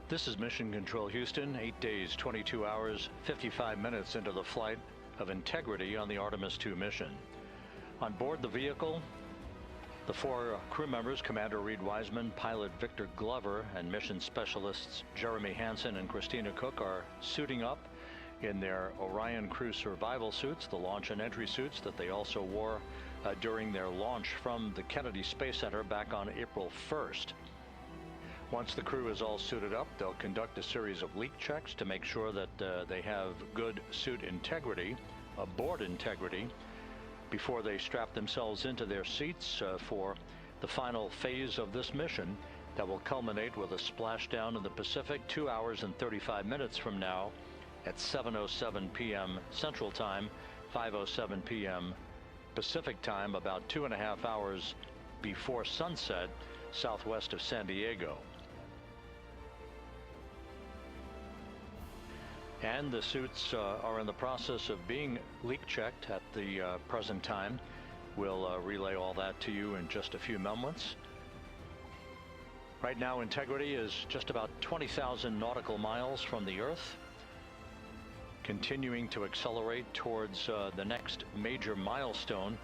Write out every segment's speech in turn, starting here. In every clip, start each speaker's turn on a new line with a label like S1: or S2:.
S1: This is Mission Control Houston, 8 days, 22 hours, 55 minutes into the flight of Integrity on the Artemis II mission. On board the vehicle, the four crew members, Commander Reed Wiseman, pilot Victor Glover, and mission specialists Jeremy Hansen and Christina Cook are suiting up in their Orion crew survival suits, the launch and entry suits that they also wore during their launch from the Kennedy Space Center back on April 1st. Once the crew is all suited up, they'll conduct a series of leak checks to make sure that they have good suit integrity, aboard integrity, before they strap themselves into their seats for the final phase of this mission that will culminate with a splashdown in the Pacific 2 hours and 35 minutes from now at 7:07 p.m. Central Time, 5:07 p.m. Pacific Time, about 2.5 hours before sunset, southwest of San Diego. And the suits are in the process of being leak checked at the present time. We'll relay all that to you in just a few moments. Right now, Integrity is just about 20,000 nautical miles from the Earth, continuing to accelerate towards the next major milestone,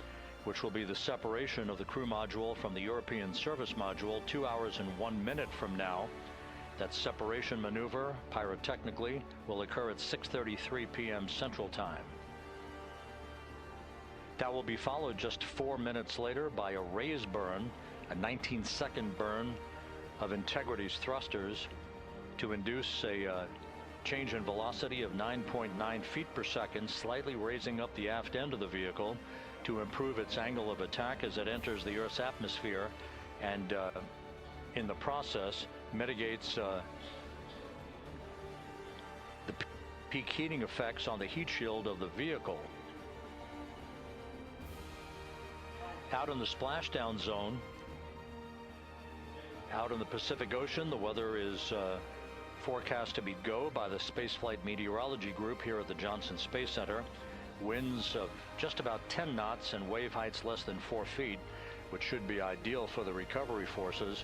S1: which will be the separation of the crew module from the European service module 2 hours and 1 minute from now. That separation maneuver, pyrotechnically, will occur at 6:33 p.m. Central Time. That will be followed just 4 minutes later by a raise burn, a 19-second burn of Integrity's thrusters to induce a change in velocity of 9.9 feet per second, slightly raising up the aft end of the vehicle to improve its angle of attack as it enters the Earth's atmosphere, and in the process mitigates the peak heating effects on the heat shield of the vehicle. Out in the splashdown zone, out in the Pacific Ocean, the weather is forecast to be go by the Spaceflight Meteorology Group here at the Johnson Space Center. Winds of just about 10 knots and wave heights less than 4 feet, which should be ideal for the recovery forces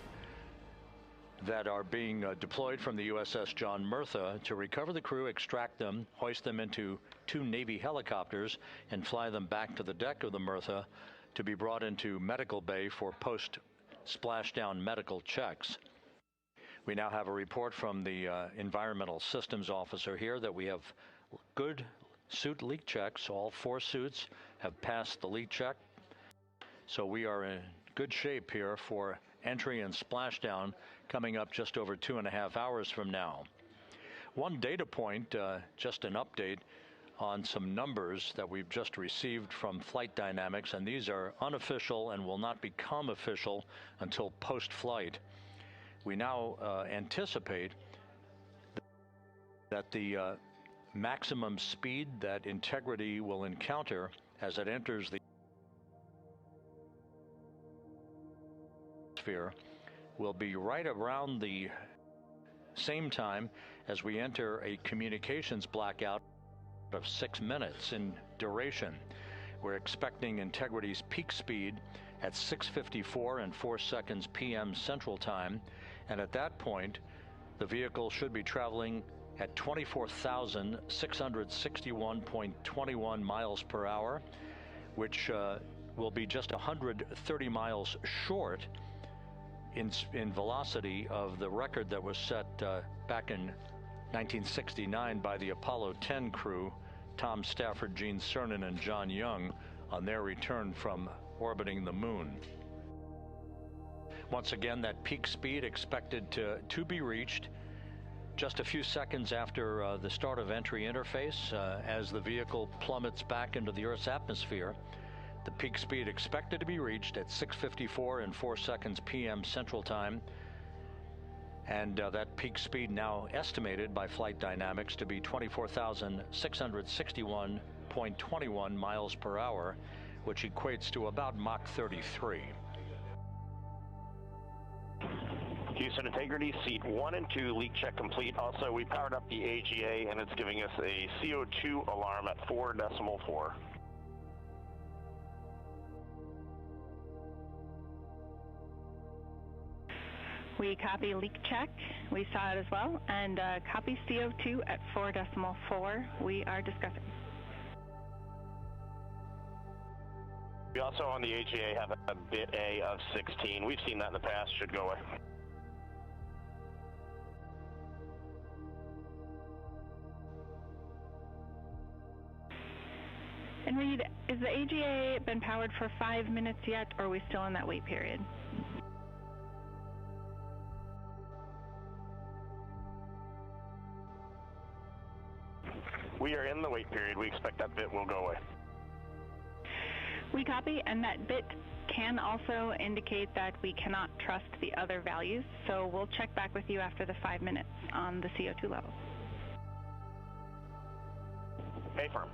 S1: that are being deployed from the USS John Murtha to recover the crew, extract them, hoist them into 2 Navy helicopters, and fly them back to the deck of the Murtha to be brought into medical bay for post-splashdown medical checks. We now have a report from the environmental systems officer here that we have good suit leak checks. All 4 suits have passed the leak check. So we are in good shape here for entry and splashdown coming up just over 2.5 hours from now. One data point, just an update on some numbers that we've just received from Flight Dynamics, and these are unofficial and will not become official until post-flight. We now anticipate that the maximum speed that Integrity will encounter as it enters the atmosphere will be right around the same time as we enter a communications blackout of 6 minutes in duration. We're expecting Integrity's peak speed at 6:54 and 4 seconds p.m. Central Time, and at that point, the vehicle should be traveling at 24,661.21 miles per hour, which will be just 130 miles short in velocity of the record that was set back in 1969 by the Apollo 10 crew, Tom Stafford, Gene Cernan, and John Young, on their return from orbiting the moon. Once again, that peak speed expected to be reached just a few seconds after the start of entry interface as the vehicle plummets back into the Earth's atmosphere. The peak speed expected to be reached at 6:54 and 4 seconds p.m. Central Time, and that peak speed now estimated by Flight Dynamics to be 24,661.21 miles per hour, which equates to about Mach 33.
S2: Houston Integrity, seat 1 and 2, leak check complete. Also, we powered up the AGA, and it's giving us a CO2 alarm at 4.4.
S3: We copy leak check. We saw it as well. And copy CO2 at 4.4. We are discussing.
S2: We also on the AGA have a bit A of 16. We've seen that in the past. Should go away.
S3: And Reed, is the AGA been powered for 5 minutes yet, or are we still in that wait period?
S2: We are in the wait period. We expect that bit will go away.
S3: We copy, and that bit can also indicate that we cannot trust the other values, so we'll check back with you after the 5 minutes on the CO2 levels.
S2: A firm.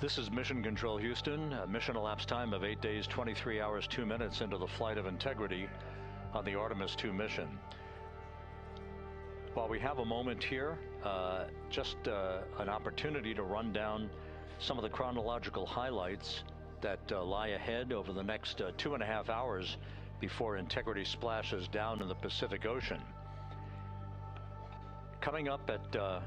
S1: This is Mission Control Houston, a mission elapsed time of 8 days, 23 hours, 2 minutes into the flight of integrity on the Artemis II mission. While we have a moment here, just an opportunity to run down some of the chronological highlights that lie ahead over the next 2.5 hours before integrity splashes down in the Pacific Ocean. Coming up at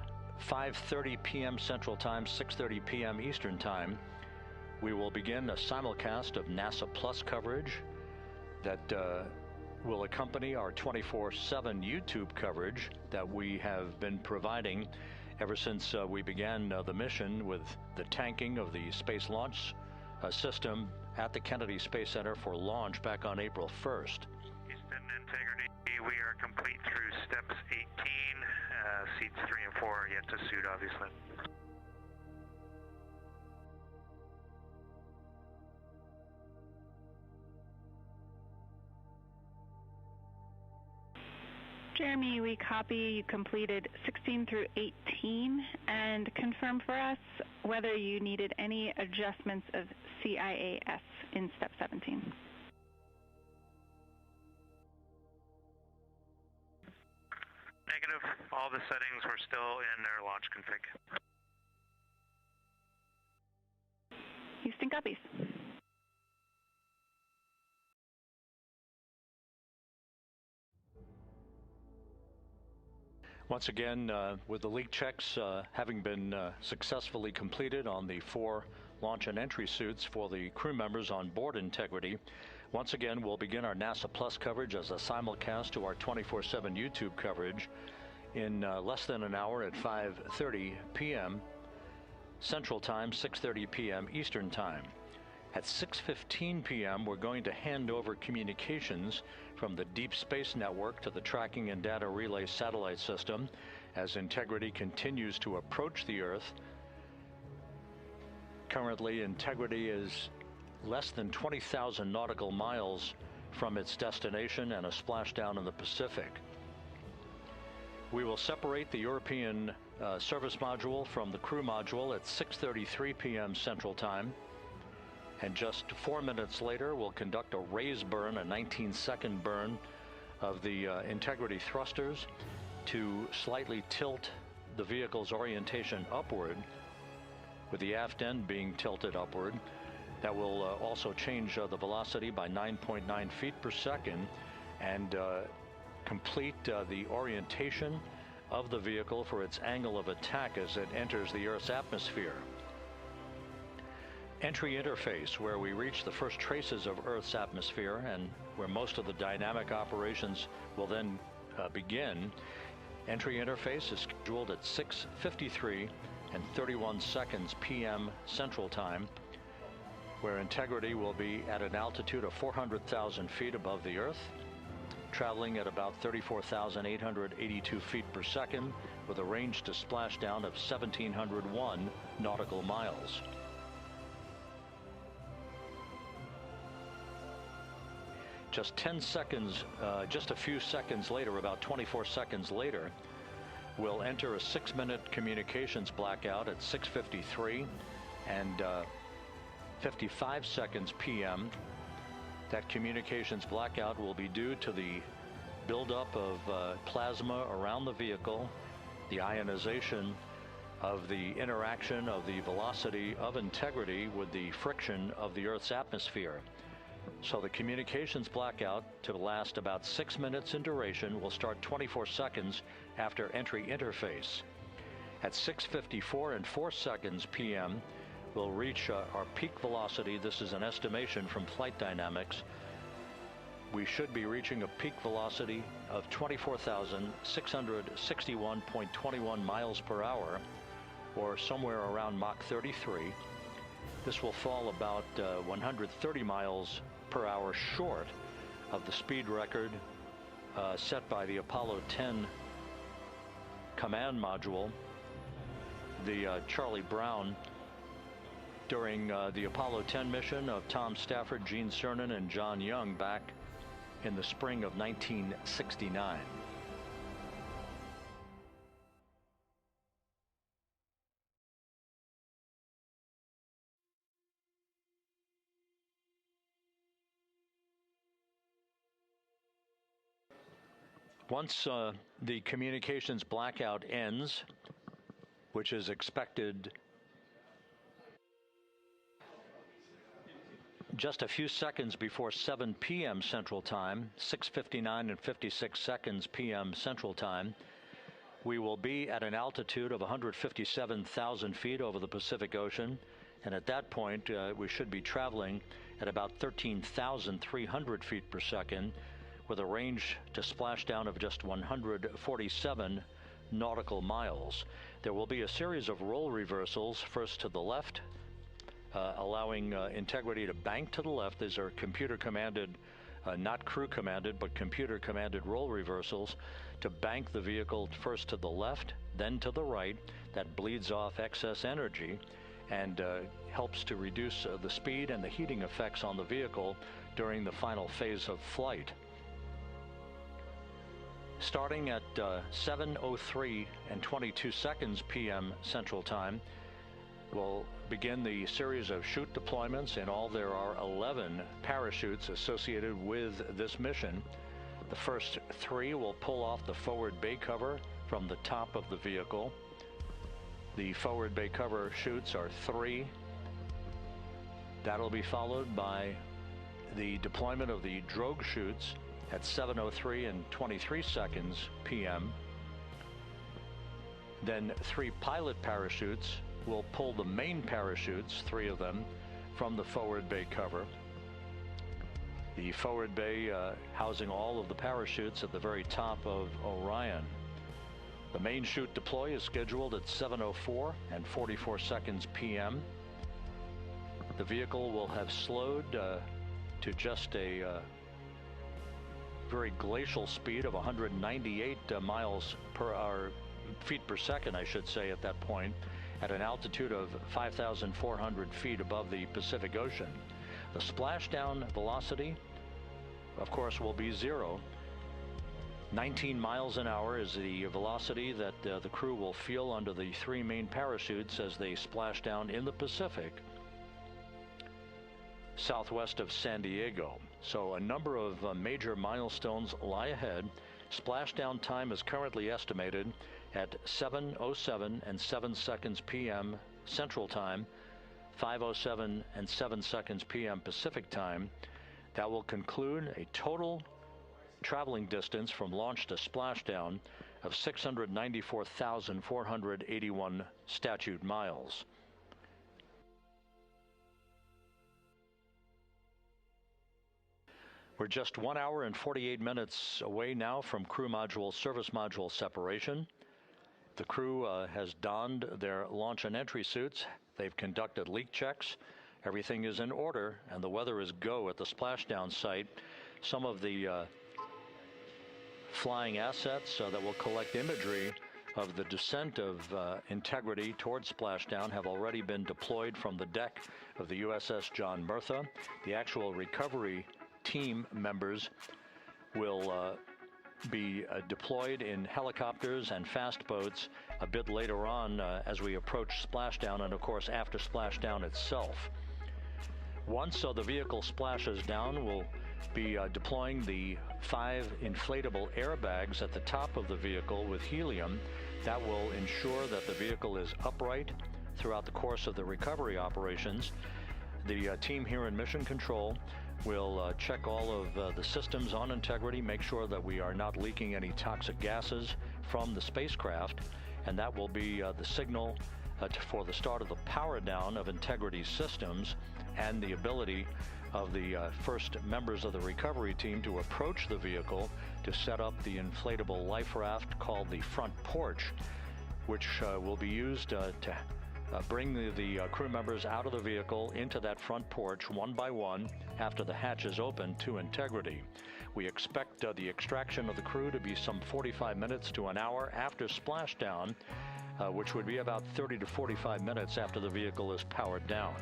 S1: 5:30 p.m. Central Time, 6:30 p.m. Eastern Time, we will begin a simulcast of NASA Plus coverage that will accompany our 24/7 YouTube coverage that we have been providing ever since we began the mission with the tanking of the Space Launch System at the Kennedy Space Center for launch back on April 1st.
S4: Houston, integrity, we are complete through steps 18. Seats 3 and 4 are yet to suit, obviously.
S3: Jeremy, we copy. You completed 16 through 18, and confirm for us whether you needed any adjustments of CIAS in step 17.
S4: Negative. All the settings were still in their launch config.
S3: Houston copies.
S1: Once again, with the leak checks having been successfully completed on the 4 launch and entry suits for the crew members on board Integrity, once again we'll begin our NASA Plus coverage as a simulcast to our 24/7 YouTube coverage in less than an hour at 5:30 p.m. Central Time, 6:30 p.m. Eastern Time. At 6:15 p.m. we're going to hand over communications from the Deep Space Network to the Tracking and Data Relay Satellite System as Integrity continues to approach the Earth. Currently, Integrity is less than 20,000 nautical miles from its destination and a splashdown in the Pacific. We will separate the European service module from the crew module at 6:33 p.m. Central Time. And just 4 minutes later, we'll conduct a raise burn, a 19-second burn of the Integrity thrusters to slightly tilt the vehicle's orientation upward, with the aft end being tilted upward. That will also change the velocity by 9.9 feet per second and complete the orientation of the vehicle for its angle of attack as it enters the Earth's atmosphere. entry interface, where we reach the first traces of Earth's atmosphere and where most of the dynamic operations will then begin. Entry interface is scheduled at 6:53 and 31 seconds p.m. Central Time, where integrity will be at an altitude of 400,000 feet above the Earth, traveling at about 34,882 feet per second, with a range to splashdown of 1,701 nautical miles. Just 10 seconds, just a few seconds later, about 24 seconds later, we'll enter a 6-minute communications blackout at 6:53 and 55 seconds p.m. That communications blackout will be due to the buildup of plasma around the vehicle, the ionization of the interaction of the velocity of integrity with the friction of the Earth's atmosphere. So the communications blackout, to last about 6 minutes in duration, will start 24 seconds after entry interface. At 6:54 and 4 seconds p.m., we'll reach our peak velocity. This is an estimation from flight dynamics. We should be reaching a peak velocity of 24,661.21 miles per hour, or somewhere around Mach 33. This will fall about 130 miles per hour short of the speed record set by the Apollo 10 command module, the Charlie Brown, during the Apollo 10 mission of Tom Stafford, Gene Cernan, and John Young back in the spring of 1969. Once the communications blackout ends, which is expected just a few seconds before 7 p.m. Central Time, 6:59 and 56 seconds p.m. Central Time, we will be at an altitude of 157,000 feet over the Pacific Ocean, and at that point we should be traveling at about 13,300 feet per second, with a range to splashdown of just 147 nautical miles. There will be a series of roll reversals, first to the left, allowing integrity to bank to the left. These are computer-commanded, not crew-commanded, but computer-commanded roll reversals to bank the vehicle first to the left, then to the right. That bleeds off excess energy and helps to reduce the speed and the heating effects on the vehicle during the final phase of flight. Starting at 7:03 and 22 seconds p.m. Central Time, we'll begin the series of chute deployments. In all, there are 11 parachutes associated with this mission. The first 3 will pull off the forward bay cover from the top of the vehicle. The forward bay cover chutes are 3. That'll be followed by the deployment of the drogue chutes at 7:03 and 23 seconds p.m. Then 3 pilot parachutes will pull the main parachutes, 3 of them, from the forward bay cover. The forward bay housing all of the parachutes at the very top of Orion. The main chute deploy is scheduled at 7:04 and 44 seconds p.m. The vehicle will have slowed to just a very glacial speed of 198 miles per hour, feet per second, I should say, at that point, at an altitude of 5,400 feet above the Pacific Ocean. The splashdown velocity, of course, will be 0. 19 miles an hour is the velocity that the crew will feel under the 3 main parachutes as they splash down in the Pacific, southwest of San Diego. So a number of major milestones lie ahead. Splashdown time is currently estimated at 7:07 and 7 seconds p.m. Central Time, 5:07 and 7 seconds p.m. Pacific Time. That will conclude a total traveling distance from launch to splashdown of 694,481 statute miles. We're just 1 hour and 48 minutes away now from crew module, service module separation. The crew has donned their launch and entry suits. They've conducted leak checks. Everything is in order, and the weather is go at the splashdown site. Some of the flying assets that will collect imagery of the descent of Integrity towards splashdown have already been deployed from the deck of the USS John Murtha. The actual recovery team members will be deployed in helicopters and fast boats a bit later on as we approach splashdown, and of course after splashdown itself. Once the vehicle splashes down, we'll be deploying the 5 inflatable airbags at the top of the vehicle with helium. That will ensure that the vehicle is upright throughout the course of the recovery operations. The team here in Mission Control will check all of the systems on Integrity, make sure that we are not leaking any toxic gases from the spacecraft, and that will be the signal for the start of the power down of Integrity systems and the ability of the first members of the recovery team to approach the vehicle to set up the inflatable life raft called the front porch, which will be used to bring the crew members out of the vehicle into that front porch one by one after the hatch is open to Integrity. We expect the extraction of the crew to be some 45 minutes to an hour after splashdown, which would be about 30 to 45 minutes after the vehicle is powered down.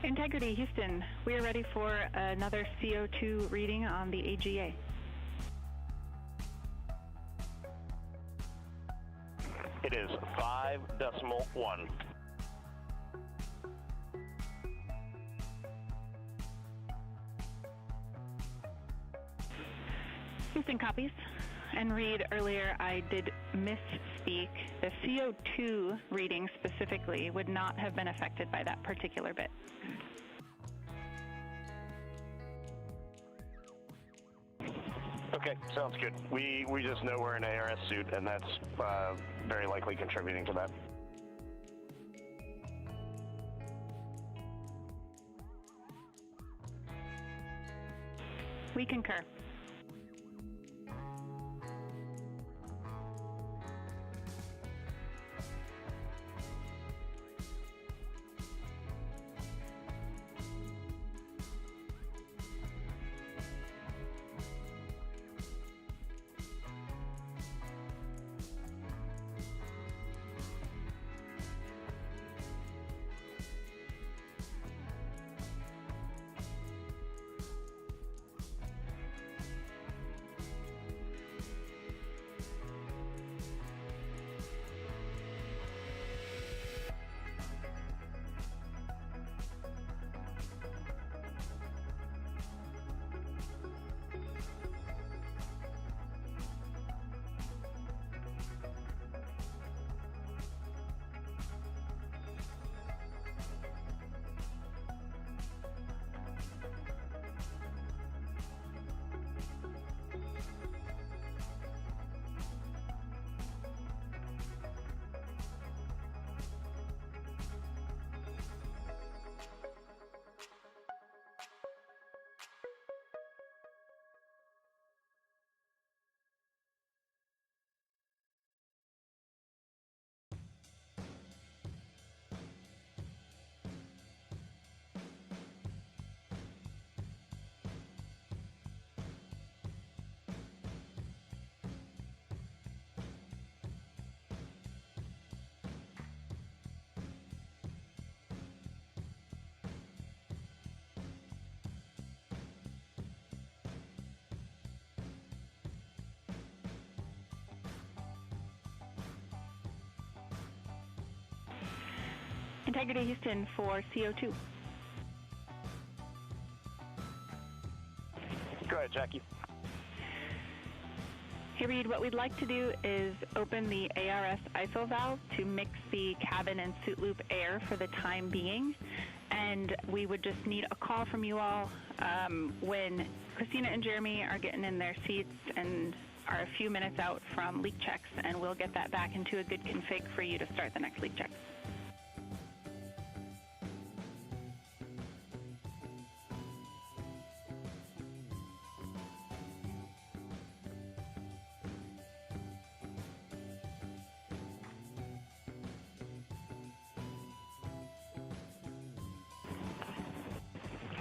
S3: Integrity, Houston, we are ready for another CO2 reading on the AGA.
S2: It is 5.1.
S3: Houston copies. And Reed, earlier I did misspeak. The CO2 reading specifically would not have been affected by that particular bit.
S2: Okay, sounds good. We just know we're in an ARS suit, and that's very likely contributing to that.
S3: We concur. Integrity Houston for CO2.
S2: Go ahead, Jackie.
S3: Hey Reed, what we'd like to do is open the ARS ISO valve to mix the cabin and suit loop air for the time being. And we would just need a call from you all when Christina and Jeremy are getting in their seats and are a few minutes out from leak checks, and we'll get that back into a good config for you to start the next leak check.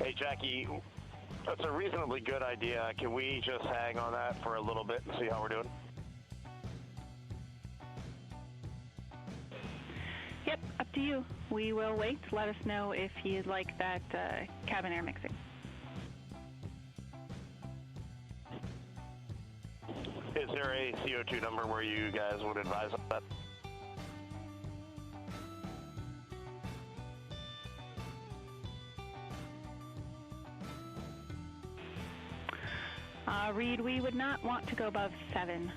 S2: Hey, Jackie, that's a reasonably good idea. Can we just hang on that for a little bit and see how we're doing?
S3: Yep, up to you. We will wait. Let us know if you'd like that cabin air mixing.
S2: Is there a CO2 number where you guys would advise on that?
S3: Reed, we would not want to go above 7.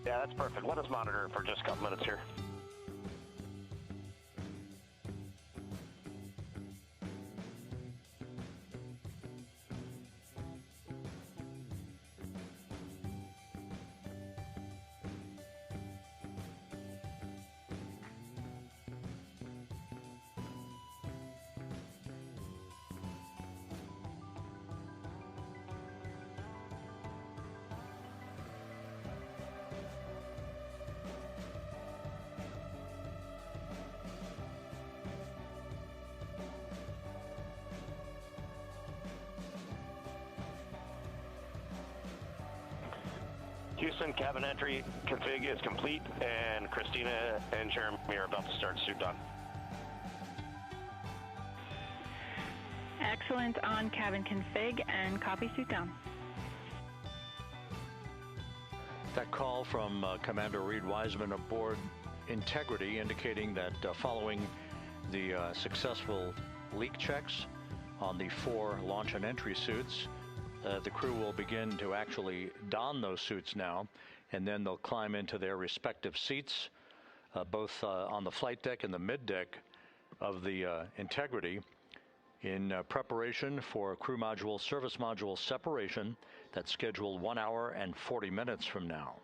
S2: Yeah, that's perfect. Let us monitor it for just a couple minutes here. Houston, cabin entry config is complete, and Christina and Jeremy are about to start suit on.
S3: Excellent on cabin config, and copy suit down.
S1: That call from Commander Reed Wiseman aboard Integrity indicating that following the successful leak checks on the 4 launch and entry suits, the crew will begin to actually don those suits now, and then they'll climb into their respective seats, both on the flight deck and the mid deck of the Integrity, in preparation for crew module service module separation that's scheduled 1 hour and 40 minutes from now.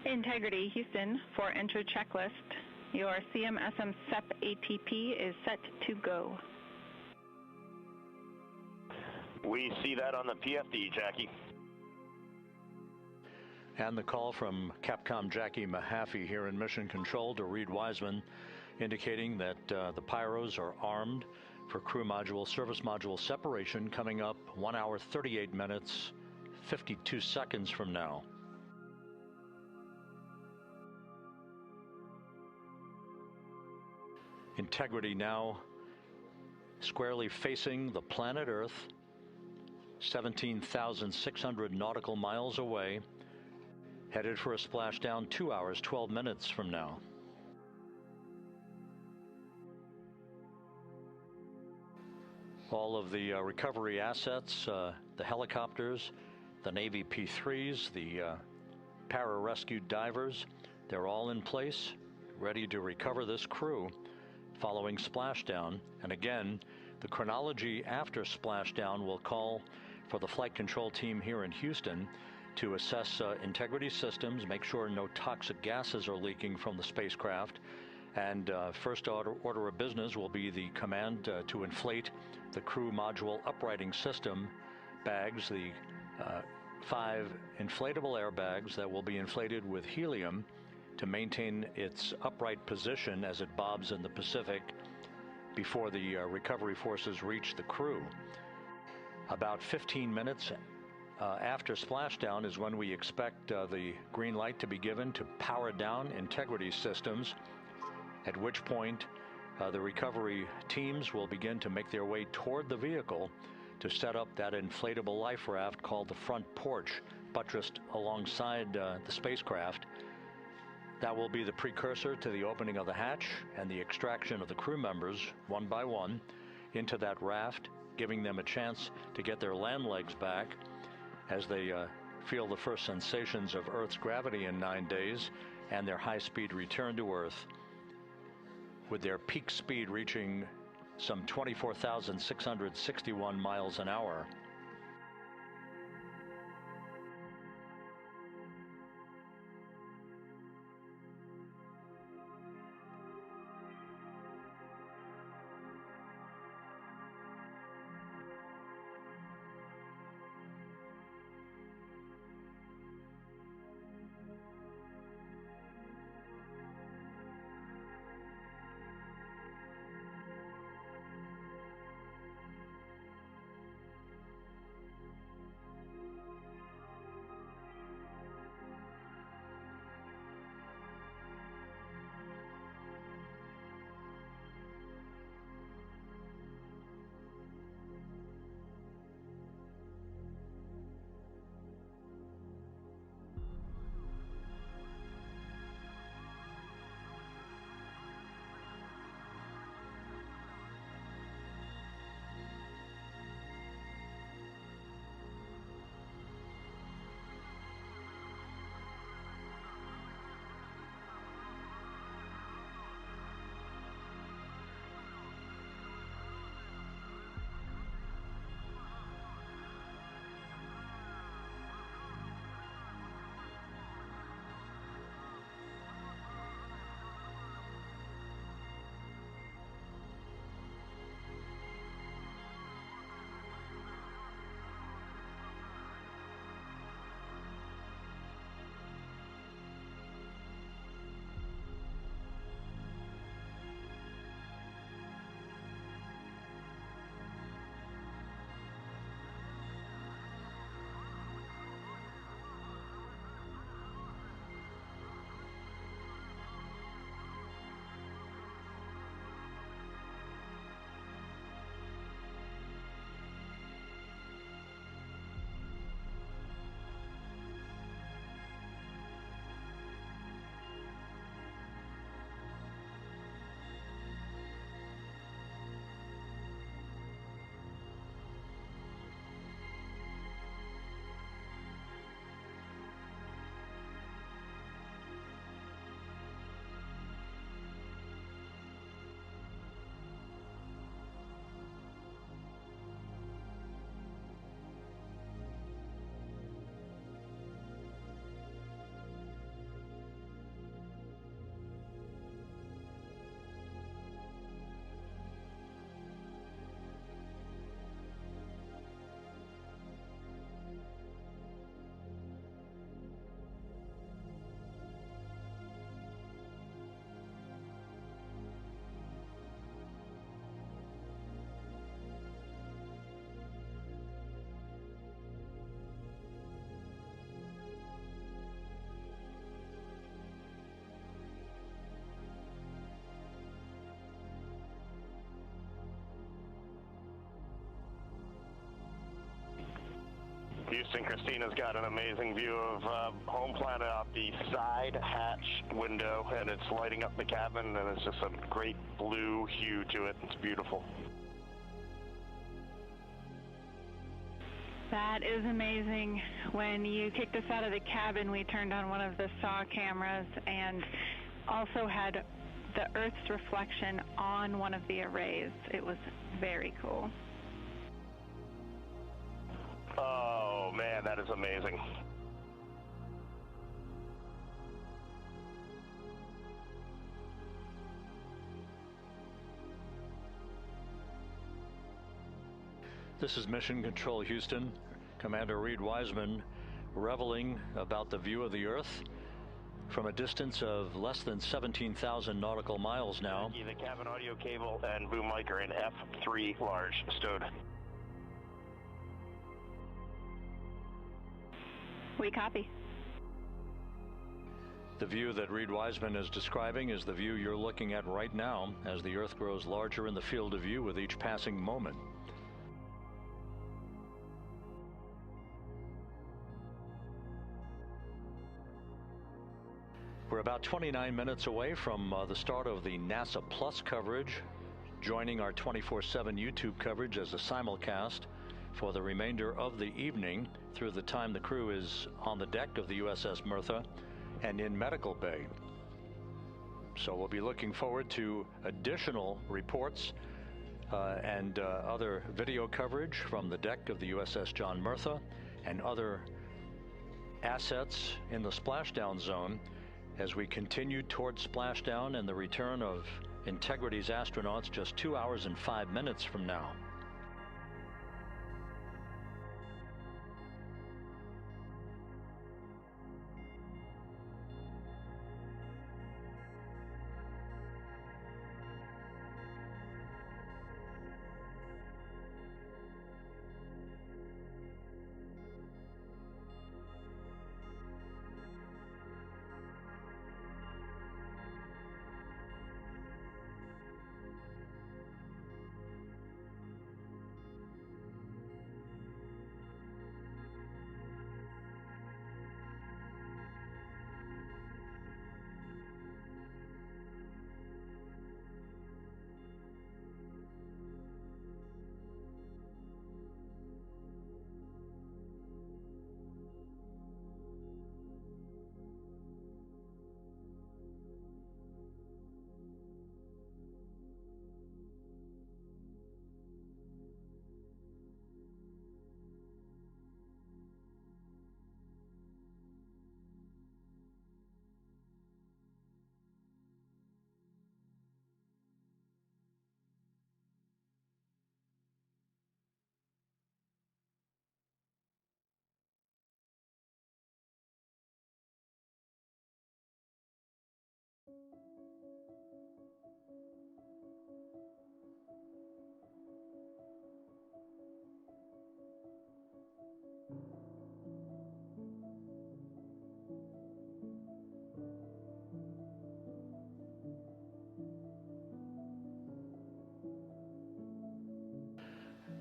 S3: Integrity Houston for enter checklist. Your CMSM SEP ATP is set to go.
S2: We see that on the PFD, Jackie.
S1: And the call from Capcom Jackie Mahaffey here in Mission Control to Reed Wiseman, indicating that the pyros are armed for crew module service module separation coming up 1 hour 38 minutes 52 seconds from now. Integrity now squarely facing the planet Earth, 17,600 nautical miles away, headed for a splashdown 2 hours 12 minutes from now. All of the recovery assets, the helicopters, the Navy P-3s, the para-rescue divers, they're all in place, ready to recover this crew following splashdown. And again, the chronology after splashdown will call for the flight control team here in Houston to assess integrity systems, make sure no toxic gases are leaking from the spacecraft. And first order of business will be the command to inflate the crew module uprighting system bags, the 5 inflatable airbags that will be inflated with helium to maintain its upright position as it bobs in the Pacific before the recovery forces reach the crew. About 15 minutes after splashdown is when we expect the green light to be given to power down integrity systems, at which point the recovery teams will begin to make their way toward the vehicle to set up that inflatable life raft called the front porch, buttressed alongside the spacecraft. That will be the precursor to the opening of the hatch and the extraction of the crew members, one by one, into that raft, giving them a chance to get their land legs back as they feel the first sensations of Earth's gravity in 9 days and their high-speed return to Earth, with their peak speed reaching some 24,661 miles an hour.
S2: Houston, Christina's got an amazing view of home planet out the side hatch window, and it's lighting up the cabin, and it's just a great blue hue to it. It's beautiful.
S3: That is amazing. When you kicked us out of the cabin, we turned on one of the SAW cameras and also had the Earth's reflection on one of the arrays. It was very cool.
S2: Oh man, that is amazing.
S1: This is Mission Control Houston. Commander Reed Wiseman reveling about the view of the Earth from a distance of less than 17,000 nautical miles now.
S2: The cabin audio cable and boom mic are in F3 large, stowed.
S3: We copy.
S1: The view that Reed Wiseman is describing is the view you're looking at right now as the Earth grows larger in the field of view with each passing moment. We're about 29 minutes away from the start of the NASA Plus coverage, joining our 24/7 YouTube coverage as a simulcast for the remainder of the evening through the time the crew is on the deck of the USS Mertha and in medical bay. So we'll be looking forward to additional reports and other video coverage from the deck of the USS John Mertha and other assets in the splashdown zone as we continue toward splashdown and the return of Integrity's astronauts just 2 hours and 5 minutes from now.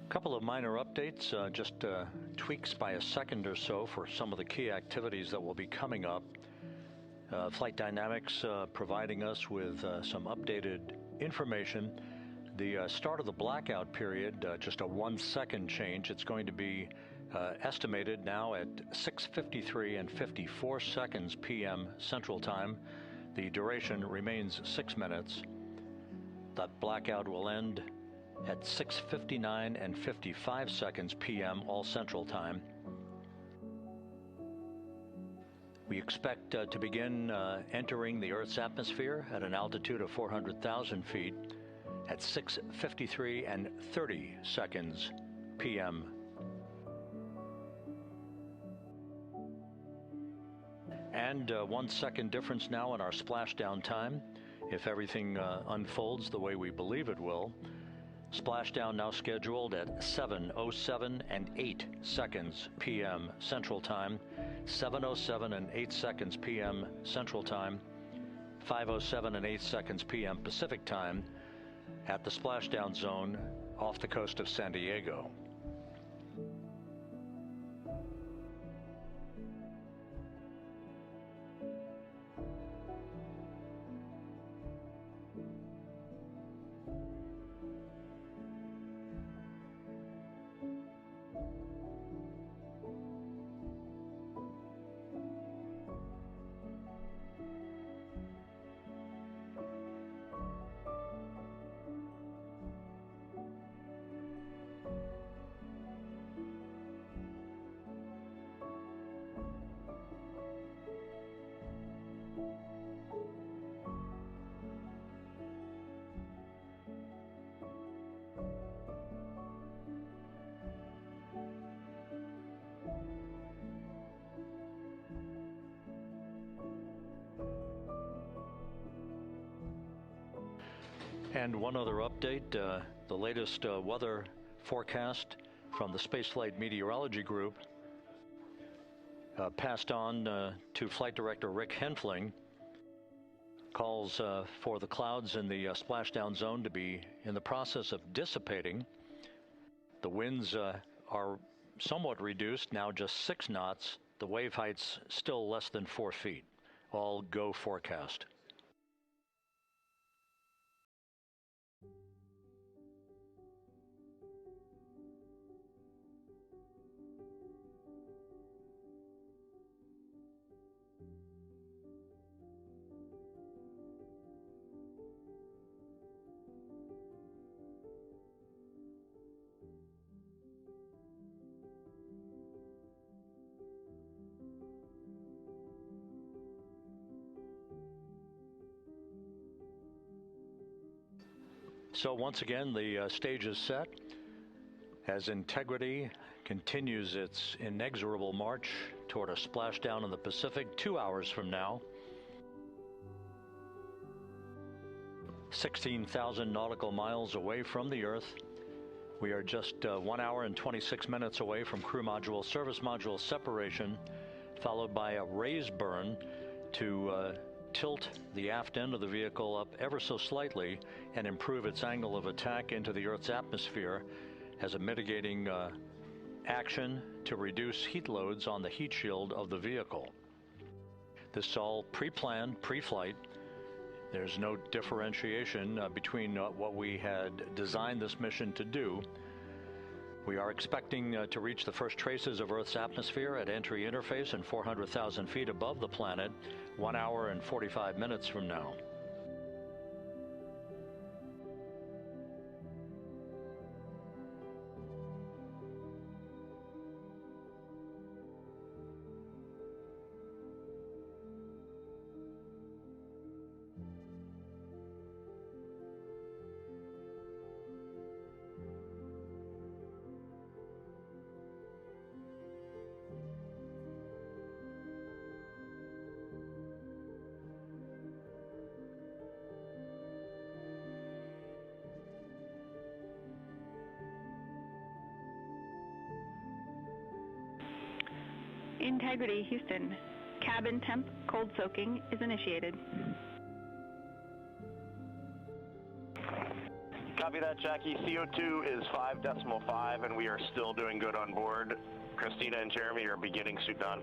S1: Couple of minor updates, just tweaks by a second or so for some of the key activities that will be coming up. Flight Dynamics providing us with some updated information. The start of the blackout period, just a 1 second change. It's going to be estimated now at 6:53 and 54 seconds p.m. Central Time. The duration remains 6 minutes. That blackout will end at 6:59 and 55 seconds p.m. all Central Time. We expect to begin entering the Earth's atmosphere at an altitude of 400,000 feet at 6:53 and 30 seconds p.m. And 1 second difference now in our splashdown time, if everything unfolds the way we believe it will. Splashdown now scheduled at 7:07 and 8 seconds p.m. Central Time, 7:07 and 8 seconds p.m. Central Time, 5:07 and 8 seconds p.m. Pacific Time at the splashdown zone off the coast of San Diego. And one other update, the latest weather forecast from the Spaceflight Meteorology Group passed on to Flight Director Rick Henfling, calls for the clouds in the splashdown zone to be in the process of dissipating. The winds are somewhat reduced, now just 6 knots. The wave height's still less than 4 feet. All go forecast. So once again, the stage is set as Integrity continues its inexorable march toward a splashdown in the Pacific 2 hours from now. 16,000 nautical miles away from the Earth. We are just 1 hour and 26 minutes away from crew module, service module separation, followed by a raise burn to tilt the aft end of the vehicle up ever so slightly and improve its angle of attack into the Earth's atmosphere as a mitigating action to reduce heat loads on the heat shield of the vehicle. This is all pre-planned, pre-flight. There's no differentiation between what we had designed this mission to do. We are expecting to reach the first traces of Earth's atmosphere at entry interface and 400,000 feet above the planet 1 hour and 45 minutes from now.
S3: Integrity, Houston. Cabin temp cold soaking is initiated.
S2: Copy that, Jackie. CO2 is 5.5, and we are still doing good on board. Christina and Jeremy are beginning suit on.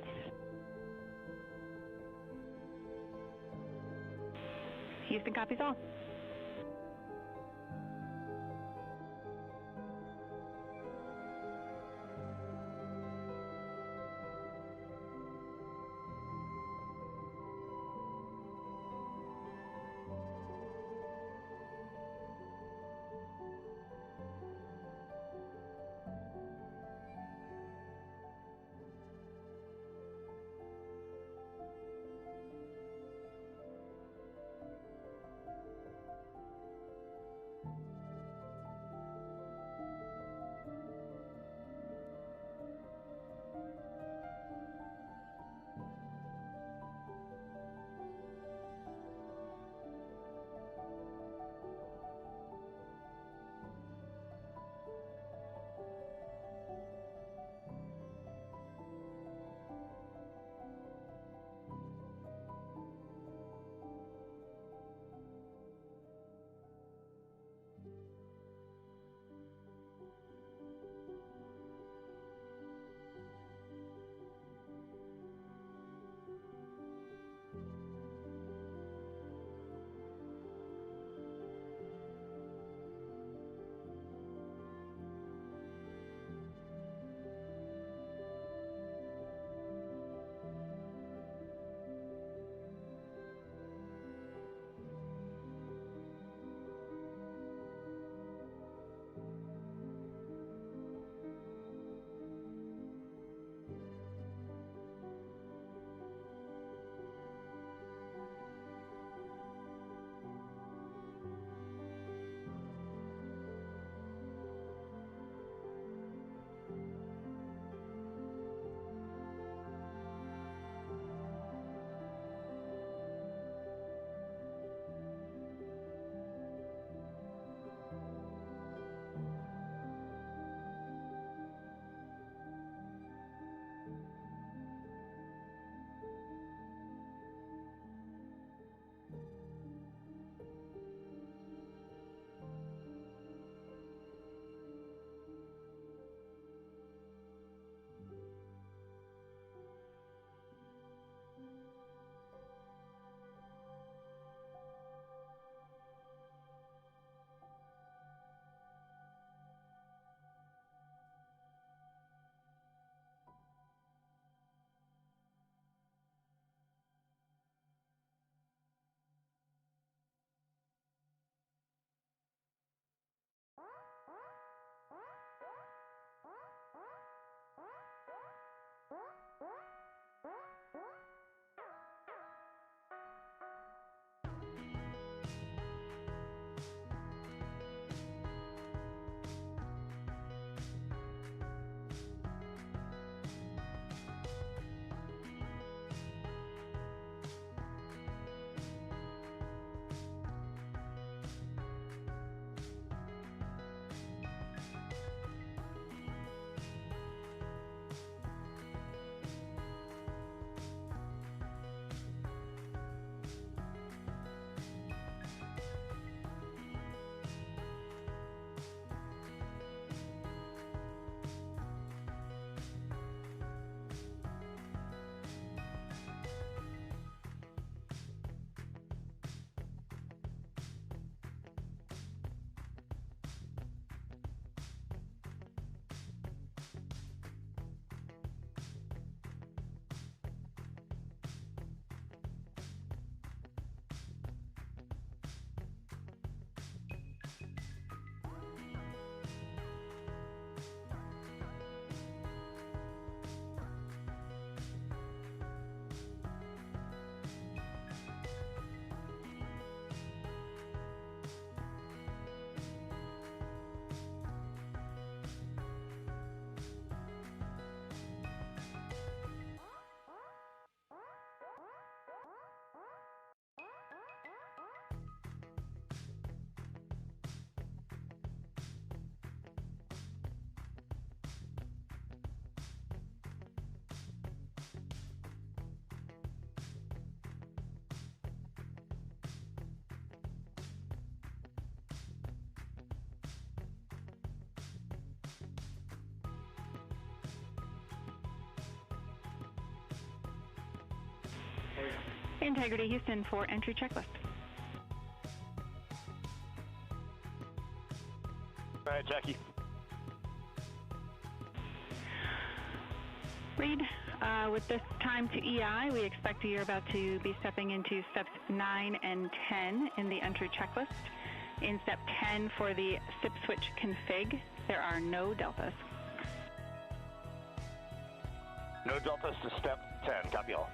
S3: Houston copies all. Integrity Houston for entry checklist.
S2: All right, Jackie.
S3: Reed, with this time to EI, we expect you're about to be stepping into steps 9 and 10 in the entry checklist. In step 10 for the SIP switch config, there are no deltas.
S2: No deltas to step 10. Copy all.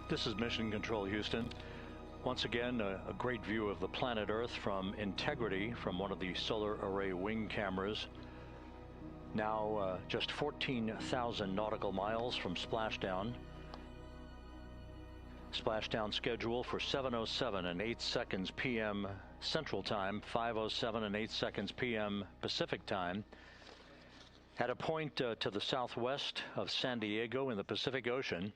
S1: This is Mission Control, Houston. Once again, a great view of the planet Earth from Integrity from one of the solar array wing cameras. Now just 14,000 nautical miles from splashdown. Splashdown schedule for 7:07 and 8 seconds p.m. Central Time, 5:07 and 8 seconds p.m. Pacific Time. At a point to the southwest of San Diego in the Pacific Ocean,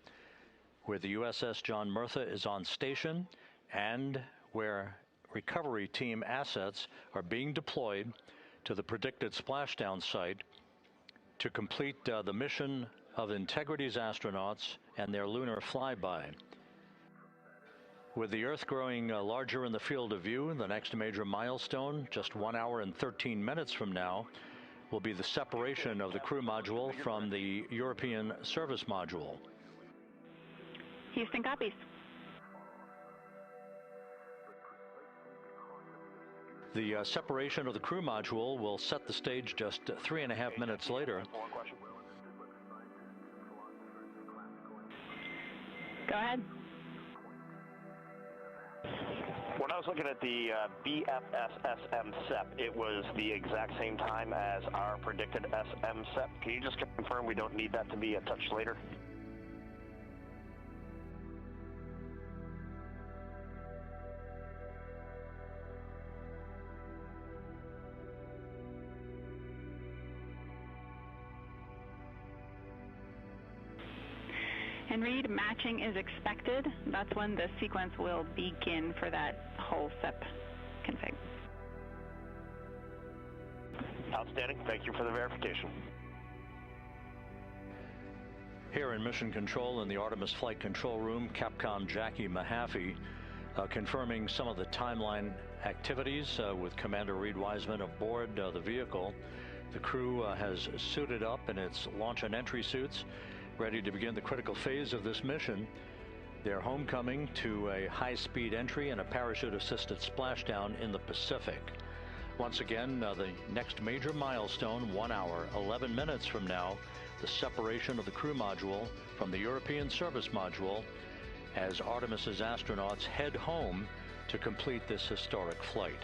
S1: where the USS John Murtha is on station and where recovery team assets are being deployed to the predicted splashdown site to complete the mission of Integrity's astronauts and their lunar flyby. With the Earth growing larger in the field of view, the next major milestone, just 1 hour and 13 minutes from now, will be the separation of the crew module from the European service module.
S3: Houston copies.
S1: The separation of the crew module will set the stage just 3.5 minutes later.
S3: Go ahead.
S2: When I was looking at the BFS-SM SEP, it was the exact same time as our predicted SM SEP. Can you just confirm we don't need that to be a touch later?
S3: And read, matching is expected. That's when the sequence will begin for that whole SEP config.
S2: Outstanding. Thank you for the verification.
S1: Here in Mission Control in the Artemis Flight Control Room, Capcom Jackie Mahaffey confirming some of the timeline activities with Commander Reed Wiseman aboard the vehicle. The crew has suited up in its launch and entry suits, ready to begin the critical phase of this mission. Their homecoming to a high-speed entry and a parachute-assisted splashdown in the Pacific. Once again, the next major milestone, 1 hour, 11 minutes from now, the separation of the crew module from the European service module as Artemis's astronauts head home to complete this historic flight.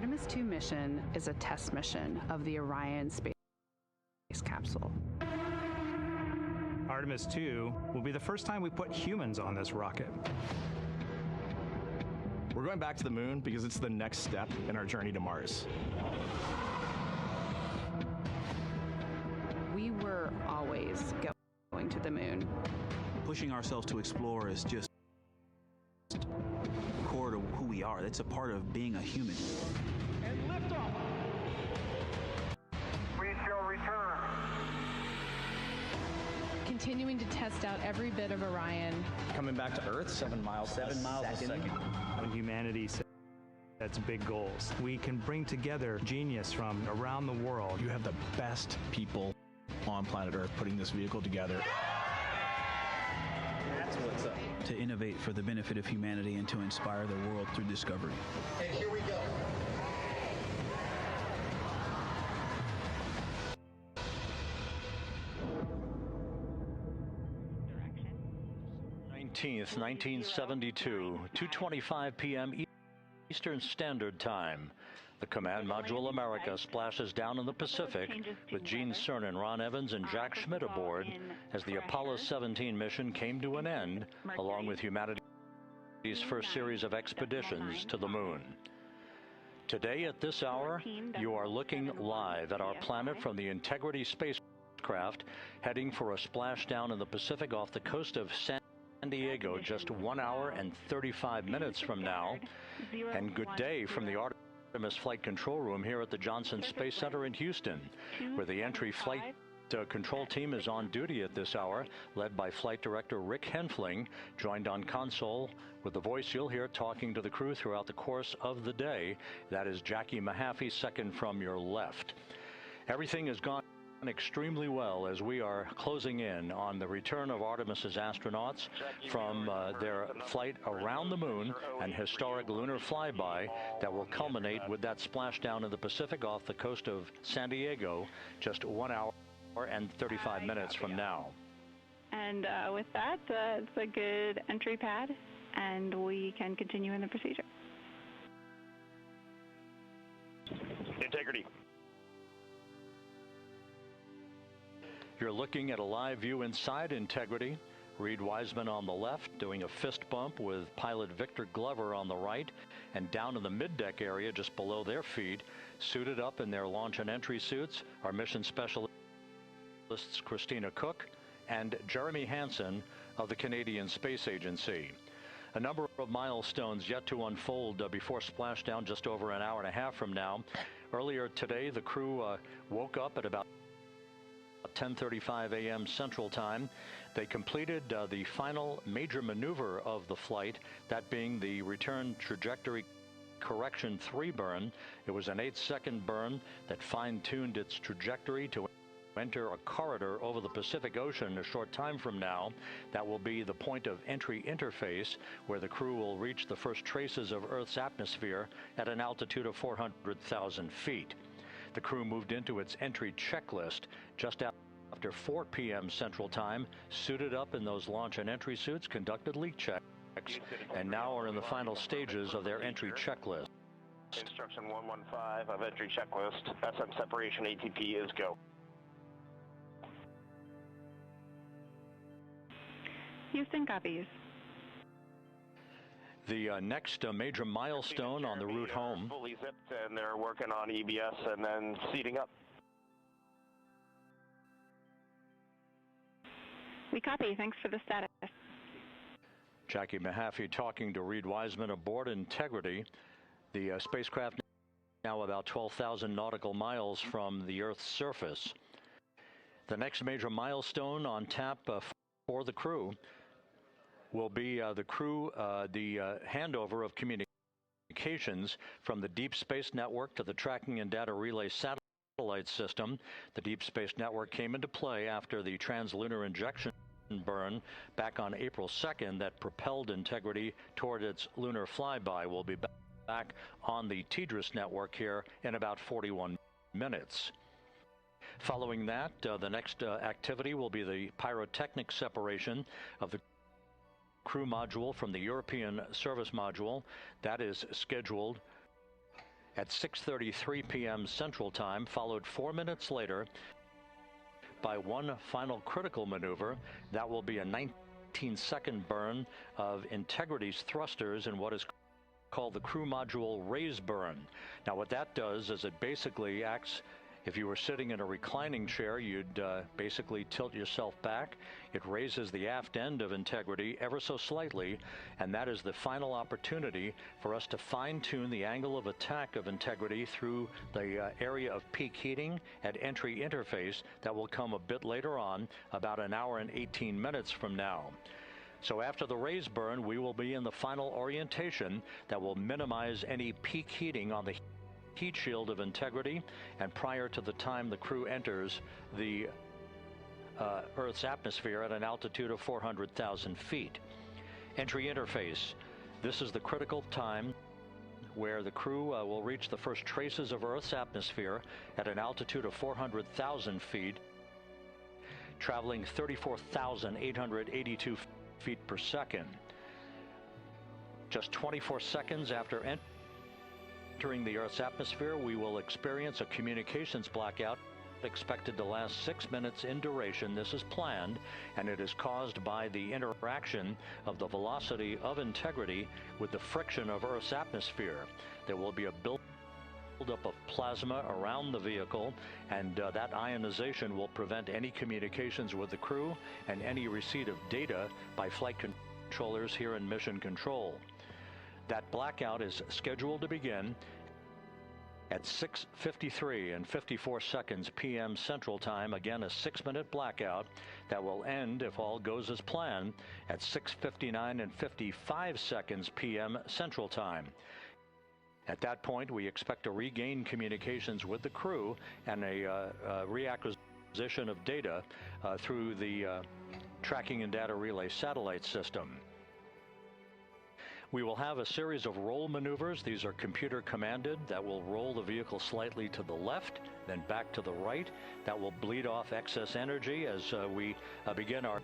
S5: Artemis II mission is a test mission of the Orion space capsule.
S6: Artemis II will be the first time we put humans on this rocket.
S7: We're going back to the moon because it's the next step in our journey to Mars.
S5: We were always going to the moon.
S8: Pushing ourselves to explore is just core to who we are. That's a part of being a human.
S9: And liftoff. We shall return.
S10: Continuing to test out every bit of Orion.
S7: Coming back to Earth, 7 miles a second.
S6: When humanity sets big goals, we can bring together genius from around the world.
S7: You have the best people on planet Earth putting this vehicle together. That's what's up.
S8: To innovate for the benefit of humanity and to inspire the world through discovery.
S9: And here we go.
S3: Direction.
S1: 19th, 1972, 2:25 p.m. Eastern Standard Time. The Command Module America splashes down in the Pacific with Gene Cernan, Ron Evans, and Jack Schmidt aboard as the Apollo 17 mission came to an end, along with humanity's first series of expeditions to the moon. Today at this hour, you are looking live at our planet from the Integrity spacecraft, heading for a splashdown in the Pacific off the coast of San Diego just 1 hour and 35 minutes from now. And good day from the Artemis Flight Control Room here at the Johnson Space Center in Houston, where the entry flight control team is on duty at this hour, led by Flight Director Rick Henfling, joined on console with the voice you'll hear talking to the crew throughout the course of the day. That is Jackie Mahaffey, second from your left. Everything has gone extremely well as we are closing in on the return of Artemis's astronauts from their flight around the moon and historic lunar flyby that will culminate with that splashdown in the Pacific off the coast of San Diego just 1 hour and 35 minutes from now.
S3: And with that, it's a good entry pad, and we can continue in the procedure.
S2: Integrity.
S1: You're looking at a live view inside Integrity. Reed Wiseman on the left doing a fist bump with pilot Victor Glover on the right, and down in the mid-deck area just below their feet, suited up in their launch and entry suits, are mission specialists Christina Cook and Jeremy Hansen of the Canadian Space Agency. A number of milestones yet to unfold before splashdown just over an hour and a half from now. Earlier today, the crew woke up at about 10:35 a.m. Central Time. They completed the final major maneuver of the flight, that being the return trajectory correction 3 burn. It was an 8-second burn that fine-tuned its trajectory to enter a corridor over the Pacific Ocean a short time from now. That will be the point of entry interface, where the crew will reach the first traces of Earth's atmosphere at an altitude of 400,000 feet. The crew moved into its entry checklist just after 4 p.m. Central Time, suited up in those launch and entry suits, conducted leak checks, and now are in the final stages of their entry checklist.
S2: Instruction 115 of entry checklist. SM separation ATP is go.
S3: Houston copies.
S1: The next major milestone on the route home.
S2: Fully zipped, and they're working on EBS and then seating up.
S3: We copy. Thanks for the status.
S1: Jackie Mahaffey talking to Reed Wiseman aboard Integrity. The spacecraft now about 12,000 nautical miles from the Earth's surface. The next major milestone on tap for the crew will be the handover of communications from the Deep Space Network to the Tracking and Data Relay Satellite System. The Deep Space Network came into play after the translunar injection burn back on April 2nd that propelled Integrity toward its lunar flyby. Will be back on the TDRS network here in about 41 minutes. Following that, the next activity will be the pyrotechnic separation of the crew module from the European service module. That is scheduled at 6:33 p.m. Central Time, followed 4 minutes later by one final critical maneuver. That will be a 19-second burn of Integrity's thrusters in what is called the crew module raise burn. Now what that does is it basically acts, if you were sitting in a reclining chair, you'd basically tilt yourself back. It raises the aft end of Integrity ever so slightly, and that is the final opportunity for us to fine-tune the angle of attack of Integrity through the area of peak heating at entry interface. That will come a bit later on, about an hour and 18 minutes from now. So after the raise burn, we will be in the final orientation that will minimize any peak heating on the heat shield of Integrity, and prior to the time the crew enters the Earth's atmosphere at an altitude of 400,000 feet. Entry interface. This is the critical time where the crew will reach the first traces of Earth's atmosphere at an altitude of 400,000 feet, traveling 34,882 feet per second. Just 24 seconds after entering the Earth's atmosphere, we will experience a communications blackout expected to last 6 minutes in duration. This is planned, and it is caused by the interaction of the velocity of Integrity with the friction of Earth's atmosphere. There will be a buildup of plasma around the vehicle, and that ionization will prevent any communications with the crew and any receipt of data by flight controllers here in Mission Control. That blackout is scheduled to begin at 6:53 and 54 seconds p.m. Central Time. Again, a 6-minute blackout that will end, if all goes as planned, at 6:59 and 55 seconds p.m. Central Time. At that point, we expect to regain communications with the crew and a reacquisition of data through the Tracking and Data Relay satellite system. We will have a series of roll maneuvers. These are computer commanded, that will roll the vehicle slightly to the left, then back to the right. That will bleed off excess energy as we begin our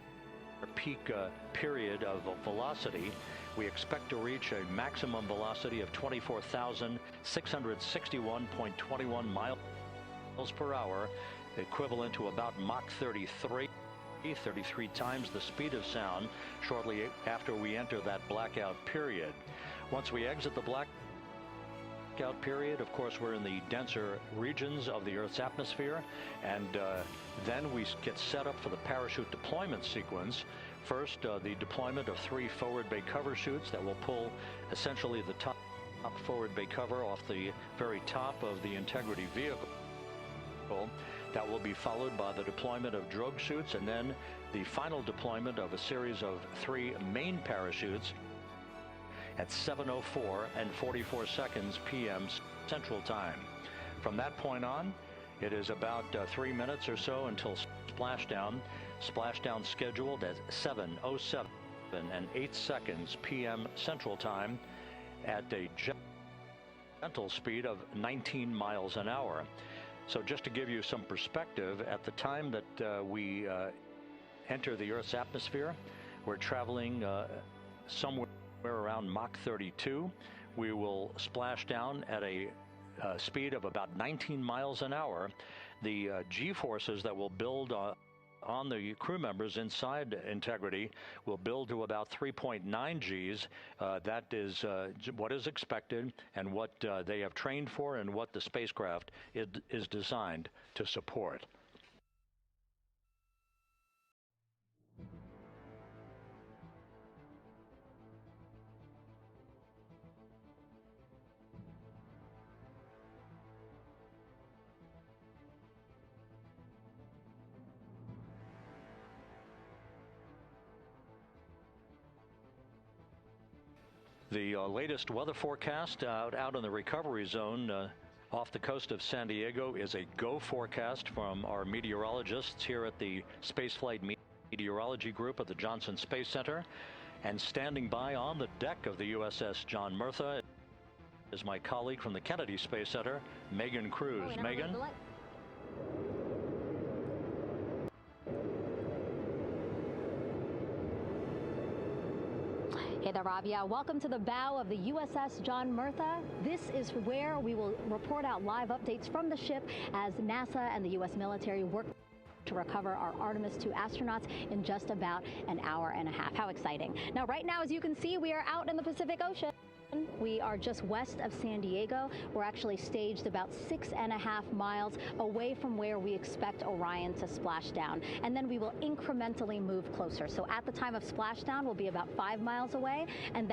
S1: peak period of velocity. We expect to reach a maximum velocity of 24,661.21 miles per hour, equivalent to about Mach 33 times the speed of sound, shortly after we enter that blackout period. Once we exit the blackout period, of course, we're in the denser regions of the Earth's atmosphere, and then we get set up for the parachute deployment sequence. First, the deployment of 3 forward bay cover chutes that will pull essentially the top forward bay cover off the very top of the Integrity vehicle. That will be followed by the deployment of drogue chutes, and then the final deployment of a series of 3 main parachutes at 7:04 and 44 seconds p.m. Central Time. From that point on, it is about 3 minutes or so until splashdown. Splashdown scheduled at 7:07 and 8 seconds p.m. Central Time at a gentle speed of 19 miles an hour. So just to give you some perspective, at the time that we enter the Earth's atmosphere, we're traveling somewhere around Mach 32. We will splash down at a speed of about 19 miles an hour. The G-forces that will build on the crew members inside Integrity will build to about 3.9 Gs. That is what is expected and what they have trained for and what the spacecraft is designed to support. The latest weather forecast out in the recovery zone off the coast of San Diego is a go forecast from our meteorologists here at the Spaceflight Meteorology Group at the Johnson Space Center. And standing by on the deck of the USS John Murtha is my colleague from the Kennedy Space Center, Megan Cruz. Megan?
S11: Hey there, Rob. Yeah, welcome to the bow of the USS John Murtha. This is where we will report out live updates from the ship as NASA and the U.S. military work to recover our Artemis II astronauts in just about an hour and a half. How exciting. Now, right now, as you can see, we are out in the Pacific Ocean. We are just west of San Diego. We're actually staged about 6.5 miles away from where we expect Orion to splash down. And then we will incrementally move closer. So at the time of splashdown, we'll be about 5 miles away, and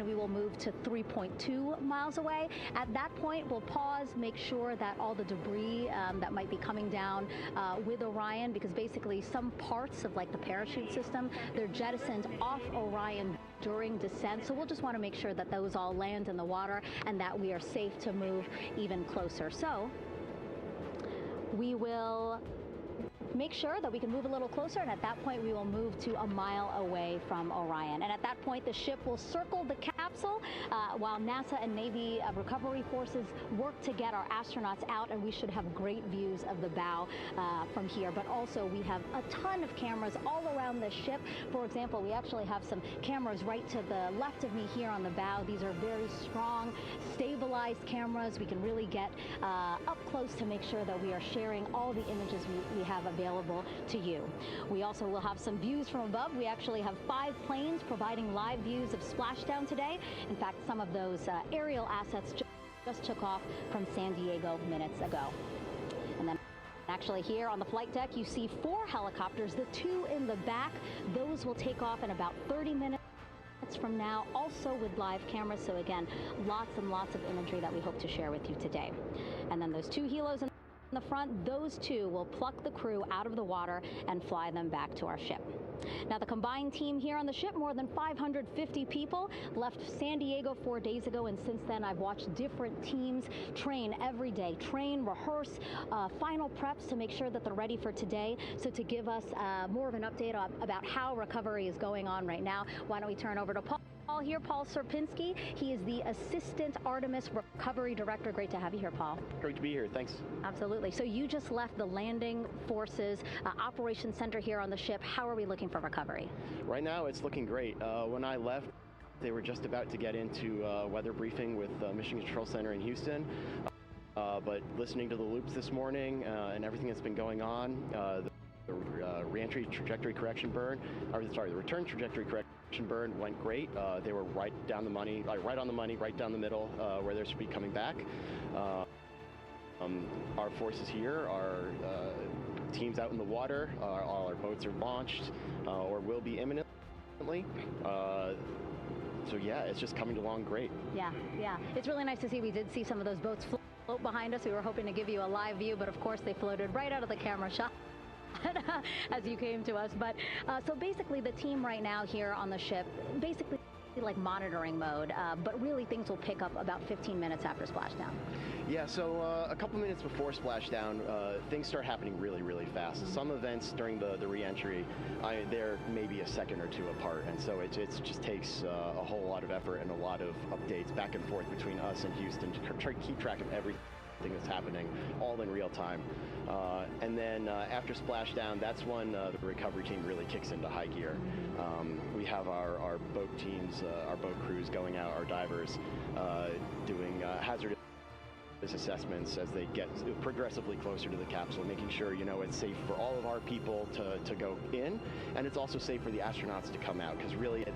S11: we will move to 3.2 miles away. At that point, we'll pause, make sure that all the debris that might be coming down with Orion, because basically some parts of like the parachute system, they're jettisoned off Orion during descent. So we'll just want to make sure that those all land in the water and that we are safe to move even closer. So we will make sure that we can move a little closer, and at that point we will move to a mile away from Orion. And at that point the ship will circle the capsule while NASA and Navy recovery forces work to get our astronauts out, and we should have great views of the bow from here. But also we have a ton of cameras all around the ship. For example, we actually have some cameras right to the left of me here on the bow. These are very strong, stabilized cameras. We can really get up close to make sure that we are sharing all the images we have available to you. We also will have some views from above. We actually have 5 planes providing live views of splashdown today. In fact, some of those aerial assets just took off from San Diego minutes ago. And then actually here on the flight deck, you see 4 helicopters, the 2 in the back. Those will take off in about 30 minutes from now, also with live cameras. So again, lots and lots of imagery that we hope to share with you today. And then those 2 helos in the front, those 2 will pluck the crew out of the water and fly them back to our ship. Now, the combined team here on the ship, more than 550 people, left San Diego 4 days ago, and since then I've watched different teams train every day, rehearse final preps to make sure that they're ready for today. So to give us more of an update about how recovery is going on right now, why don't we turn over to Paul here, Paul Serpinski. He is the Assistant Artemis Recovery Director. Great to have you here, Paul.
S12: Great to be here. Thanks.
S11: Absolutely. So you just left the landing forces operations center here on the ship. How are we looking for recovery?
S12: Right now, it's looking great. When I left, they were just about to get into weather briefing with Mission Control Center in Houston. But listening to the loops this morning and everything that's been going on, the reentry trajectory correction burn, the return trajectory correction burn went great. They were right down the money, right on the money, right down the middle where they should be coming back. Our forces here, our teams out in the water, all our boats are launched or will be imminently. So yeah, it's just coming along great.
S11: Yeah. It's really nice to see. We did see some of those boats float behind us. We were hoping to give you a live view, but of course they floated right out of the camera shot as you came to us. But so basically the team right now here on the ship, basically like monitoring mode, but really things will pick up about 15 minutes after splashdown.
S12: Yeah, so a couple minutes before splashdown, things start happening really, really fast. Some events during the re-entry, they're maybe a second or 2 apart, and so it just takes a whole lot of effort and a lot of updates back and forth between us and Houston to try to keep track of everything that's happening, all in real time. And then after splashdown, that's when the recovery team really kicks into high gear. We have our boat teams, our boat crews going out, our divers doing hazardous assessments as they get progressively closer to the capsule, making sure, it's safe for all of our people to go in, and it's also safe for the astronauts to come out, because really at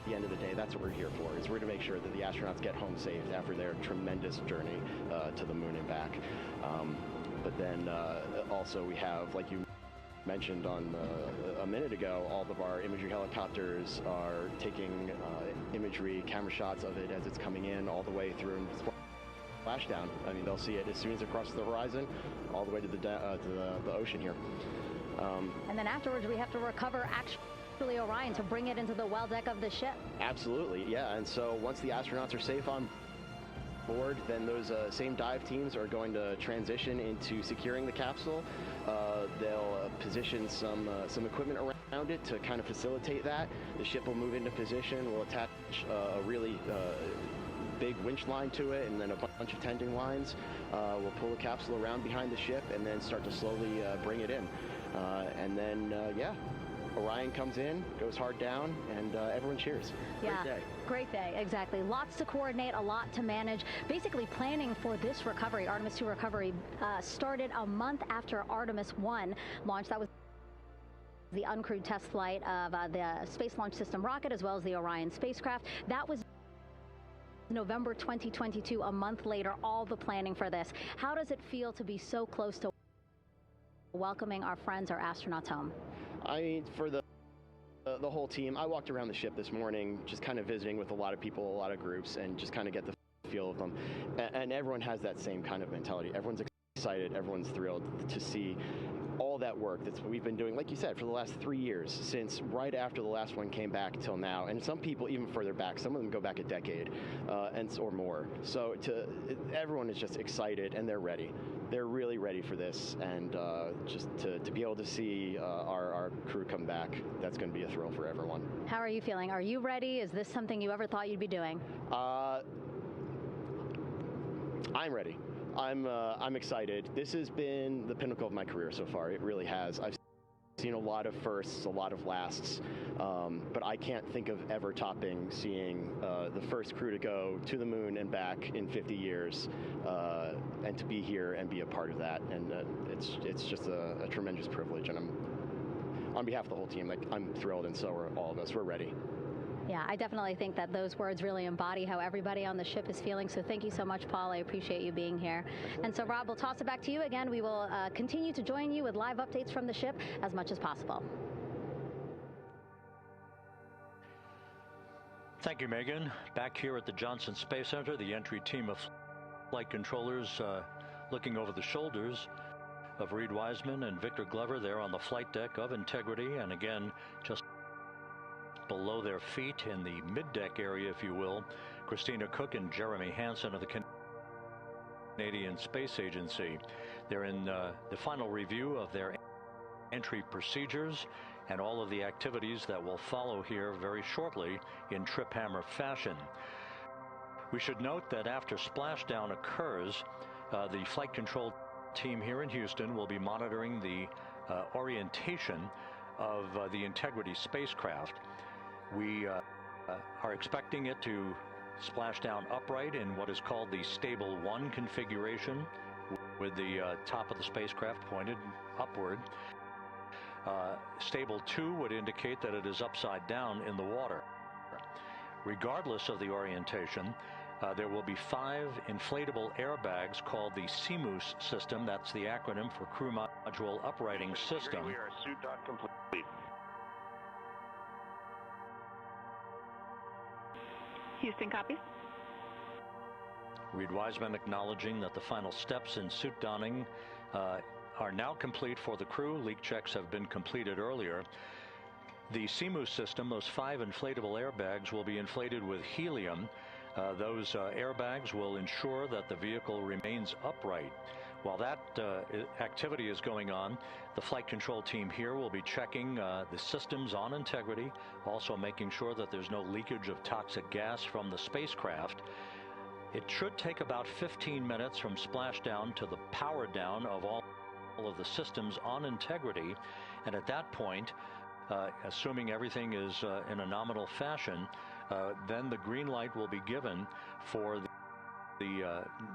S12: the end of the day, that's what we're here for, is we're to make sure that the astronauts get home safe after their tremendous journey to the moon and back. But then also we have, like you mentioned on a minute ago, all of our imagery helicopters are taking imagery, camera shots of it as it's coming in all the way through and splashdown. I mean, they'll see it as soon as it crosses the horizon, all the way to the ocean here.
S11: And then afterwards, we have to recover actually Orion to bring it into the well deck of the ship.
S12: Absolutely, yeah. And so once the astronauts are safe on board, then those same dive teams are going to transition into securing the capsule. They'll position some equipment around it to kind of facilitate that. The ship will move into position. We'll attach a really big winch line to it, and then a bunch of tending lines. We'll pull the capsule around behind the ship and then start to slowly bring it in. And then, yeah, Orion comes in, goes hard down, and everyone cheers.
S11: Yeah,
S12: Great day.
S11: Great day, exactly. Lots to coordinate, a lot to manage. Basically planning for this recovery, Artemis II recovery, started a month after Artemis I launched. That was the uncrewed test flight of the Space Launch System rocket, as well as the Orion spacecraft. That was November 2022, a month later, all the planning for this. How does it feel to be so close to welcoming our friends, our astronauts home?
S12: I mean, for the whole team, I walked around the ship this morning, just kind of visiting with a lot of people, a lot of groups, and just kind of get the feel of them. And everyone has that same kind of mentality. Everyone's excited, everyone's thrilled to see all that work that we've been doing, like you said, for the last 3 years, since right after the last one came back till now. And some people even further back. Some of them go back a decade or more. So everyone is just excited, and they're ready. They're really ready for this, and just to be able to see our crew come back, that's going to be a thrill for everyone.
S11: How are you feeling? Are you ready? Is this something you ever thought you'd be doing?
S12: I'm ready. I'm excited. This has been the pinnacle of my career so far. It really has. I've seen a lot of firsts, a lot of lasts, but I can't think of ever topping seeing the first crew to go to the moon and back in 50 years, and to be here and be a part of that. And it's just a tremendous privilege. And on behalf of the whole team, I'm thrilled, and so are all of us. We're ready.
S11: Yeah, I definitely think that those words really embody how everybody on the ship is feeling. So thank you so much, Paul. I appreciate you being here. And so, Rob, we'll toss it back to you again. We will continue to join you with live updates from the ship as much as possible.
S1: Thank you, Megan. Back here at the Johnson Space Center, the entry team of flight controllers looking over the shoulders of Reed Wiseman and Victor Glover there on the flight deck of Integrity. And again, just below their feet in the mid-deck area, if you will, Christina Cook and Jeremy Hansen of the Canadian Space Agency. They're in the final review of their entry procedures and all of the activities that will follow here very shortly in trip hammer fashion. We should note that after splashdown occurs, the flight control team here in Houston will be monitoring the orientation of the Integrity spacecraft. We are expecting it to splash down upright in what is called the Stable 1 configuration, with the top of the spacecraft pointed upward. Stable 2 would indicate that it is upside down in the water. Regardless of the orientation, there will be 5 inflatable airbags called the CMOOS system. That's the acronym for Crew Module Uprighting System.
S2: We are suit dot complete.
S3: Houston copies.
S1: Reed Wiseman acknowledging that the final steps in suit donning are now complete for the crew. Leak checks have been completed earlier. The CMOOS system, those 5 inflatable airbags, will be inflated with helium. Those airbags will ensure that the vehicle remains upright. While that activity is going on, the flight control team here will be checking the systems on Integrity, also making sure that there's no leakage of toxic gas from the spacecraft. It should take about 15 minutes from splashdown to the power down of all of the systems on Integrity, and at that point, assuming everything is in a nominal fashion, then the green light will be given for the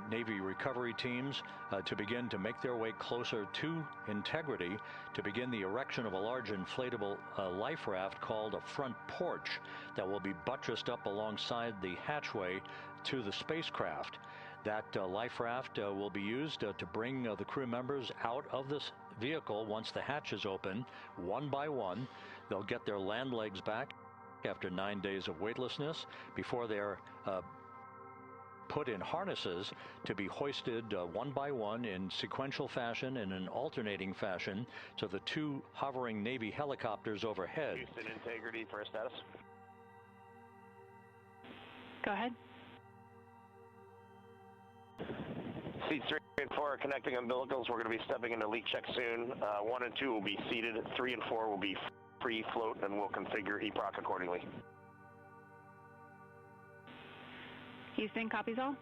S1: Navy recovery teams to begin to make their way closer to Integrity to begin the erection of a large inflatable life raft called a front porch that will be buttressed up alongside the hatchway to the spacecraft. That life raft will be used to bring the crew members out of this vehicle once the hatch is open, one by one. They'll get their land legs back after 9 days of weightlessness before they're put in harnesses to be hoisted one by one in sequential fashion, in an alternating fashion, to the 2 hovering Navy helicopters overhead.
S2: Houston Integrity for status.
S3: Go ahead.
S2: Seats 3 and 4 are connecting umbilicals. We're going to be stepping into leak check soon. 1 and 2 will be seated. 3 and 4 will be free float, and we'll configure EPROC accordingly.
S3: Houston copies all.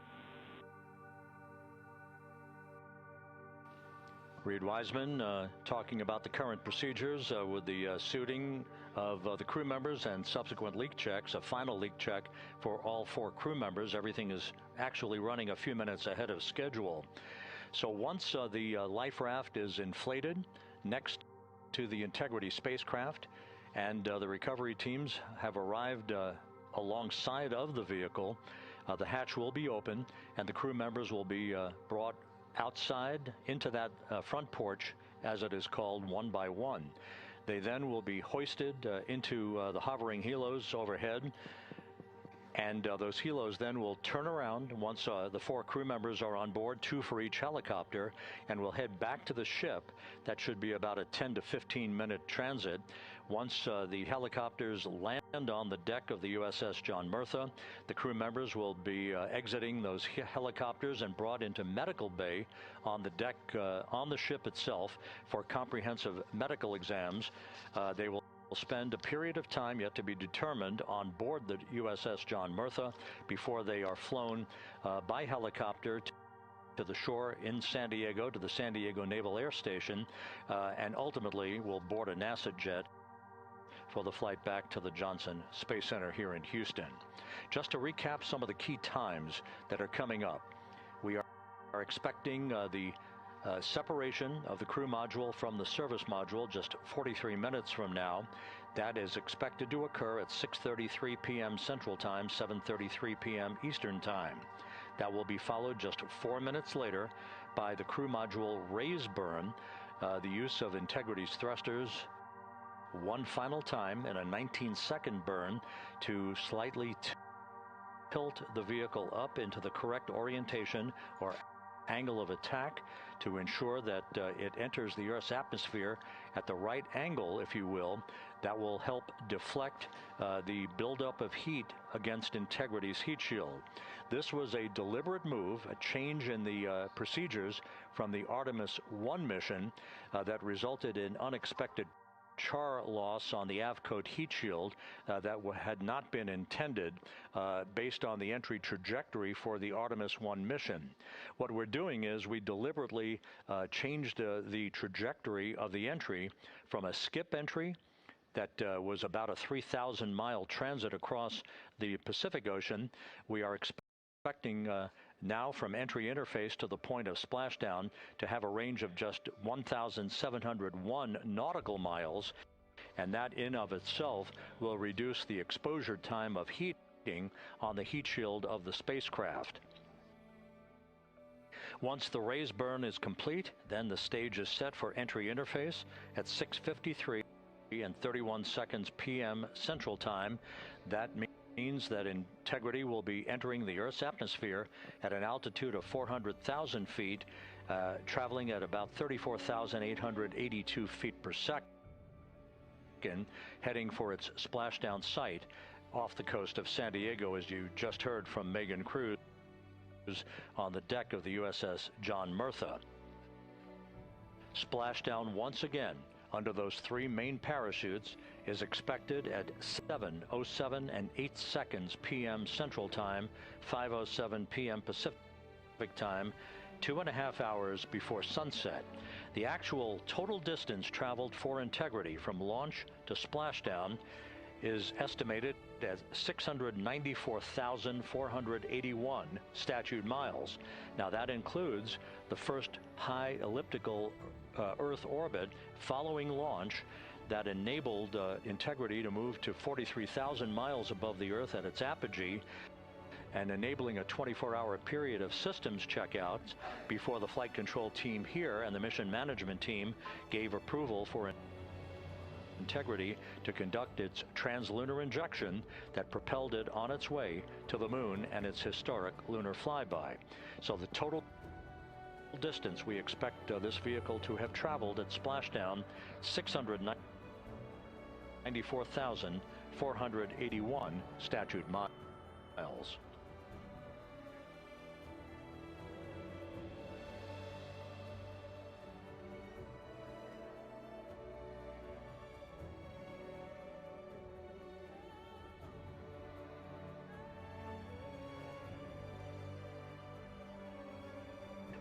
S1: Reed Wiseman talking about the current procedures with the suiting of the crew members and subsequent leak checks, a final leak check for all 4 crew members. Everything is actually running a few minutes ahead of schedule. So once the life raft is inflated next to the Integrity spacecraft and the recovery teams have arrived alongside of the vehicle, the hatch will be open and the crew members will be brought outside into that front porch, as it is called, one by one. They then will be hoisted into the hovering helos overhead, and those helos then will turn around once the 4 crew members are on board, 2 for each helicopter, and will head back to the ship. That should be about a 10 to 15 minute transit. Once the helicopters land on the deck of the USS John Murtha, the crew members will be exiting those helicopters and brought into medical bay on the deck on the ship itself for comprehensive medical exams. They will spend a period of time yet to be determined on board the USS John Murtha before they are flown by helicopter to the shore in San Diego, to the San Diego Naval Air Station, and ultimately will board a NASA jet for the flight back to the Johnson Space Center here in Houston. Just to recap some of the key times that are coming up, we are expecting the separation of the crew module from the service module just 43 minutes from now. That is expected to occur at 6:33 p.m. Central Time, 7:33 p.m. Eastern Time. That will be followed just 4 minutes later by the crew module raise burn, the use of Integrity's thrusters one final time in a 19-second burn to slightly tilt the vehicle up into the correct orientation or angle of attack to ensure that it enters the Earth's atmosphere at the right angle, if you will. That will help deflect the buildup of heat against Integrity's heat shield. This was a deliberate move, a change in the procedures from the Artemis I mission that resulted in unexpected char loss on the Avcode heat shield that had not been intended based on the entry trajectory for the Artemis I mission. What we're doing is we deliberately changed the trajectory of the entry from a skip entry that was about a 3,000-mile transit across the Pacific Ocean. We are expecting now from entry interface to the point of splashdown to have a range of just 1,701 nautical miles, and that in of itself will reduce the exposure time of heating on the heat shield of the spacecraft. Once the raise burn is complete, then the stage is set for entry interface at 6:53 and 31 seconds p.m. Central Time. That means that Integrity will be entering the Earth's atmosphere at an altitude of 400,000 feet, traveling at about 34,882 feet per second, heading for its splashdown site off the coast of San Diego, as you just heard from Megan Cruz on the deck of the USS John Murtha. Splashdown once again under those 3 main parachutes is expected at 7:07 and 8 seconds p.m. Central Time, 5:07 p.m. Pacific Time, 2.5 hours before sunset. The actual total distance traveled for Integrity from launch to splashdown is estimated at 694,481 statute miles. Now that includes the first high elliptical Earth orbit following launch that enabled Integrity to move to 43,000 miles above the Earth at its apogee, and enabling a 24-hour period of systems checkouts before the flight control team here and the mission management team gave approval for Integrity to conduct its translunar injection that propelled it on its way to the moon and its historic lunar flyby. So the total distance we expect this vehicle to have traveled at splashdown, 694,481 statute miles.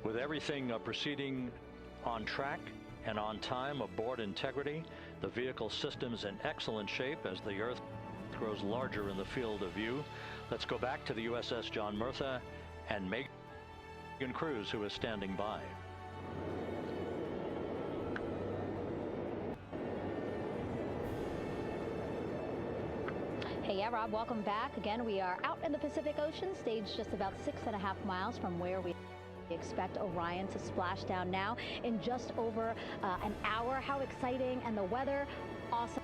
S1: With everything proceeding on track and on time, aboard integrity. The vehicle system's in excellent shape as the Earth grows larger in the field of view. Let's go back to the USS John Murtha and Megan Cruz, who is standing by.
S11: Hey, yeah, Rob, welcome back. Again, we are out in the Pacific Ocean, staged just about 6.5 miles from where we expect Orion to splash down now in just over an hour. How exciting, and the weather, awesome.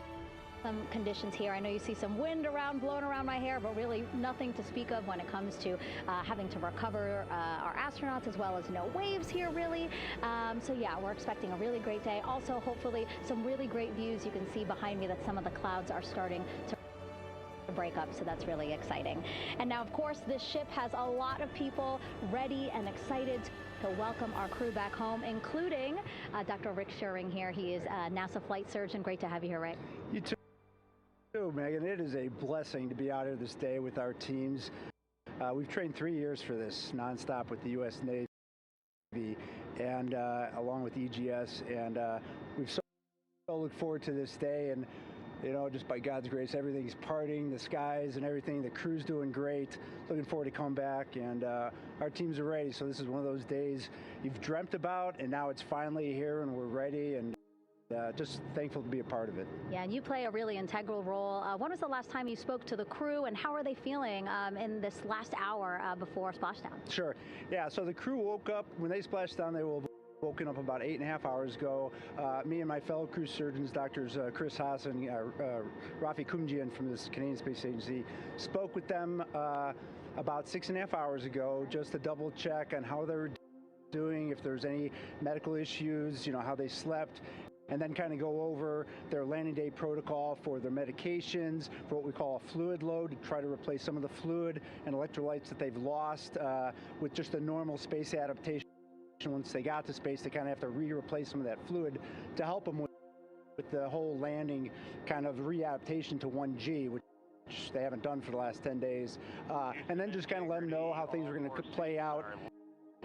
S11: Some conditions here. I know you see some wind blowing around my hair, but really nothing to speak of when it comes to having to recover our astronauts, as well as no waves here, really. So yeah, we're expecting a really great day. Also, hopefully, some really great views. You can see behind me that some of the clouds are starting to break up, so that's really exciting. And now, of course, this ship has a lot of people ready and excited to welcome our crew back home, including Dr. Rick Schuring here. He is a NASA flight surgeon. Great to have you here, Rick.
S13: You too, Megan. It is a blessing to be out here this day with our teams. We've trained 3 years for this nonstop with the U.S. Navy and along with EGS, and we've so looked forward to this day. And you know, just by God's grace, everything's parting, the skies and everything. The crew's doing great. Looking forward to come back, and our teams are ready. So this is one of those days you've dreamt about, and now it's finally here, and we're ready, and just thankful to be a part of it.
S11: Yeah, and you play a really integral role. When was the last time you spoke to the crew, and how are they feeling in this last hour before splashdown?
S13: Sure. Yeah, so the crew woke up. When they splashed down, they will woken up about 8.5 hours ago. Me and my fellow crew surgeons, Doctors Chris Haas and Rafi Kumjian from this Canadian Space Agency, spoke with them about 6.5 hours ago just to double check on how they were doing, if there's any medical issues, you know, how they slept, and then kind of go over their landing day protocol for their medications, for what we call a fluid load, to try to replace some of the fluid and electrolytes that they've lost with just a normal space adaptation. Once they got to space, they kind of have to replace some of that fluid to help them with the whole landing kind of readaptation to 1G, which they haven't done for the last 10 days. And then just kind of let them know how things are going to play out,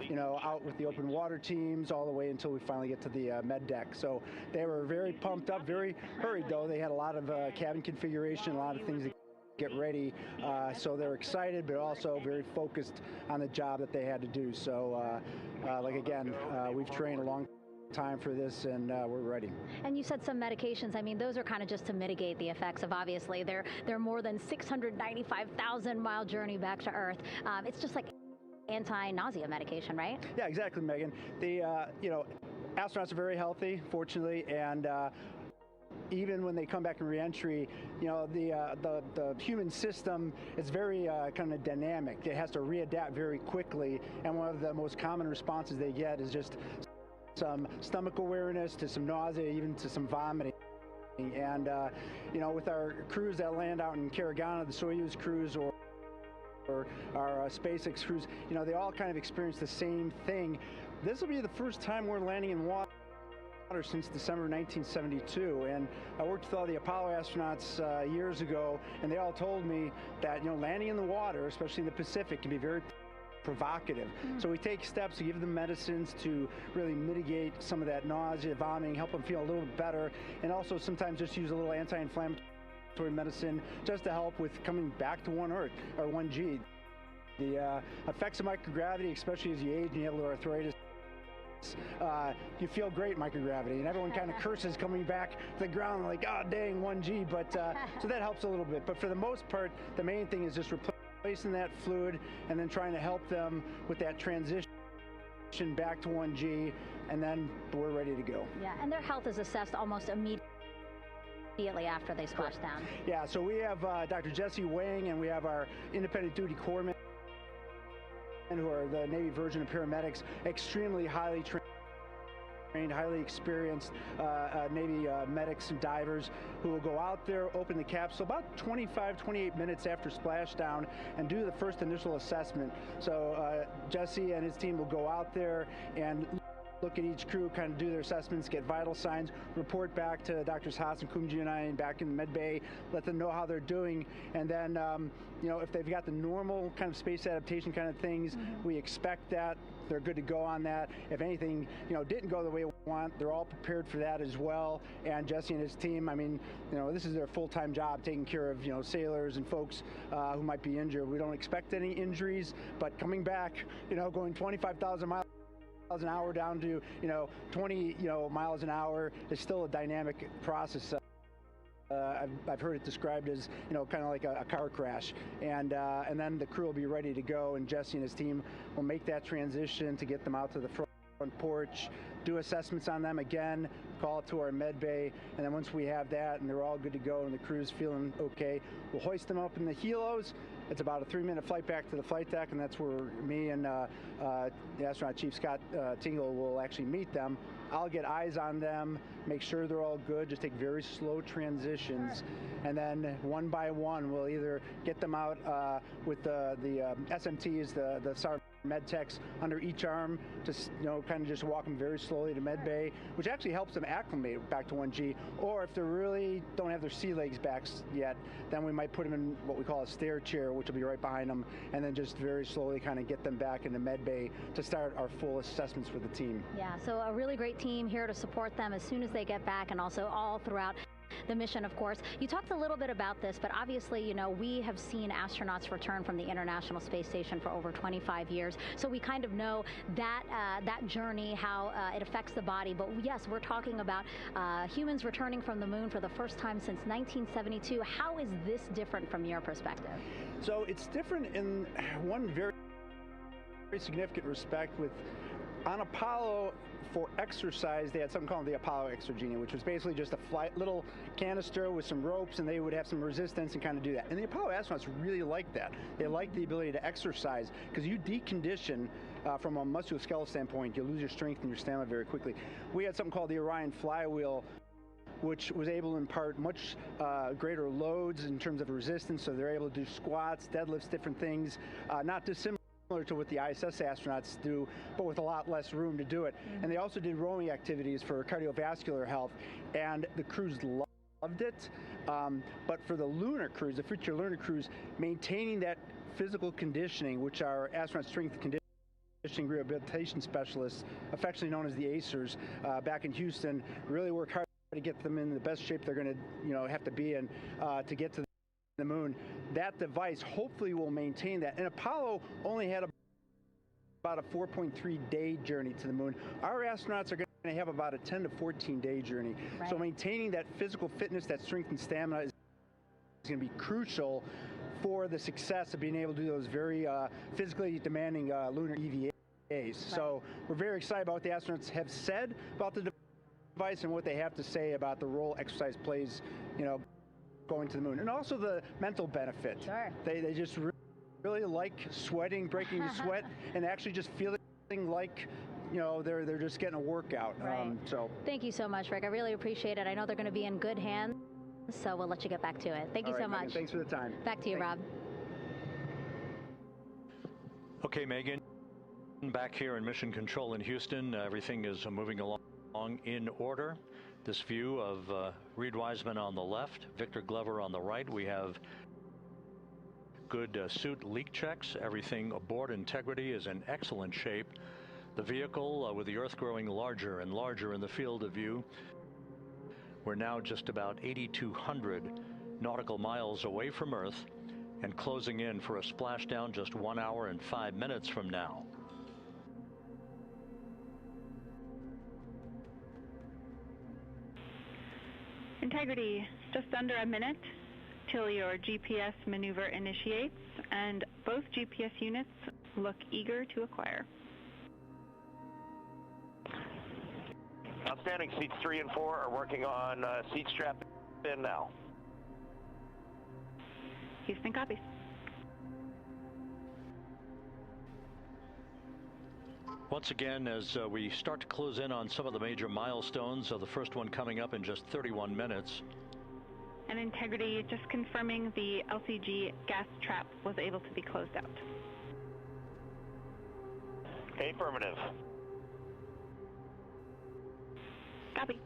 S13: you know, out with the open water teams all the way until we finally get to the med deck. So they were very pumped up, very hurried though. They had a lot of cabin configuration, a lot of things to get ready, so they're excited, but also very focused on the job that they had to do. So, like again, we've trained a long time for this, and we're ready.
S11: And you said some medications. I mean, those are kind of just to mitigate the effects of, obviously, their more than 695,000 mile journey back to Earth. It's just like anti-nausea medication, right?
S13: Yeah, exactly, Megan. The you know, astronauts are very healthy, fortunately, and even when they come back in reentry, you know, the human system is very kind of dynamic. It has to readapt very quickly, and one of the most common responses they get is just some stomach awareness, to some nausea, even to some vomiting. And you know, with our crews that land out in Karagana, the Soyuz crews or our SpaceX crews, you know, they all kind of experience the same thing. This will be the first time we're landing in water since December 1972, and I worked with all the Apollo astronauts years ago, and they all told me that, you know, landing in the water, especially in the Pacific, can be very provocative. So we take steps to give them medicines to really mitigate some of that nausea, vomiting, help them feel a little bit better, and also sometimes just use a little anti-inflammatory medicine just to help with coming back to 1 Earth or 1G. The effects of microgravity, especially as you age and you have a little arthritis, you feel great microgravity, and everyone kind of curses coming back to the ground like, oh dang, 1G, but so that helps a little bit. But for the most part, the main thing is just replacing that fluid and then trying to help them with that transition back to 1G, and then we're ready to go.
S11: Yeah, and their health is assessed almost immediately after they splash down.
S13: Yeah, so we have Dr. Jesse Wang, and we have our independent duty corpsmen, who are the Navy version of paramedics, extremely highly trained, highly experienced Navy medics and divers who will go out there, open the capsule about 28 minutes after splashdown and do the first initial assessment. So Jesse and his team will go out there and look at each crew, kind of do their assessments, get vital signs, report back to Drs. Haas and Kumji back in the med bay, let them know how they're doing, and then if they've got the normal kind of space adaptation kind of things, we expect that they're good to go on that. If anything, didn't go the way we want, they're all prepared for that as well. And Jesse and his team, I mean, this is their full-time job, taking care of sailors and folks who might be injured. We don't expect any injuries, but coming back, going 25,000 miles an hour down to 20 miles an hour is still a dynamic process. I've heard it described as kind of like a car crash, and then the crew will be ready to go, and Jesse and his team will make that transition to get them out to the front porch, do assessments on them again, call it to our med bay, and then once we have that and they're all good to go and the crew's feeling okay, we'll hoist them up in the helos. It's about a 3-minute flight back to the flight deck, and that's where me and the astronaut chief, Scott Tingle, will actually meet them. I'll get eyes on them, make sure they're all good, just take very slow transitions, and then one by one we'll either get them out with the SMTs, the SAR med techs under each arm, just kind of just walk them very slowly to med bay, which actually helps them acclimate back to 1G. Or if they really don't have their sea legs back yet, then we might put them in what we call a stair chair, which will be right behind them, and then just very slowly kind of get them back into med bay to start our full assessments for the team.
S11: Yeah, so a really great team here to support them as soon as they get back, and also all throughout the mission, of course. You talked a little bit about this, but obviously, we have seen astronauts return from the International Space Station for over 25 years, so we kind of know that that journey, how it affects the body. But yes, we're talking about humans returning from the moon for the first time since 1972. How is this different from your perspective?
S13: So it's different in one very significant respect. On Apollo, for exercise, they had something called the Apollo Exergenia, which was basically just a little canister with some ropes, and they would have some resistance and kind of do that. And the Apollo astronauts really liked that. They liked the ability to exercise, because you decondition from a musculoskeletal standpoint, you lose your strength and your stamina very quickly. We had something called the Orion flywheel, which was able to impart much greater loads in terms of resistance, so they're able to do squats, deadlifts, different things, not dissimilar to what the ISS astronauts do, but with a lot less room to do it. And they also did rowing activities for cardiovascular health, and the crews loved it. But for the lunar crews, the future lunar crews, maintaining that physical conditioning, which our astronaut strength and conditioning rehabilitation specialists, affectionately known as the ACERs, back in Houston, really work hard to get them in the best shape they're going to have to be in to get to the moon. That device hopefully will maintain that. And Apollo only had about a 4.3 day journey to the moon. Our astronauts are going to have about a 10 to 14 day journey. Right. So maintaining that physical fitness, that strength and stamina is going to be crucial for the success of being able to do those very physically demanding lunar EVAs. Right. So we're very excited about what the astronauts have said about the device and what they have to say about the role exercise plays, going to the moon, and also the mental benefit. Sure. They just really like sweating, breaking the sweat, and actually just feeling like they're just getting a workout.
S11: Right.
S13: So
S11: thank you so much, Rick. I really appreciate it. I know they're going to be in good hands, so we'll let you get back to it. Thank you so much.
S13: Megan, thanks for the time.
S11: Back to you, Rob.
S1: Okay, Megan, back here in Mission Control in Houston, everything is moving along in order. This view of Reed Wiseman on the left, Victor Glover on the right. We have good suit leak checks. Everything aboard integrity is in excellent shape. The vehicle, with the Earth growing larger and larger in the field of view. We're now just about 8,200 nautical miles away from Earth and closing in for a splashdown just 1 hour and 5 minutes from now.
S3: Integrity, just under a minute till your GPS maneuver initiates, and both GPS units look eager to acquire.
S2: Outstanding. Seats 3 and 4 are working on seat strap in now.
S3: Houston copies.
S1: Once again, as we start to close in on some of the major milestones, the first one coming up in just 31 minutes.
S3: And Integrity, just confirming the LCG gas trap was able to be closed out.
S2: Affirmative.
S3: Copy.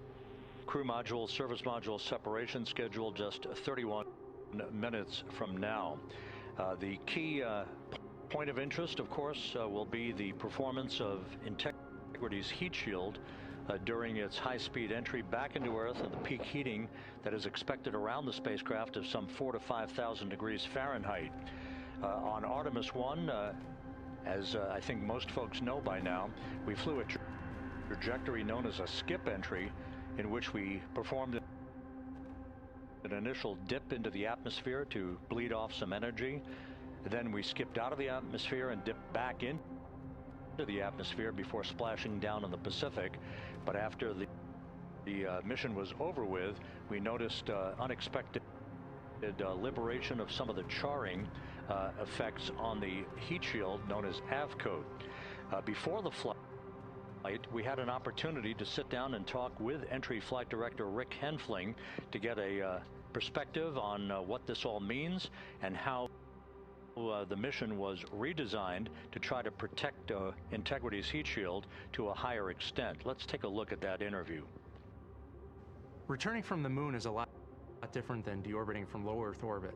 S1: Crew module, service module separation scheduled just 31 minutes from now. The key point of interest, of course, will be the performance of Integrity's heat shield during its high-speed entry back into Earth and the peak heating that is expected around the spacecraft of some 4,000 to 5,000 degrees Fahrenheit. On Artemis I, as I think most folks know by now, we flew a trajectory known as a skip entry, in which we performed an initial dip into the atmosphere to bleed off some energy. Then we skipped out of the atmosphere and dipped back into the atmosphere before splashing down in the Pacific. But after the mission was over with, we noticed unexpected liberation of some of the charring effects on the heat shield known as AVCOAT. Before the flight, we had an opportunity to sit down and talk with Entry Flight Director Rick Henfling to get a perspective on what this all means and how the mission was redesigned to try to protect Integrity's heat shield to a higher extent. Let's take a look at that interview.
S14: Returning from the moon is a lot different than deorbiting from low Earth orbit.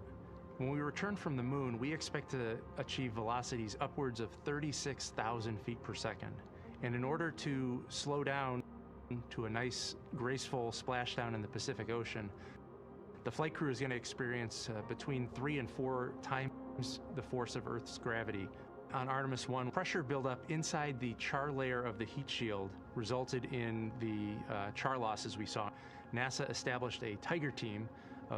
S14: When we return from the moon, we expect to achieve velocities upwards of 36,000 feet per second. And in order to slow down to a nice, graceful splashdown in the Pacific Ocean, the flight crew is going to experience between 3 and 4 times the force of Earth's gravity. On Artemis I, pressure buildup inside the char layer of the heat shield resulted in the char losses we saw. NASA established a Tiger team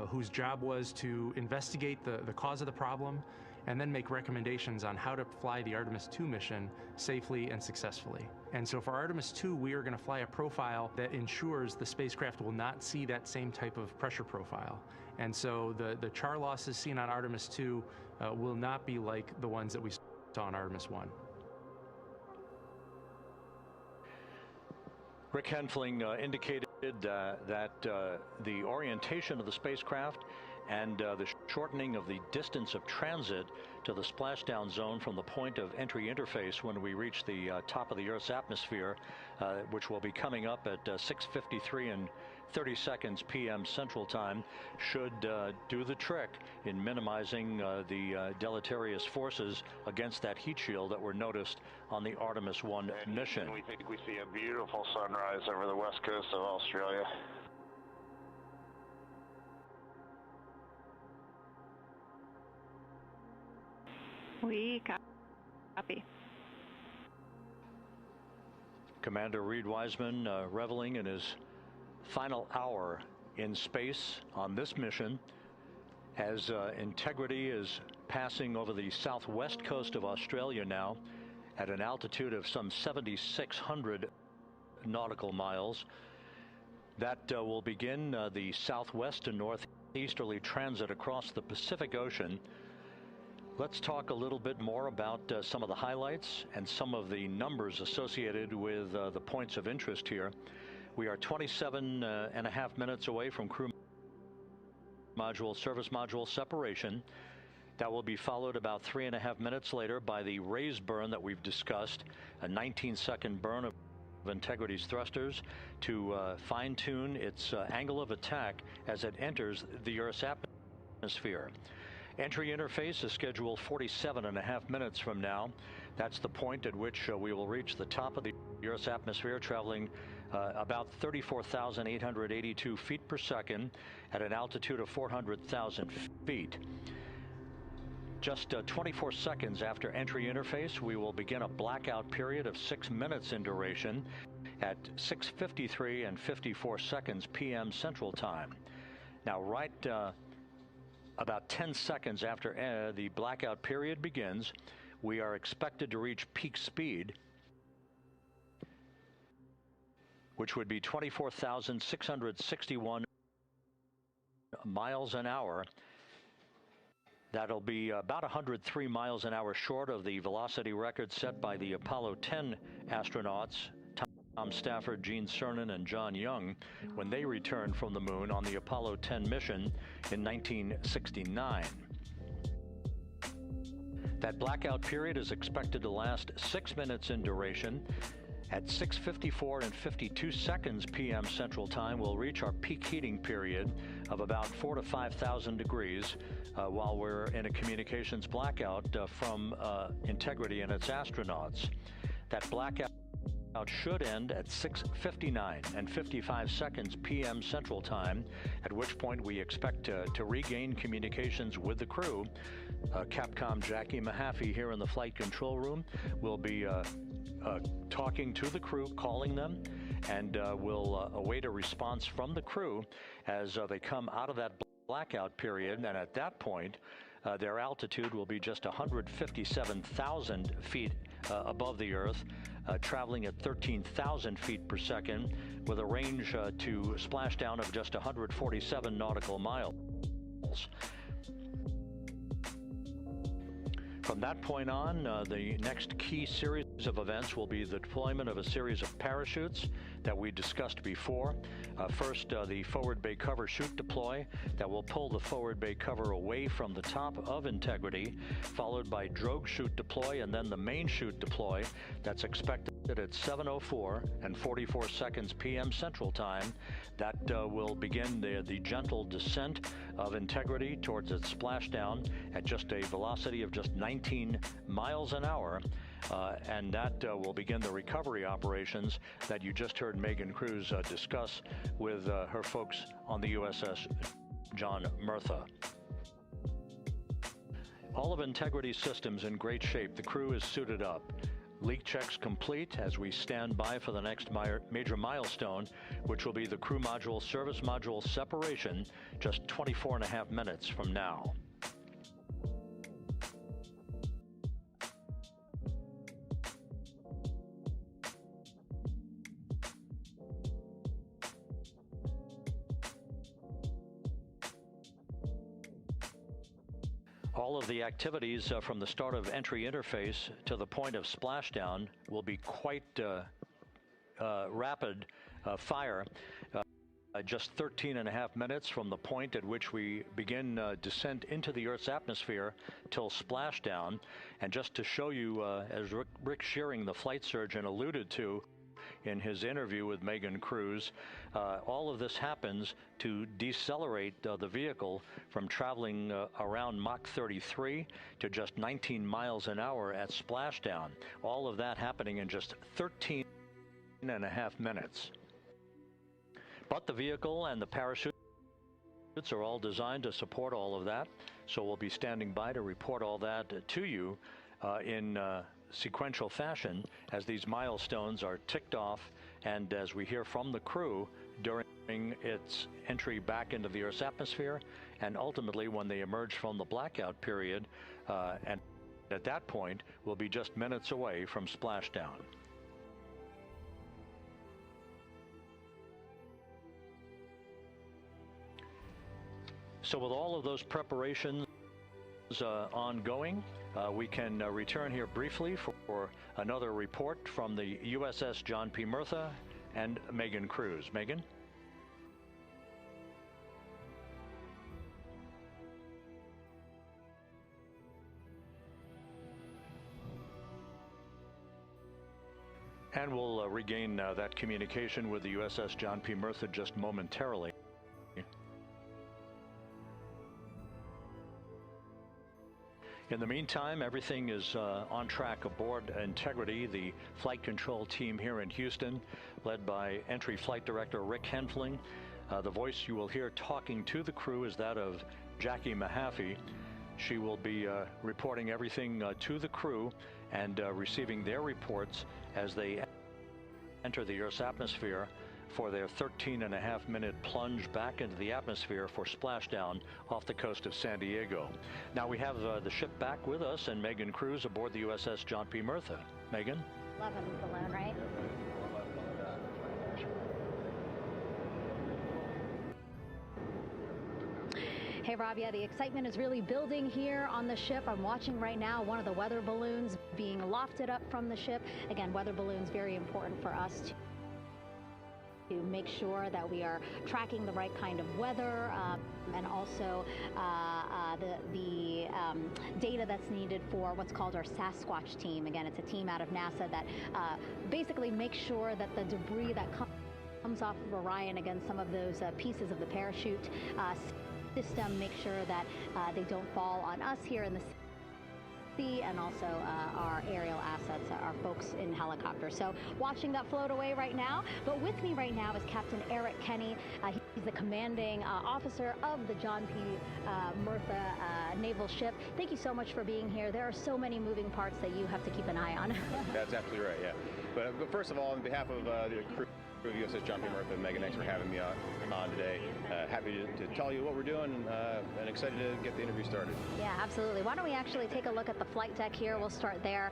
S14: whose job was to investigate the cause of the problem and then make recommendations on how to fly the Artemis II mission safely and successfully. And so for Artemis II, we are going to fly a profile that ensures the spacecraft will not see that same type of pressure profile. And so the char losses seen on Artemis II will not be like the ones that we saw on Artemis I.
S1: Rick Henfling indicated that the orientation of the spacecraft and the shortening of the distance of transit to the splashdown zone from the point of entry interface when we reach the top of the Earth's atmosphere, which will be coming up at 6:53 and 30 seconds p.m. Central Time, should do the trick in minimizing the deleterious forces against that heat shield that were noticed on the Artemis I mission.
S2: We think we see a beautiful sunrise over the west coast of Australia.
S3: We copy.
S1: Commander Reed Wiseman reveling in his final hour in space on this mission as Integrity is passing over the southwest coast of Australia now at an altitude of some 7,600 nautical miles. That will begin the southwest and northeasterly transit across the Pacific Ocean. Let's talk a little bit more about some of the highlights and some of the numbers associated with the points of interest here. We are 27 and a half minutes away from crew module, service module separation. That will be followed about 3.5 minutes later by the raise burn that we've discussed, a 19-second burn of Integrity's thrusters to fine-tune its angle of attack as it enters the Earth's atmosphere. Entry interface is scheduled 47.5 minutes from now. That's the point at which we will reach the top of the Earth's atmosphere, traveling about 34,882 feet per second at an altitude of 400,000 feet. Just 24 seconds after entry interface, we will begin a blackout period of 6 minutes in duration at 6:53 and 54 seconds p.m. Central Time. Now, right about 10 seconds after the blackout period begins, we are expected to reach peak speed, which would be 24,661 miles an hour. That'll be about 103 miles an hour short of the velocity record set by the Apollo 10 astronauts, Tom Stafford, Gene Cernan, and John Young, when they returned from the moon on the Apollo 10 mission in 1969. That blackout period is expected to last 6 minutes in duration, At 6:54 and 52 seconds p.m. Central Time, we'll reach our peak heating period of about 4,000 to 5,000 degrees while we're in a communications blackout from Integrity and its astronauts. That blackout should end at 6:59 and 55 seconds p.m. Central Time, at which point we expect to regain communications with the crew. Capcom Jackie Mahaffey here in the flight control room will be talking to the crew, calling them, and we'll await a response from the crew as they come out of that blackout period. And at that point, their altitude will be just 157,000 feet above the Earth, traveling at 13,000 feet per second, with a range to splashdown of just 147 nautical miles. From that point on, the next key series of events will be the deployment of a series of parachutes that we discussed before. First, the forward bay cover chute deploy that will pull the forward bay cover away from the top of Integrity, followed by drogue chute deploy, and then the main chute deploy that's expected at 7:04 and 44 seconds p.m. Central Time. That will begin the gentle descent of Integrity towards its splashdown at just a velocity of just 19 miles an hour. And that will begin the recovery operations that you just heard Megan Cruz discuss with her folks on the USS John Murtha. All of Integrity's systems in great shape. The crew is suited up. Leak checks complete as we stand by for the next major milestone, which will be the crew module service module separation just 24.5 minutes from now. All of the activities from the start of entry interface to the point of splashdown will be quite rapid fire. Just 13.5 minutes from the point at which we begin descent into the Earth's atmosphere till splashdown. And just to show you, as Rick Shearing, the flight surgeon, alluded to in his interview with Megan Cruz, all of this happens to decelerate the vehicle from traveling around Mach 33 to just 19 miles an hour at splashdown. All of that happening in just 13.5 minutes. But the vehicle and the parachutes are all designed to support all of that, so we'll be standing by to report all that to you in sequential fashion as these milestones are ticked off and as we hear from the crew during its entry back into the Earth's atmosphere, and ultimately when they emerge from the blackout period, and at that point we'll be just minutes away from splashdown. So with all of those preparations ongoing, we can return here briefly for another report from the USS John P. Murtha and Megan Cruz. Megan? And we'll regain that communication with the USS John P. Murtha just momentarily. In the meantime, everything is on track aboard Integrity. The flight control team here in Houston, led by Entry Flight Director Rick Henfling. The voice you will hear talking to the crew is that of Jackie Mahaffey. She will be reporting everything to the crew and receiving their reports as they enter the Earth's atmosphere for their 13.5-minute plunge back into the atmosphere for splashdown off the coast of San Diego. Now we have the ship back with us and Megan Cruz aboard the USS John P. Murtha. Megan?
S11: 11 balloon, right? Hey Rob, yeah, the excitement is really building here on the ship. I'm watching right now one of the weather balloons being lofted up from the ship. Again, weather balloons very important for us to make sure that we are tracking the right kind of weather and also the data that's needed for what's called our Sasquatch team. Again, it's a team out of NASA that basically makes sure that the debris that comes off of Orion, again, some of those pieces of the parachute system, make sure that they don't fall on us here in the sea, and also our aerial assets, our folks in helicopters. So watching that float away right now. But with me right now is Captain Eric Kenny. He's the commanding officer of the John P. Murtha naval ship. Thank you so much for being here. There are so many moving parts that you have to keep an eye on.
S15: That's absolutely right, yeah. But first of all, on behalf of the crew of USS John P. Murtha, Megan, thanks for having me on today. Happy to tell you what we're doing and excited to get the interview started.
S11: Yeah, absolutely. Why don't we actually take a look at the flight deck here? We'll start there.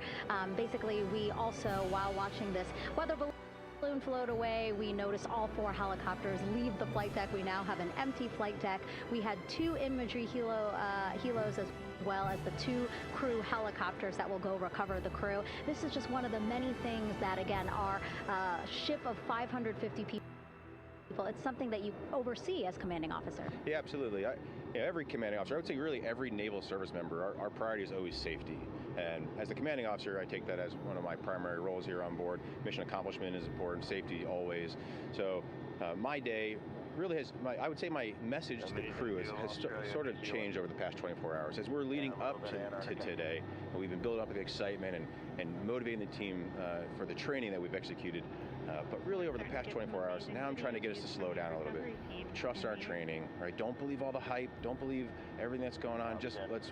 S11: Basically, we also, while watching this weather balloon float away, we noticed all 4 helicopters leave the flight deck. We now have an empty flight deck. We had 2 imagery helos as well as the 2 crew helicopters that will go recover the crew. This is just one of the many things that, again, our ship of 550 people, it's something that you oversee as commanding officer.
S15: Yeah, absolutely. Every commanding officer, I would say really every naval service member, our priority is always safety. And as the commanding officer, I take that as one of my primary roles here on board. Mission accomplishment is important, safety always. So my day really has, I would say my message to the crew has sort of changed over the past 24 hours. As we're leading up to today, we've been building up the excitement and motivating the team for the training that we've executed. But really over the past 24 hours, now I'm trying to get us to slow down a little bit. Trust our training, right? Don't believe all the hype. Don't believe everything that's going on. Just let's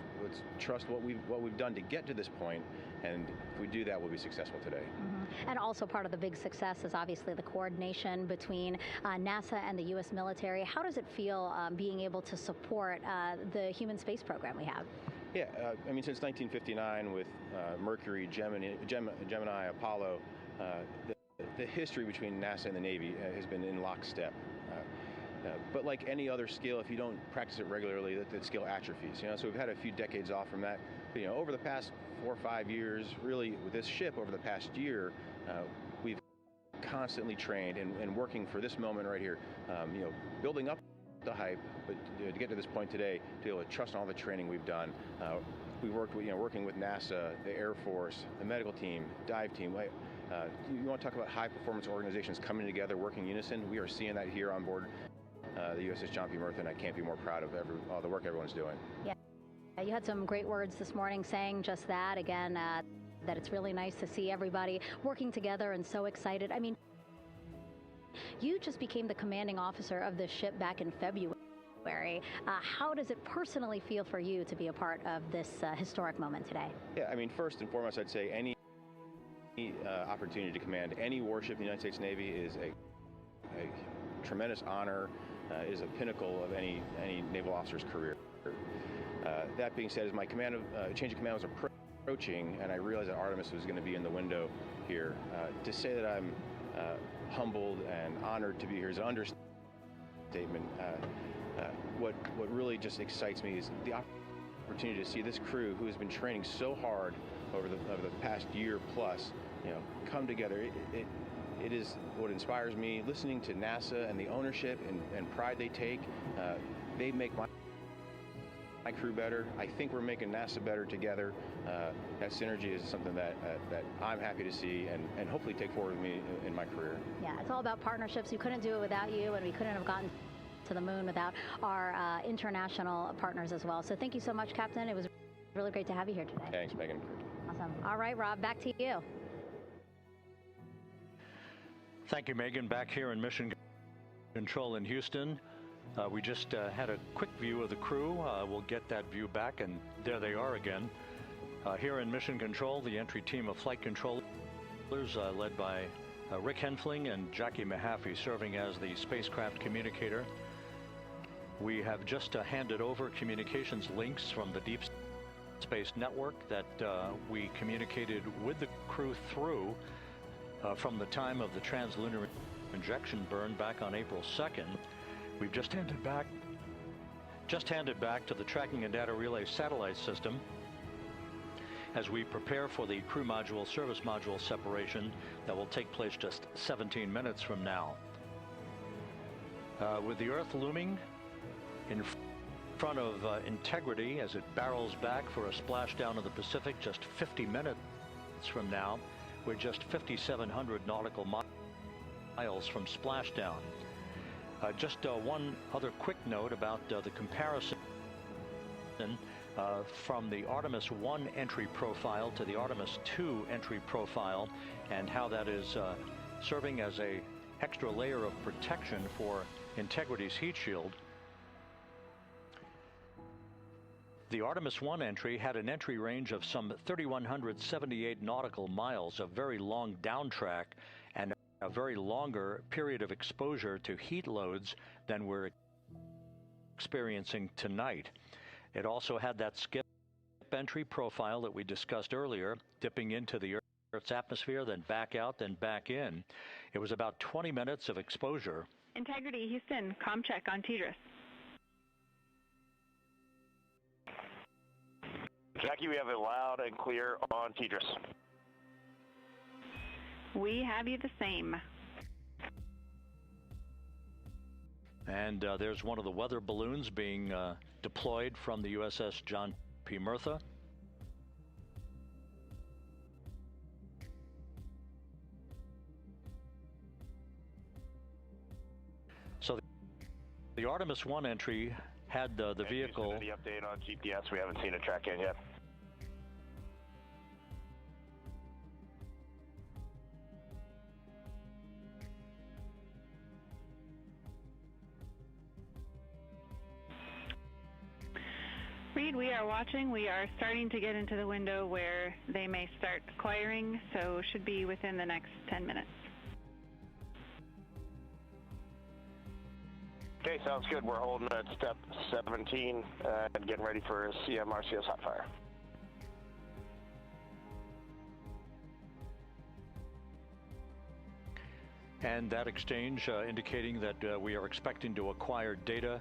S15: trust what we've done to get to this point. And if we do that, we'll be successful today.
S11: Mm-hmm. And also part of the big success is obviously the coordination between NASA and the U.S. military. How does it feel being able to support the human space program we have?
S15: Yeah, I mean, since 1959 with Mercury, Gemini, Apollo, the history between NASA and the Navy has been in lockstep. But like any other skill, if you don't practice it regularly, that skill atrophies. So we've had a few decades off from that. But, over the past 4 or 5 years, really with this ship over the past year, we've constantly trained and working for this moment right here. Building up the hype, but to get to this point today, to be able to trust in all the training we've done. We worked with, working with NASA, the Air Force, the medical team, dive team. You want to talk about high-performance organizations coming together, working in unison? We are seeing that here on board the USS John P. Murtha, and I can't be more proud of all the work everyone's doing.
S11: Yeah, you had some great words this morning saying just that. Again, that it's really nice to see everybody working together and so excited. I mean, you just became the commanding officer of this ship back in February. How does it personally feel for you to be a part of this historic moment today?
S15: Yeah, I mean, first and foremost, I'd say any opportunity to command any warship in the United States Navy is a tremendous honor, is a pinnacle of any naval officer's career. That being said, as my change of command was approaching, and I realized that Artemis was going to be in the window here, to say that I'm humbled and honored to be here is an understatement. What really just excites me is the opportunity to see this crew, who has been training so hard over the past year plus, come together. It is what inspires me. Listening to NASA and the ownership and pride they take, they make my crew better. I think we're making NASA better together. That synergy is something that I'm happy to see and hopefully take forward with me in my career.
S11: Yeah, it's all about partnerships. We couldn't do it without you, and we couldn't have gotten to the moon without our international partners as well. So thank you so much, Captain. It was really great to have you here today.
S15: Thanks, Megan.
S11: Awesome. All right, Rob, back to you.
S1: Thank you, Megan. Back here in Mission Control in Houston. We just had a quick view of the crew. We'll get that view back, and there they are again. Here in Mission Control, the entry team of flight controllers led by Rick Henfling and Jackie Mahaffey serving as the spacecraft communicator. We have just handed over communications links from the Deep Space Network that we communicated with the crew through from the time of the translunar injection burn back on April 2nd. We've just handed back to the tracking and data relay satellite system as we prepare for the crew module service module separation that will take place just 17 minutes from now. With the Earth looming in front of Integrity as it barrels back for a splashdown of the Pacific just 50 minutes from now, we're just 5,700 nautical miles from splashdown. Just one other quick note about the comparison from the Artemis I entry profile to the Artemis II entry profile, and how that is serving as a extra layer of protection for Integrity's heat shield. The Artemis I entry had an entry range of some 3,178 nautical miles, a very long down track, and a very longer period of exposure to heat loads than we're experiencing tonight. It also had that skip entry profile that we discussed earlier, dipping into the Earth's atmosphere, then back out, then back in. It was about 20 minutes of exposure.
S3: Integrity, Houston, comm check on TDRS.
S2: Jackie, we have it loud and clear on TDRS.
S3: We have you the same.
S1: And there's one of the weather balloons being deployed from the USS John P. Murtha. So the Artemis I entry had the vehicle.
S2: The update on GPS, we haven't seen a track in yet.
S3: Reed, we are watching. We are starting to get into the window where they may start acquiring, so should be within the next 10 minutes.
S2: Okay, sounds good. We're holding at step 17 and getting ready for CMRCS hot fire.
S1: And that exchange indicating that we are expecting to acquire data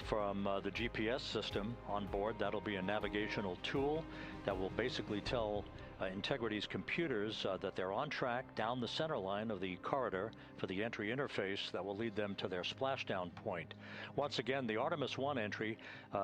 S1: from the GPS system on board. That'll be a navigational tool that will basically tell Integrity's computers that they're on track down the center line of the corridor for the entry interface that will lead them to their splashdown point. Once again, the Artemis I entry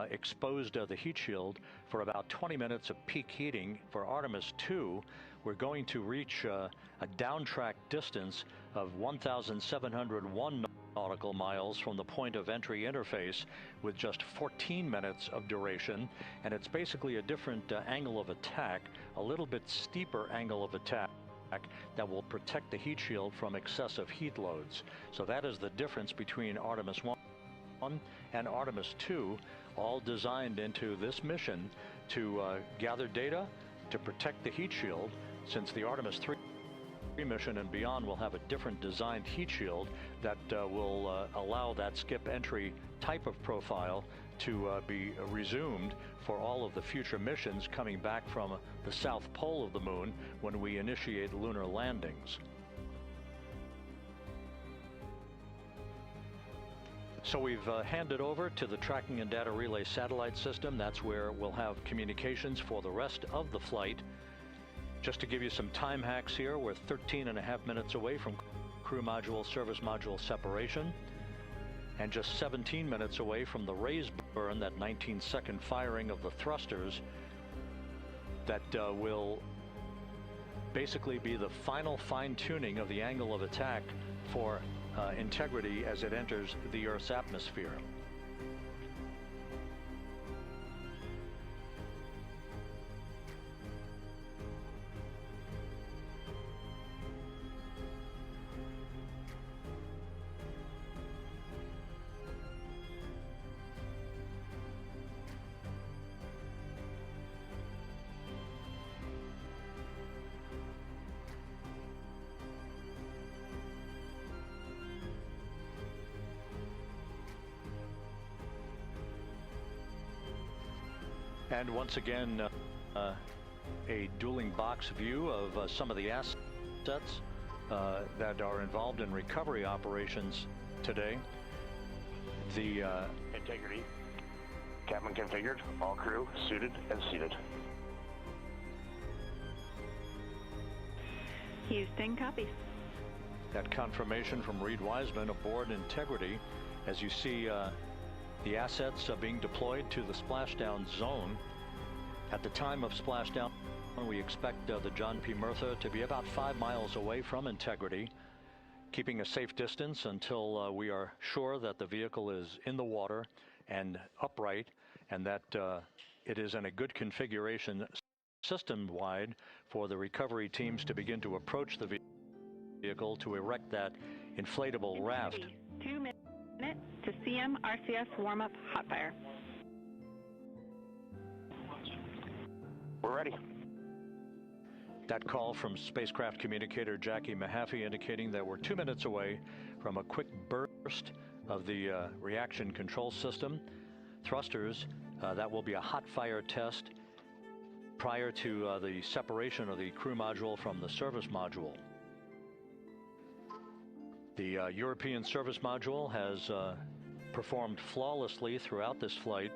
S1: exposed the heat shield for about 20 minutes of peak heating. For Artemis II, we're going to reach a downtrack distance of 1,701 nautical miles from the point of entry interface, with just 14 minutes of duration, and it's basically a different angle of attack, a little bit steeper angle of attack that will protect the heat shield from excessive heat loads. So that is the difference between Artemis I and Artemis II, all designed into this mission to gather data to protect the heat shield, since the Artemis III mission and beyond will have a different designed heat shield that will allow that skip entry type of profile to be resumed for all of the future missions coming back from the south pole of the moon when we initiate lunar landings. So we've handed over to the tracking and data relay satellite system. That's where we'll have communications for the rest of the flight. Just to give you some time hacks here, we're 13.5 minutes away from crew module, service module separation, and just 17 minutes away from the raise burn, that 19-second firing of the thrusters that will basically be the final fine-tuning of the angle of attack for Integrity as it enters the Earth's atmosphere. And once again, a dueling box view of some of the assets that are involved in recovery operations today. The
S2: Integrity, cabin configured, all crew suited and seated.
S3: Houston, copy.
S1: That confirmation from Reed Wiseman aboard Integrity As you see the assets being deployed to the splashdown zone. At the time of splashdown, we expect the John P. Murtha to be about 5 miles away from Integrity, keeping a safe distance until we are sure that the vehicle is in the water and upright, and that it is in a good configuration system-wide for the recovery teams to begin to approach the vehicle to erect that inflatable raft.
S3: 2 minutes to CM RCS warm-up hot fire.
S2: We're ready.
S1: That call from spacecraft communicator Jackie Mahaffey indicating that we're 2 minutes away from a quick burst of the reaction control system. Thrusters, that will be a hot fire test prior to the separation of the crew module from the service module. The European service module has performed flawlessly throughout this flight.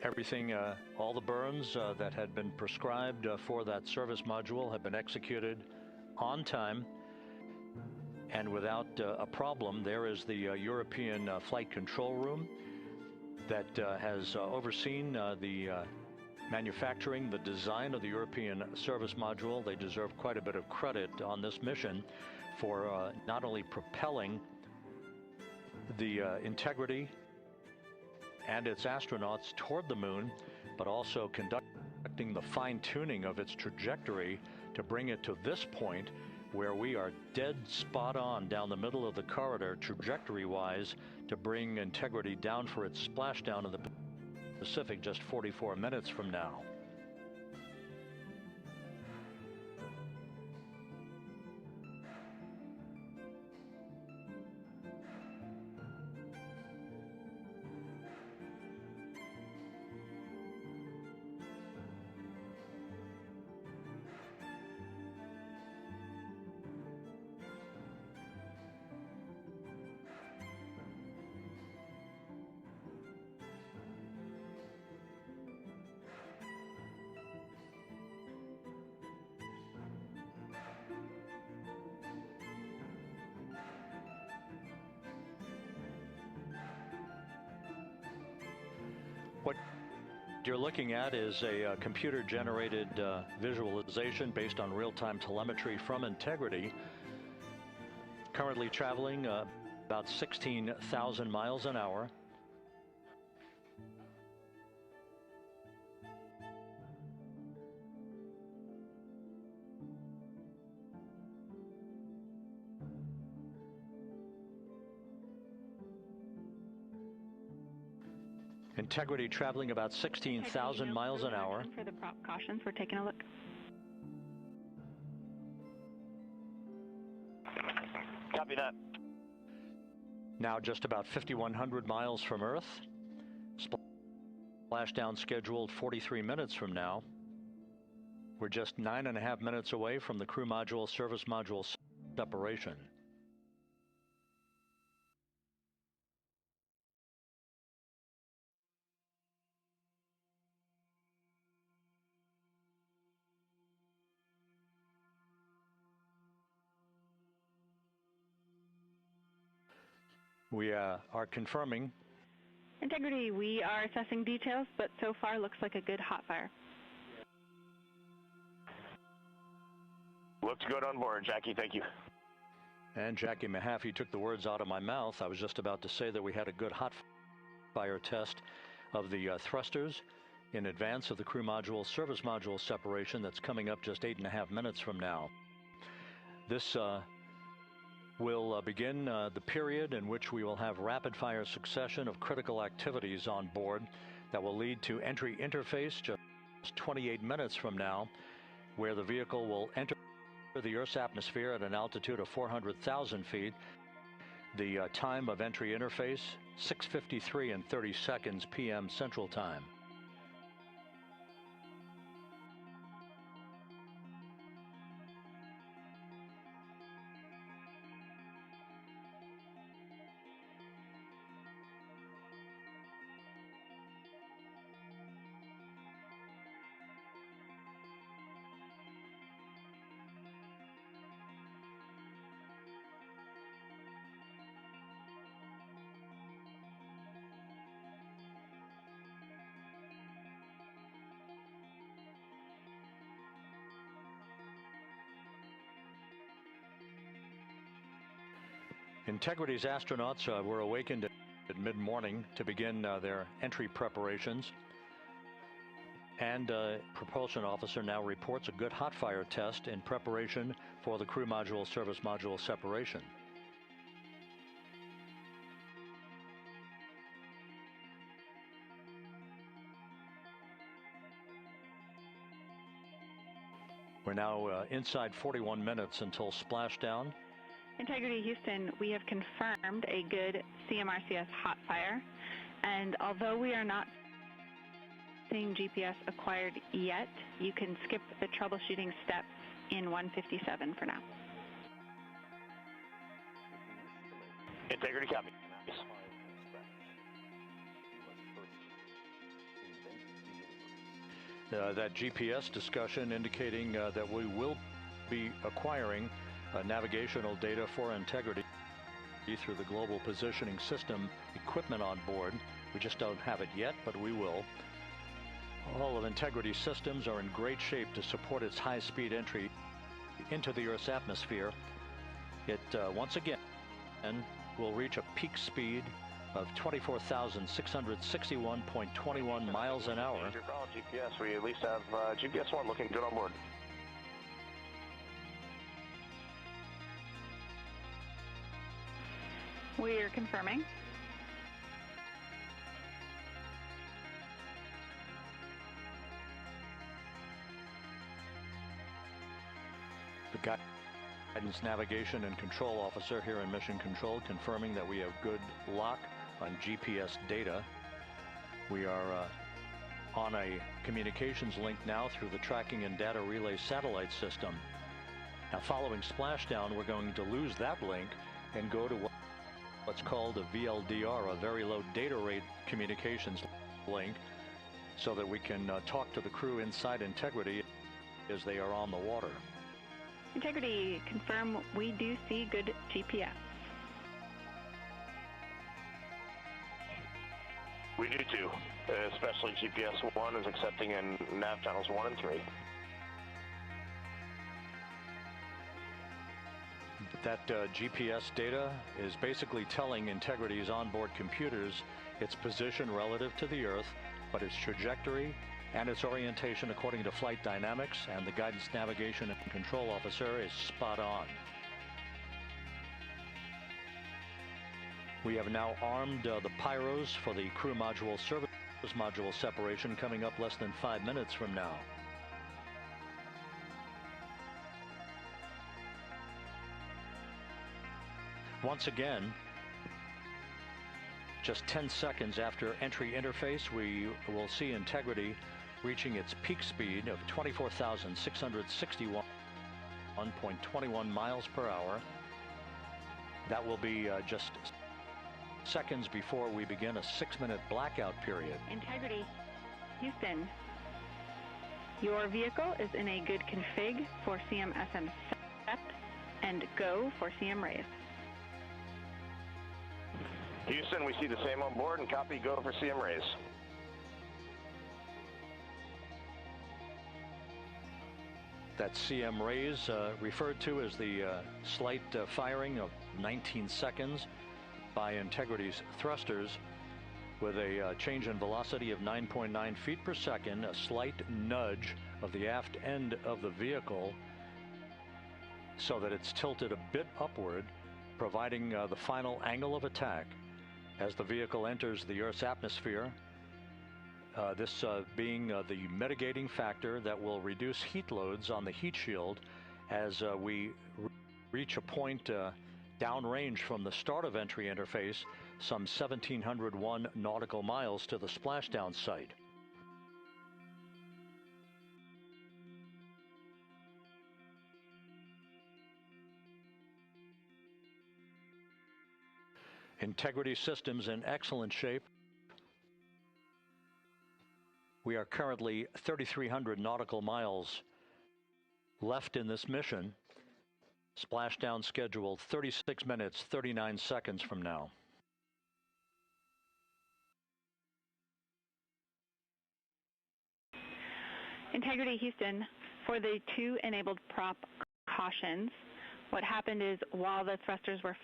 S1: Everything, all the burns that had been prescribed for that service module have been executed on time and without a problem. There is the European flight control room that has overseen the manufacturing, the design of the European service module. They deserve quite a bit of credit on this mission for not only propelling the Integrity and its astronauts toward the moon, but also conducting the fine-tuning of its trajectory to bring it to this point where we are dead spot on down the middle of the corridor trajectory-wise to bring Integrity down for its splashdown in the Pacific just 44 minutes from now. What you're looking at is a computer-generated visualization based on real-time telemetry from Integrity. Currently traveling about 16,000 miles an hour. Integrity traveling about 16,000 miles an hour.
S3: For the prop cautions, we're taking a look.
S2: Copy that.
S1: Now just about 5,100 miles from Earth. Splashdown scheduled 43 minutes from now. We're just 9.5 minutes away from the crew module service module separation. We are confirming.
S3: Integrity, we are assessing details, but so far looks like a good hot fire.
S2: Looks good on board, Jackie. Thank you.
S1: And Jackie Mahaffey took the words out of my mouth. I was just about to say that we had a good hot fire test of the thrusters in advance of the crew module service module separation that's coming up just 8.5 minutes from now. This will begin the period in which we will have rapid-fire succession of critical activities on board that will lead to entry interface just 28 minutes from now, where the vehicle will enter the Earth's atmosphere at an altitude of 400,000 feet. The time of entry interface, 6:53 and 30 seconds p.m. Central Time. Integrity's astronauts were awakened at mid-morning to begin their entry preparations. And propulsion officer now reports a good hot fire test in preparation for the crew module service module separation. We're now inside 41 minutes until splashdown.
S3: Integrity Houston, we have confirmed a good CMRCS hot fire, and although we are not seeing GPS acquired yet, you can skip the troubleshooting steps in 157 for now.
S2: Integrity copy.
S1: That GPS discussion indicating that we will be acquiring navigational data for Integrity through the Global Positioning System equipment on board. We just don't have it yet, but we will. All of Integrity's systems are in great shape to support its high-speed entry into the Earth's atmosphere. It, once again, will reach a peak speed of 24,661.21 miles an hour.
S2: Your call, GPS. We at least have GPS 1 looking good on board.
S3: We are confirming.
S1: The Guidance Navigation and Control Officer here in Mission Control confirming that we have good lock on GPS data. We are on a communications link now through the Tracking and Data Relay Satellite System. Now, following splashdown, we're going to lose that link and go to what's called a VLDR, a very low data rate communications link, so that we can talk to the crew inside Integrity as they are on the water.
S3: Integrity, confirm we do see good GPS.
S2: We do too, especially GPS 1 is accepting in nav channels 1 and 3.
S1: That GPS data is basically telling Integrity's onboard computers its position relative to the Earth, but its trajectory and its orientation according to flight dynamics and the Guidance Navigation and Control Officer is spot on. We have now armed the pyros for the crew module service module separation coming up less than 5 minutes from now. Once again, just 10 seconds after entry interface, we will see Integrity reaching its peak speed of 24,661.21 miles per hour. That will be just seconds before we begin a 6-minute blackout period.
S3: Integrity, Houston, your vehicle is in a good config for CM-SM SEP and go for CM raise.
S2: Houston, we see the same on board and copy go for CM raise.
S1: That CM raise referred to as the slight firing of 19 seconds by Integrity's thrusters with a change in velocity of 9.9 feet per second, a slight nudge of the aft end of the vehicle so that it's tilted a bit upward, providing the final angle of attack as the vehicle enters the Earth's atmosphere. This being the mitigating factor that will reduce heat loads on the heat shield as we reach a point downrange from the start of entry interface, some 1,701 nautical miles to the splashdown site. Integrity systems in excellent shape. We are currently 3,300 nautical miles left in this mission. Splashdown scheduled 36 minutes, 39 seconds from now.
S3: Integrity Houston, for the 2 enabled prop cautions, what happened is while the thrusters were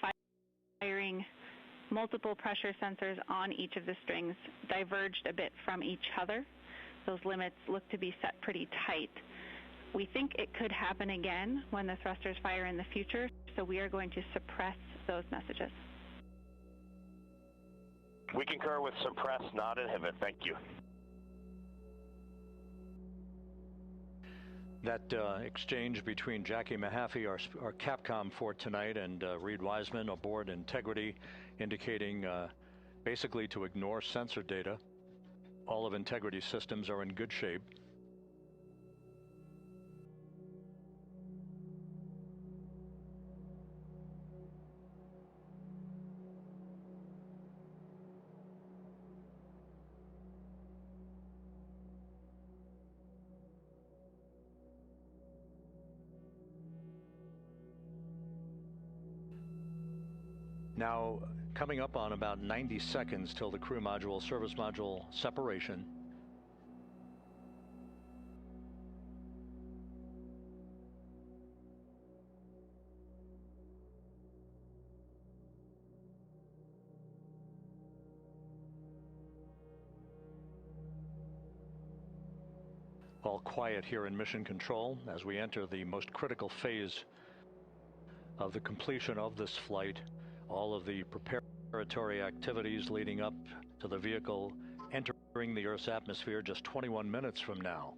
S3: firing multiple pressure sensors on each of the strings diverged a bit from each other. Those limits look to be set pretty tight. We think it could happen again when the thrusters fire in the future, so we are going to suppress those messages.
S2: We concur with suppress, not inhibit. Thank you.
S1: That exchange between Jackie Mahaffey, our Capcom for tonight, and Reed Wiseman aboard Integrity, indicating basically to ignore sensor data. All of Integrity's systems are in good shape. Now, coming up on about 90 seconds till the crew module, service module separation. All quiet here in Mission Control as we enter the most critical phase of the completion of this flight. All of the preparatory activities leading up to the vehicle entering the Earth's atmosphere just 21 minutes from now.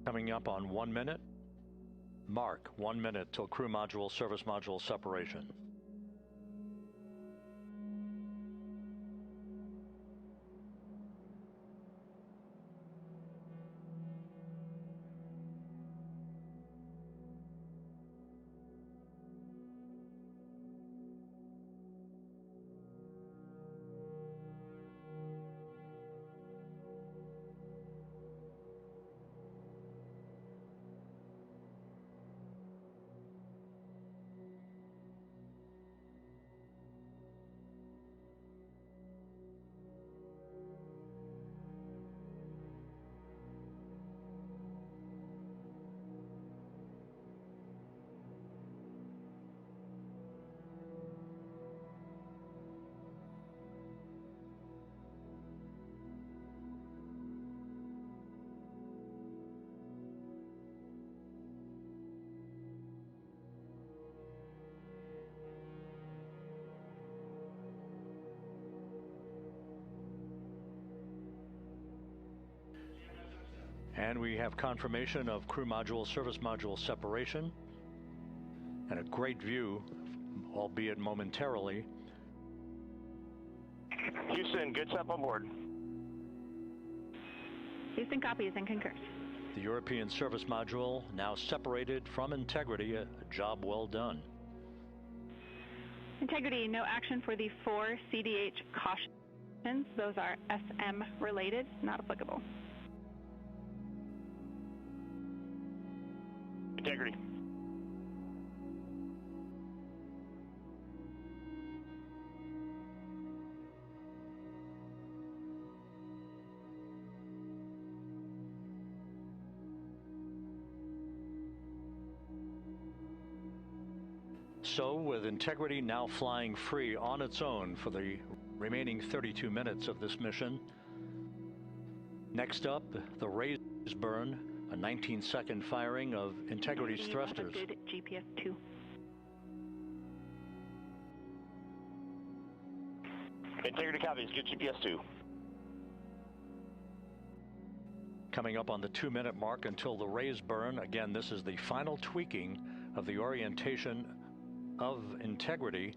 S1: Coming up on 1 minute. Mark 1 minute till crew module, service module separation. And we have confirmation of crew module, service module separation, and a great view, albeit momentarily.
S2: Houston, good step on board.
S3: Houston copies and concurs.
S1: The European service module now separated from Integrity, a job well done.
S3: Integrity, no action for the 4 CDH cautions. Those are SM related, not applicable.
S2: Integrity.
S1: So, with Integrity now flying free on its own for the remaining 32 minutes of this mission, next up, the raise burn, a 19-second firing of Integrity's thrusters.
S3: Good GPS 2.
S2: Integrity copies, good GPS 2.
S1: Coming up on the 2-minute mark until the raise burn. Again, this is the final tweaking of the orientation of Integrity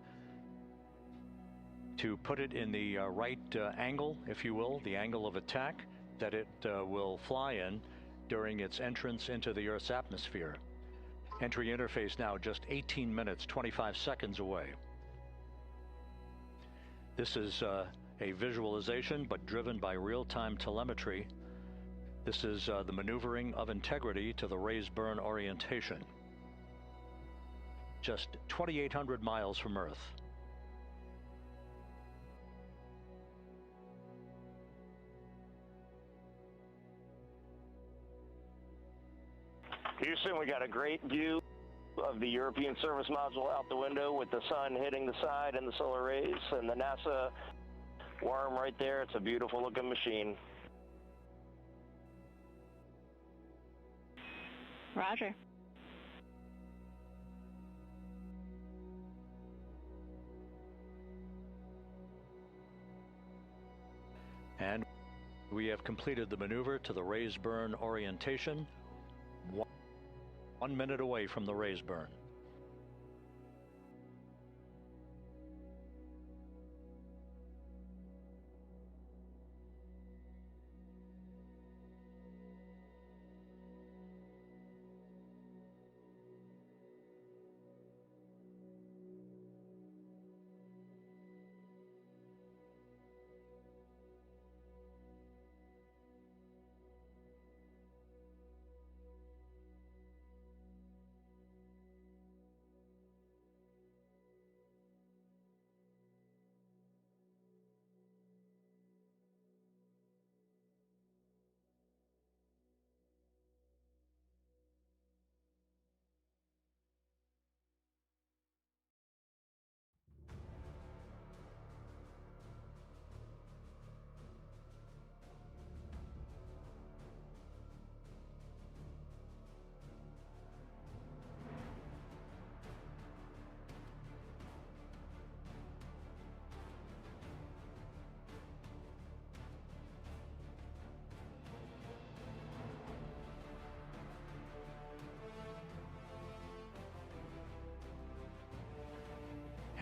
S1: to put it in the right angle, if you will, the angle of attack that it will fly in during its entrance into the Earth's atmosphere. Entry interface now just 18 minutes, 25 seconds away. This is a visualization, but driven by real-time telemetry. This is the maneuvering of Integrity to the raise burn orientation. Just 2,800 miles from Earth.
S2: Houston, we got a great view of the European service module out the window with the sun hitting the side and the solar rays, and the NASA worm right there. It's a beautiful looking machine.
S3: Roger.
S1: And we have completed the maneuver to the raise burn orientation. 1 minute away from the raise burn.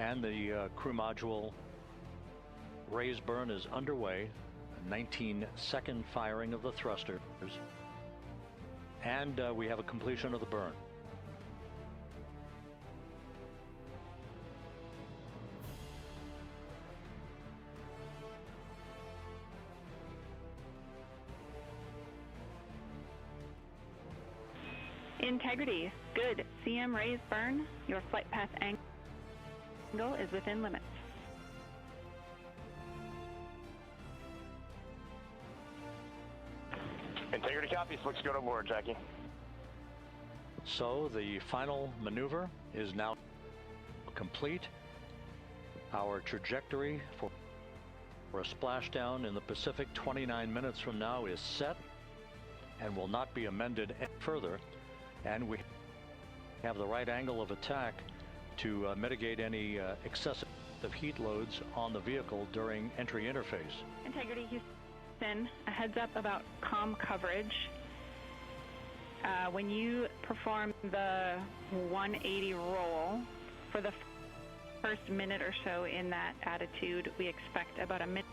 S1: And the crew module raise burn is underway. A 19-second firing of the thrusters. And we have a completion of the burn.
S3: Integrity, good. CM raise burn. Your flight path angle is within limits.
S2: Integrity copies. Looks good on board, Jackie.
S1: So the final maneuver is now complete. Our trajectory for a splashdown in the Pacific 29 minutes from now is set and will not be amended any further. And we have the right angle of attack to mitigate any excessive heat loads on the vehicle during entry interface.
S3: Integrity Houston, a heads up about comm coverage. When you perform the 180 roll, for the first minute or so in that attitude, we expect about a minute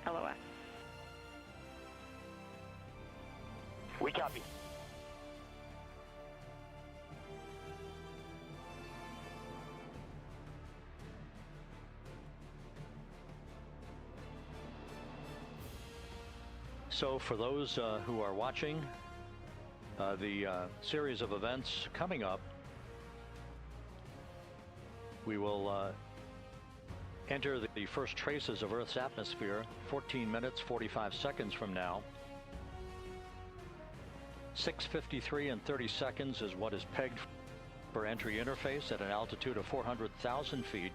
S3: LOS.
S2: We copy.
S1: So for those who are watching the series of events coming up, we will enter the first traces of Earth's atmosphere 14 minutes 45 seconds from now. 6:53 and 30 seconds is what is pegged for entry interface at an altitude of 400,000 feet,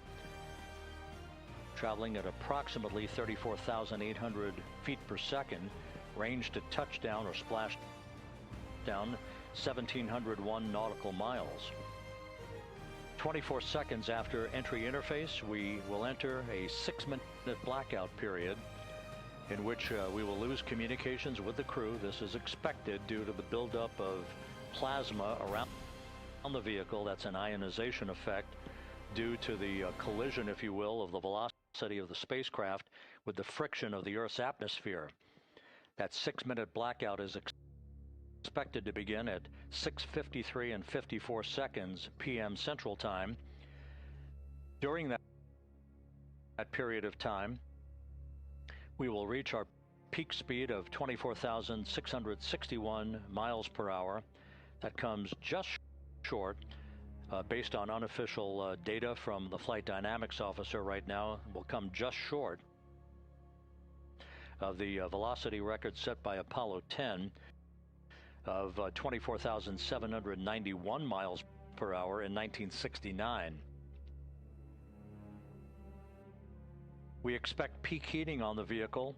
S1: traveling at approximately 34,800 feet per second. Range to touchdown or splashdown 1,701 nautical miles. 24 seconds after entry interface, we will enter a 6-minute blackout period in which we will lose communications with the crew. This is expected due to the buildup of plasma around the vehicle. That's an ionization effect due to the collision, if you will, of the velocity of the spacecraft with the friction of the Earth's atmosphere. That 6-minute blackout is expected to begin at 6:53 and 54 seconds p.m. Central Time. During that period of time, we will reach our peak speed of 24,661 miles per hour. That comes just short, based on unofficial data from the flight dynamics officer right now, will come just short of the velocity record set by Apollo 10 of 24,791 miles per hour in 1969. We expect peak heating on the vehicle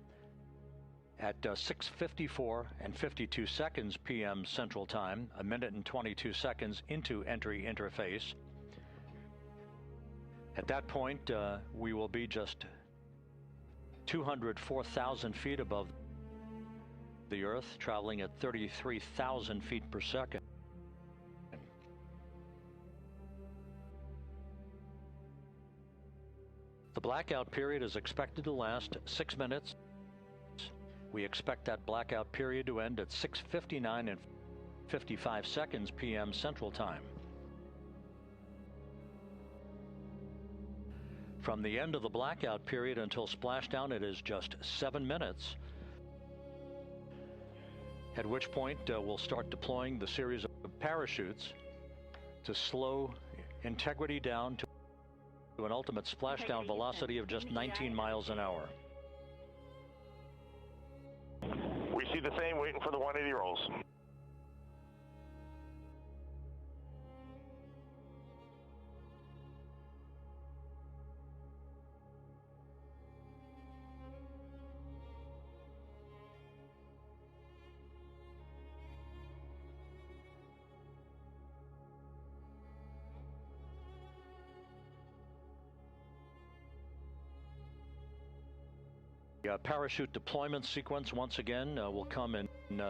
S1: at 6:54 and 52 seconds p.m. Central Time, a minute and 22 seconds into entry interface. At that point, we will be just 204,000 feet above the Earth, traveling at 33,000 feet per second. The blackout period is expected to last 6 minutes. We expect that blackout period to end at 6:59 and 55 seconds p.m. Central Time. From the end of the blackout period until splashdown, it is just 7 minutes, at which point we'll start deploying the series of parachutes to slow integrity down to an ultimate splashdown velocity of just 19 miles an hour.
S2: We see the same, waiting for the 180 rolls.
S1: The parachute deployment sequence, once again, will come in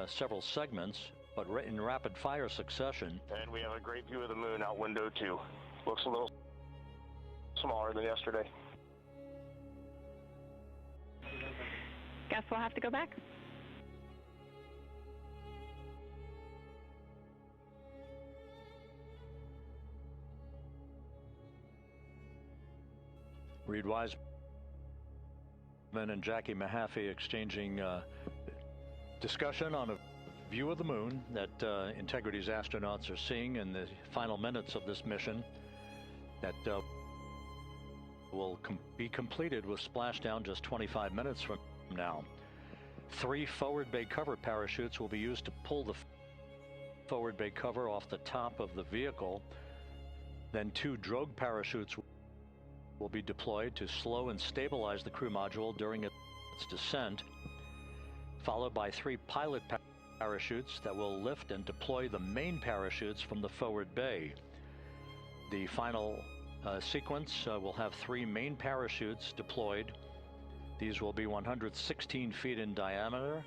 S1: several segments, but in rapid fire succession.
S2: And we have a great view of the moon out window too. Looks a little smaller than yesterday.
S3: Guess we'll have to go back.
S1: Reed Wiseman and Jackie Mahaffey exchanging discussion on a view of the moon that Integrity's astronauts are seeing in the final minutes of this mission that will be completed with splashdown just 25 minutes from now. 3 forward bay cover parachutes will be used to pull the forward bay cover off the top of the vehicle. Then 2 drogue parachutes will be deployed to slow and stabilize the crew module during its descent, followed by 3 pilot parachutes that will lift and deploy the main parachutes from the forward bay. The final sequence will have 3 main parachutes deployed. These will be 116 feet in diameter,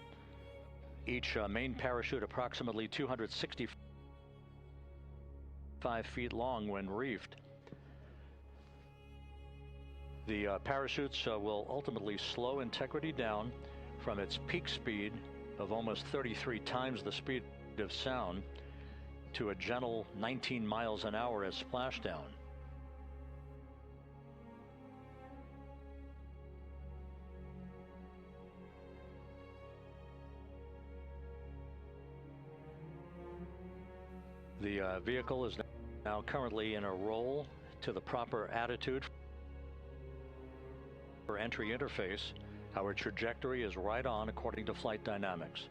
S1: each main parachute approximately 265 feet long when reefed. The parachutes will ultimately slow Integrity down from its peak speed of almost 33 times the speed of sound to a gentle 19 miles an hour at splashdown. The vehicle is now currently in a roll to the proper attitude for entry interface. Our trajectory is right on according to flight dynamics.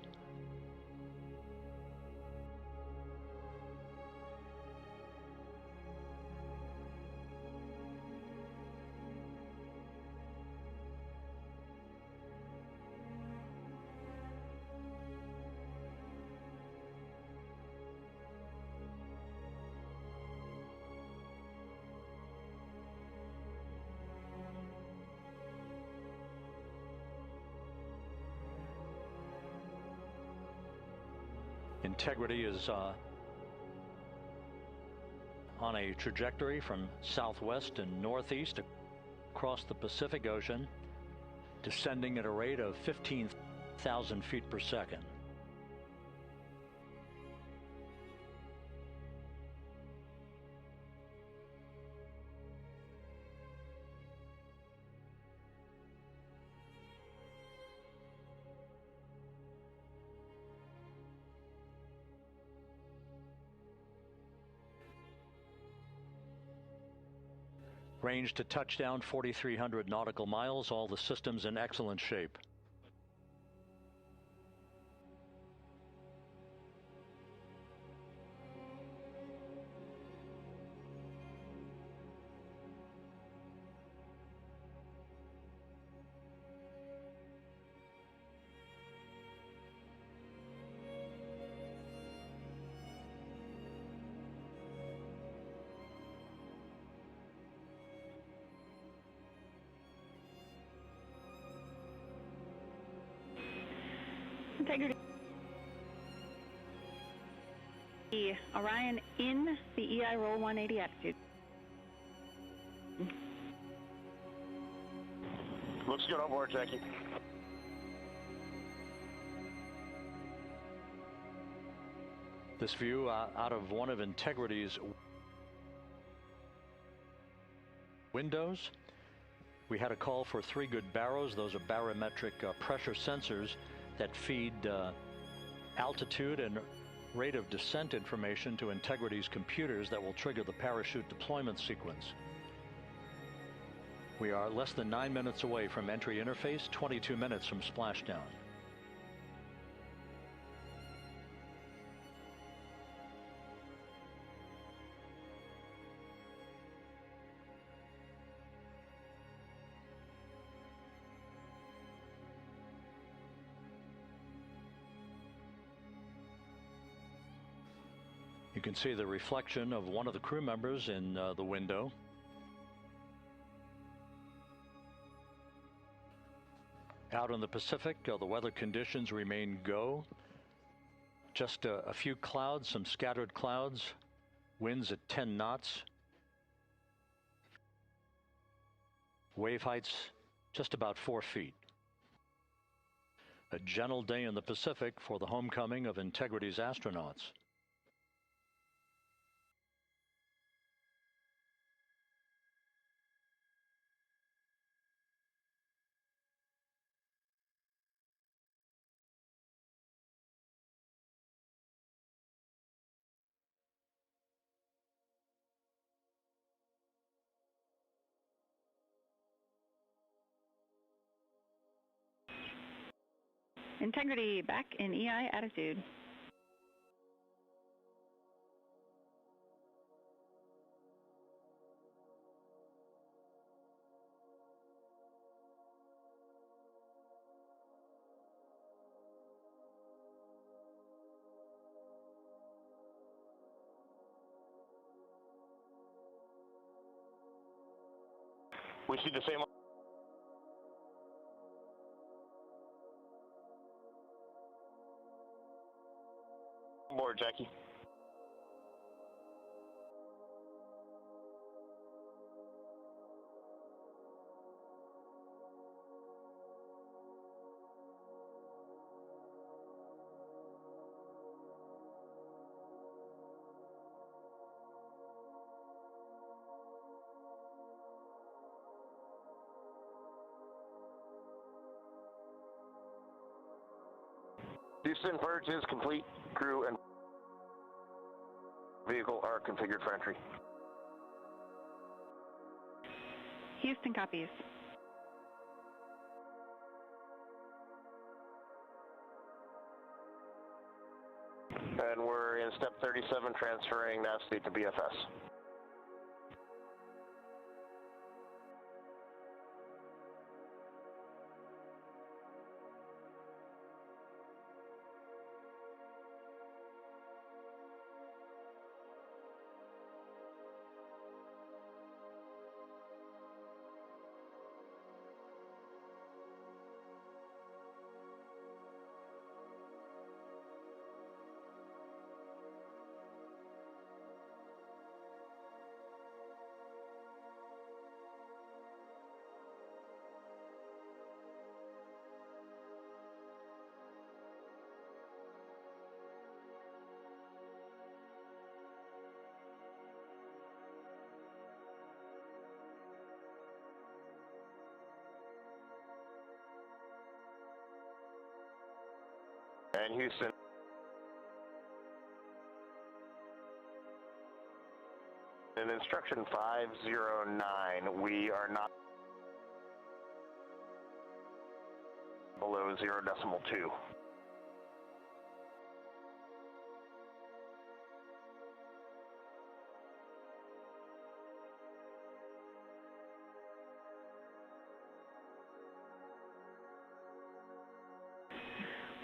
S1: Integrity is on a trajectory from southwest and northeast across the Pacific Ocean, descending at a rate of 15,000 feet per second. Range to touchdown 4,300 nautical miles, all the systems in excellent shape.
S3: Integrity. Orion in the EI roll 180 attitude.
S2: Looks good on board, Jackie.
S1: This view out of one of Integrity's windows. We had a call for 3 good baros. Those are barometric pressure sensors that feed altitude and rate of descent information to Integrity's computers that will trigger the parachute deployment sequence. We are less than 9 minutes away from entry interface, 22 minutes from splashdown. You can see the reflection of one of the crew members in the window. Out in the Pacific, the weather conditions remain go. Just a few clouds, some scattered clouds, winds at 10 knots. Wave heights just about 4 feet. A gentle day in the Pacific for the homecoming of Integrity's astronauts.
S3: Integrity back in EI attitude.
S2: We see the same. On board, Jackie. Houston, Verge is complete. Crew and vehicle are configured for entry.
S3: Houston copies.
S2: And we're in step 37, transferring nav state to BFS. And Houston. In instruction 509, we are not below 0.2.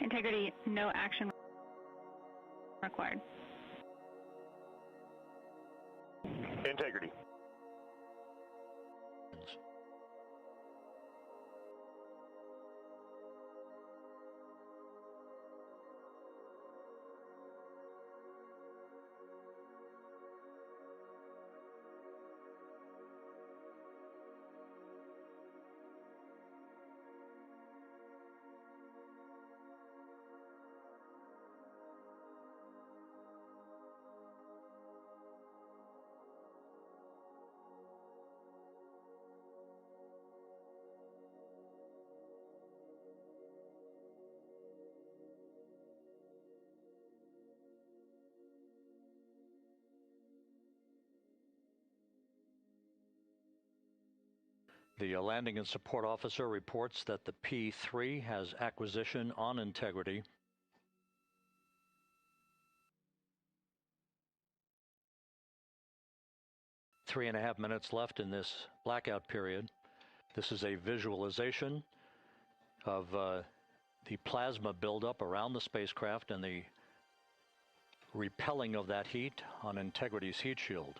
S3: Integrity, no action required.
S2: Integrity.
S1: The landing and support officer reports that the P-3 has acquisition on integrity. Three and a half minutes left in this blackout period. This is a visualization of the plasma buildup around the spacecraft and the repelling of that heat on Integrity's heat shield.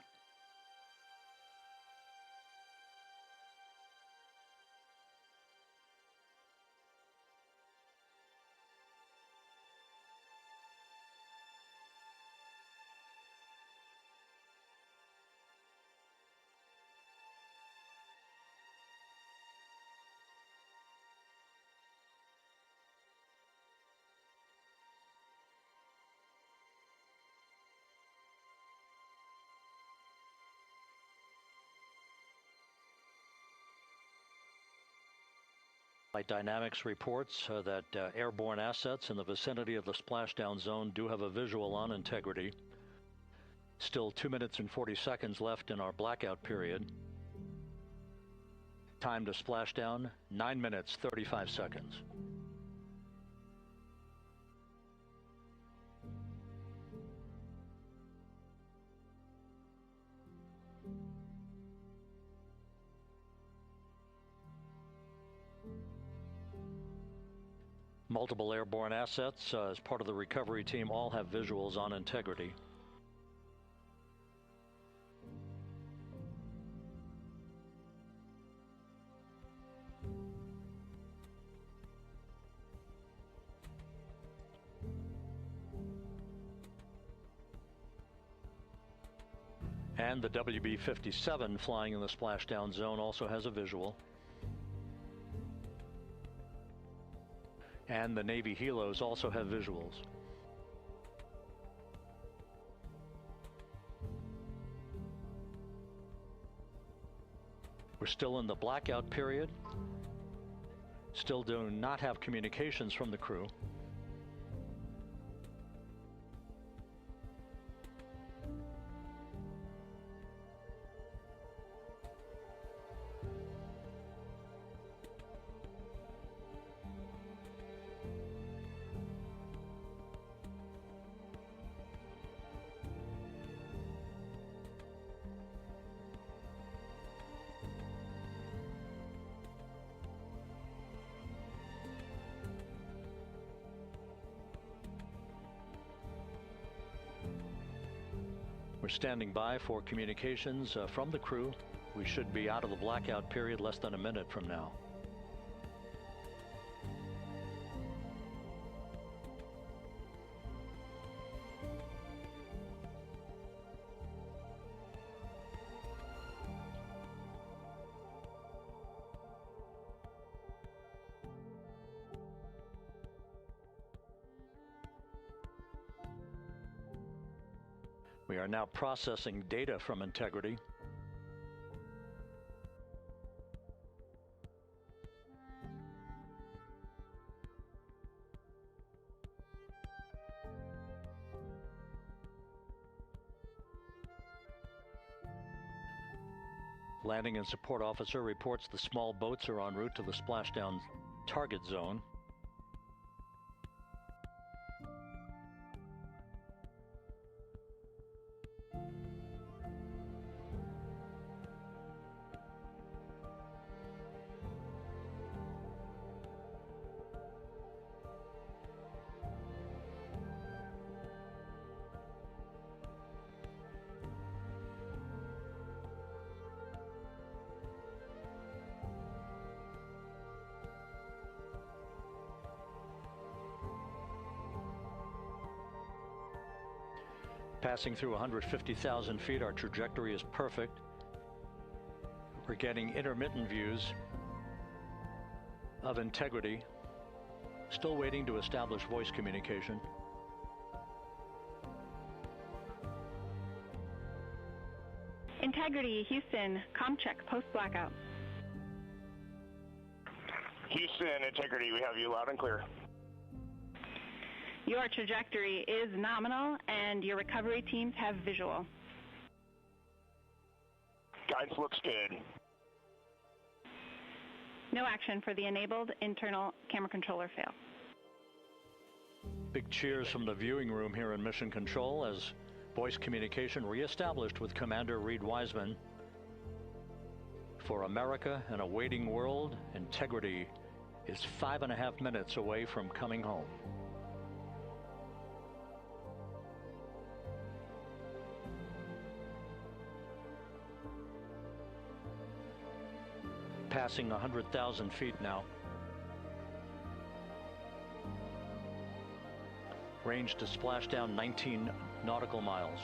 S1: Flight Dynamics reports that airborne assets in the vicinity of the splashdown zone do have a visual on Integrity. Still 2 minutes and 40 seconds left in our blackout period. Time to splashdown, 9 minutes, 35 seconds. Multiple airborne assets as part of the recovery team all have visuals on Integrity. And the WB-57 flying in the splashdown zone also has a visual. And the Navy helos also have visuals. We're still in the blackout period. Still do not have communications from the crew. We're standing by for communications from the crew. We should be out of the blackout period less than a minute from now. We are now processing data from Integrity. Landing and support officer reports the small boats are en route to the splashdown target zone. Passing through 150,000 feet, our trajectory is perfect. We're getting intermittent views of Integrity. Still waiting to establish voice communication.
S3: Integrity, Houston, comm check, post-blackout.
S2: Houston, Integrity, we have you loud and clear.
S3: Your trajectory is nominal, and your recovery teams have visual.
S2: Guidance looks good.
S3: No action for the enabled internal camera controller fail.
S1: Big cheers from the viewing room here in Mission Control as voice communication reestablished with Commander Reed Wiseman. For America and a waiting world, Integrity is 5.5 minutes away from coming home. Passing 100,000 feet now. Range to splash down 19 nautical miles.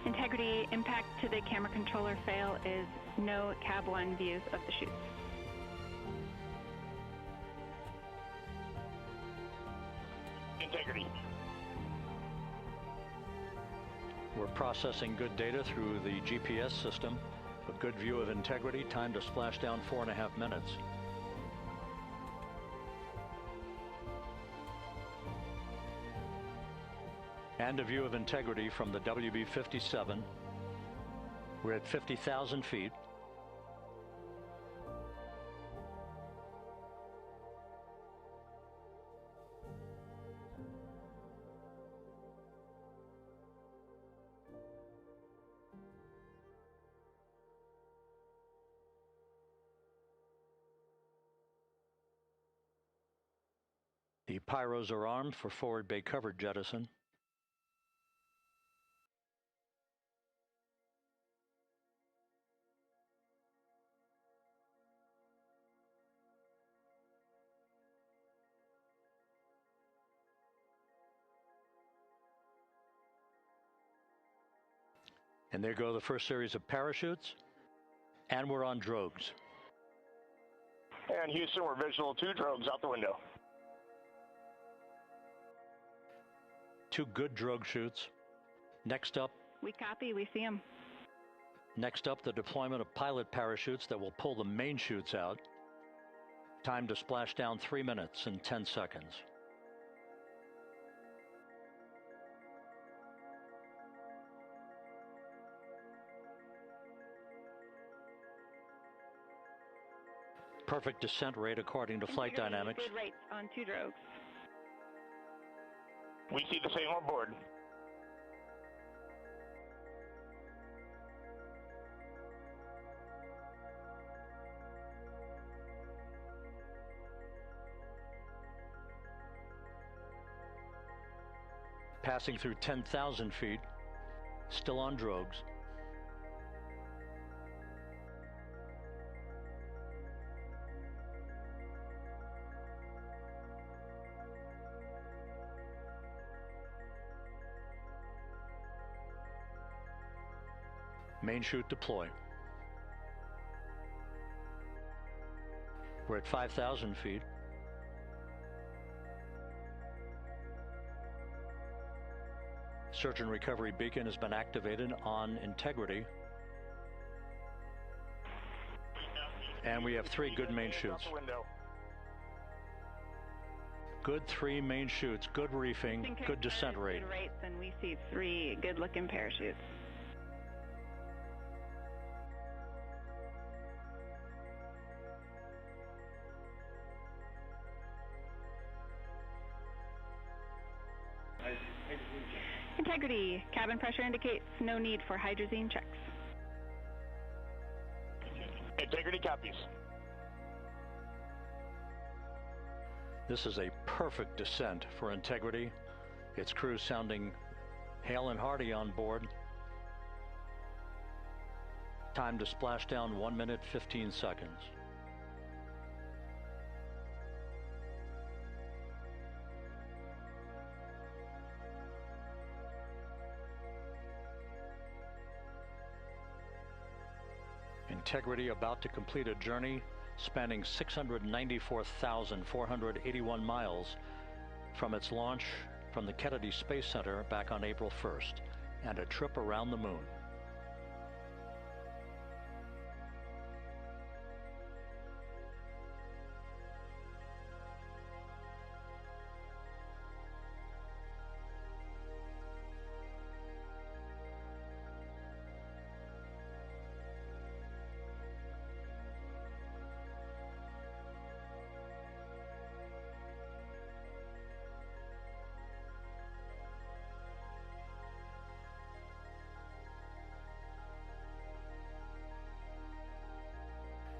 S3: Integrity, impact to the camera controller fail is no Cab 1 views of the chutes.
S2: Integrity.
S1: We're processing good data through the GPS system. A good view of Integrity, time to splash down 4.5 minutes. And a view of Integrity from the WB-57. We're at 50,000 feet. The pyros are armed for forward bay covered jettison. And there go the first series of parachutes, and we're on drogues.
S2: And Houston, we're visual 2 drogues out the window.
S1: 2 good drogue chutes. Next up,
S3: we copy, we see them.
S1: Next up, the deployment of pilot parachutes that will pull the main chutes out. Time to splash down 3 minutes and 10 seconds. Perfect descent rate according to flight dynamics.
S3: Good rates on 2 drogues.
S2: We see the same on board.
S1: Passing through 10,000 feet, still on drogues. Main chute deploy. We're at 5,000 feet. Search and recovery beacon has been activated on Integrity. And we have 3 good main chutes. Good 3 main chutes, good reefing, good descent rate.
S3: Good rates, and we see 3 good-looking parachutes. Integrity, cabin pressure indicates no need for hydrazine checks.
S2: Integrity copies.
S1: This is a perfect descent for Integrity. Its crew sounding hale and hearty on board. Time to splash down 1 minute, 15 seconds. Integrity about to complete a journey spanning 694,481 miles from its launch from the Kennedy Space Center back on April 1st, and a trip around the moon.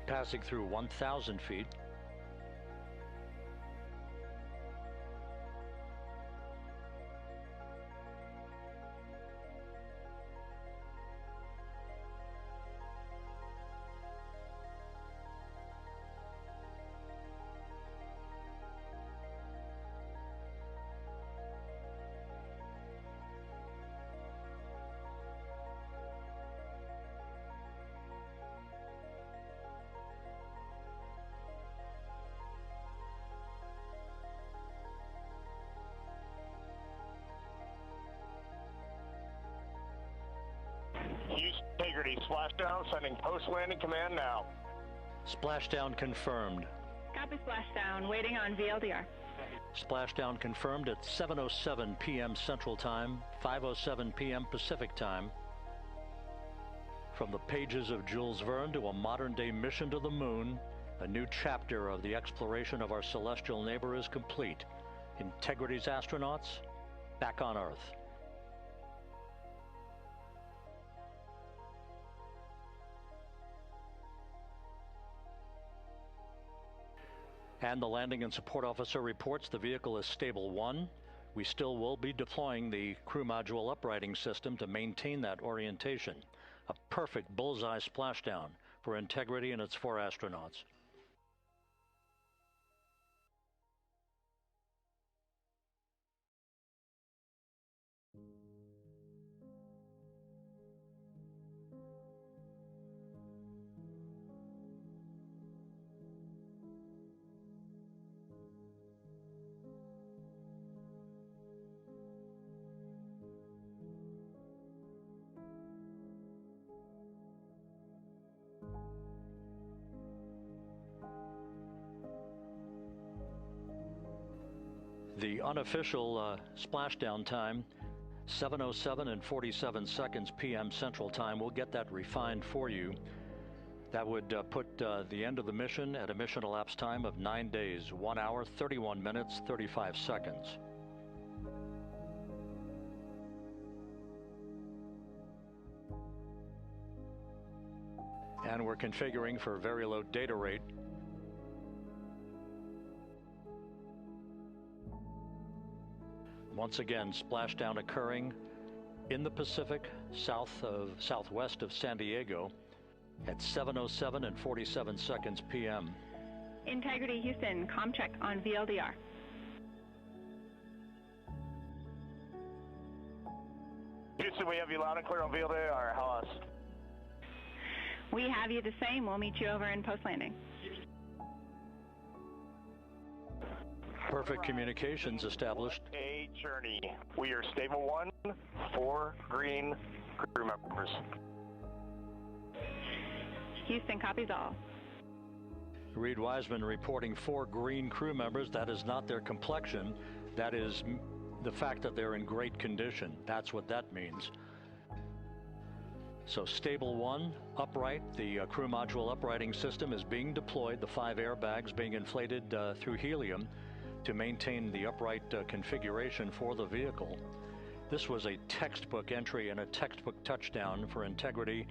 S1: Passing through 1,000 feet.
S2: Integrity splashdown, sending post-landing command now.
S1: Splashdown confirmed.
S3: Copy splashdown, waiting on VLDR.
S1: Splashdown confirmed at 7:07 p.m. Central Time, 5:07 p.m. Pacific Time. From the pages of Jules Verne to a modern-day mission to the moon, a new chapter of the exploration of our celestial neighbor is complete. Integrity's astronauts back on Earth. And the landing and support officer reports the vehicle is stable 1. We still will be deploying the crew module uprighting system to maintain that orientation. A perfect bullseye splashdown for Integrity and its 4 astronauts. The unofficial splashdown time, 7:07 and 47 seconds p.m. Central Time. We'll get that refined for you. That would put the end of the mission at a mission elapsed time of 9 days, 1 hour, 31 minutes, 35 seconds. And we're configuring for very low data rate. Once again, splashdown occurring in the Pacific, southwest of San Diego at 7:07 and 47 seconds p.m.
S3: Integrity Houston, comm check on VLDR.
S2: Houston, we have you loud and clear on VLDR. How us?
S3: We have you the same. We'll meet you over in post-landing.
S1: Perfect communications established.
S2: A journey. We are stable 1, 4 green crew members.
S3: Houston copies all.
S1: Reed Wiseman reporting 4 green crew members. That is not their complexion. That is the fact that they're in great condition. That's what that means. So stable 1, upright. The crew module uprighting system is being deployed. The 5 airbags being inflated through helium to maintain the upright configuration for the vehicle. This was a textbook entry and a textbook touchdown for Integrity.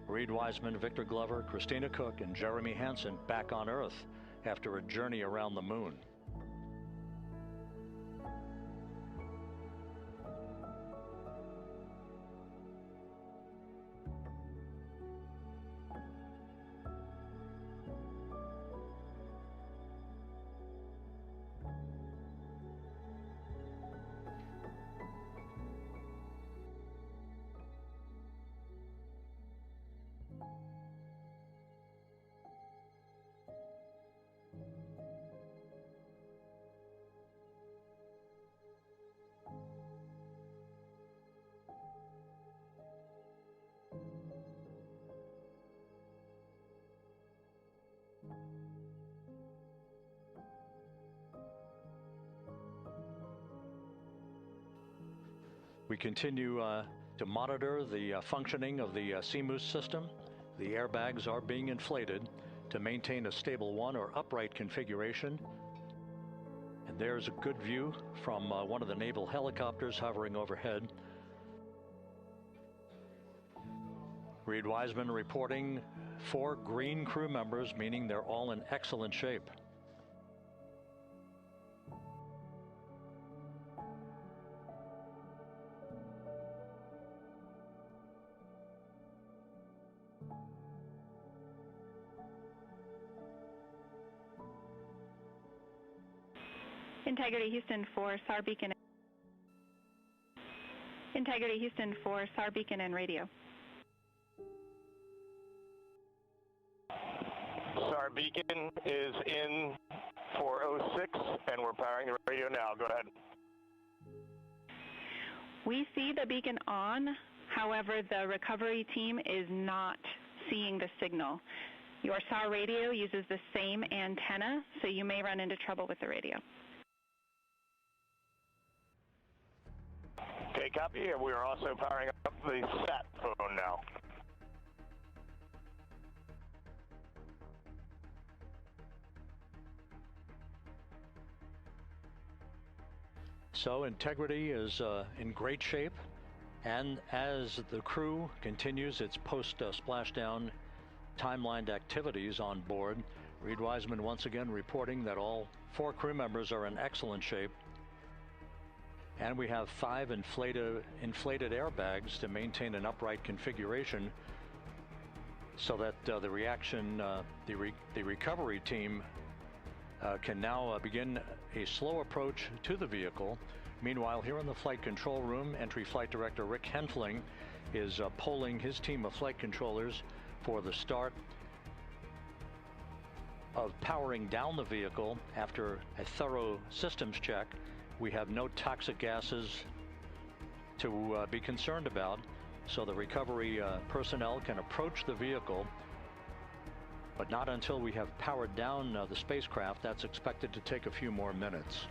S1: Reed Wiseman, Victor Glover, Christina Cook, and Jeremy Hansen back on Earth after a journey around the moon. We continue to monitor the functioning of the CMOOS system. The airbags are being inflated to maintain a stable one or upright configuration. And there's a good view from one of the naval helicopters hovering overhead. Reed Wiseman reporting 4 green crew members, meaning they're all in excellent shape.
S3: Integrity Houston for SAR beacon. Integrity Houston for SAR beacon and radio.
S2: SAR beacon is in 406 and we're powering the radio now. Go ahead.
S3: We see the beacon on, however, the recovery team is not seeing the signal. Your SAR radio uses the same antenna, so you may run into trouble with the radio.
S2: Okay, copy. We are also powering up the sat phone now.
S1: So Integrity is in great shape, and as the crew continues its post-splashdown timelined activities on board, Reed Wiseman once again reporting that all 4 crew members are in excellent shape. And we have 5 inflated airbags to maintain an upright configuration so that the recovery team can now begin a slow approach to the vehicle. Meanwhile, here in the flight control room, Entry Flight Director Rick Henfling is polling his team of flight controllers for the start of powering down the vehicle after a thorough systems check. We have no toxic gases to be concerned about, so the recovery personnel can approach the vehicle, but not until we have powered down the spacecraft. That's expected to take a few more minutes.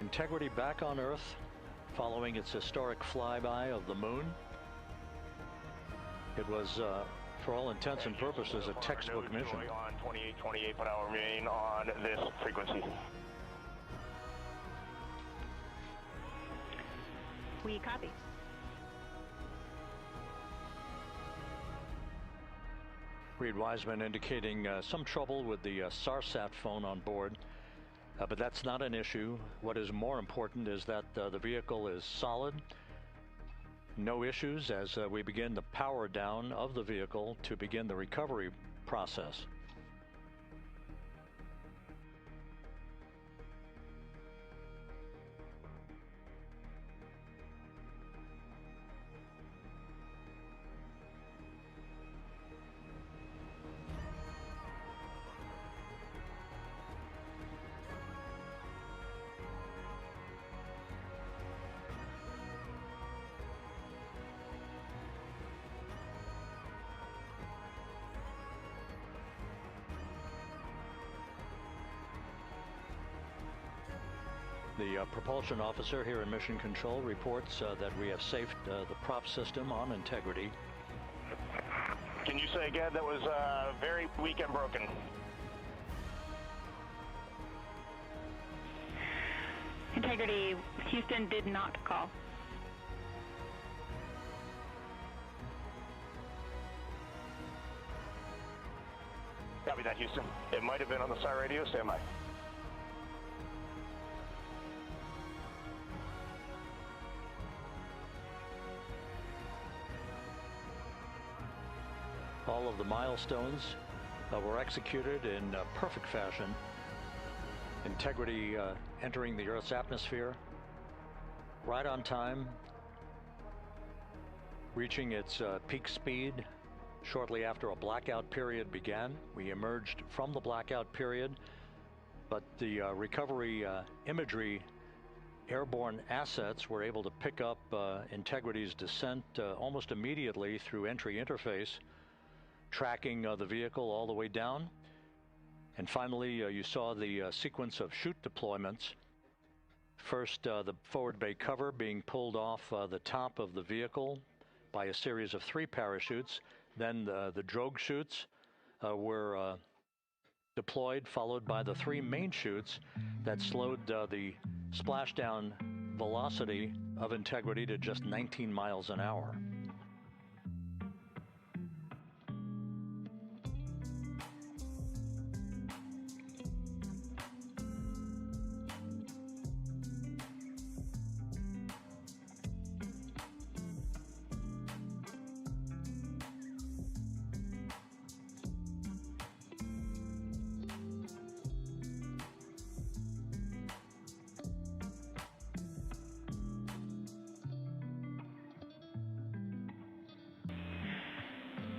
S1: Integrity back on Earth following its historic flyby of the moon. It was, for all intents and purposes, a textbook mission.
S2: On 28 per hour remain on this frequency.
S3: We copy.
S1: Reed Wiseman indicating some trouble with the SARSAT phone on board. But that's not an issue. What is more important is that the vehicle is solid. No issues as we begin the power down of the vehicle to begin the recovery process. The propulsion officer here in Mission Control reports that we have safed the prop system on Integrity.
S2: Can you say again? That was very weak and broken.
S3: Integrity Houston did not call.
S2: Copy that, Houston. It might have been on the SAR radio. Stand by.
S1: All of the milestones were executed in perfect fashion. Integrity entering the Earth's atmosphere right on time, reaching its peak speed shortly after a blackout period began. We emerged from the blackout period, but the recovery imagery airborne assets were able to pick up Integrity's descent almost immediately through entry interface, tracking the vehicle all the way down. And finally, you saw the sequence of chute deployments. First, the forward bay cover being pulled off the top of the vehicle by a series of 3 parachutes. Then the drogue chutes were deployed, followed by the 3 main chutes that slowed the splashdown velocity of Integrity to just 19 miles an hour.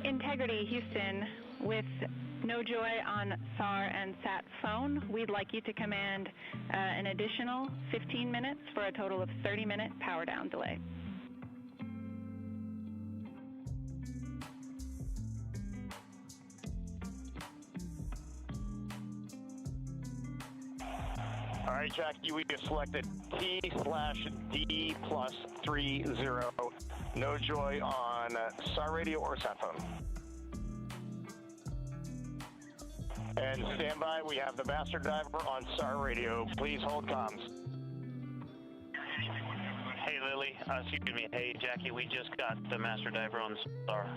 S3: Integrity Houston, with no joy on SAR and SAT phone, we'd like you to command an additional 15 minutes for a total of 30-minute power down delay.
S2: All right, Jackie, we have selected T/D+30. No joy on SAR radio or sat phone. And stand by, we have the master diver on SAR radio. Please hold comms.
S4: Hey, Lily. Excuse me. Hey, Jackie, we just got the master diver on SAR.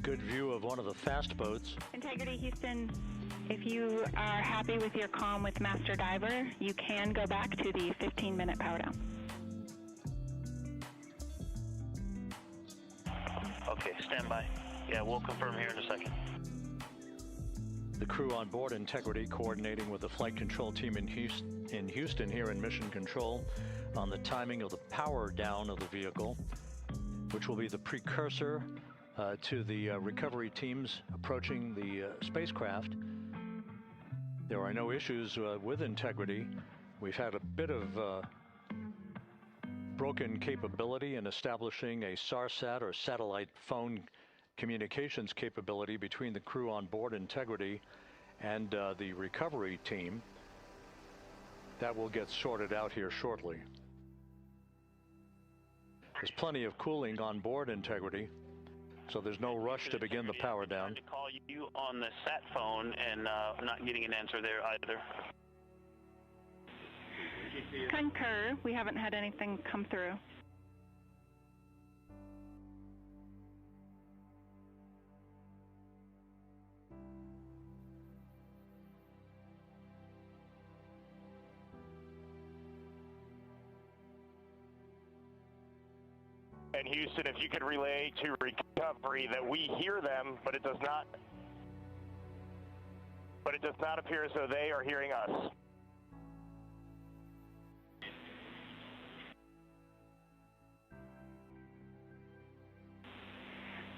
S1: Good view of one of the fast boats.
S3: Integrity Houston, if you are happy with your comm with Master Diver, you can go back to the 15-minute power down.
S4: Okay, stand by. Yeah, we'll confirm here in a second.
S1: The crew on board Integrity coordinating with the flight control team in Houston here in Mission Control on the timing of the power down of the vehicle, which will be the precursor to the recovery teams approaching the spacecraft. There are no issues with Integrity. We've had a bit of broken capability in establishing a SARSAT or satellite phone communications capability between the crew on board Integrity and the recovery team. That will get sorted out here shortly. There's plenty of cooling on board Integrity, so there's no rush to begin the power down.
S4: To call you on the sat phone and not getting an answer there either.
S3: Concur. We haven't had anything come through.
S2: And Houston, if you could relay to recovery that we hear them, but it does not appear as though they are hearing us.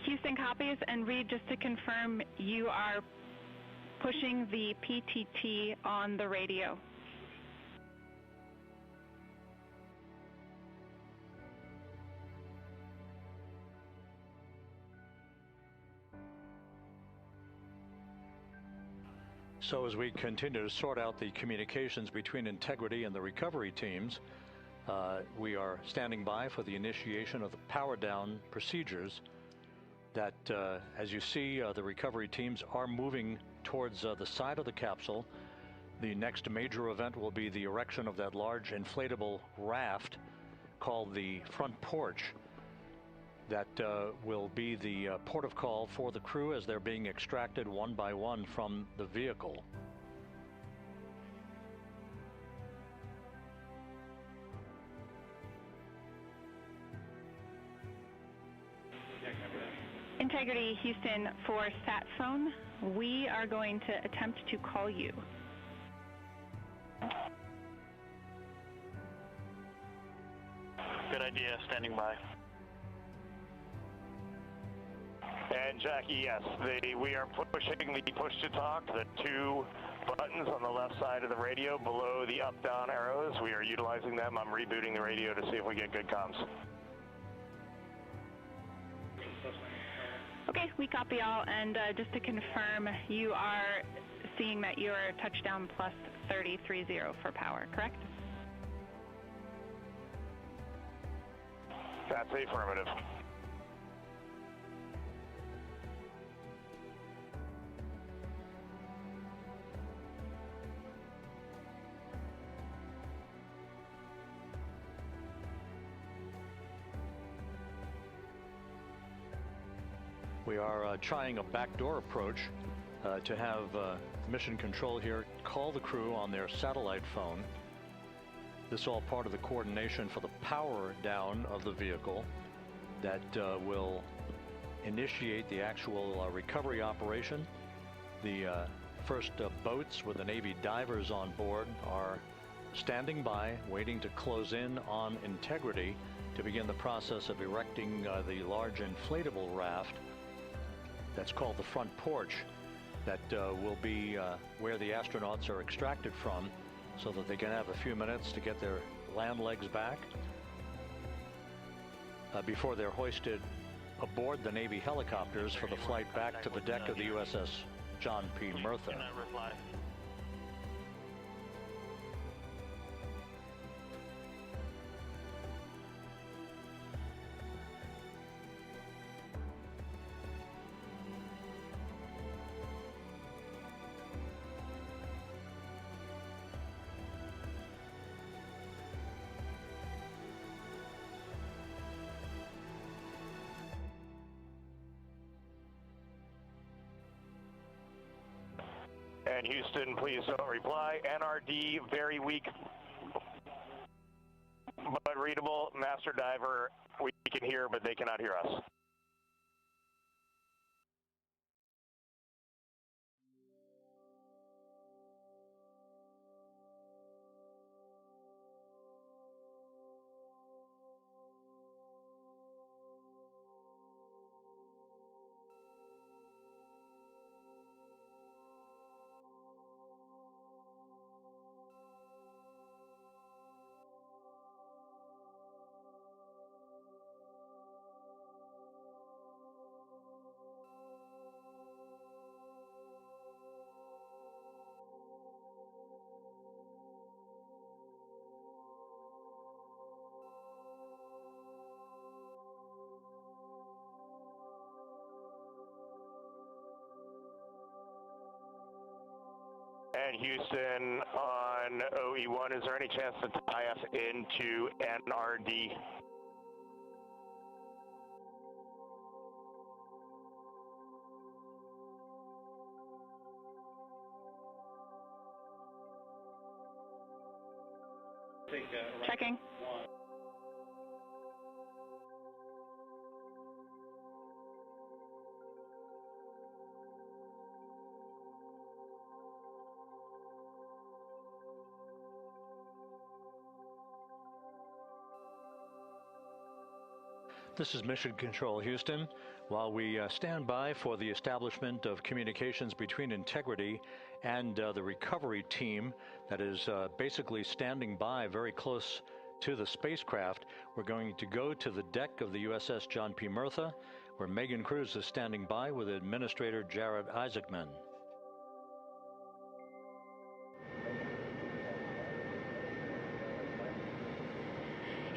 S3: Houston copies, and Reed, just to confirm, you are pushing the PTT on the radio.
S1: So as we continue to sort out the communications between Integrity and the recovery teams, we are standing by for the initiation of the power down procedures that, as you see, the recovery teams are moving towards the side of the capsule. The next major event will be the erection of that large inflatable raft called the front porch. that will be the port of call for the crew as they're being extracted one by one from the vehicle.
S3: Integrity Houston, for sat phone, we are going to attempt to call you.
S2: Good idea, standing by. And Jackie, yes, we are pushing the push to talk, the two buttons on the left side of the radio below the up-down arrows. We are utilizing them. I'm rebooting the radio to see if we get good comms.
S3: Okay, we copy all, and just to confirm, you are seeing that you are touchdown plus 3030 for power, correct?
S2: That's affirmative.
S1: We are trying a backdoor approach to have mission control here call the crew on their satellite phone. This is all part of the coordination for the power down of the vehicle that will initiate the actual recovery operation. The first boats with the Navy divers on board are standing by, waiting to close in on Integrity to begin the process of erecting the large inflatable raft that's called the front porch that will be where the astronauts are extracted from so that they can have a few minutes to get their land legs back before they're hoisted aboard the Navy helicopters for the flight back to the deck of the USS John P. Murtha.
S2: And Houston, please don't reply. NRD, very weak, but readable. Master diver, we can hear, but they cannot hear us. And Houston on OE1, is there any chance to tie us into NRD?
S3: Checking.
S1: This is Mission Control Houston. While we stand by for the establishment of communications between Integrity and the recovery team that is basically standing by very close to the spacecraft, we're going to go to the deck of the USS John P. Murtha, where Megan Cruz is standing by with Administrator Jared Isaacman.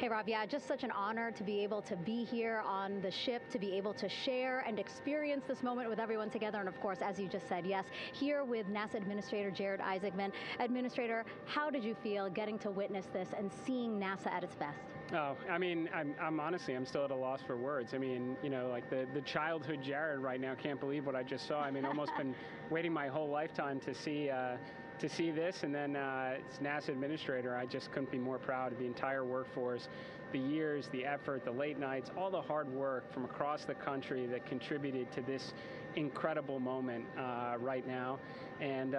S11: Hey, Rob, yeah, just such an honor to be able to be here on the ship, to be able to share and experience this moment with everyone together. And of course, as you just said, yes, here with NASA Administrator Jared Isaacman. Administrator, how did you feel getting to witness this and seeing NASA at its best?
S16: Oh, I mean, I'm honestly, I'm still at a loss for words. I mean, you know, like the childhood Jared right now can't believe what I just saw. I mean, almost been waiting my whole lifetime to see this, and then as NASA Administrator, I just couldn't be more proud of the entire workforce, the years, the effort, the late nights, all the hard work from across the country that contributed to this incredible moment right now. And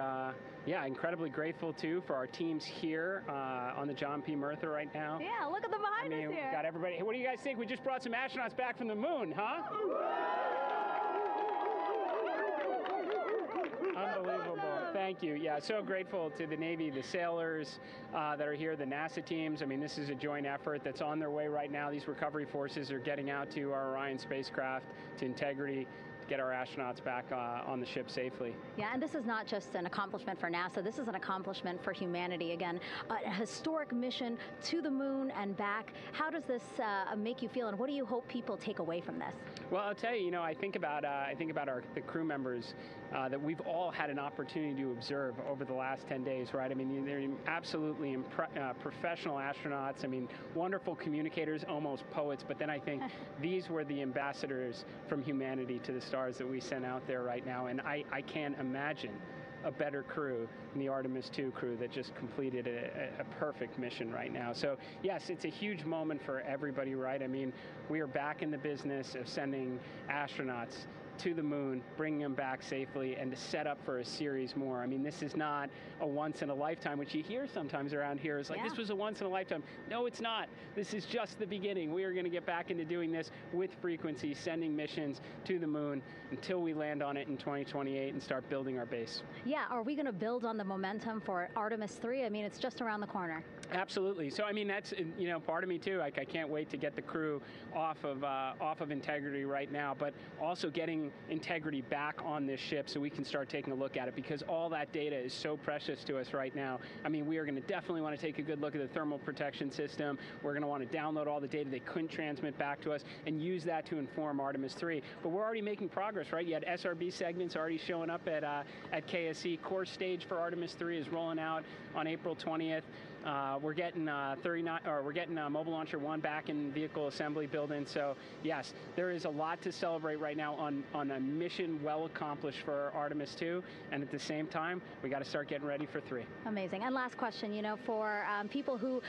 S16: yeah, incredibly grateful too for our teams here on the John P. Murtha right now.
S11: Yeah, look at them behind us here.
S16: Got everybody. Hey, what do you guys think? We just brought some astronauts back from the moon, huh? Unbelievable. Thank you. Yeah, so grateful to the Navy, the sailors that are here, the NASA teams. I mean, this is a joint effort that's on their way right now. These recovery forces are getting out to our Orion spacecraft, to Integrity, to get our astronauts back on the ship safely.
S11: Yeah, and this is not just an accomplishment for NASA. This is an accomplishment for humanity. Again, a historic mission to the moon and back. How does this make you feel, and what do you hope people take away from this?
S16: Well, I'll tell you, you know, I think about the crew members that we've all had an opportunity to observe over the last 10 days, right? I mean, they're absolutely professional astronauts. I mean, wonderful communicators, almost poets. But then I think these were the ambassadors from humanity to the stars that we sent out there right now. And I can't imagine a better crew than the Artemis II crew that just completed a perfect mission right now. So yes, it's a huge moment for everybody, right? I mean, we are back in the business of sending astronauts to the moon, bringing them back safely, and to set up for a series more. I mean, this is not a once in a lifetime, which you hear sometimes around here. It's like, this was a once in a lifetime. No, it's not. This is just the beginning. We are going to get back into doing this with frequency, sending missions to the moon until we land on it in 2028 and start building our base.
S11: Yeah, are we going to build on the momentum for Artemis III? I mean, it's just around the corner.
S16: Absolutely. So, I mean, that's, you know, part of me too. Like, I can't wait to get the crew off of Integrity right now, but also getting Integrity back on this ship so we can start taking a look at it, because all that data is so precious to us right now. I mean, we are going to definitely want to take a good look at the thermal protection system. We're going to want to download all the data they couldn't transmit back to us and use that to inform Artemis III. But we're already making progress, right? You had SRB segments already showing up at KSC. Core stage for Artemis III is rolling out on April 20th. We're getting Mobile Launcher 1 back in vehicle assembly building. So yes, there is a lot to celebrate right now on a mission well accomplished for Artemis II, and at the same time, we got to start getting ready for 3.
S11: Amazing. And last question, you know, for people who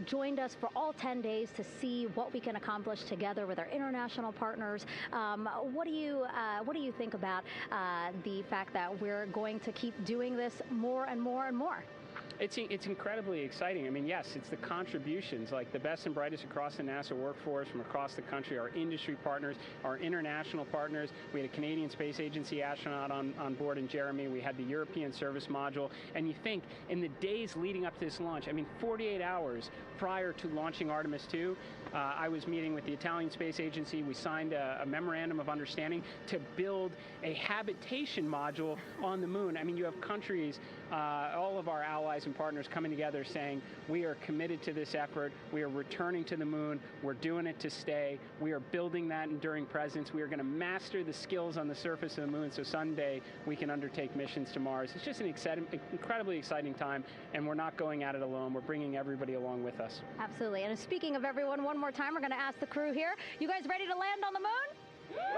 S11: joined us for all 10 days to see what we can accomplish together with our international partners, what do you think about the fact that we're going to keep doing this more and more and more?
S16: It's incredibly exciting. I mean, yes, it's the contributions, like the best and brightest across the NASA workforce from across the country, our industry partners, our international partners. We had a Canadian Space Agency astronaut on board in Jeremy. We had the European Service Module. And you think, in the days leading up to this launch, I mean, 48 hours prior to launching Artemis II, I was meeting with the Italian Space Agency. We signed a memorandum of understanding to build a habitation module on the moon. I mean, you have countries, all of our allies and partners coming together saying, we are committed to this effort. We are returning to the moon. We're doing it to stay. We are building that enduring presence. We are going to master the skills on the surface of the moon so someday we can undertake missions to Mars. It's just an incredibly exciting time, and we're not going at it alone. We're bringing everybody along with us.
S11: Absolutely. And speaking of everyone, one more time, we're going to ask the crew here, you guys ready to land on the moon?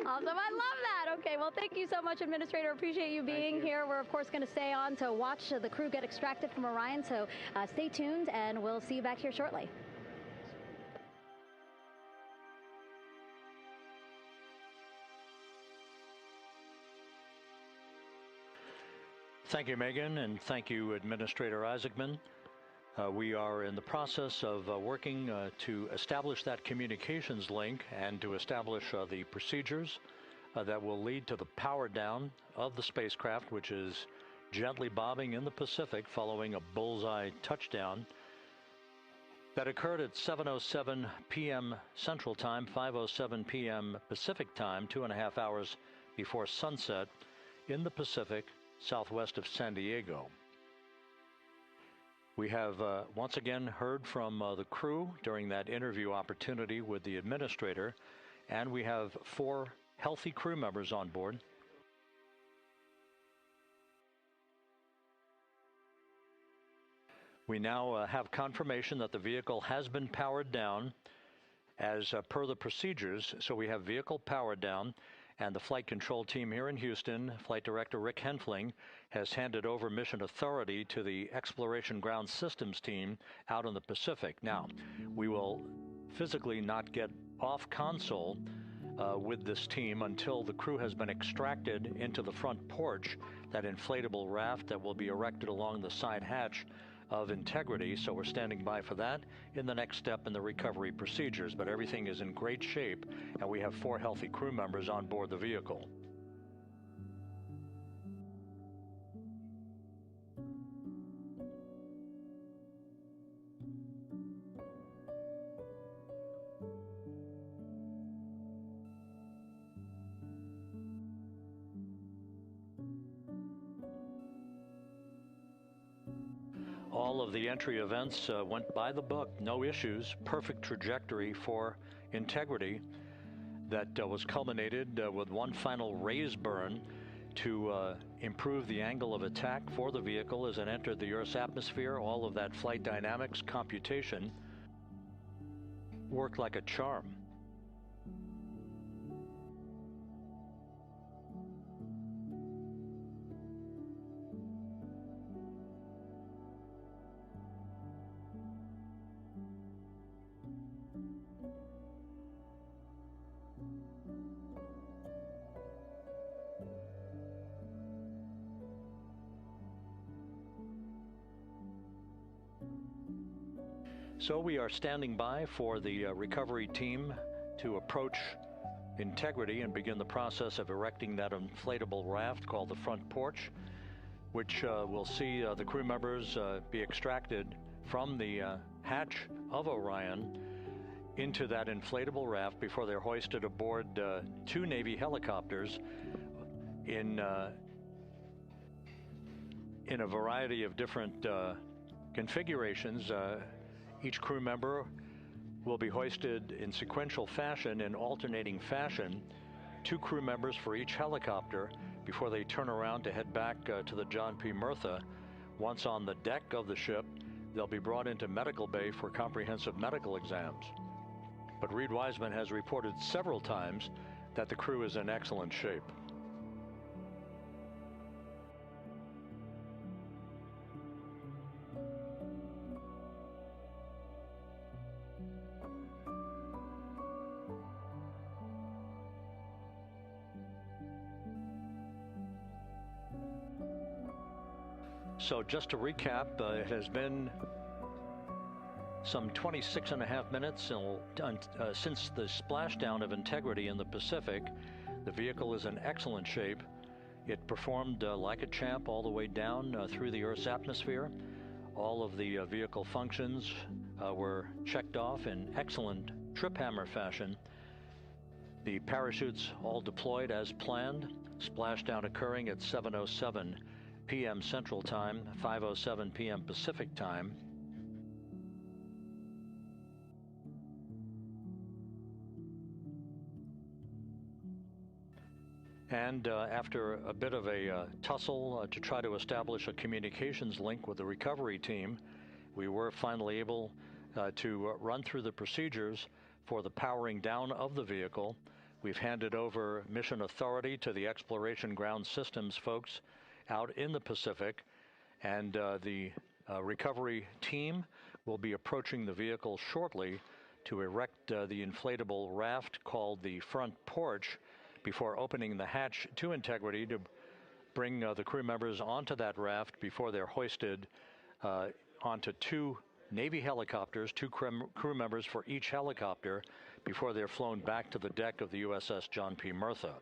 S11: Awesome. I love that. Okay, well, thank you so much, Administrator. Appreciate you being here. We're, of course, going to stay on to watch the crew get extracted from Orion, so stay tuned, and we'll see you back here shortly.
S1: Thank you, Megan, and thank you, Administrator Isaacman. We are in the process of working to establish that communications link and to establish the procedures that will lead to the power down of the spacecraft, which is gently bobbing in the Pacific following a bullseye touchdown that occurred at 7:07 p.m. Central Time, 5:07 p.m. Pacific Time, 2.5 hours before sunset in the Pacific, southwest of San Diego. We have once again heard from the crew during that interview opportunity with the administrator, and we have 4 healthy crew members on board. We now have confirmation that the vehicle has been powered down as per the procedures. So we have vehicle powered down, and the flight control team here in Houston, Flight Director Rick Henfling, has handed over mission authority to the Exploration Ground Systems team out in the Pacific. Now, we will physically not get off console with this team until the crew has been extracted into the front porch, that inflatable raft that will be erected along the side hatch of Integrity. So we're standing by for that in the next step in the recovery procedures. But everything is in great shape, and we have 4 healthy crew members on board the vehicle. All of the entry events went by the book, no issues, perfect trajectory for Integrity that was culminated with one final raise burn to improve the angle of attack for the vehicle as it entered the Earth's atmosphere. All of that flight dynamics computation worked like a charm. So we are standing by for the recovery team to approach Integrity and begin the process of erecting that inflatable raft called the front porch, which will see the crew members be extracted from the hatch of Orion into that inflatable raft before they're hoisted aboard 2 Navy helicopters in a variety of different configurations. Each crew member will be hoisted in sequential fashion, in alternating fashion, 2 crew members for each helicopter before they turn around to head back to the John P. Murtha. Once on the deck of the ship, they'll be brought into medical bay for comprehensive medical exams. But Reed Wiseman has reported several times that the crew is in excellent shape. So just to recap, it has been some 26.5 minutes since the splashdown of Integrity in the Pacific. The vehicle is in excellent shape. It performed like a champ all the way down through the Earth's atmosphere. All of the vehicle functions were checked off in excellent trip hammer fashion. The parachutes all deployed as planned. Splashdown occurring at 7:07 p.m. Central Time, 5:07 p.m. Pacific Time. And after a bit of a tussle to try to establish a communications link with the recovery team, we were finally able to run through the procedures for the powering down of the vehicle. We've handed over mission authority to the Exploration Ground Systems folks out in the Pacific, and the recovery team will be approaching the vehicle shortly to erect the inflatable raft called the front porch before opening the hatch to Integrity to bring the crew members onto that raft before they're hoisted onto 2 Navy helicopters, 2 crew members for each helicopter, before they're flown back to the deck of the USS John P. Murtha.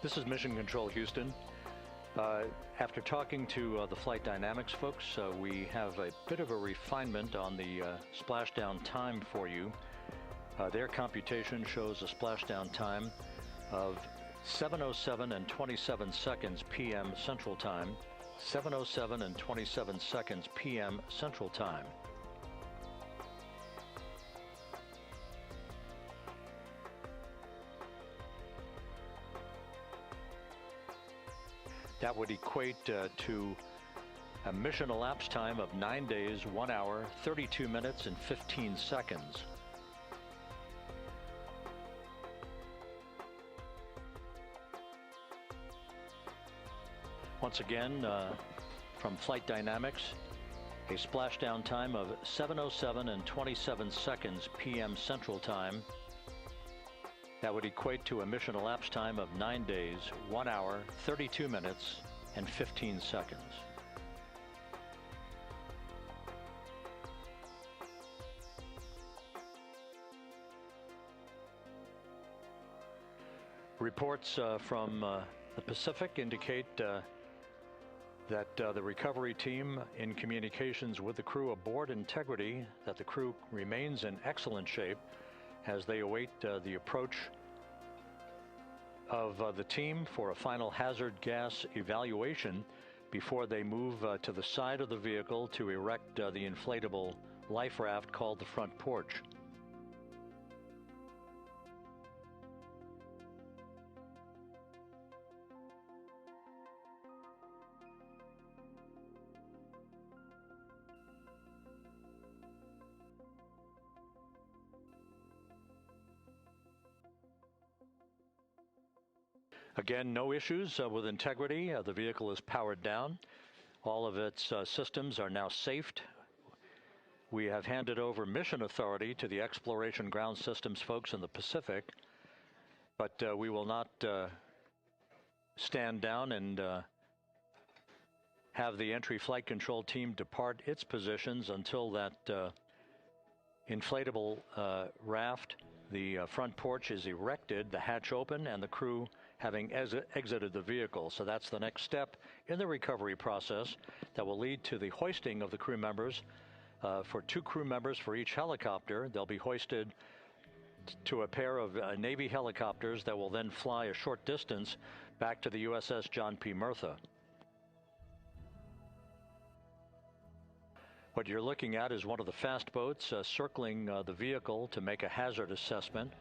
S1: This is Mission Control Houston. After talking to the flight dynamics folks, we have a bit of a refinement on the splashdown time for you. Their computation shows a splashdown time of 7:07 and 27 seconds p.m. Central Time, 7:07 and 27 seconds p.m. Central Time. That would equate to a mission elapsed time of 9 days, 1 hour, 32 minutes, and 15 seconds. Once again, from Flight Dynamics, a splashdown time of 7:07 and 27 seconds p.m. Central Time. That would equate to a mission elapsed time of 9 days, 1 hour, 32 minutes, and 15 seconds. Reports from the Pacific indicate that the recovery team, in communications with the crew aboard Integrity, that the crew remains in excellent shape as they await the approach of the team for a final hazard gas evaluation before they move to the side of the vehicle to erect the inflatable life raft called the front porch. Again, no issues with Integrity. The vehicle is powered down. All of its systems are now safed. We have handed over mission authority to the Exploration Ground Systems folks in the Pacific, but we will not stand down and have the entry flight control team depart its positions until that inflatable raft, the front porch, is erected, the hatch open, and the crew having exited the vehicle. So that's the next step in the recovery process that will lead to the hoisting of the crew members. For 2 crew members for each helicopter, they'll be hoisted to a pair of Navy helicopters that will then fly a short distance back to the USS John P. Murtha. What you're looking at is one of the fast boats circling the vehicle to make a hazard assessment.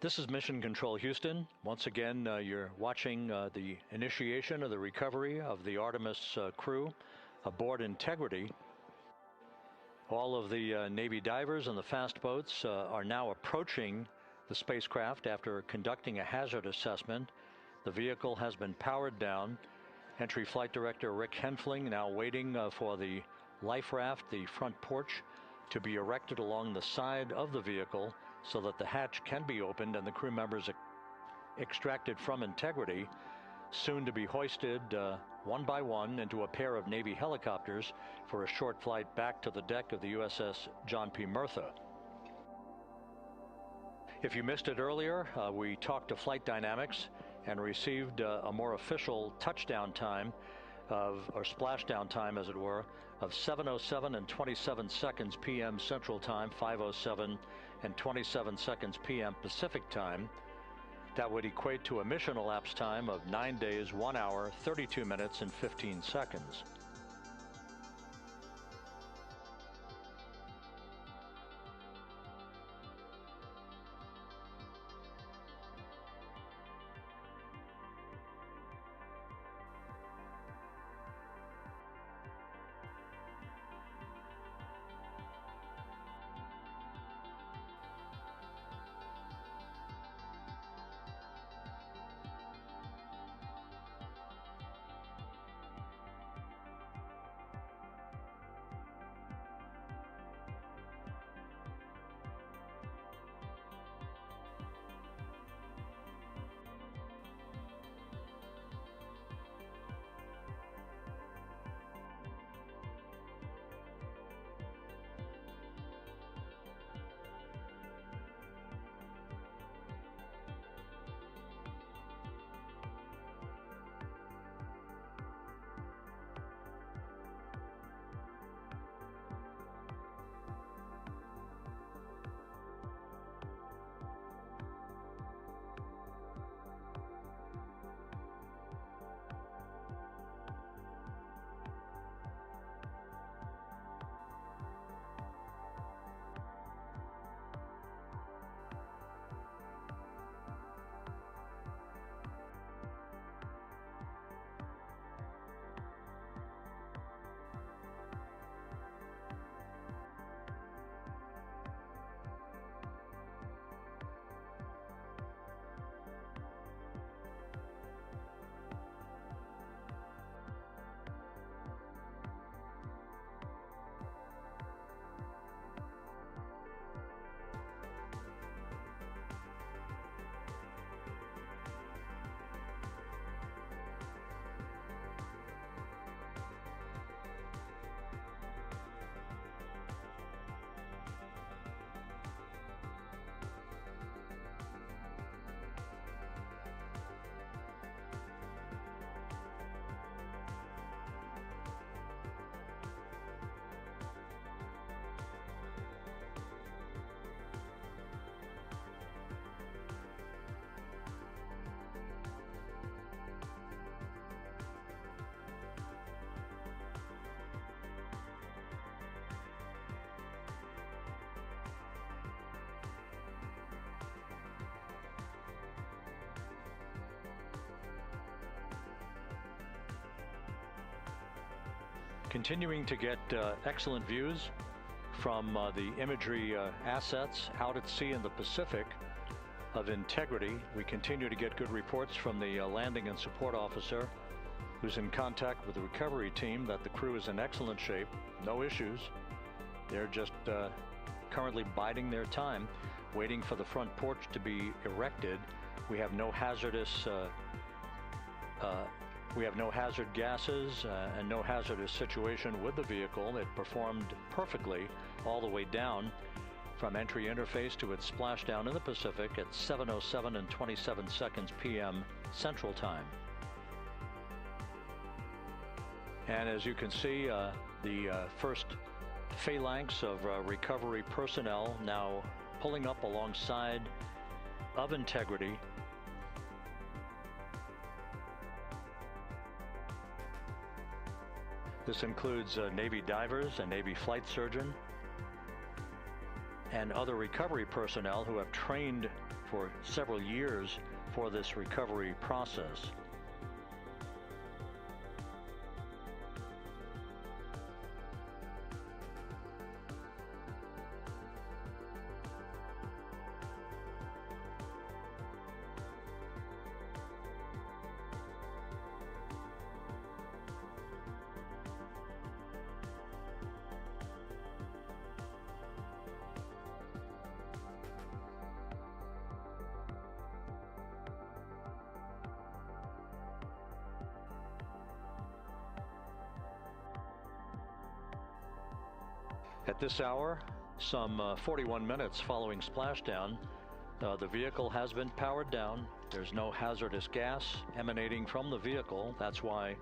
S1: This is Mission Control Houston. Once again, you're watching the initiation of the recovery of the Artemis crew aboard Integrity. All of the Navy divers and the fast boats are now approaching the spacecraft after conducting a hazard assessment. The vehicle has been powered down. Entry Flight Director Rick Henfling now waiting for the life raft, the front porch, to be erected along the side of the vehicle so that the hatch can be opened and the crew members extracted from Integrity, soon to be hoisted one by one into a pair of Navy helicopters for a short flight back to the deck of the USS John P. Murtha. If you missed it earlier, we talked to Flight Dynamics and received a more official touchdown time or splashdown time, as it were, of 7:07 and 27 seconds p.m. Central Time, 5:07 and 27 seconds p.m. Pacific Time. That would equate to a mission elapsed time of 9 days, 1 hour, 32 minutes, and 15 seconds. Continuing to get excellent views from the imagery assets out at sea in the Pacific of Integrity. We continue to get good reports from the landing and support officer, who's in contact with the recovery team, that the crew is in excellent shape, no issues. They're just currently biding their time, waiting for the front porch to be erected. We have no hazardous hazard gases and no hazardous situation with the vehicle. It performed perfectly all the way down from entry interface to its splashdown in the Pacific at 7:07 and 27 seconds p.m. Central Time. And as you can see, the first phalanx of recovery personnel now pulling up alongside of Integrity. This includes Navy divers, a Navy flight surgeon, and other recovery personnel who have trained for several years for this recovery process. At this hour, some 41 minutes following splashdown, the vehicle has been powered down. There's no hazardous gas emanating from the vehicle. That's why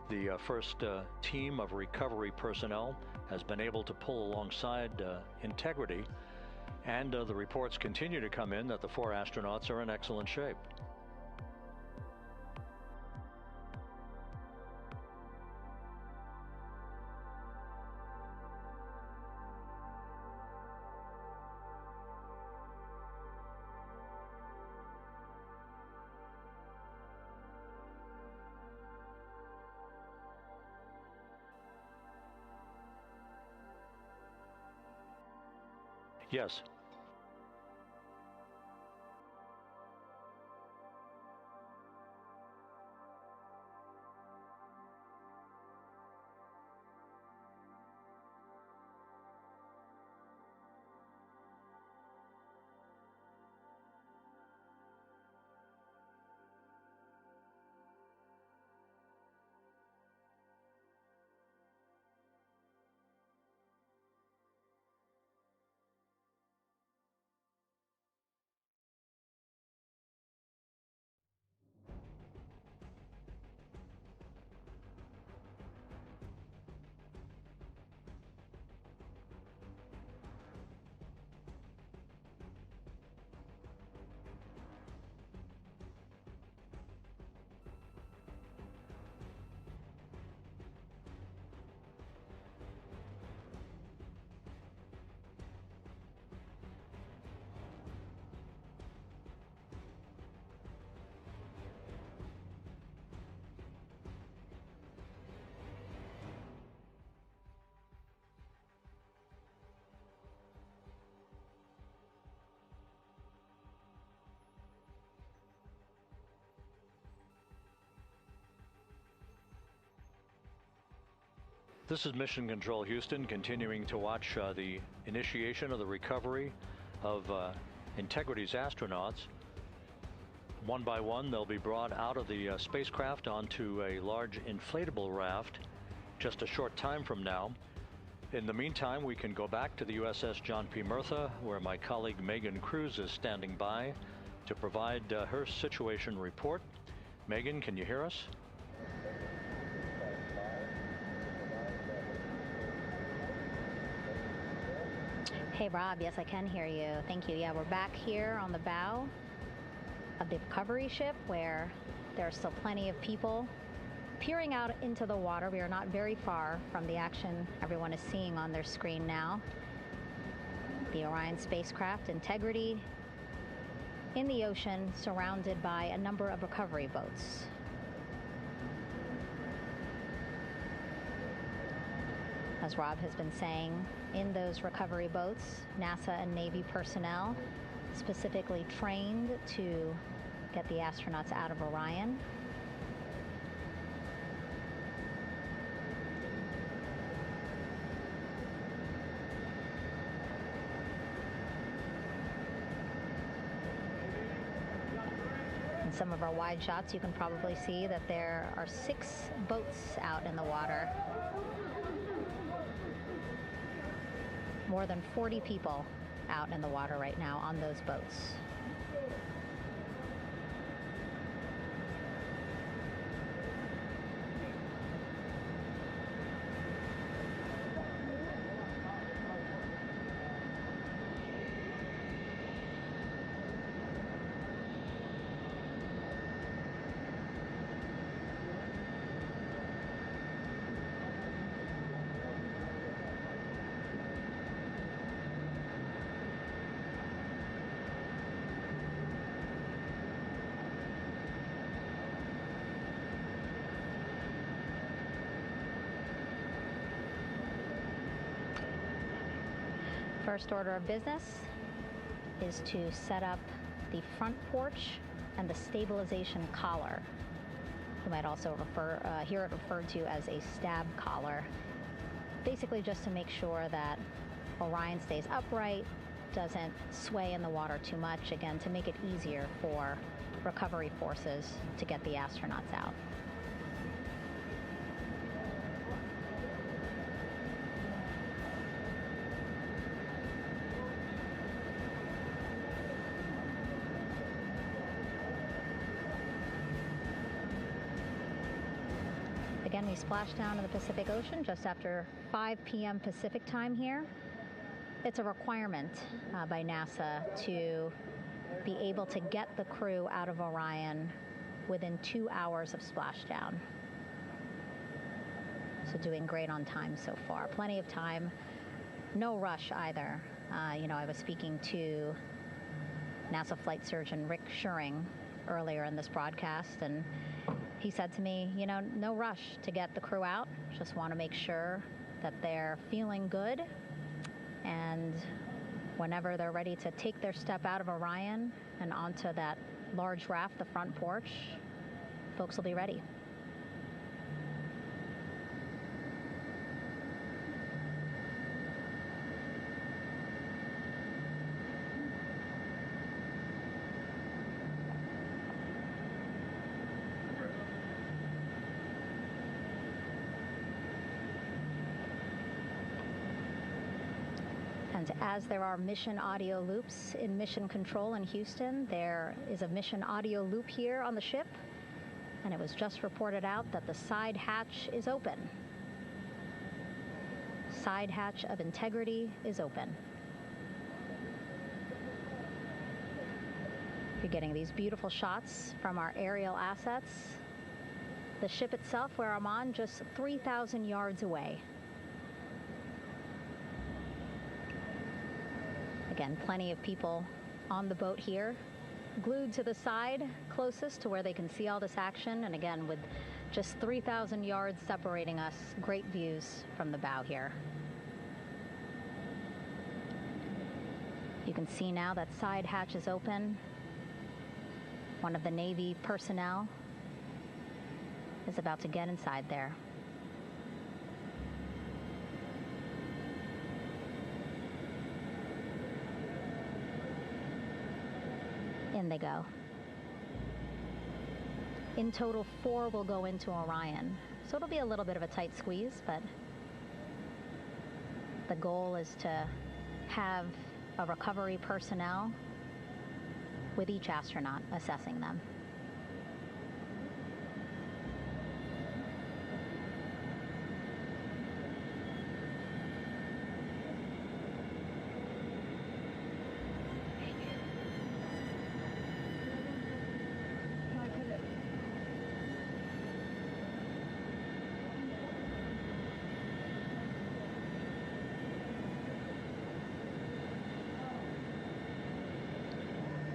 S1: the first team of recovery personnel has been able to pull alongside Integrity, and the reports continue to come in that the 4 astronauts are in excellent shape. Yes. This is Mission Control Houston, continuing to watch the initiation of the recovery of Integrity's astronauts. One by one, they'll be brought out of the spacecraft onto a large inflatable raft just a short time from now. In the meantime, we can go back to the USS John P. Murtha, where my colleague Megan Cruz is standing by to provide her situation report. Megan, can you hear us?
S11: Hey, Rob. Yes, I can hear you. Thank you. Yeah, we're back here on the bow of the recovery ship where there are still plenty of people peering out into the water. We are not very far from the action everyone is seeing on their screen now. The Orion spacecraft, Integrity, in the ocean, surrounded by a number of recovery boats. As Rob has been saying, in those recovery boats, NASA and Navy personnel specifically trained to get the astronauts out of Orion. In some of our wide shots, you can probably see that there are 6 boats out in the water. More than 40 people out in the water right now on those boats. First order of business is to set up the front porch and the stabilization collar. You might also hear it referred to as a stab collar. Basically just to make sure that Orion stays upright, doesn't sway in the water too much, again, to make it easier for recovery forces to get the astronauts out. Again, we splashed down in the Pacific Ocean just after 5 p.m. Pacific time here. It's a requirement by NASA to be able to get the crew out of Orion within 2 hours of splashdown. So doing great on time so far. Plenty of time. No rush either. I was speaking to NASA flight surgeon Rick Schuring earlier in this broadcast, and he said to me, no rush to get the crew out. Just want to make sure that they're feeling good. And whenever they're ready to take their step out of Orion and onto that large raft, the front porch, folks will be ready. And as there are mission audio loops in Mission Control in Houston, there is a mission audio loop here on the ship, and it was just reported out that the side hatch is open. Side hatch of integrity is open. You're getting these beautiful shots from our aerial assets. The ship itself, where I'm on, just 3,000 yards away. Again, plenty of people on the boat here, glued to the side closest to where they can see all this action. And again, with just 3,000 yards separating us, great views from the bow here. You can see now that side hatch is open. One of the Navy personnel is about to get inside there. In they go. In total, 4 will go into Orion. So it'll be a little bit of a tight squeeze, but the goal is to have a recovery personnel with each astronaut assessing them.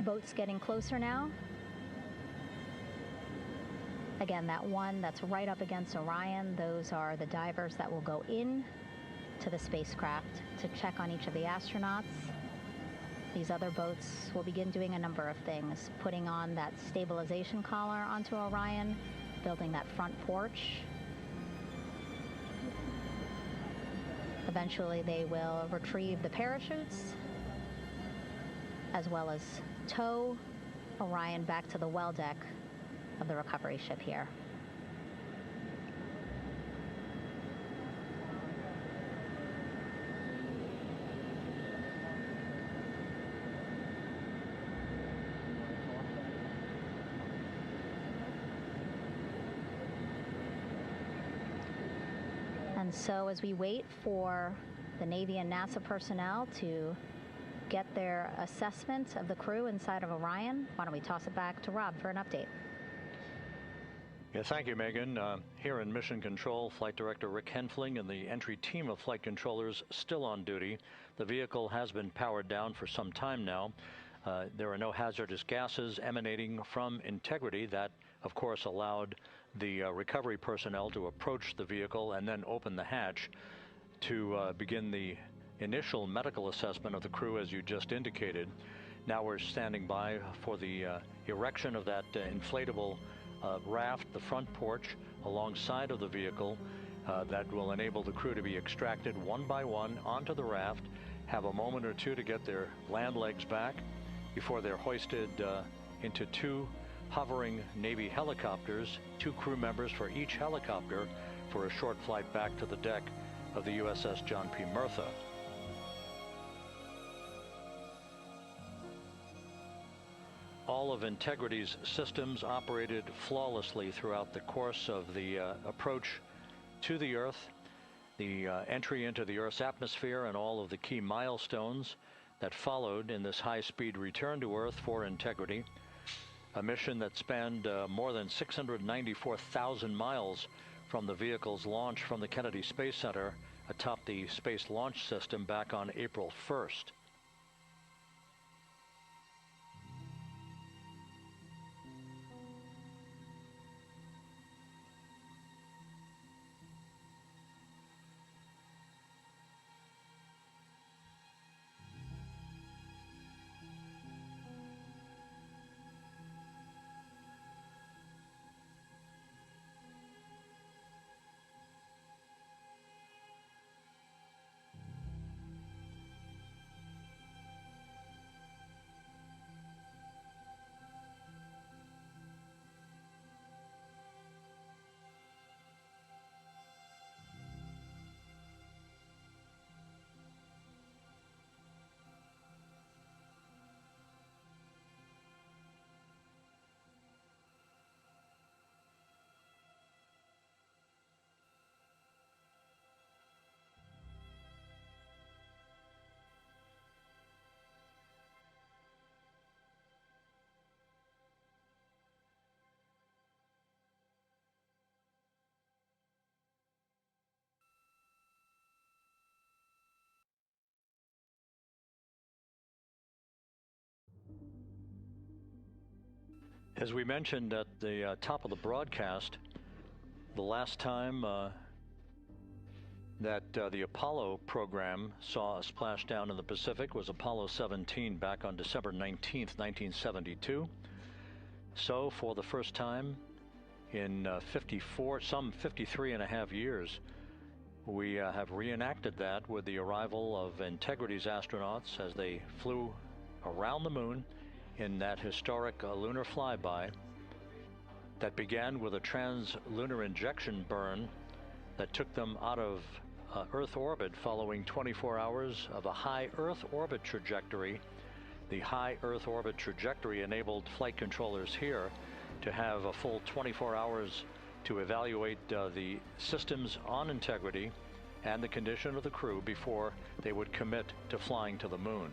S11: Boat's getting closer now. Again, that one that's right up against Orion, those are the divers that will go in to the spacecraft to check on each of the astronauts. These other boats will begin doing a number of things, putting on that stabilization collar onto Orion, building that front porch. Eventually, they will retrieve the parachutes, as well as tow Orion back to the well deck of the recovery ship here. And so as we wait for the Navy and NASA personnel to get their assessment of the crew inside of Orion, why don't we toss it back to Rob for an update?
S1: Yeah, thank you, Megan. Here in Mission Control, Flight Director Rick Henfling and the entry team of flight controllers still on duty. The vehicle has been powered down for some time now. There are no hazardous gases emanating from integrity. That, of course, allowed the recovery personnel to approach the vehicle and then open the hatch to begin the initial medical assessment of the crew, as you just indicated. Now we're standing by for the erection of that inflatable raft, the front porch, alongside of the vehicle that will enable the crew to be extracted one by one onto the raft, have a moment or two to get their land legs back before they're hoisted into two hovering Navy helicopters, 2 crew members for each helicopter, for a short flight back to the deck of the USS John P. Murtha. All of Integrity's systems operated flawlessly throughout the course of the approach to the Earth, the entry into the Earth's atmosphere, and all of the key milestones that followed in this high-speed return to Earth for Integrity. A mission that spanned more than 694,000 miles from the vehicle's launch from the Kennedy Space Center atop the Space Launch System back on April 1st. As we mentioned at the top of the broadcast, the last time that the Apollo program saw a splashdown in the Pacific was Apollo 17 back on December 19th, 1972. So for the first time in 53 and a half years, we have reenacted that with the arrival of Integrity's astronauts as they flew around the moon in that historic lunar flyby that began with a trans-lunar injection burn that took them out of Earth orbit following 24 hours of a high Earth orbit trajectory. The high Earth orbit trajectory enabled flight controllers here to have a full 24 hours to evaluate the systems on Integrity and the condition of the crew before they would commit to flying to the moon.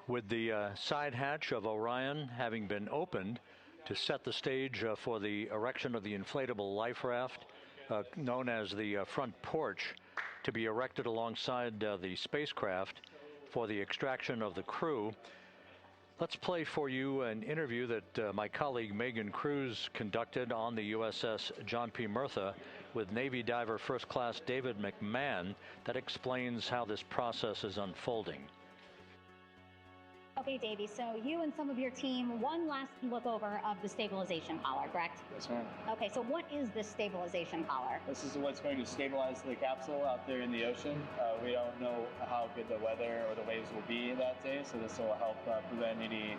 S1: With the side hatch of Orion having been opened to set the stage for the erection of the inflatable life raft, known as the front porch, to be erected alongside the spacecraft for the extraction of the crew. Let's play for you an interview that my colleague Megan Cruz conducted on the USS John P. Murtha with Navy diver First Class David McMahon that explains how this process is unfolding.
S11: Okay, Davey, so you and some of your team, one last look over of the stabilization collar, correct?
S17: Yes, ma'am.
S11: Okay, so what is this stabilization collar?
S17: This is what's going to stabilize the capsule out there in the ocean. We don't know how good the weather or the waves will be that day, so this will help prevent any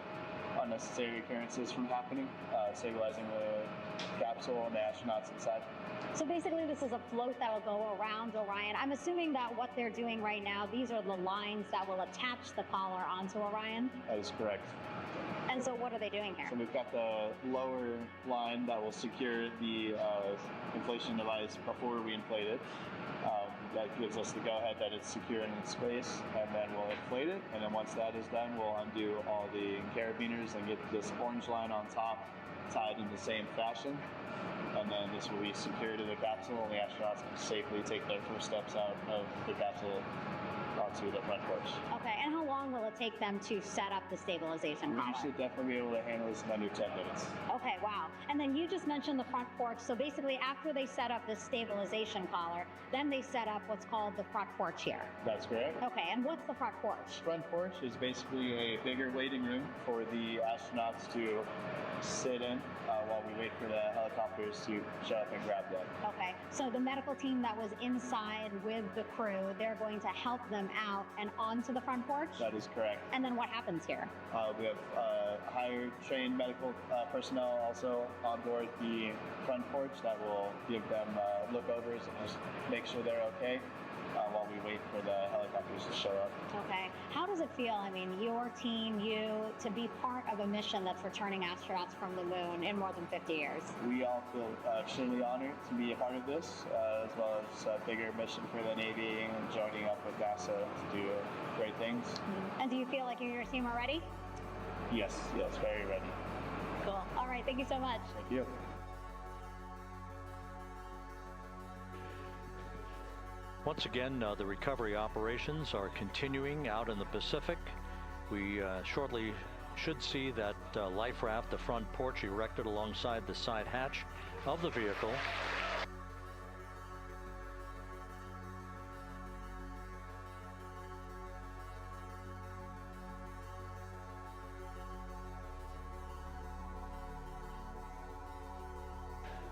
S17: unnecessary occurrences from happening, stabilizing the capsule and the astronauts inside.
S11: So basically this is a float that will go around Orion. I'm assuming that what they're doing right now, these are the lines that will attach the collar onto Orion?
S17: That is correct.
S11: And so what are they doing here?
S17: So we've got the lower line that will secure the inflation device before we inflate it. That gives us the go-ahead that it's secure in space, and then we'll inflate it. And then once that is done, we'll undo all the carabiners and get this orange line on top tied in the same fashion. And then this will be secured to the capsule, and the astronauts can safely take their first steps out of the capsule onto the front porch.
S11: Okay, and how long will it take them to set up the stabilization collar?
S17: We should definitely be able to handle this in under 10 minutes.
S11: Okay, wow. And then you just mentioned the front porch. So basically after they set up the stabilization collar, then they set up what's called the front porch here.
S17: That's correct.
S11: Okay, and what's the front porch?
S17: Front porch is basically a bigger waiting room for the astronauts to sit in while we wait for the helicopters to show up and grab them.
S11: Okay, so the medical team that was inside with the crew, they're going to help them out and onto the front porch?
S17: That is correct.
S11: And then what happens here?
S17: We have higher trained medical personnel also on board the front porch that will give them lookovers and just make sure they're okay while we wait for the helicopters to show up.
S11: Okay. How does it feel, I mean, your team, you, to be part of a mission that's returning astronauts from the moon in more than 50 years?
S17: We all feel extremely honored to be a part of this, as well as a bigger mission for the Navy and joining up with NASA to do great things.
S11: Mm-hmm. And do you feel like you and your team are ready?
S17: Yes, very ready.
S11: Cool. All right, thank you so much.
S17: Thank you.
S1: Once again, the recovery operations are continuing out in the Pacific. We shortly should see that life raft, the front porch, erected alongside the side hatch of the vehicle.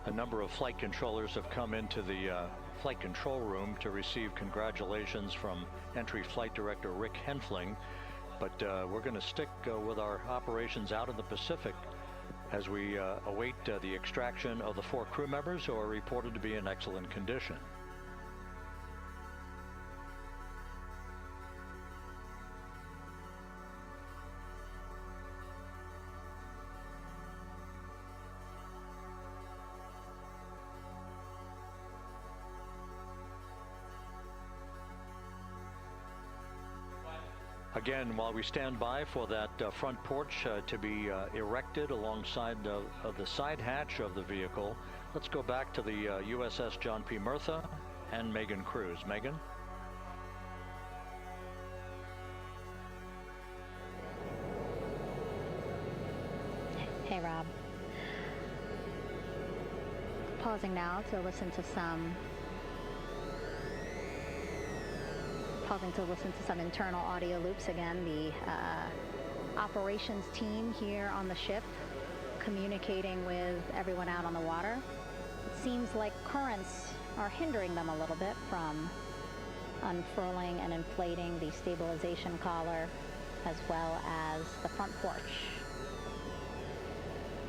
S1: A number of flight controllers have come into the flight control room to receive congratulations from Entry Flight Director Rick Henfling, but we're going to stick with our operations out in the Pacific as we await the extraction of the 4 crew members who are reported to be in excellent condition. Again, while we stand by for that front porch to be erected alongside of the side hatch of the vehicle, let's go back to the USS John P. Murtha and Megan Cruz. Megan?
S11: Hey, Rob. Pausing now to listen to some internal audio loops. Again, the operations team here on the ship communicating with everyone out on the water. It seems like currents are hindering them a little bit from unfurling and inflating the stabilization collar as well as the front porch.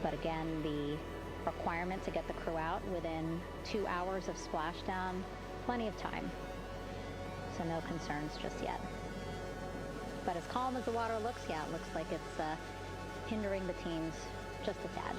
S11: But again, the requirement to get the crew out within 2 hours of splashdown, plenty of time. So no concerns just yet. But as calm as the water looks, yeah, it looks like it's hindering the teams just a tad.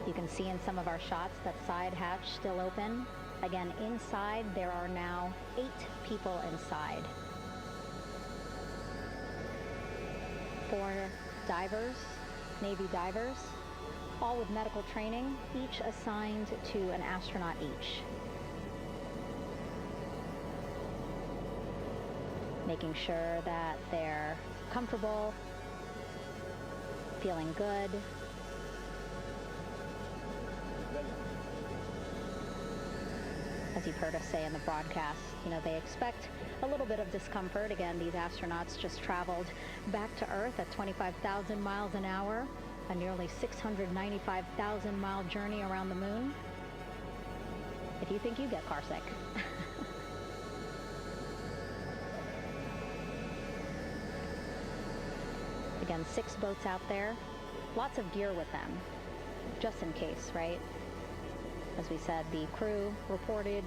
S11: You can can see in some of our shots that side hatch still open. Again, inside there are now 8 people inside. 4 divers, Navy divers, all with medical training, each assigned to an astronaut each. Making sure that they're comfortable, feeling good. As you've heard us say in the broadcast, they expect a little bit of discomfort. Again, these astronauts just traveled back to Earth at 25,000 miles an hour, a nearly 695,000 mile journey around the moon. If you think you get car sick. Again, 6 boats out there, lots of gear with them, just in case, right? As we said, the crew reported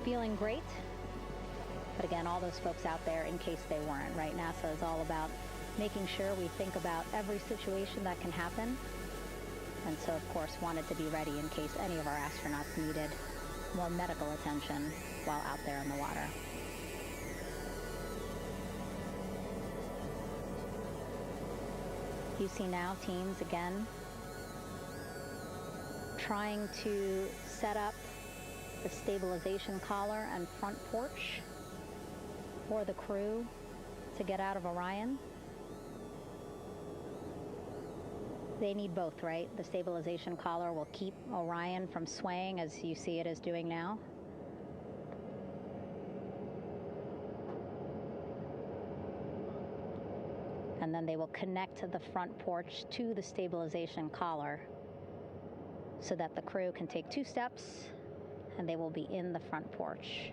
S11: feeling great, but again, all those folks out there in case they weren't, right? NASA is all about making sure we think about every situation that can happen, and so of course wanted to be ready in case any of our astronauts needed more medical attention while out there in the water. You see now teams again trying to set up the stabilization collar and front porch for the crew to get out of Orion. They need both, right? The stabilization collar will keep Orion from swaying as you see it is doing now. And then they will connect the front porch to the stabilization collar so that the crew can take 2 steps and they will be in the front porch.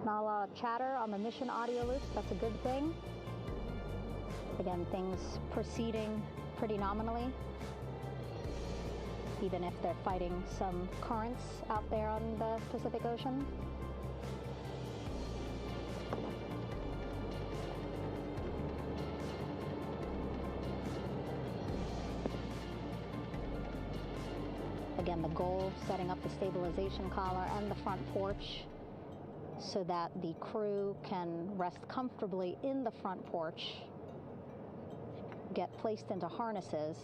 S11: Not a lot of chatter on the mission audio loops. That's a good thing. Again, things proceeding pretty nominally, even if they're fighting some currents out there on the Pacific Ocean. Again, the goal, setting up the stabilization collar and the front porch so that the crew can rest comfortably in the front porch, get placed into harnesses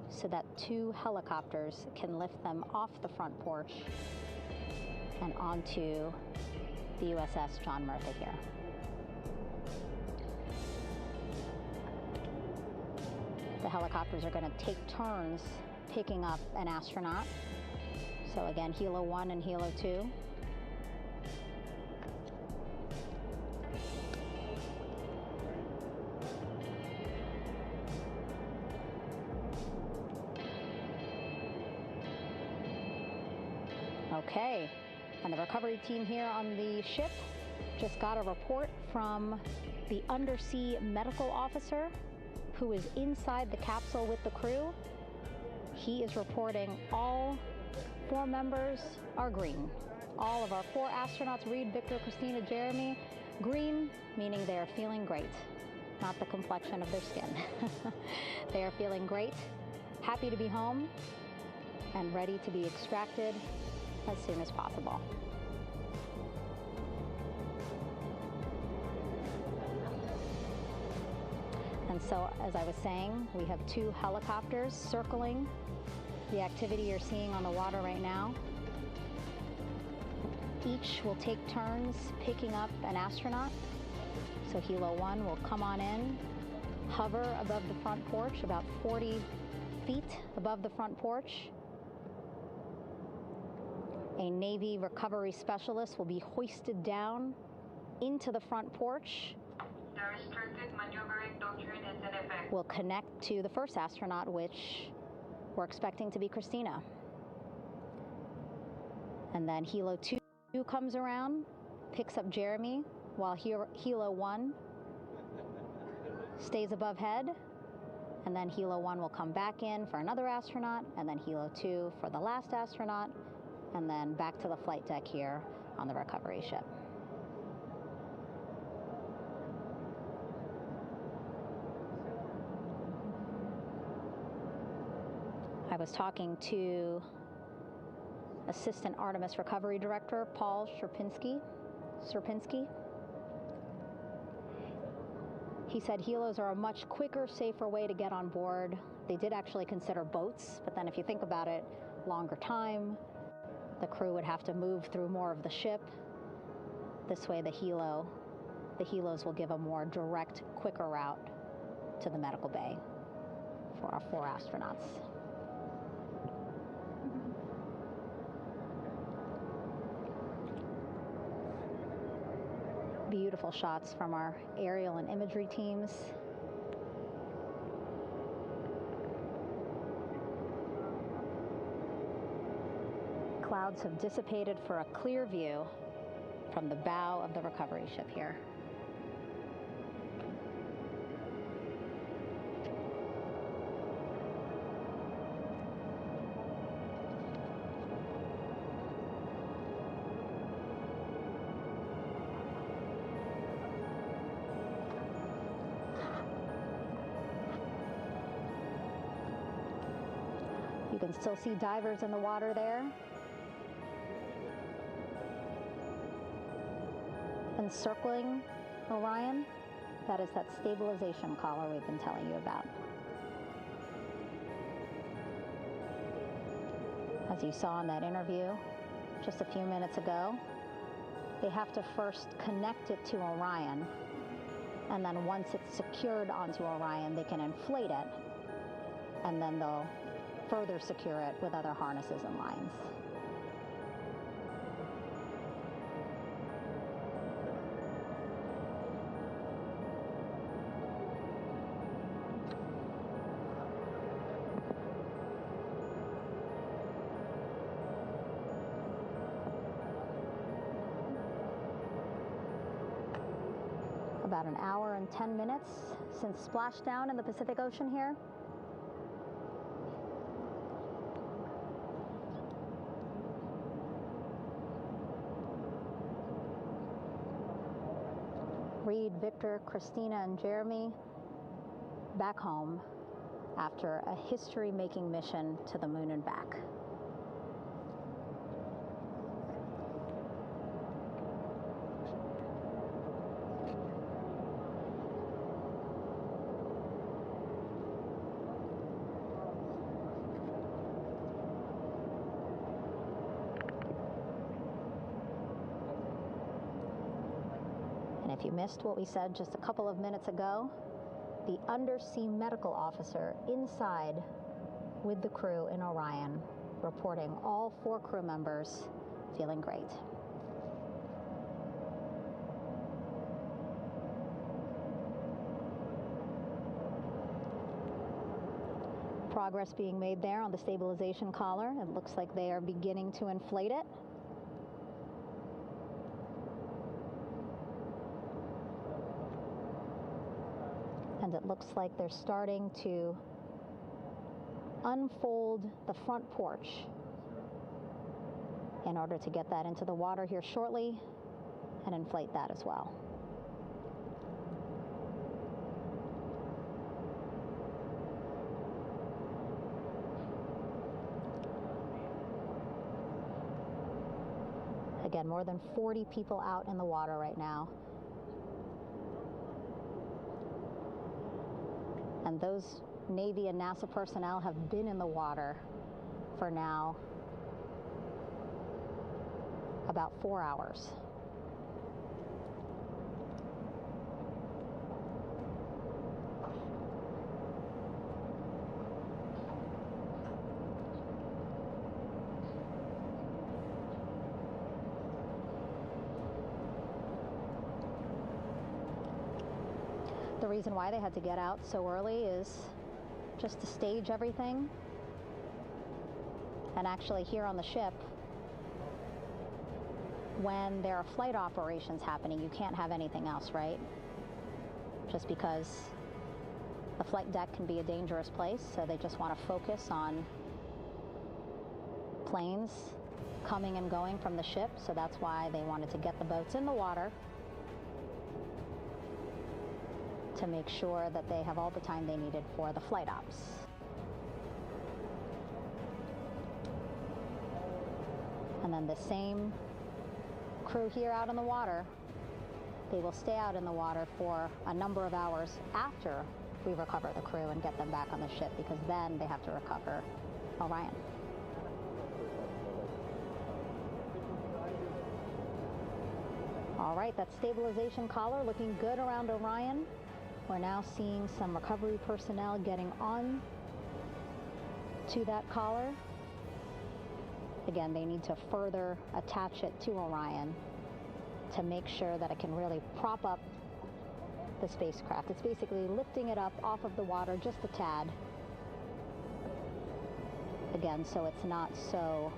S11: so that 2 helicopters can lift them off the front porch and onto the USS John Murtha here. The helicopters are going to take turns picking up an astronaut. So again, Helo 1 and Helo 2. Okay, and the recovery team here on the ship just got a report from the undersea medical officer who is inside the capsule with the crew. He is reporting all 4 members are green. All of our 4 astronauts, Reed, Victor, Christina, Jeremy, green, meaning they are feeling great, not the complexion of their skin. They are feeling great, happy to be home, and ready to be extracted as soon as possible. And so, as I was saying, we have 2 helicopters circling the activity you're seeing on the water right now. Each will take turns picking up an astronaut. So Helo 1 will come on in, hover above the front porch, about 40 feet above the front porch. A Navy recovery specialist will be hoisted down into the front porch.
S18: The restricted maneuvering doctrine is in effect.
S11: We'll connect to the first astronaut, which we're expecting to be Christina. And then Helo 2 comes around, picks up Jeremy, while Helo 1 stays above head, and then Helo 1 will come back in for another astronaut, and then Helo 2 for the last astronaut, and then back to the flight deck here on the recovery ship. I was talking to Assistant Artemis Recovery Director Paul Sierpinski. He said helos are a much quicker, safer way to get on board. They did actually consider boats, but then if you think about it, longer time, the crew would have to move through more of the ship. This way the helos will give a more direct, quicker route to the medical bay for our 4 astronauts. Beautiful shots from our aerial and imagery teams. Clouds have dissipated for a clear view from the bow of the recovery ship here. You can still see divers in the water there. Encircling Orion, that is that stabilization collar we've been telling you about. As you saw in that interview just a few minutes ago, they have to first connect it to Orion, and then once it's secured onto Orion, they can inflate it, and then they'll further secure it with other harnesses and lines. About an hour and 10 minutes since splashdown in the Pacific Ocean here. Reed, Victor, Christina, and Jeremy back home after a history-making mission to the moon and back. If you missed what we said just a couple of minutes ago, the undersea medical officer inside with the crew in Orion, reporting all 4 crew members feeling great. Progress being made there on the stabilization collar. It looks like they are beginning to inflate it. And it looks like they're starting to unfold the front porch in order to get that into the water here shortly and inflate that as well. Again, more than 40 people out in the water right now. And those Navy and NASA personnel have been in the water for now about 4 hours. The reason why they had to get out so early is just to stage everything. And actually here on the ship, when there are flight operations happening, you can't have anything else, right? Just because the flight deck can be a dangerous place, so they just want to focus on planes coming and going from the ship, so that's why they wanted to get the boats in the water to make sure that they have all the time they needed for the flight ops. And then the same crew here out in the water, they will stay out in the water for a number of hours after we recover the crew and get them back on the ship, because then they have to recover Orion. All right, that stabilization collar looking good around Orion. We're now seeing some recovery personnel getting on to that collar. Again, they need to further attach it to Orion to make sure that it can really prop up the spacecraft. It's basically lifting it up off of the water just a tad. Again, so it's not so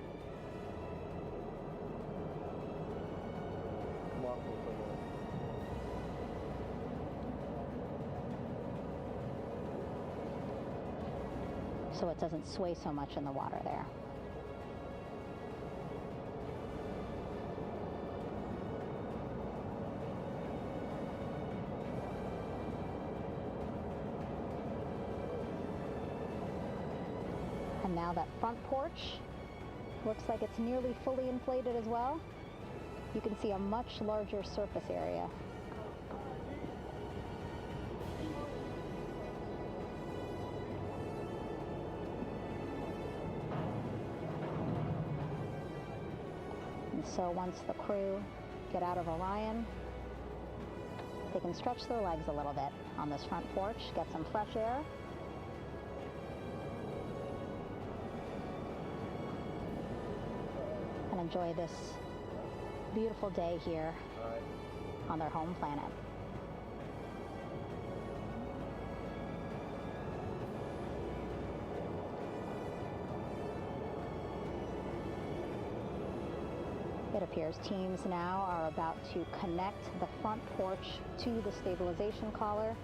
S11: it doesn't sway so much in the water there. And now that front porch looks like it's nearly fully inflated as well. You can see a much larger surface area. So once the crew get out of Orion, they can stretch their legs a little bit on this front porch, get some fresh air. And enjoy this beautiful day here on their home planet. It appears teams now are about to connect the front porch to the stabilization collar.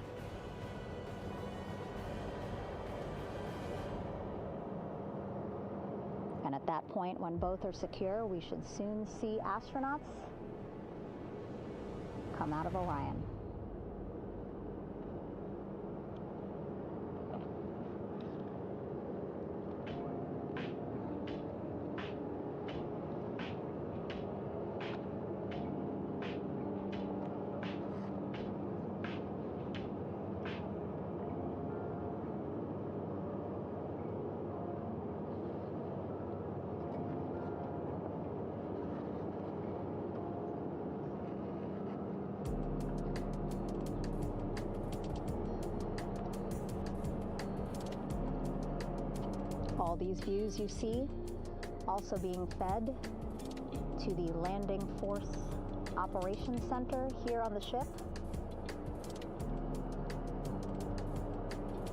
S11: And at that point, when both are secure, we should soon see astronauts come out of Orion. All these views you see also being fed to the Landing Force Operations Center here on the ship.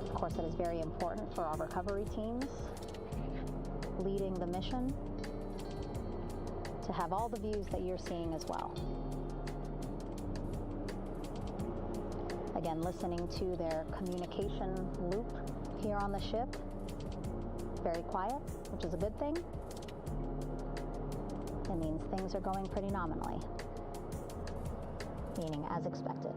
S11: Of course, it is very important for our recovery teams leading the mission to have all the views that you're seeing as well. Again, listening to their communication loop here on the ship. Very quiet, which is a good thing. It means things are going pretty nominally, meaning as expected.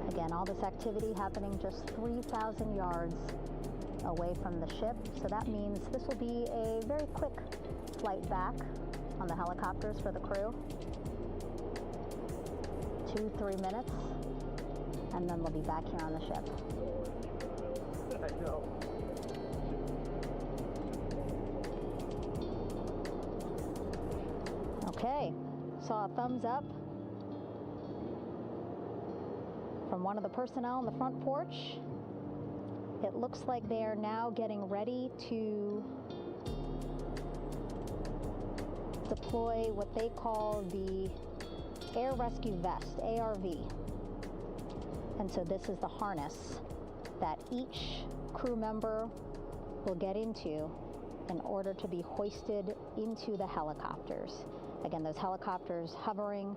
S11: Again, all this activity happening just 3,000 yards away from the ship. So that means this will be a very quick flight back on the helicopters for the crew. 2-3 minutes, and then they'll be back here on the ship.
S9: I know.
S11: Okay, saw a thumbs up from one of the personnel on the front porch. It looks like they are now getting ready to deploy what they call the Air Rescue Vest, ARV. And so this is the harness that each crew member will get into in order to be hoisted into the helicopters. Again, those helicopters hovering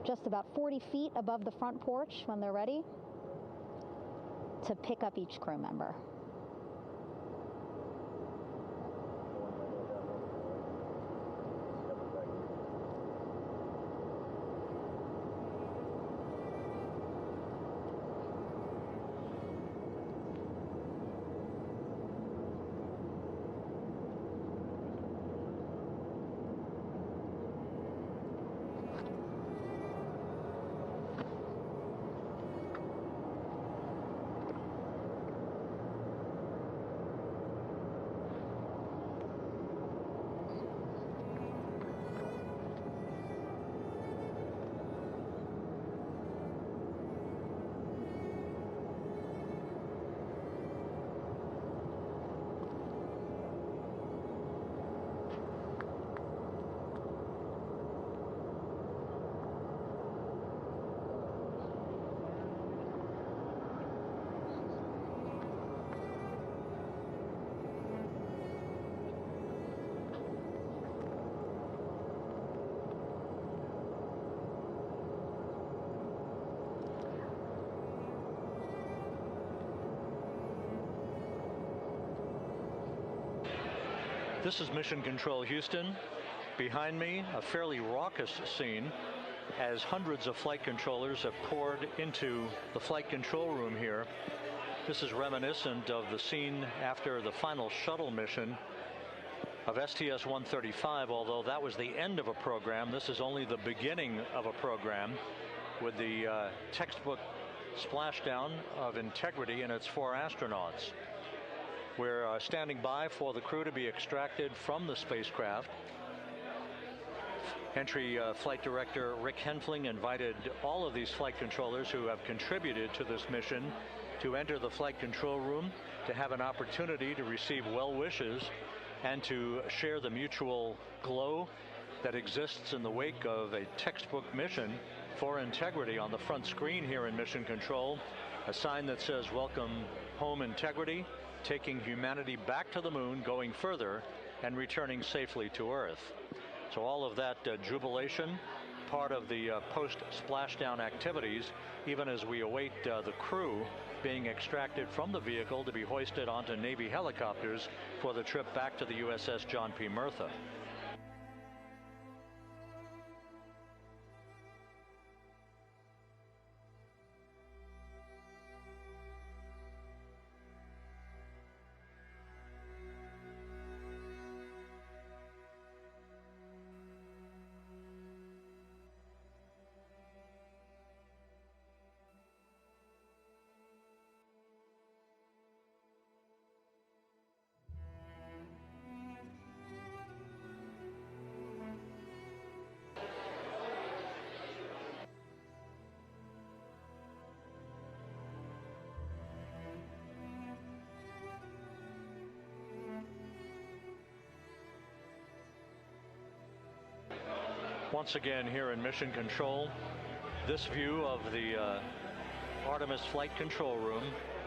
S11: just about 40 feet above the front porch when they're ready to pick up each crew member.
S1: This is Mission Control Houston. Behind me, a fairly raucous scene as hundreds of flight controllers have poured into the flight control room here. This is reminiscent of the scene after the final shuttle mission of STS-135, although that was the end of a program. This is only the beginning of a program with the textbook splashdown of Integrity and its 4 astronauts. We're standing by for the crew to be extracted from the spacecraft. Entry Flight Director Rick Henfling invited all of these flight controllers who have contributed to this mission to enter the flight control room to have an opportunity to receive well wishes and to share the mutual glow that exists in the wake of a textbook mission for Integrity. On the front screen here in Mission Control, a sign that says "Welcome Home, Integrity," taking humanity back to the moon, going further, and returning safely to Earth. So all of that jubilation, part of the post-splashdown activities, even as we await the crew being extracted from the vehicle to be hoisted onto Navy helicopters for the trip back to the USS John P. Murtha. Once again here in Mission Control, this view of the Artemis Flight Control Room,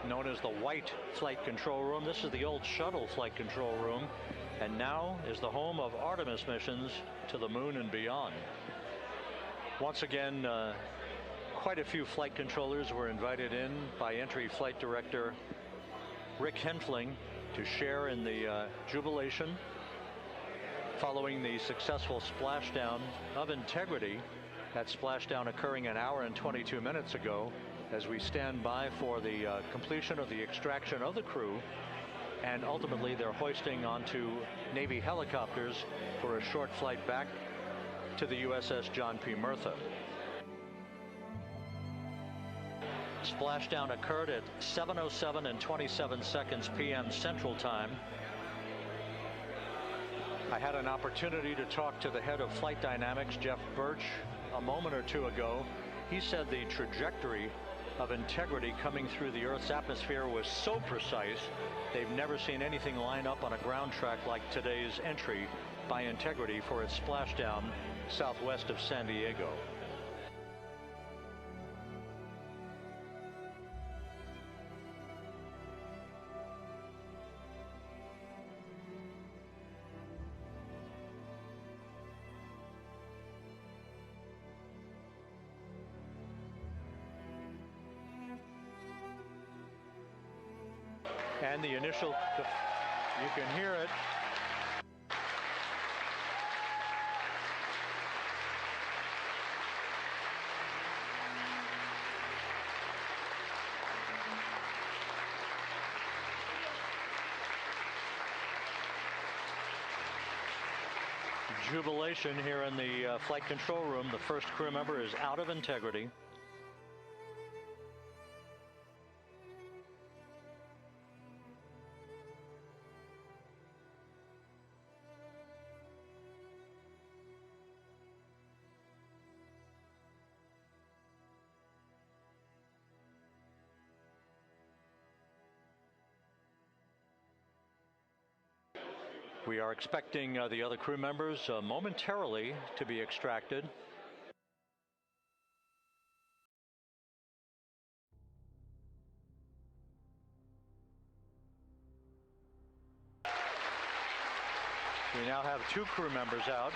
S1: known as the White Flight Control Room. This is the old shuttle flight control room, and now is the home of Artemis missions to the moon and beyond. Once again, quite a few flight controllers were invited in by Entry Flight Director Rick Henfling to share in the jubilation following the successful splashdown of Integrity. That splashdown occurring an hour and 22 minutes ago, as we stand by for the completion of the extraction of the crew and ultimately their hoisting onto Navy helicopters for a short flight back to the USS John P. Murtha. Splashdown occurred at 7:07 and 27 seconds p.m. Central Time. I had an opportunity to talk to the head of flight dynamics, Jeff Birch, a moment or two ago. He said the trajectory of Integrity coming through the Earth's atmosphere was so precise, they've never seen anything line up on a ground track like today's entry by Integrity for its splashdown southwest of San Diego. And the initial, you can hear it. Jubilation here in the flight control room. The first crew member is out of Integrity. We are expecting the other crew members momentarily to be extracted. We now have 2 crew members out.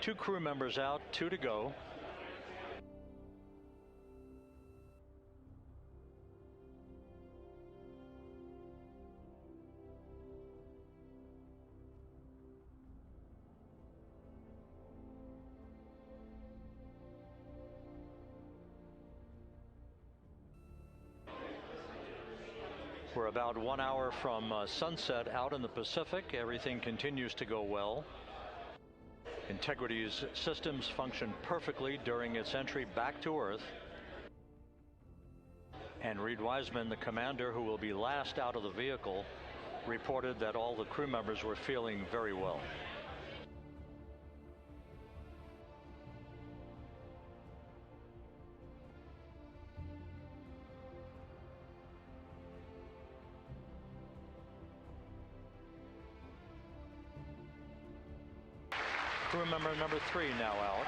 S1: Two crew members out, 2 to go. We're about 1 hour from sunset out in the Pacific. Everything continues to go well. Integrity's systems function perfectly during its entry back to Earth. And Reed Wiseman, the commander who will be last out of the vehicle, reported that all the crew members were feeling very well. Crew member number 3 now out.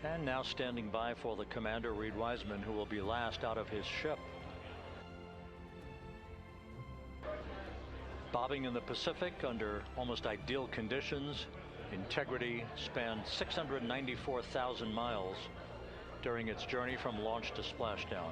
S1: And now standing by for the commander, Reed Wiseman, who will be last out of his ship. Bobbing in the Pacific under almost ideal conditions, Integrity spanned 694,000 miles during its journey from launch to splashdown.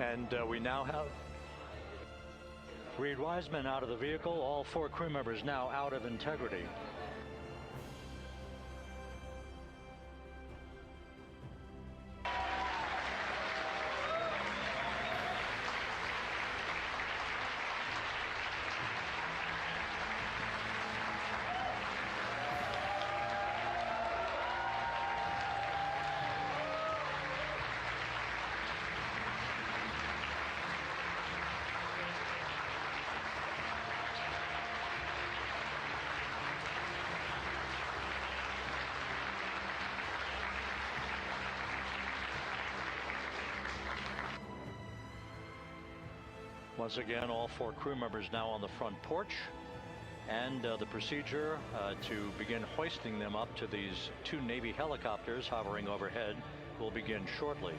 S1: And we now have Reed Wiseman out of the vehicle, all 4 crew members now out of Integrity. Once again, all 4 crew members now on the front porch, and the procedure to begin hoisting them up to these 2 Navy helicopters hovering overhead will begin shortly.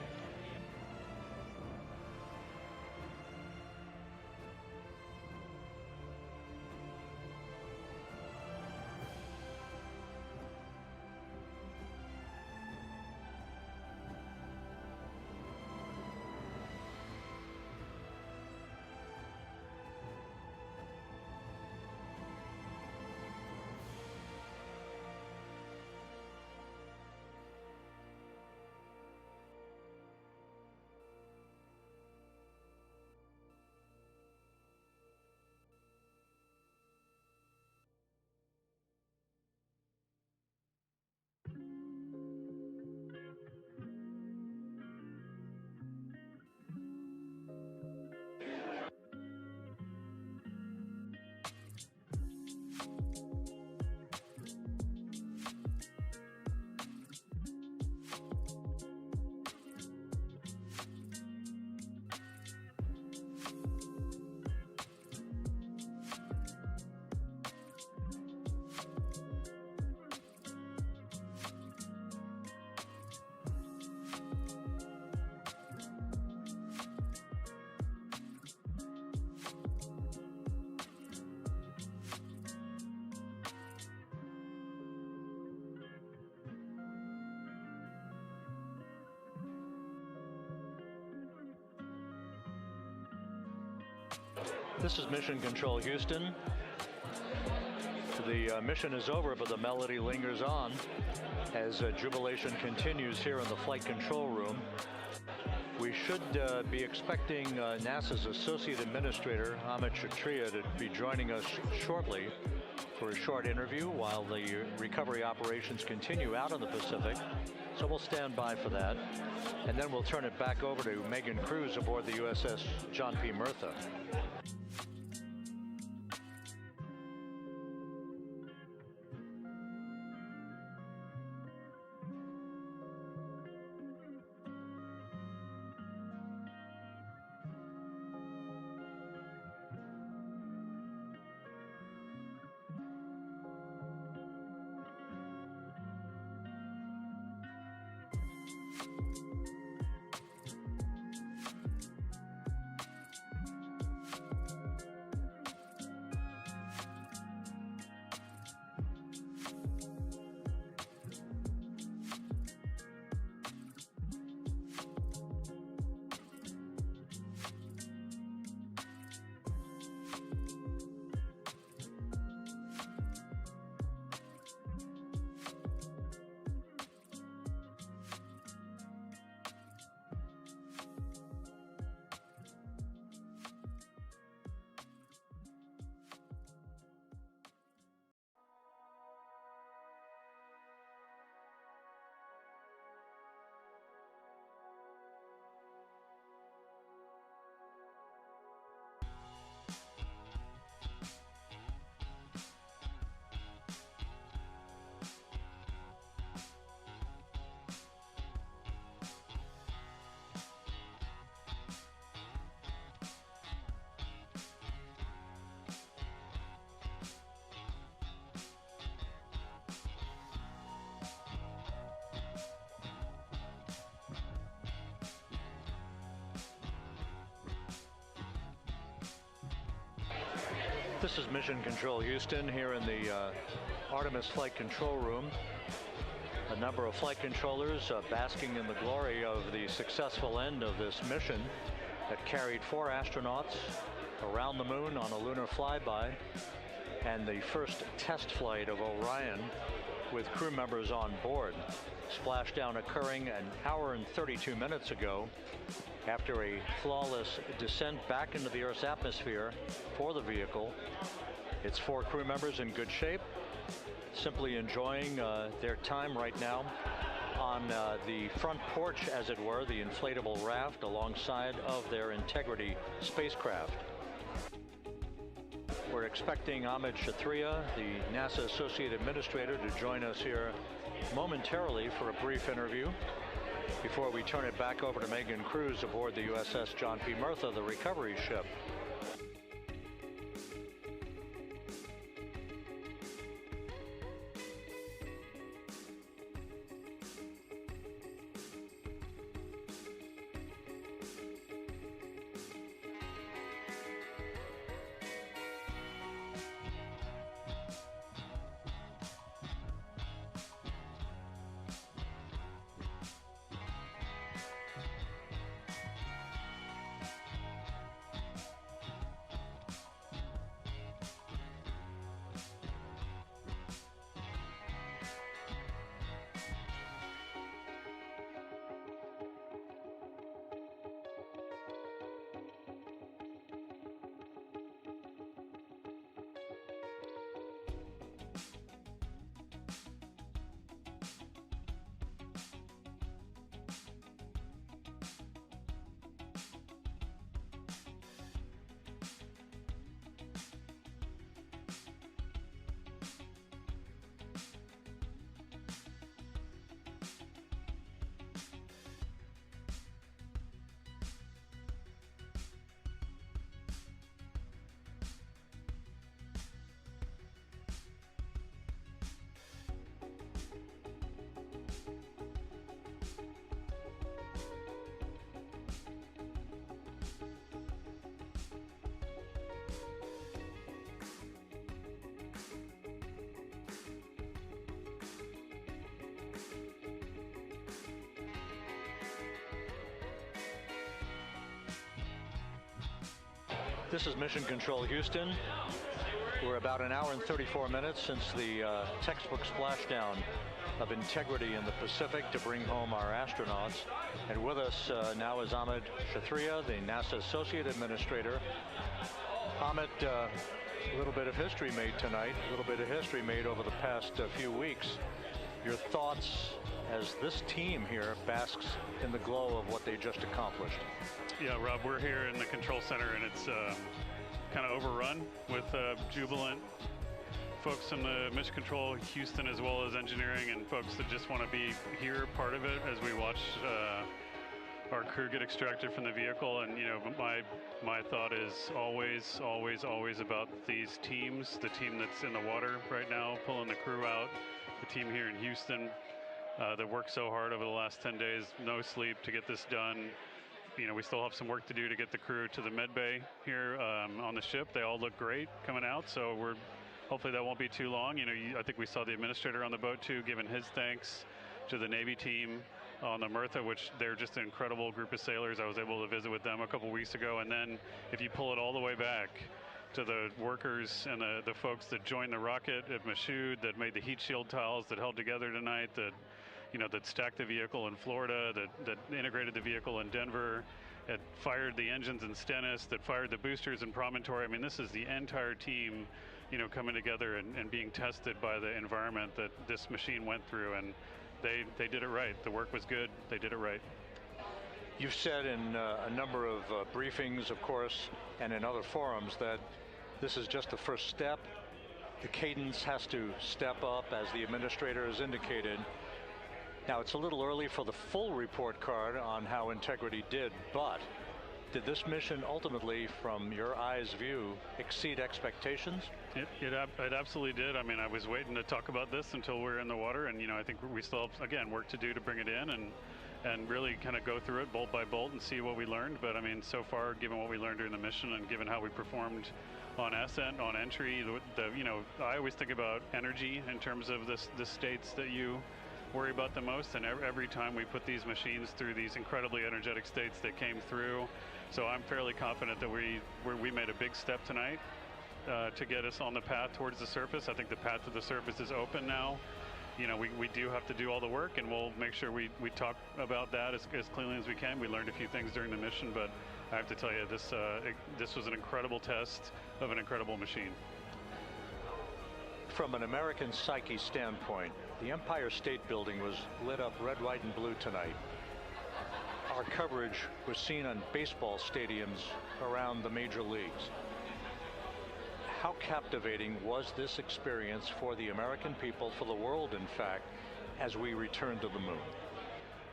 S1: This is Mission Control Houston. The mission is over, but the melody lingers on as jubilation continues here in the flight control room. We should be expecting NASA's Associate Administrator, Amit Kshatriya, to be joining us shortly for a short interview while the recovery operations continue out in the Pacific. So we'll stand by for that. And then we'll turn it back over to Megan Cruz aboard the USS John P. Murtha. This is Mission Control Houston here in the Artemis Flight Control Room. A number of flight controllers basking in the glory of the successful end of this mission that carried 4 astronauts around the moon on a lunar flyby, and the first test flight of Orion with crew members on board. Splashdown occurring an hour and 32 minutes ago after a flawless descent back into the Earth's atmosphere for the vehicle. Its 4 crew members in good shape, simply enjoying their time right now on the front porch, as it were, the inflatable raft alongside of their Integrity spacecraft. We're expecting Amit Kshatriya, the NASA Associate Administrator, to join us here momentarily for a brief interview before we turn it back over to Megan Cruz aboard the USS John P. Murtha, the recovery ship. This is Mission Control Houston. We're about an hour and 34 minutes since the textbook splashdown of integrity in the Pacific to bring home our astronauts. And with us now is Amit Kshatriya, the NASA Associate Administrator. Amit, a little bit of history made tonight, a little bit of history made over the past few weeks. Your thoughts as this team here basks in the glow of what they just accomplished.
S19: Yeah, Rob, we're here in the control center, and it's kind of overrun with jubilant folks in the Mission Control Houston, as well as engineering, and folks that just want to be here, part of it, as we watch our crew get extracted from the vehicle. And you know, my thought is always about these teams, the team that's in the water right now pulling the crew out, the team here in Houston that worked so hard over the last 10 days, no sleep to get this done. You know, we still have some work to do to get the crew to the med bay here on the ship. They all look great coming out, so hopefully that won't be too long. You know, I think we saw the administrator on the boat too, giving his thanks to the Navy team on the Mirtha, which they're just an incredible group of sailors. I was able to visit with them a couple weeks ago. And then if you pull it all the way back to the workers and the folks that joined the rocket at Michoud, that made the heat shield tiles that held together tonight, that stacked the vehicle in Florida, that integrated the vehicle in Denver, that fired the engines in Stennis, that fired the boosters in Promontory. I mean, this is the entire team, you know, coming together and being tested by the environment that this machine went through, and they did it right. The work was good. They did it right.
S1: You've said in a number of briefings, of course, and in other forums that this is just the first step. The cadence has to step up, as the administrator has indicated. Now, it's a little early for the full report card on how Integrity did, but did this mission ultimately, from your eyes view, exceed expectations?
S19: It absolutely did. I mean, I was waiting to talk about this until we're in the water, and you know, I think we still have, again, work to do to bring it in and really kind of go through it bolt by bolt and see what we learned. But I mean, so far, given what we learned during the mission and given how we performed on ascent, on entry, you know, I always think about energy in terms of the states that you worry about the most, and every time we put these machines through these incredibly energetic states, they came through. So I'm fairly confident that we made a big step tonight to get us on the path towards the surface. I think the path to the surface is open now. You know, we do have to do all the work, and we'll make sure we talk about that as cleanly as we can. We learned a few things during the mission, but I have to tell you, this was an incredible test of an incredible machine.
S1: From an American psyche standpoint, the Empire State Building was lit up red, white, and blue tonight. Our coverage was seen on baseball stadiums around the major leagues. How captivating was this experience for the American people, for the world, in fact, as we returned to the moon?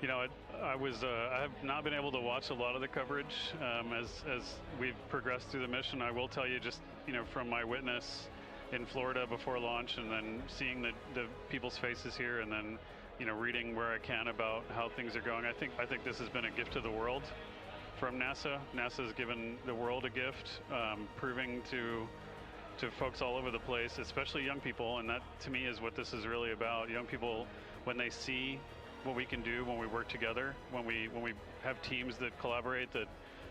S19: You know, I have not been able to watch a lot of the coverage as we've progressed through the mission. I will tell you, just, you know, from my witness in Florida before launch, and then seeing the people's faces here, and then, you know, reading where I can about how things are going. I think this has been a gift to the world from NASA. NASA has given the world a gift, proving to folks all over the place, especially young people, and that to me is what this is really about. Young people, when they see what we can do when we work together, when we have teams that collaborate, that,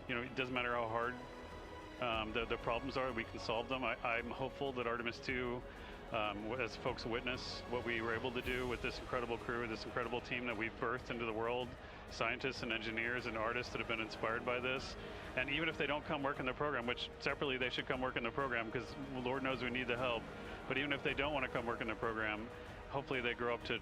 S19: you know, it doesn't matter how hard the problems are, we can solve them. I'm hopeful that Artemis II, as folks witness what we were able to do with this incredible crew, this incredible team that we've birthed into the world, scientists and engineers and artists that have been inspired by this. And even if they don't come work in the program, which separately they should come work in the program, because Lord knows we need the help, but even if they don't want to come work in the program, hopefully they grow up to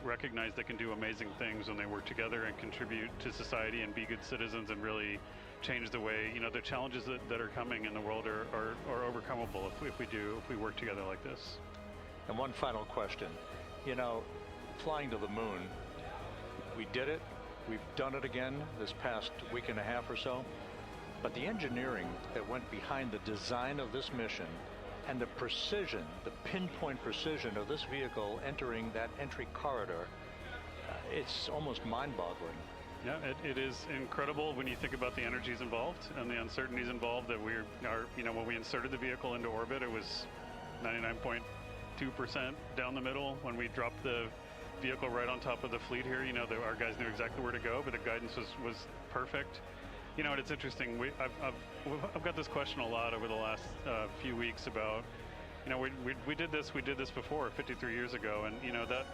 S19: recognize they can do amazing things when they work together and contribute to society and be good citizens and really change the way, you know, the challenges that are coming in the world are overcomable if we work together like this.
S1: And one final question. You know, flying to the moon, we did it. We've done it again this past week and a half or so. But the engineering that went behind the design of this mission and the precision, the pinpoint precision of this vehicle entering that entry corridor, it's almost mind-boggling.
S19: Yeah, it is incredible when you think about the energies involved and the uncertainties involved. That you know, when we inserted the vehicle into orbit, it was 99.2% down the middle. When we dropped the vehicle right on top of the fleet here, you know, our guys knew exactly where to go, but the guidance was perfect. You know, and it's interesting. I've got this question a lot over the last few weeks about, you know, we did this before 53 years ago, and you know that.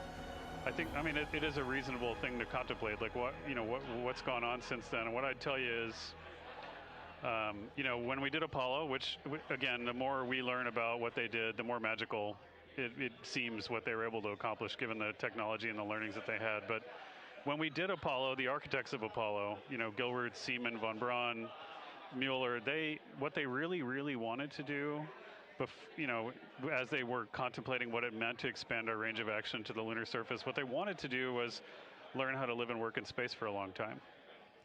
S19: I think, I mean, it is a reasonable thing to contemplate, like what's gone on since then. And what I'd tell you is, you know, when we did Apollo, which again, the more we learn about what they did, the more magical it seems what they were able to accomplish given the technology and the learnings that they had. But when we did Apollo, the architects of Apollo, you know, Gilbert, Seaman, von Braun, Mueller, what they really wanted to do, you know, as they were contemplating what it meant to expand our range of action to the lunar surface, what they wanted to do was learn how to live and work in space for a long time.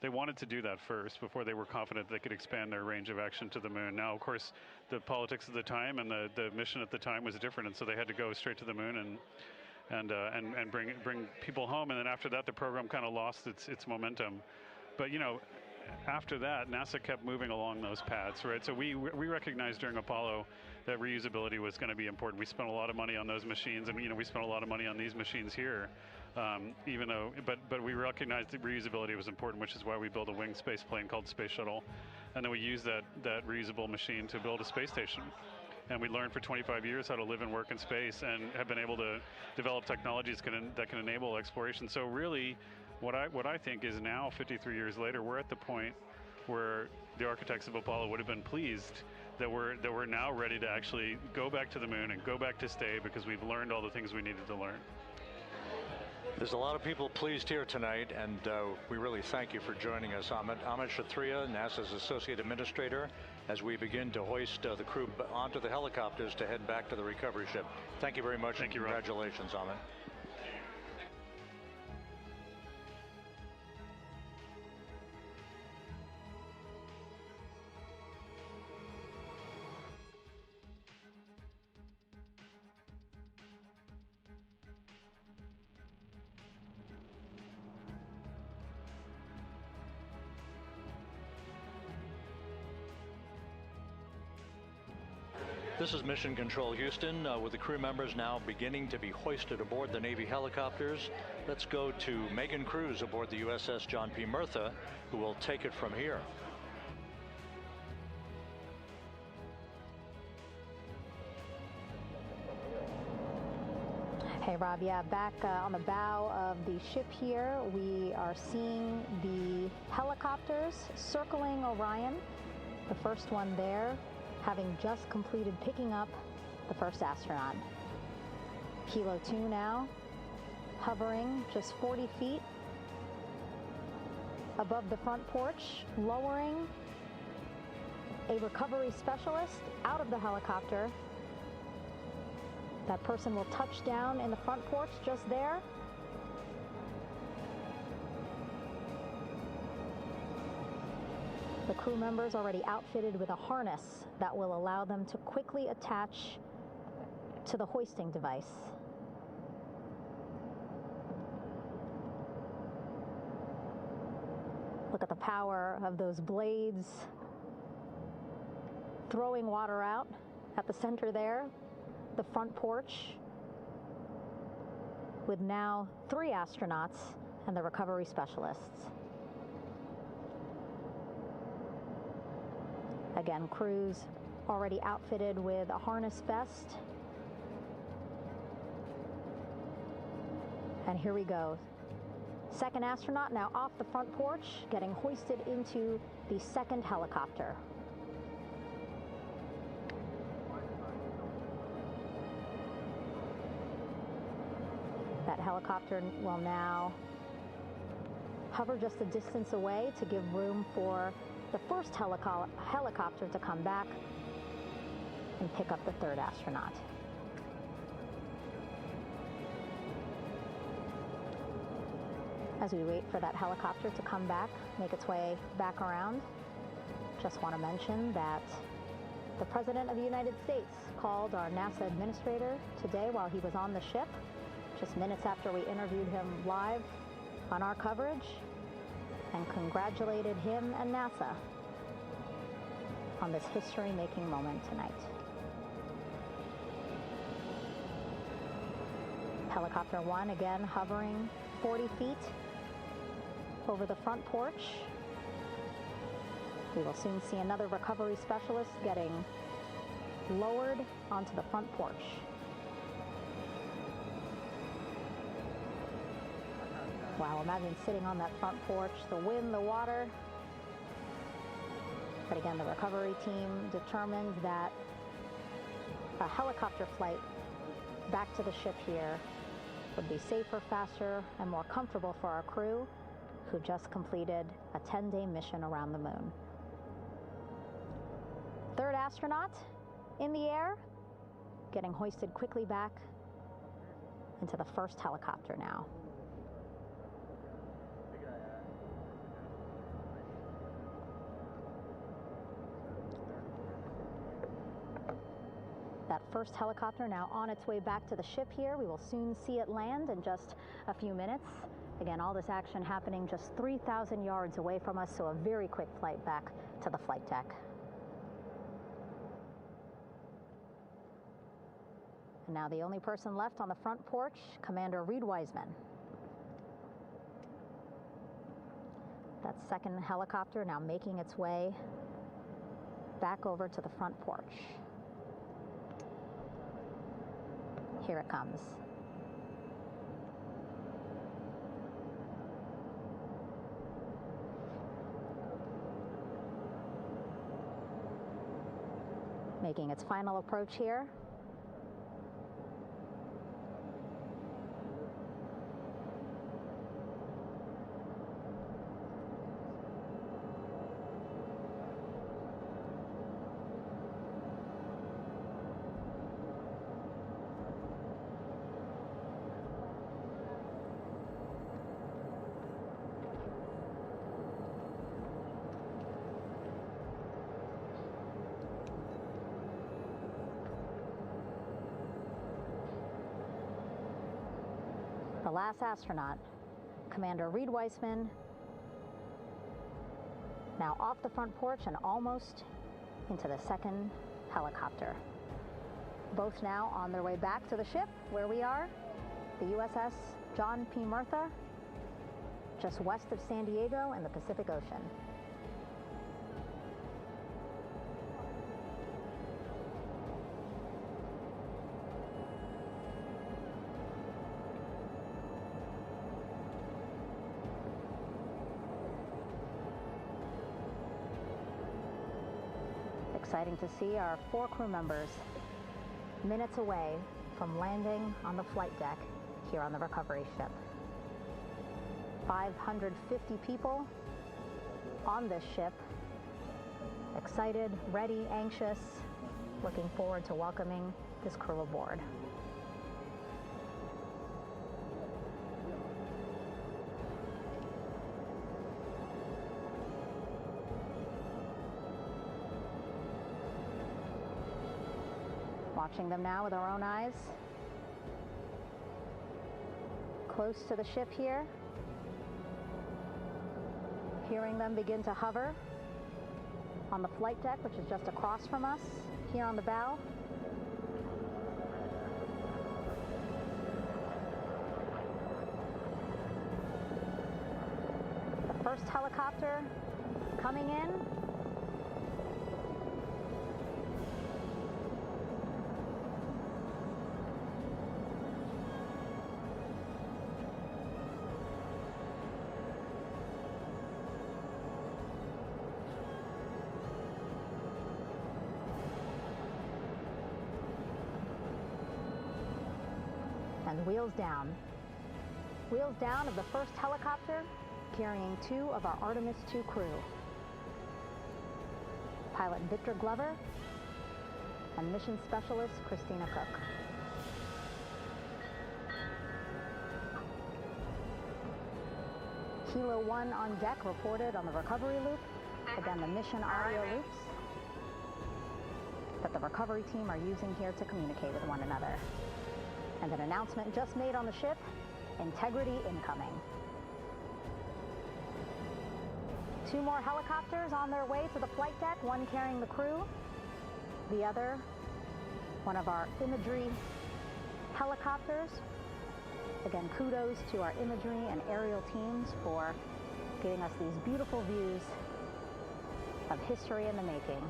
S19: They wanted to do that first before they were confident they could expand their range of action to the moon. Now, of course, the politics of the time and the mission at the time was different, and so they had to go straight to the moon and bring people home. And then after that, the program kind of lost its momentum. But you know, after that, NASA kept moving along those paths, right? So we recognized during Apollo that reusability was going to be important. We spent a lot of money on those machines, and you know, we spent a lot of money on these machines here. Even though, but we recognized that reusability was important, which is why we built a winged space plane called Space Shuttle, and then we used that reusable machine to build a space station. And we learned for 25 years how to live and work in space, and have been able to develop technologies that can enable exploration. So really, what I think is now, 53 years later, we're at the point where the architects of Apollo would have been pleased that we're now ready to actually go back to the moon and go back to stay, because we've learned all the things we needed to learn.
S1: There's a lot of people pleased here tonight, and we really thank you for joining us. Amit Kshatriya, NASA's Associate Administrator, as we begin to hoist the crew onto the helicopters to head back to the recovery ship. Thank you very much.
S19: Thank you,
S1: congratulations, Amit. This is Mission Control Houston, with the crew members now beginning to be hoisted aboard the Navy helicopters. Let's go to Megan Cruz aboard the USS John P. Murtha, who will take it from here.
S11: Hey, Rob, yeah, back on the bow of the ship here, we are seeing the helicopters circling Orion, the first one there, having just completed picking up the first astronaut. Kilo 2 now, hovering just 40 feet above the front porch, lowering a recovery specialist out of the helicopter. That person will touch down in the front porch just there. The crew members already outfitted with a harness that will allow them to quickly attach to the hoisting device. Look at the power of those blades throwing water out at the center there, the front porch, with now 3 astronauts and the recovery specialists. Again, crews already outfitted with a harness vest. And here we go. Second astronaut now off the front porch, getting hoisted into the second helicopter. That helicopter will now hover just a distance away to give room for the first helicopter to come back and pick up the third astronaut. As we wait for that helicopter to come back, make its way back around, just want to mention that the President of the United States called our NASA administrator today while he was on the ship, just minutes after we interviewed him live on our coverage, and congratulated him and NASA on this history-making moment tonight. Helicopter 1 again hovering 40 feet over the front porch. We will soon see another recovery specialist getting lowered onto the front porch. Wow, imagine sitting on that front porch, the wind, the water. But again, the recovery team determined that a helicopter flight back to the ship here would be safer, faster, and more comfortable for our crew who just completed a 10-day mission around the moon. Third astronaut in the air, getting hoisted quickly back into the first helicopter now. That first helicopter now on its way back to the ship here. We will soon see it land in just a few minutes. Again, all this action happening just 3,000 yards away from us, so a very quick flight back to the flight deck. And now the only person left on the front porch, Commander Reed Wiseman. That second helicopter now making its way back over to the front porch. Here it comes. Making its final approach here. The last astronaut, Commander Reed Wiseman, now off the front porch and almost into the second helicopter. Both now on their way back to the ship where we are, the USS John P. Murtha, just west of San Diego in the Pacific Ocean. Exciting to see our 4 crew members minutes away from landing on the flight deck here on the recovery ship. 550 people on this ship, excited, ready, anxious, looking forward to welcoming this crew aboard. Watching them now with our own eyes. Close to the ship here. Hearing them begin to hover on the flight deck, which is just across from us, here on the bow. The first helicopter coming in. And wheels down. Wheels down of the first helicopter carrying 2 of our Artemis II crew. Pilot Victor Glover and mission specialist Christina Cook. Kilo 1 on deck reported on the recovery loop. Again, the mission audio loops that the recovery team are using here to communicate with one another. And an announcement just made on the ship, integrity incoming. 2 more helicopters on their way to the flight deck, one carrying the crew, the other, one of our imagery helicopters. Again, kudos to our imagery and aerial teams for giving us these beautiful views of history in the making.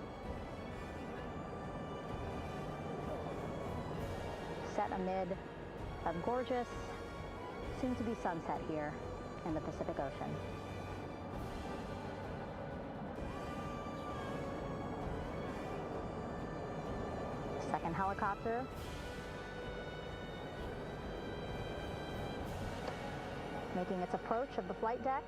S11: Set amid a gorgeous, soon-to-be sunset here in the Pacific Ocean. Second helicopter. Making its approach of the flight deck.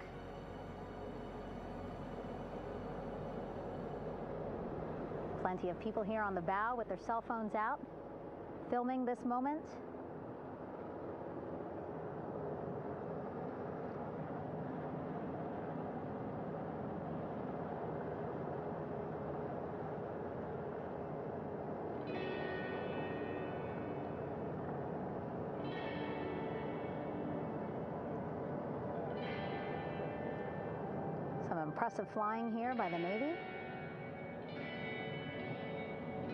S11: Plenty of people here on the bow with their cell phones out, filming this moment. Some impressive flying here by the Navy,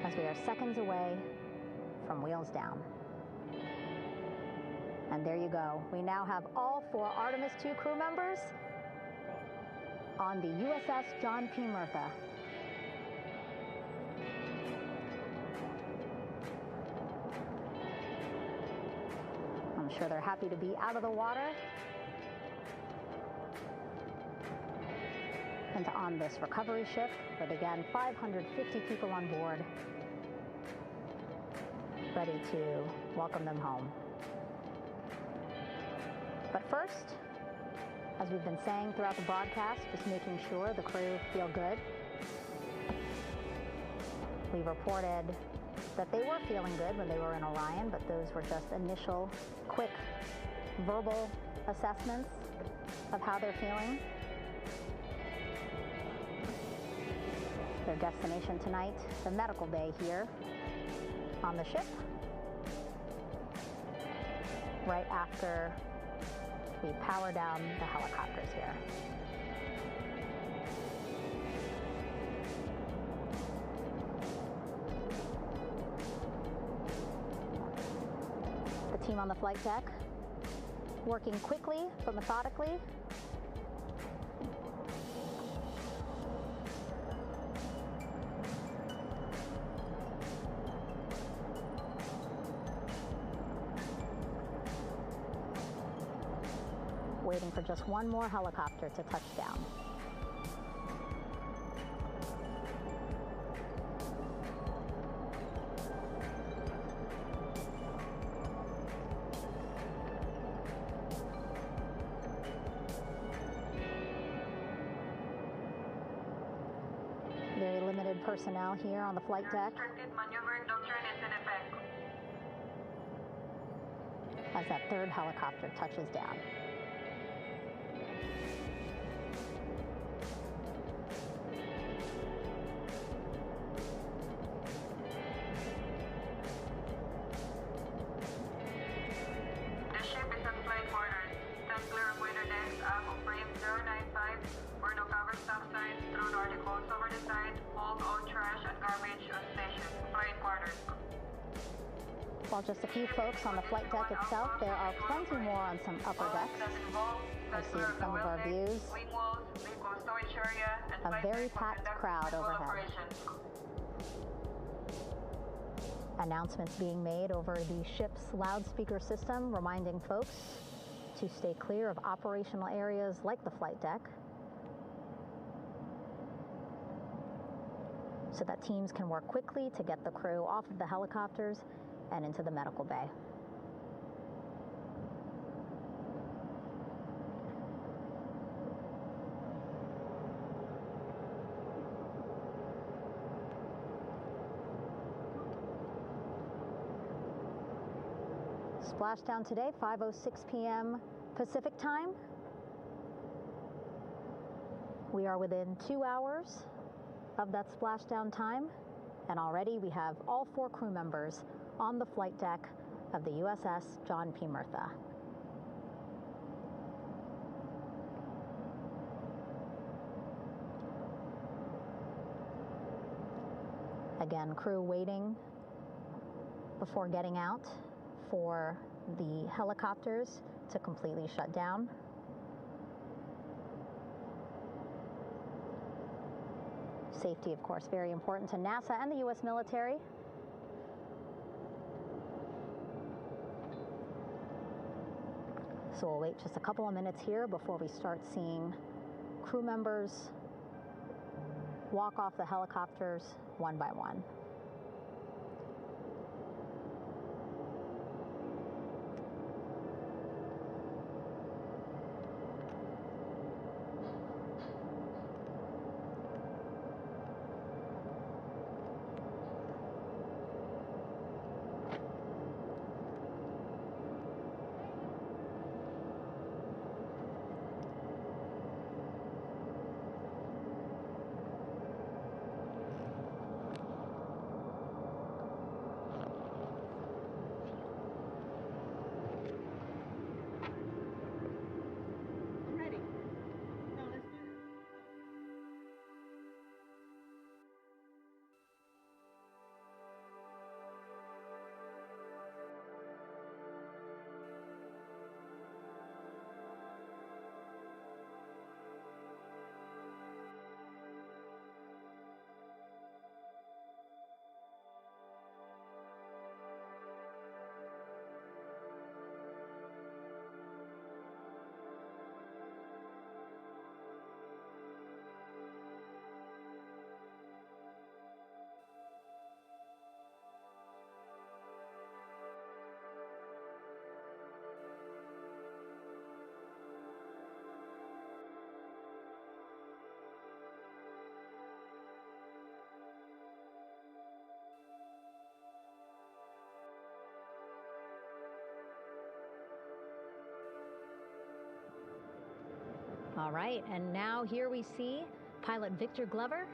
S11: as we are seconds away from wheels down. And there you go. We now have all 4 Artemis II crew members on the USS John P. Murtha. I'm sure they're happy to be out of the water and on this recovery ship with, again, 550 people on board, ready to welcome them home. But first, as we've been saying throughout the broadcast, just making sure the crew feel good. We reported that they were feeling good when they were in Orion, but those were just initial, quick, verbal assessments of how they're feeling. Their destination tonight, the medical bay here on the ship, right after we power down the helicopters here. The team on the flight deck working quickly but methodically. Waiting for just one more helicopter to touch down. Very limited personnel here on the flight deck.
S18: Maneuvering doctrine is in effect.
S11: As that third helicopter touches down. While just a few folks on the flight deck itself, there are plenty more on some upper decks. I see some of our views. A very packed crowd overhead. Announcements being made over the ship's loudspeaker system, reminding folks to stay clear of operational areas like the flight deck, so that teams can work quickly to get the crew off of the helicopters and into the medical bay. Splashdown today, 5:06 p.m. Pacific time. We are within 2 hours of that splashdown time, and already we have all 4 crew members on the flight deck of the USS John P. Murtha. Again, crew waiting before getting out for the helicopters to completely shut down. Safety, of course, very important to NASA and the U.S. military. So we'll wait just a couple of minutes here before we start seeing crew members walk off the helicopters one by one. All right, and now here we see pilot Victor Glover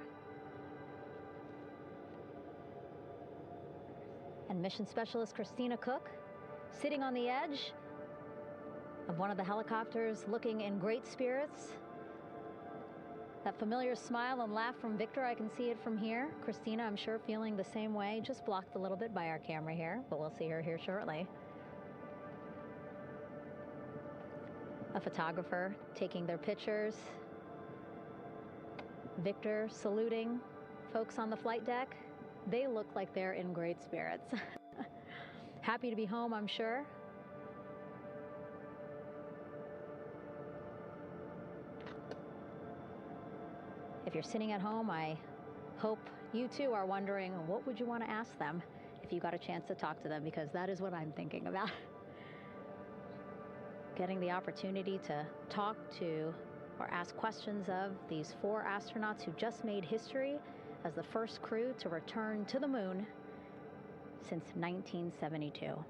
S11: and mission specialist Christina Cook sitting on the edge of one of the helicopters, looking in great spirits. That familiar smile and laugh from Victor, I can see it from here. Christina, I'm sure, feeling the same way, just blocked a little bit by our camera here, but we'll see her here shortly. A photographer taking their pictures. Victor saluting folks on the flight deck. They look like they're in great spirits. Happy to be home, I'm sure. If you're sitting at home, I hope you too are wondering, what would you want to ask them if you got a chance to talk to them, because that is what I'm thinking about. Getting the opportunity to talk to or ask questions of these 4 astronauts who just made history as the first crew to return to the moon since 1972.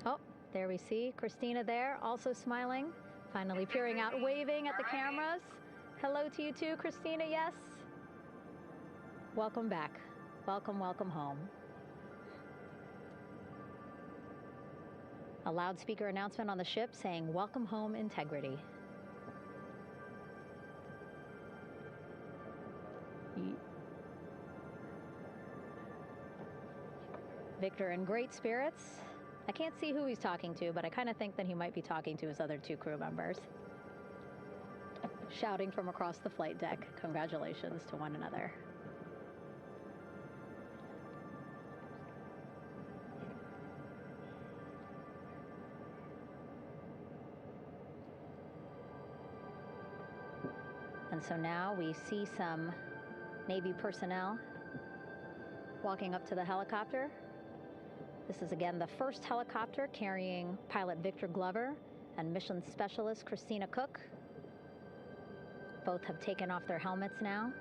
S11: Oh, there we see Christina there, also smiling. Finally peering out, waving at the cameras. Hello to you too, Christina, yes. Welcome back. Welcome, welcome home. A loudspeaker announcement on the ship saying, "Welcome home, Integrity." Victor in great spirits. I can't see who he's talking to, but I kind of think that he might be talking to his other 2 crew members. Shouting from across the flight deck, congratulations to one another. And so now we see some Navy personnel walking up to the helicopter. This is again the first helicopter carrying pilot Victor Glover and mission specialist Christina Cook. Both have taken off their helmets now.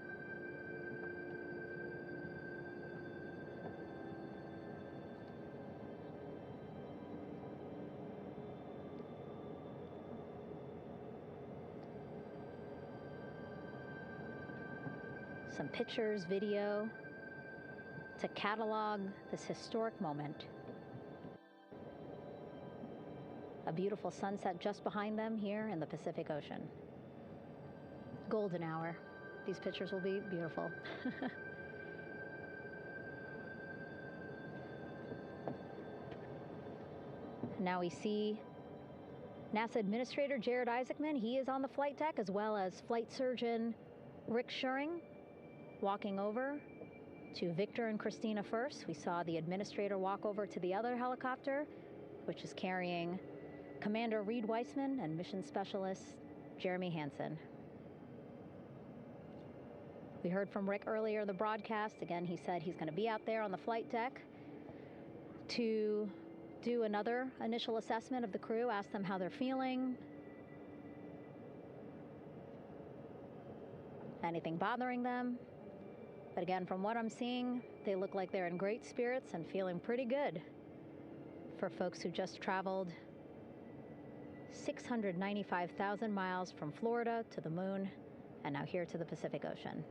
S11: Some pictures, video, to catalog this historic moment. A beautiful sunset just behind them here in the Pacific Ocean. Golden hour. These pictures will be beautiful. Now we see NASA Administrator Jared Isaacman. He is on the flight deck, as well as Flight Surgeon Rick Schuring walking over to Victor and Christina first. We saw the administrator walk over to the other helicopter, which is carrying Commander Reed Weissman and Mission Specialist Jeremy Hansen. We heard from Rick earlier in the broadcast. Again, he said he's going to be out there on the flight deck to do another initial assessment of the crew, ask them how they're feeling, anything bothering them. But again, from what I'm seeing, they look like they're in great spirits and feeling pretty good for folks who just traveled 695,000 miles from Florida to the moon and now here to the Pacific Ocean.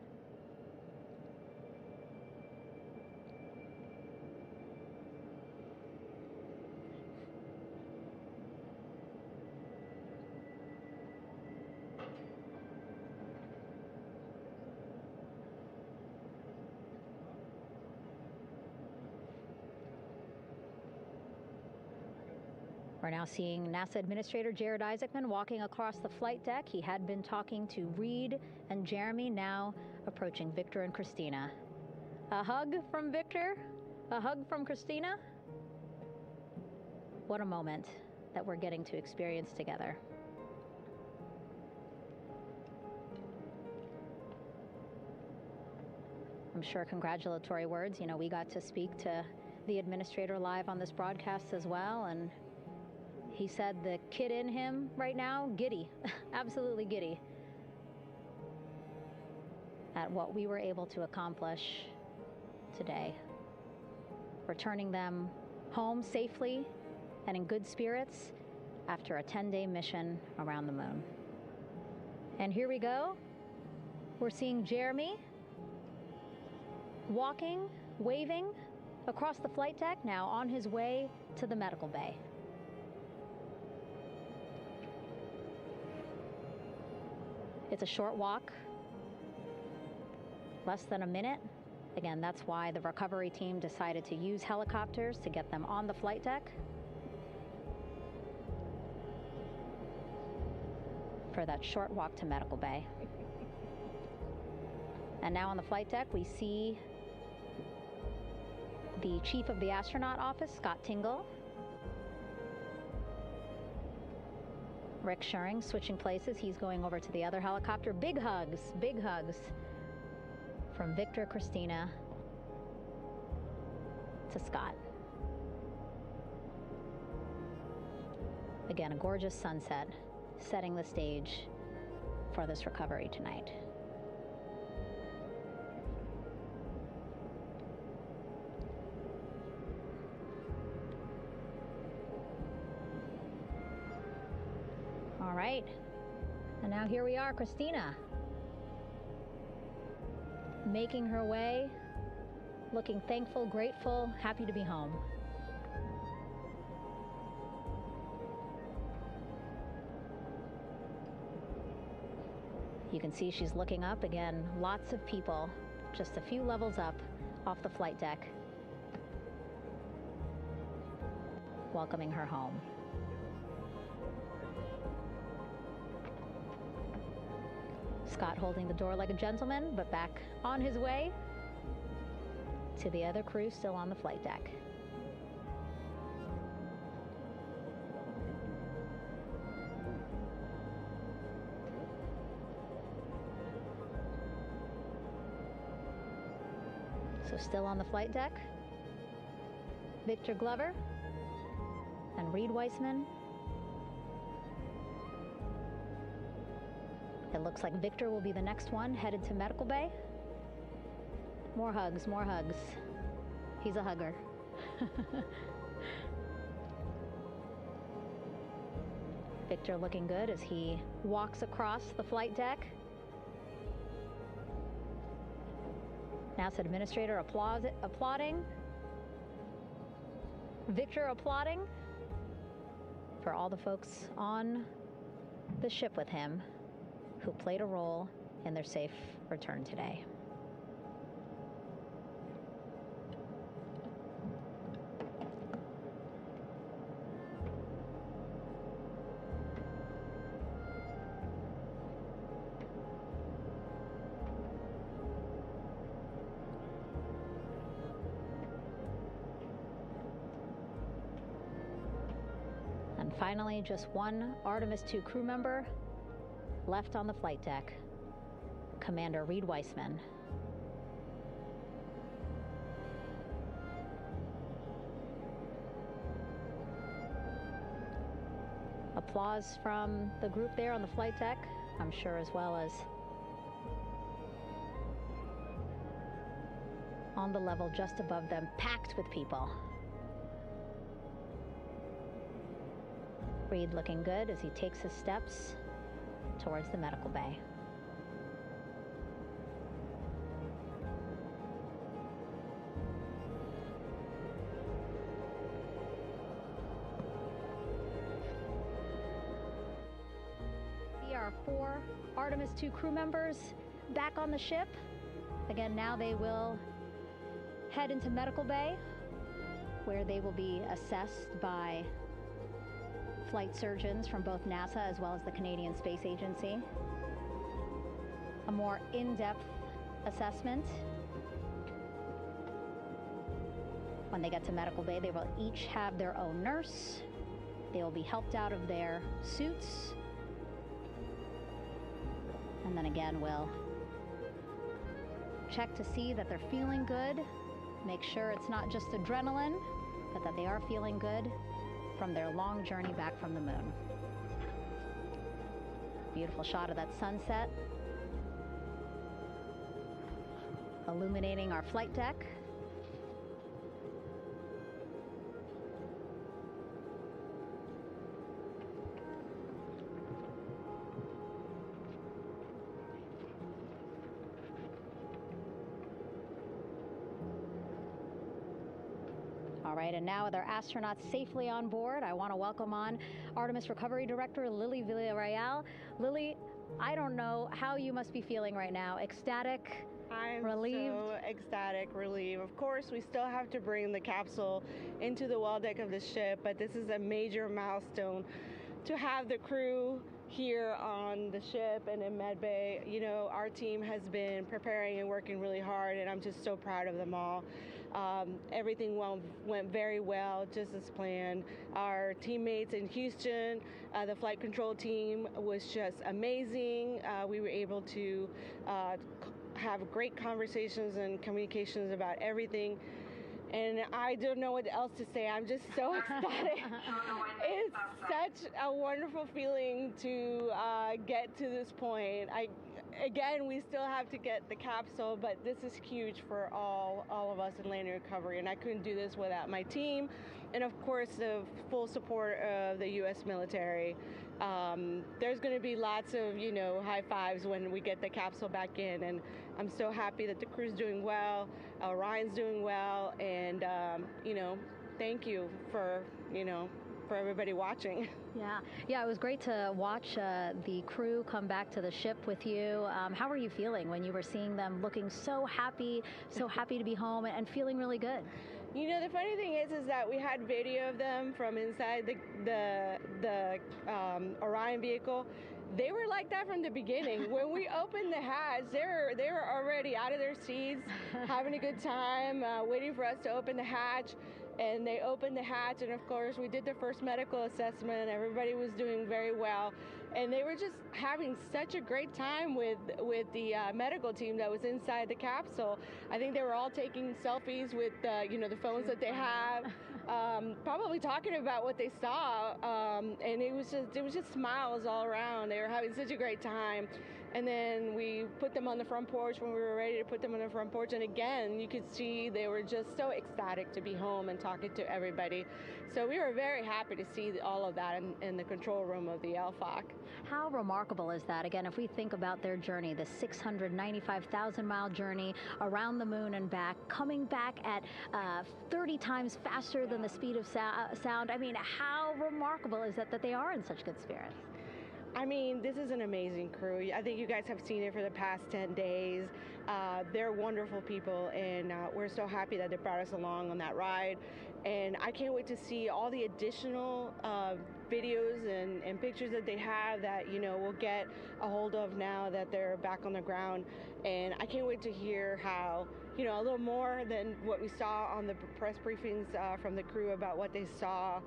S11: We're now seeing NASA Administrator Jared Isaacman walking across the flight deck. He had been talking to Reed and Jeremy, now approaching Victor and Christina. A hug from Victor, a hug from Christina. What a moment that we're getting to experience together. I'm sure congratulatory words. You know, we got to speak to the administrator live on this broadcast as well, and he said the kid in him right now, giddy, absolutely giddy at what we were able to accomplish today. Returning them home safely and in good spirits after a 10-day mission around the moon. And here we go. We're seeing Jeremy walking, waving across the flight deck, now on his way to the medical bay. It's a short walk, less than a minute. Again, that's why the recovery team decided to use helicopters to get them on the flight deck for that short walk to medical bay. And now on the flight deck, we see the chief of the astronaut office, Scott Tingle. Rick Schuring switching places. He's going over to the other helicopter. Big hugs from Victor, Christina to Scott. Again, a gorgeous sunset setting the stage for this recovery tonight. All right, and now here we are, Christina, making her way, looking thankful, grateful, happy to be home. You can see she's looking up. Again, lots of people, just a few levels up off the flight deck, welcoming her home. Scott holding the door like a gentleman, but back on his way to the other crew still on the flight deck. So still on the flight deck, Victor Glover and Reed Weissman. It looks like Victor will be the next one headed to medical bay. More hugs, more hugs. He's a hugger. Victor looking good as he walks across the flight deck. NASA Administrator applauding. Victor applauding for all the folks on the ship with him who played a role in their safe return today. finally, just one Artemis II crew member left on the flight deck, Commander Reed Weissman. Applause from the group there on the flight deck, I'm sure, as well as on the level just above them, packed with people. Reed looking good as he takes his steps towards the medical bay. Our 4 Artemis II crew members back on the ship. Again, now they will head into medical bay, where they will be assessed by flight surgeons from both NASA as well as the Canadian Space Agency. A more in-depth assessment. When they get to medical bay, they will each have their own nurse. They will be helped out of their suits. And then again, we'll check to see that they're feeling good. Make sure it's not just adrenaline, but that they are feeling good from their long journey back from the moon. Beautiful shot of that sunset, illuminating our flight deck. All right, and now with our astronauts safely on board, I want to welcome on Artemis Recovery Director Lily Villarreal. Lily, I don't know how you must be feeling right now. Ecstatic, relieved?
S20: So ecstatic, relieved. Of course, we still have to bring the capsule into the well deck of the ship, but this is a major milestone to have the crew here on the ship and in medbay. You know, our team has been preparing and working really hard, and I'm just so proud of them all. Everything went very well, just as planned. Our teammates in Houston, the flight control team was just amazing. We were able to have great conversations and communications about everything. And I don't know what else to say. I'm just so ecstatic. It's such a wonderful feeling to get to this point. Again, we still have to get the capsule, but this is huge for all of us in landing recovery, and I couldn't do this without my team, and of course the full support of the U.S. military. There's going to be lots of, high fives when we get the capsule back in, and I'm so happy that the crew's doing well, Orion's doing well, and thank you for everybody watching.
S11: Yeah, it was great to watch the crew come back to the ship with you. How were you feeling when you were seeing them looking so happy to be home and feeling really good?
S20: The funny thing is that we had video of them from inside the Orion vehicle. They were like that from the beginning. When we opened the hatch, they were already out of their seats, having a good time, waiting for us to open the hatch. And they opened the hatch, and of course we did the first medical assessment. Everybody was doing very well, and they were just having such a great time with the medical team that was inside the capsule. I think they were all taking selfies with the phones that they have, probably talking about what they saw, and it was just smiles all around. They were having such a great time. And then we put them on the front porch when we were ready to put them on the front porch. And again, you could see they were just so ecstatic to be home and talking to everybody. So we were very happy to see all of that in the control room of the LFOC.
S11: How remarkable is that? Again, if we think about their journey, the 695,000-mile journey around the moon and back, coming back at 30 times faster than the speed of sound. I mean, how remarkable is that they are in such good spirits?
S20: I mean, this is an amazing crew. I think you guys have seen it for the past 10 days. They're wonderful people, and we're so happy that they brought us along on that ride. And I can't wait to see all the additional videos and pictures that they have that, we'll get a hold of now that they're back on the ground. And I can't wait to hear how, a little more than what we saw on the press briefings from the crew about what they saw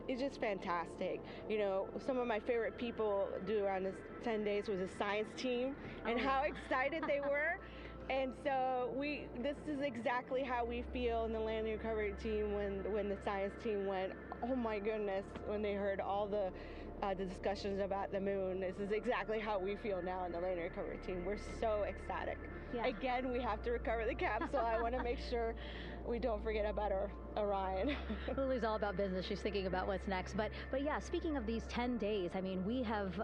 S20: it's just fantastic. You know, some of my favorite people around this 10 days was the science team and how excited they were. And so this is exactly how we feel in the landing recovery team when the science team went, oh my goodness, when they heard all the discussions about the moon. This is exactly how we feel now in the landing recovery team. We're so ecstatic. Yeah. Again, we have to recover the capsule. I want to make sure we don't forget about our Orion.
S11: Lily's all about business. She's thinking about what's next. But yeah, speaking of these 10 days, I mean, we have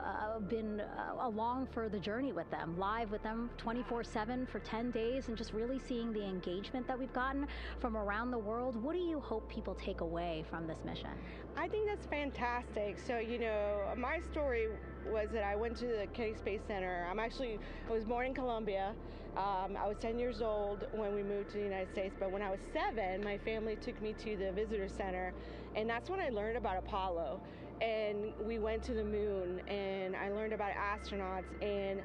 S11: been along for the journey with them, live with them 24/7 for 10 days, and just really seeing the engagement that we've gotten from around the world. What do you hope people take away from this mission?
S20: I think that's fantastic. So, you know, my story was that I went to the Kennedy Space Center. I was born in Colombia. I was 10 years old when we moved to the United States, but when I was 7, my family took me to the visitor center, and that's when I learned about Apollo. And we went to the moon, and I learned about astronauts, and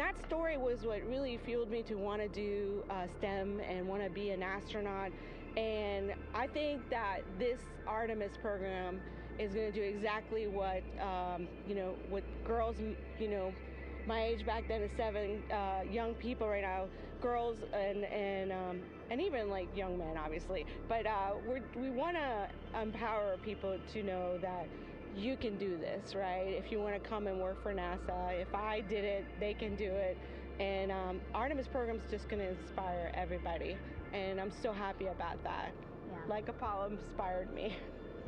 S20: that story was what really fueled me to want to do STEM and want to be an astronaut. And I think that this Artemis program is going to do exactly what, what girls, my age back then is 7, young people right now, girls and even like young men, obviously. But we want to empower people to know that you can do this, right? If you want to come and work for NASA, if I did it, they can do it. And Artemis program is just going to inspire everybody. And I'm so happy about that. Yeah. Like Apollo inspired me.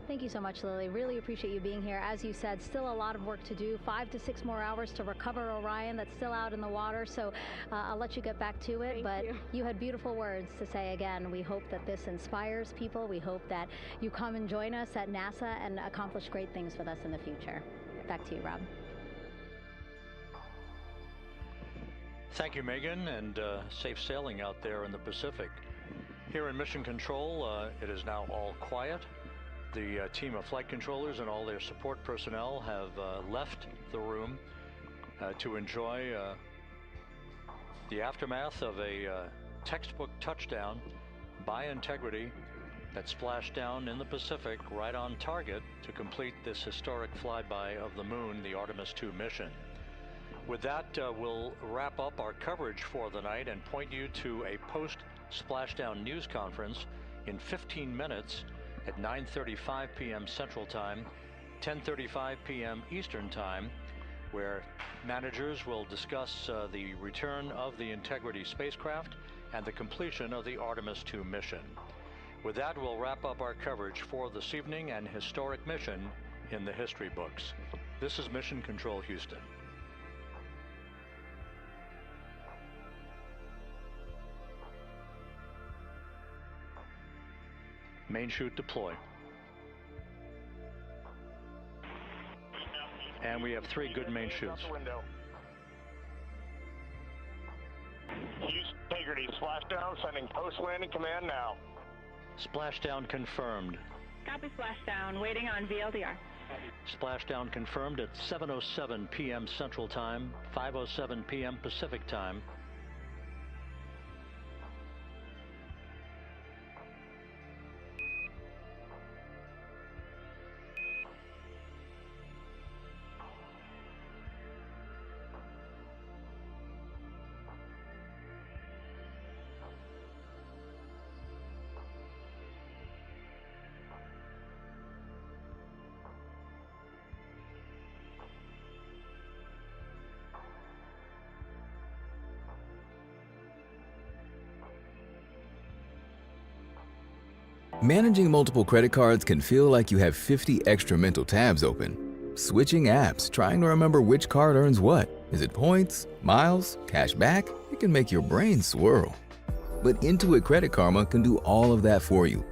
S11: Thank you so much, Lily. Really appreciate you being here. As you said, still a lot of work to do. 5 to 6 more hours to recover Orion that's still out in the water. So I'll let you get back to it. But you had beautiful words to say again. We hope that this inspires people. We hope that you come and join us at NASA and accomplish great things with us in the future. Back to you, Rob.
S1: Thank you, Megan, and safe sailing out there in the Pacific. Here in Mission Control, it is now all quiet. The team of flight controllers and all their support personnel have left the room to enjoy the aftermath of a textbook touchdown by Integrity that splashed down in the Pacific right on target to complete this historic flyby of the moon, the Artemis II mission. With that, we'll wrap up our coverage for the night and point you to a post-splashdown news conference in 15 minutes at 9:35 p.m. Central Time, 10:35 p.m. Eastern Time, where managers will discuss the return of the Integrity spacecraft and the completion of the Artemis II mission. With that, we'll wrap up our coverage for this evening and historic mission in the history books. This is Mission Control Houston. Main chute deploy. And we have 3 good main chutes.
S2: Integrity splashdown, sending post-landing command now.
S1: Splashdown confirmed.
S3: Copy splashdown, waiting on VLDR.
S1: Splashdown confirmed at 7:07 p.m. Central Time, 5:07 p.m. Pacific Time.
S21: Managing multiple credit cards can feel like you have 50 extra mental tabs open. Switching apps, trying to remember which card earns what. Is it points, miles, cash back? It can make your brain swirl. But Intuit Credit Karma can do all of that for you.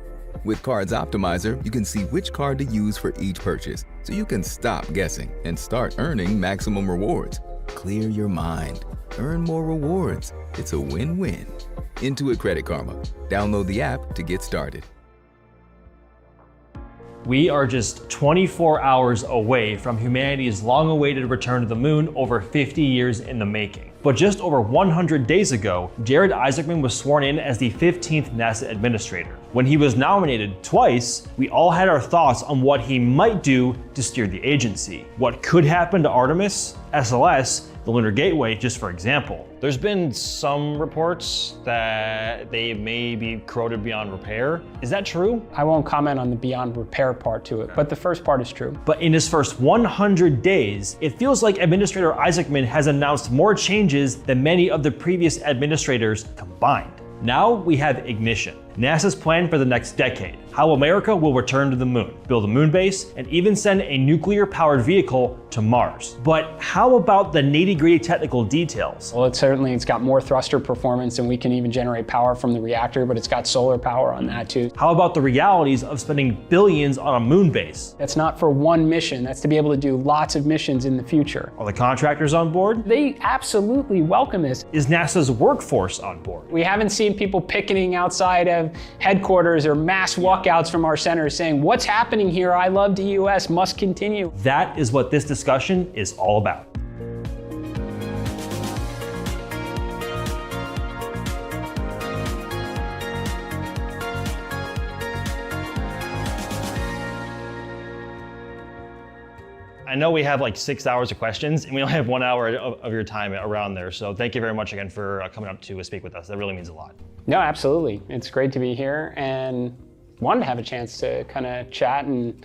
S21: With Cards Optimizer, you can see which card to use for each purchase, so you can stop guessing and start earning maximum rewards. Clear your mind. Earn more rewards. It's a win-win. Intuit Credit Karma. Download the app to get started.
S22: We are just 24 hours away from humanity's long-awaited return to the moon, over 50 years in the making. But just over 100 days ago, Jared Isaacman was sworn in as the 15th NASA administrator. When he was nominated twice, we all had our thoughts on what he might do to steer the agency. What could happen to Artemis, SLS, the Lunar Gateway, just for example. There's been some reports that they may be corroded beyond repair. Is that true?
S16: I won't comment on the beyond repair part to it, but the first part is true.
S22: But in his first 100 days, it feels like Administrator Isaacman has announced more changes than many of the previous administrators combined. Now we have ignition, NASA's plan for the next decade, how America will return to the moon, build a moon base, and even send a nuclear-powered vehicle to Mars. But how about the nitty-gritty technical details?
S16: Well, it's got more thruster performance, and we can even generate power from the reactor, but it's got solar power on that too.
S22: How about the realities of spending billions on a moon base?
S16: That's not for one mission. That's to be able to do lots of missions in the future.
S22: Are the contractors on board?
S16: They absolutely welcome this.
S22: Is NASA's workforce on board?
S16: We haven't seen people picketing outside of headquarters or mass walkouts from our centers saying, "What's happening here? I love the US, must continue."
S22: That is what this discussion is all about. I know we have like 6 hours of questions, and we only have 1 hour of your time around there. So thank you very much again for coming up to speak with us. That really means a lot.
S16: No, absolutely. It's great to be here and wanted to have a chance to kind of chat and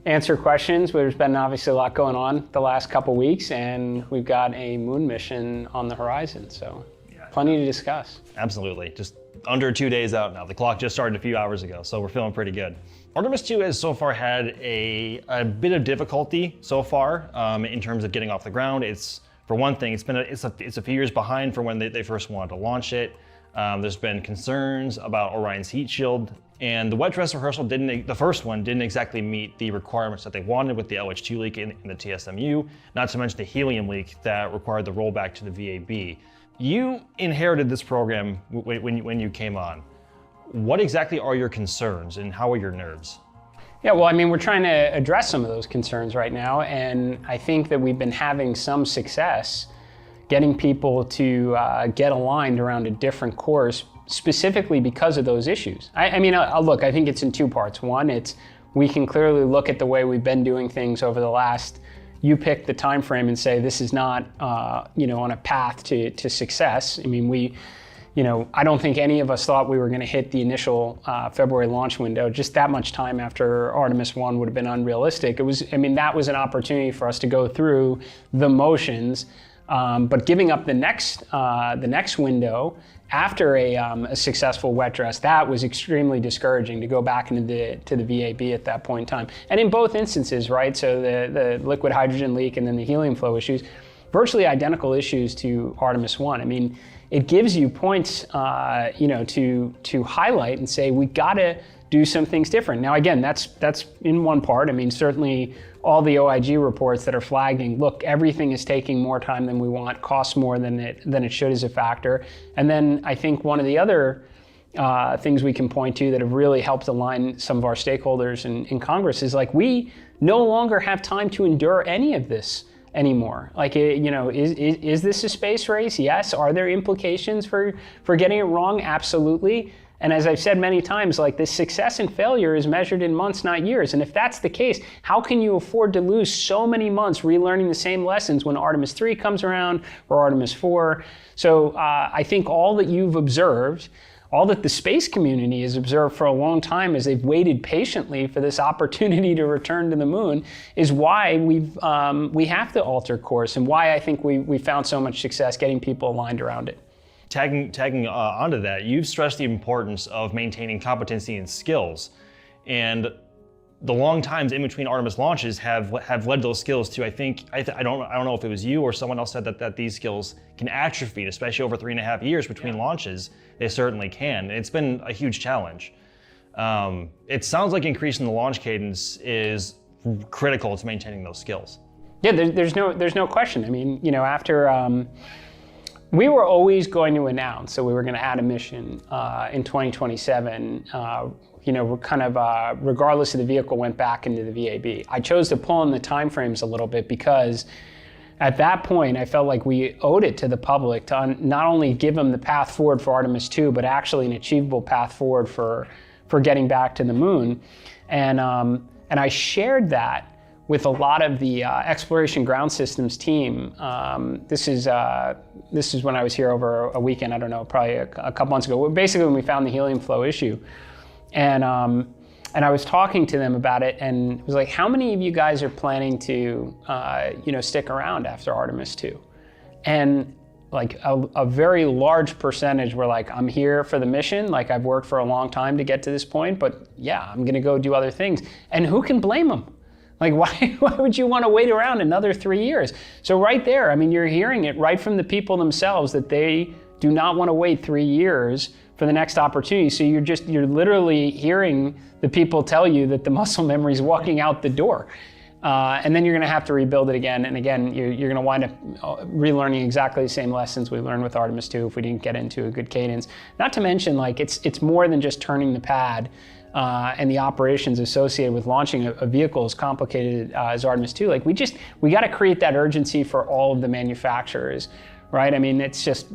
S16: answer questions. There's been obviously a lot going on the last couple weeks, and we've got a moon mission on the horizon. So plenty to discuss.
S22: Absolutely. Just under 2 days out now. The clock just started a few hours ago, so we're feeling pretty good. Artemis II has so far had a bit of difficulty so far in terms of getting off the ground. It's, for one thing, it's a few years behind from when they first wanted to launch it. There's been concerns about Orion's heat shield, and the wet dress rehearsal the first one didn't exactly meet the requirements that they wanted with the LH2 leak in the TSMU, not to mention the helium leak that required the rollback to the VAB. You inherited this program when you came on. What exactly are your concerns and how are your nerves?
S16: Yeah, well, I mean, we're trying to address some of those concerns right now, and I think that we've been having some success getting people to get aligned around a different course, specifically because of those issues. I mean, look, I think it's in two parts. One, we can clearly look at the way we've been doing things over the last, you pick the time frame and say this is not, on a path to success. I mean, I don't think any of us thought we were going to hit the initial February launch window. Just that much time after Artemis I would have been unrealistic. That was an opportunity for us to go through the motions, but giving up the next window after a successful wet dress, that was extremely discouraging to go back into the VAB at that point in time. And in both instances, right? So the liquid hydrogen leak and then the helium flow issues, virtually identical issues to Artemis I. I mean, it gives you points, to highlight and say, we got to do some things different. Now, again, that's in one part. I mean, certainly all the OIG reports that are flagging, look, everything is taking more time than we want, costs more than it should as a factor. And then I think one of the other things we can point to that have really helped align some of our stakeholders in Congress is like, we no longer have time to endure any of this anymore. Like, is this a space race? Yes. Are there implications for getting it wrong? Absolutely. And as I've said many times, like, this success and failure is measured in months, not years. And if that's the case, how can you afford to lose so many months relearning the same lessons when Artemis III comes around or Artemis IV? So I think all that you've observed, all that the space community has observed for a long time as they've waited patiently for this opportunity to return to the moon, is why we have to alter course, and why I think we found so much success getting people aligned around it.
S22: Tagging onto that, you've stressed the importance of maintaining competency and skills, and the long times in between Artemis launches have led those skills to, I don't know if it was you or someone else said that these skills can atrophy, especially over 3.5 years between launches. They certainly can. It's been a huge challenge. It sounds like increasing the launch cadence is critical to maintaining those skills.
S16: Yeah, there's no question. I mean, after we were always going to announce that we were going to add a mission in 2027. We're kind of regardless of the vehicle went back into the VAB. I chose to pull in the timeframes a little bit because at that point, I felt like we owed it to the public to not only give them the path forward for Artemis II, but actually an achievable path forward for getting back to the moon. And I shared that with a lot of the Exploration Ground Systems team. This is when I was here over a weekend, I don't know, probably a couple months ago, basically when we found the helium flow issue. And I was talking to them about it, and it was like, how many of you guys are planning to stick around after Artemis II? And like a very large percentage were like, I'm here for the mission, like I've worked for a long time to get to this point, but yeah, I'm gonna go do other things. And who can blame them? Like, why would you want to wait around another 3 years? So right there, I mean, you're hearing it right from the people themselves that they do not want to wait 3 years for the next opportunity. So you're literally hearing the people tell you that the muscle memory is walking out the door. And then you're going to have to rebuild it again. And again, you're going to wind up relearning exactly the same lessons we learned with Artemis II if we didn't get into a good cadence. Not to mention, like, it's more than just turning the pad. And the operations associated with launching a vehicle as complicated as Artemis II. Like, we got to create that urgency for all of the manufacturers, right? I mean, it's just,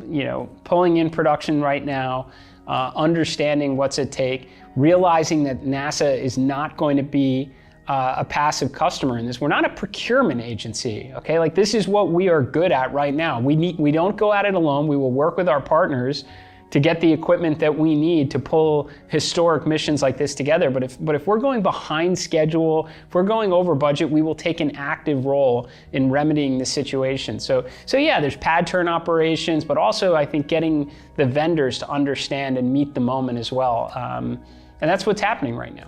S16: pulling in production right now, understanding what's at stake, realizing that NASA is not going to be a passive customer in this. We're not a procurement agency, okay? Like, this is what we are good at right now. We don't go at it alone. We will work with our partners to get the equipment that we need to pull historic missions like this together. But if we're going behind schedule, if we're going over budget, we will take an active role in remedying the situation. So yeah, there's pad turn operations, but also I think getting the vendors to understand and meet the moment as well. And that's what's happening right now.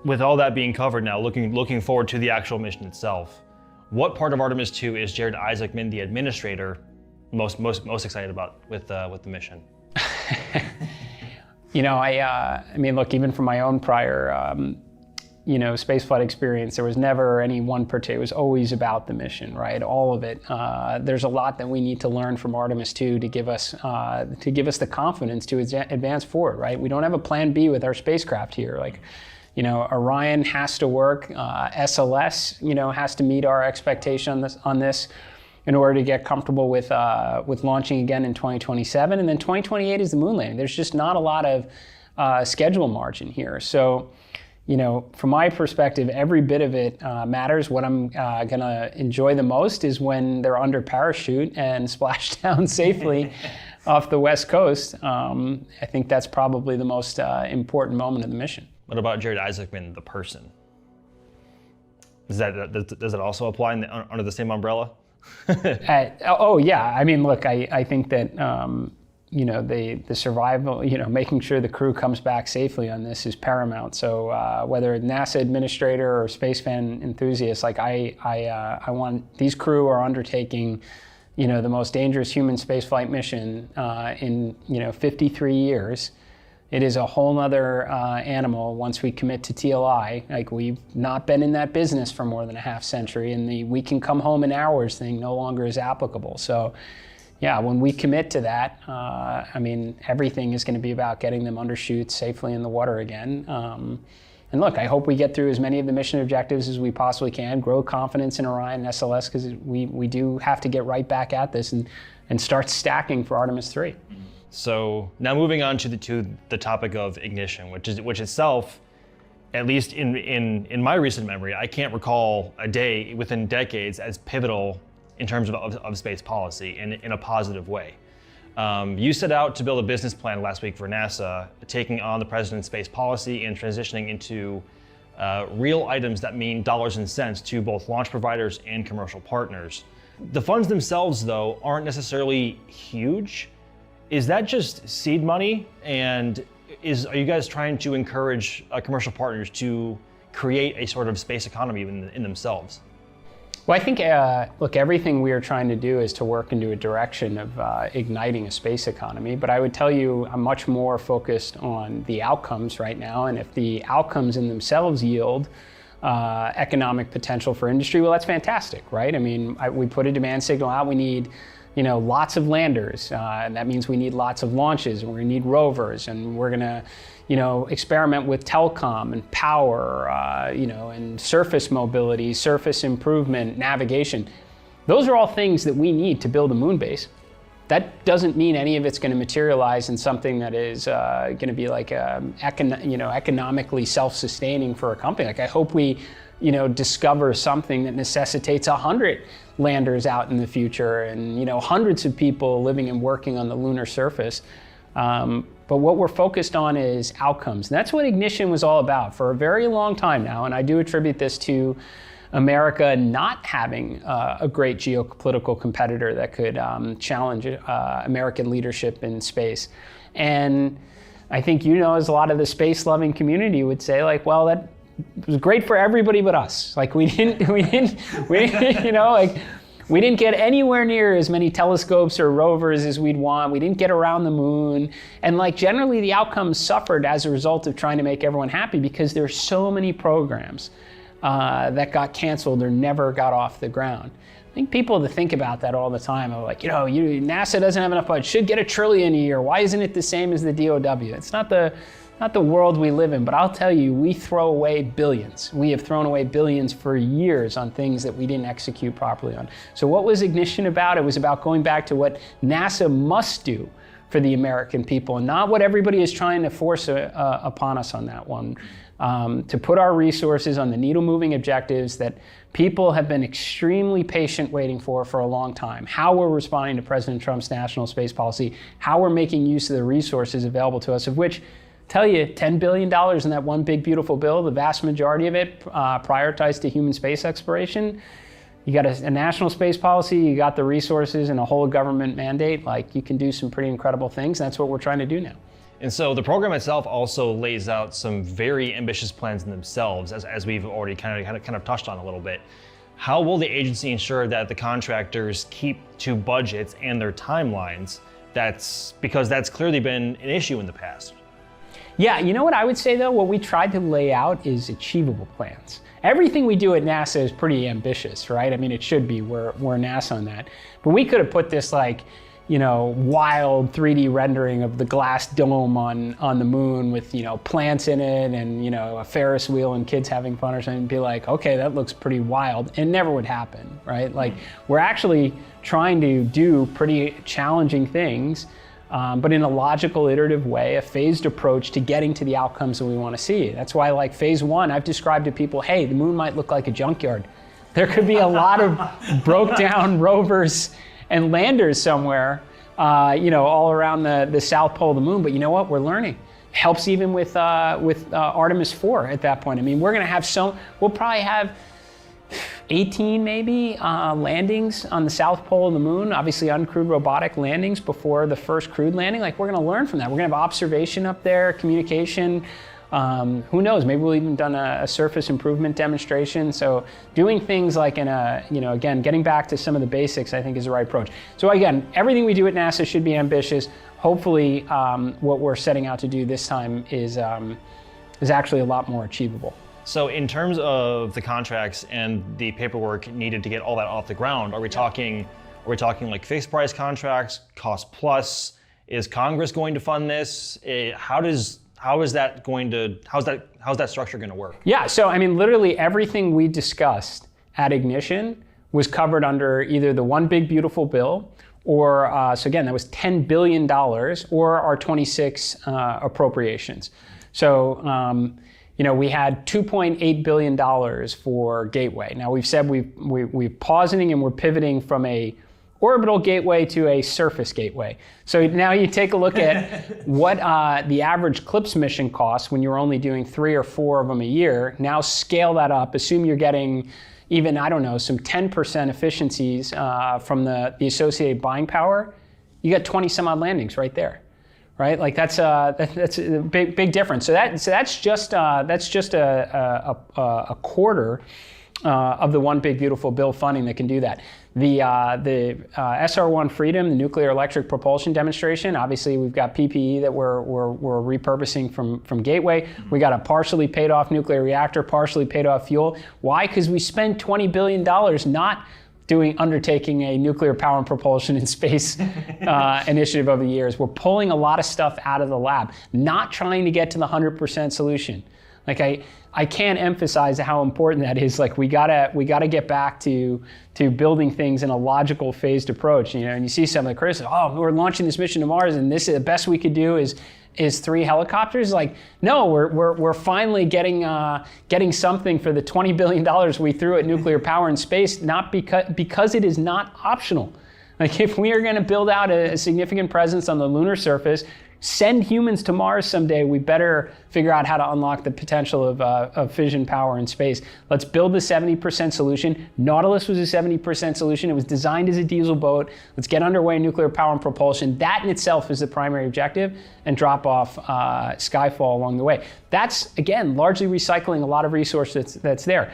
S22: With all that being covered now, looking forward to the actual mission itself, what part of Artemis II is Jared Isaacman, the administrator, most excited about with the mission?
S16: I mean, look, even from my own prior, spaceflight experience, there was never any one particular, it was always about the mission, right? All of it. There's a lot that we need to learn from Artemis II to give us the confidence to advance forward, right? We don't have a plan B with our spacecraft here. Like, Orion has to work, SLS, has to meet our expectation on this in order to get comfortable with launching again in 2027. And then 2028 is the moon landing. There's just not a lot of schedule margin here. So, from my perspective, every bit of it matters. What I'm gonna enjoy the most is when they're under parachute and splash down safely off the West Coast. I think that's probably the most important moment of the mission.
S22: What about Jared Isaacman, the person? Does it also apply under the same umbrella?
S16: Oh yeah, I mean, look, I think that the survival, making sure the crew comes back safely on this is paramount. So whether NASA administrator or space fan enthusiast, like I want these crew are undertaking, the most dangerous human spaceflight mission in 53 years. It is a whole nother animal once we commit to TLI. Like, we've not been in that business for more than a half century, and the we can come home in hours thing no longer is applicable. So yeah, when we commit to that, I mean, everything is going to be about getting them undershoot safely in the water again. And look, I hope we get through as many of the mission objectives as we possibly can, grow confidence in Orion and SLS, because we do have to get right back at this and start stacking for Artemis III.
S22: So now moving on to the topic of ignition, which itself, at least in my recent memory, I can't recall a day within decades as pivotal in terms of space policy in a positive way. You set out to build a business plan last week for NASA, taking on the president's space policy and transitioning into real items that mean dollars and cents to both launch providers and commercial partners. The funds themselves, though, aren't necessarily huge. Is that just seed money? And are you guys trying to encourage commercial partners to create a sort of space economy in themselves?
S16: Well, I think, look, everything we are trying to do is to work into a direction of igniting a space economy. But I would tell you, I'm much more focused on the outcomes right now. And if the outcomes in themselves yield economic potential for industry, well, that's fantastic, right? I mean, we put a demand signal out. We need lots of landers, and that means we need lots of launches, and we're gonna need rovers, and we're gonna, experiment with telecom and power, and surface mobility, surface improvement, navigation. Those are all things that we need to build a moon base. That doesn't mean any of it's going to materialize in something that is going to be like economically self-sustaining for a company. Like I hope we discover something that necessitates 100 landers out in the future and hundreds of people living and working on the lunar surface. But what we're focused on is outcomes. And that's what Ignition was all about for a very long time now. And I do attribute this to America not having a great geopolitical competitor that could challenge American leadership in space. And I think as a lot of the space-loving community would say, like, well, that was great for everybody but us. Like we didn't get anywhere near as many telescopes or rovers as we'd want. We didn't get around the moon. And like generally the outcomes suffered as a result of trying to make everyone happy because there's so many programs that got canceled or never got off the ground. I think people that think about that all the time are like, NASA doesn't have enough budget, should get $1 trillion a year. Why isn't it the same as the DOW? It's not the world we live in, but I'll tell you, we throw away billions. We have thrown away billions for years on things that we didn't execute properly on. So what was Ignition about? It was about going back to what NASA must do for the American people and not what everybody is trying to force upon us on that one. To put our resources on the needle-moving objectives that people have been extremely patient waiting for a long time. How we're responding to President Trump's national space policy, how we're making use of the resources available to us, of which, tell you, $10 billion in that one big beautiful bill, the vast majority of it prioritized to human space exploration. You got a national space policy, you got the resources and a whole government mandate, like you can do some pretty incredible things. That's what we're trying to do now.
S22: And so the program itself also lays out some very ambitious plans in themselves, as we've already kind of touched on a little bit. How will the agency ensure that the contractors keep to budgets and their timelines? Because that's clearly been an issue in the past.
S16: Yeah, you know what I would say though? What we tried to lay out is achievable plans. Everything we do at NASA is pretty ambitious, right? I mean, it should be. We're NASA on that. But we could have put this wild 3D rendering of the glass dome on the moon with, plants in it and, a Ferris wheel and kids having fun or something and be like, okay, that looks pretty wild. It never would happen, right? Like we're actually trying to do pretty challenging things, but in a logical, iterative way, a phased approach to getting to the outcomes that we want to see. That's why like phase 1, I've described to people, hey, the moon might look like a junkyard. There could be a lot of broke down rovers and landers somewhere, all around the south pole of the moon. But you know what? We're learning. Helps even with Artemis IV at that point. I mean, we're going to have we'll probably have 18 maybe landings on the south pole of the moon, obviously uncrewed robotic landings before the first crewed landing. Like we're going to learn from that. We're going to have observation up there, communication. Who knows? Maybe we'll even done a surface improvement demonstration. So doing things like again, getting back to some of the basics, I think is the right approach. So again, everything we do at NASA should be ambitious. Hopefully, what we're setting out to do this time is actually a lot more achievable.
S22: So in terms of the contracts and the paperwork needed to get all that off the ground, are we talking like fixed price contracts, cost plus? Is Congress going to fund this? How's that structure going to work?
S16: Yeah, so I mean, literally everything we discussed at Ignition was covered under either the One Big Beautiful Bill, or so again, that was $10 billion, or our 26 appropriations. So we had $2.8 billion for Gateway. Now we've said we're pausing and we're pivoting from a orbital gateway to a surface gateway. So now you take a look at what the average CLPS mission costs when you're only doing 3 or 4 of them a year. Now scale that up. Assume you're getting even, I don't know, some 10% efficiencies from the associated buying power. You got 20 some odd landings right there, right? Like that's a big difference. So that's just a quarter of the One Big Beautiful Bill funding that can do that. The SR1 Freedom, the nuclear electric propulsion demonstration, obviously we've got PPE that we're repurposing from Gateway. We got a partially paid off nuclear reactor, partially paid off fuel. Why? Because we spent $20 billion not undertaking a nuclear power and propulsion in space initiative over the years. We're pulling a lot of stuff out of the lab, not trying to get to the 100% solution. Like I can't emphasize how important that is. Like we gotta get back to building things in a logical phased approach. You know, and you see some of the criticism, oh, we're launching this mission to Mars, and this is the best we could do is 3 helicopters. Like, no, we're finally getting something for the $20 billion we threw at nuclear power in space, not because it is not optional. Like if we are going to build out a significant presence on the lunar surface, send humans to Mars someday, we better figure out how to unlock the potential of fission power in space. Let's build the 70% solution. Nautilus was a 70% solution. It was designed as a diesel boat. Let's get underway in nuclear power and propulsion. That in itself is the primary objective, and drop off Skyfall along the way. That's, again, largely recycling a lot of resources that's there.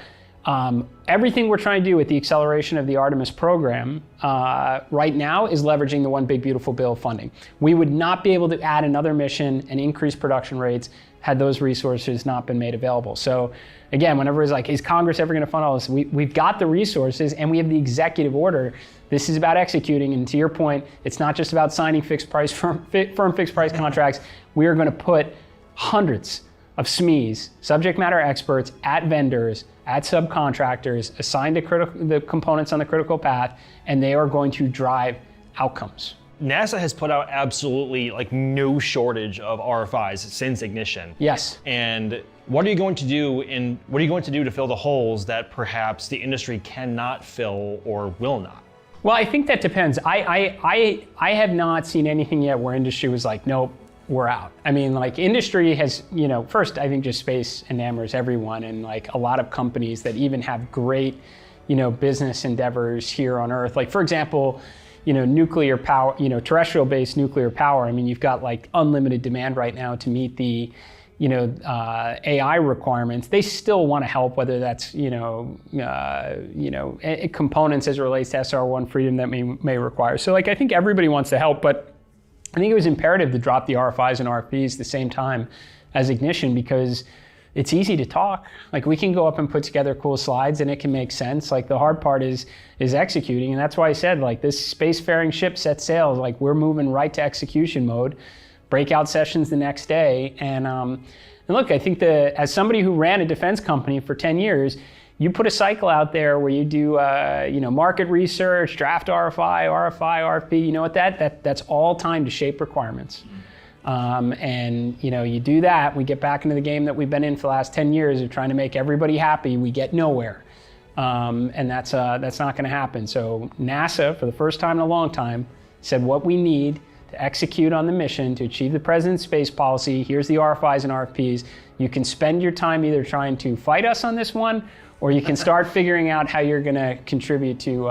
S16: Everything we're trying to do with the acceleration of the Artemis program right now is leveraging the One Big Beautiful Bill funding. We would not be able to add another mission and increase production rates had those resources not been made available. So again, whenever it's like, is Congress ever going to fund all this? We've got the resources and we have the executive order. This is about executing, and to your point, it's not just about signing firm fixed price contracts. We are going to put hundreds of SMEs, subject matter experts, at vendors, at subcontractors, assigned to the components on the critical path, and they are going to drive outcomes.
S22: NASA has put out absolutely like no shortage of RFIs since ignition.
S16: Yes.
S22: And what are you going to do to fill the holes that perhaps the industry cannot fill or will not?
S16: Well, I think that depends. I have not seen anything yet where industry was like, nope, we're out. I mean, like industry has, you know, first, I think just space enamors everyone, and like a lot of companies that even have great, you know, business endeavors here on Earth. Like, for example, you know, nuclear power, you know, terrestrial-based nuclear power. I mean, you've got like unlimited demand right now to meet the, you know, AI requirements. They still want to help, whether that's, components as it relates to SR1 freedom that may require. So like, I think everybody wants to help, but I think it was imperative to drop the RFIs and RFPs at the same time as ignition, because it's easy to talk. Like we can go up and put together cool slides and it can make sense. Like the hard part is executing. And that's why I said like this spacefaring ship set sails, like we're moving right to execution mode, breakout sessions the next day. And look, I think as somebody who ran a defense company for 10 years, you put a cycle out there where you do, market research, draft RFI, RFP. You know what that's all time to shape requirements. And you do that. We get back into the game that we've been in for the last 10 years of trying to make everybody happy. We get nowhere, and that's not going to happen. So NASA, for the first time in a long time, said what we need to execute on the mission to achieve the president's space policy. Here's the RFIs and RFPs. You can spend your time either trying to fight us on this one, or you can start figuring out how you're going to contribute to,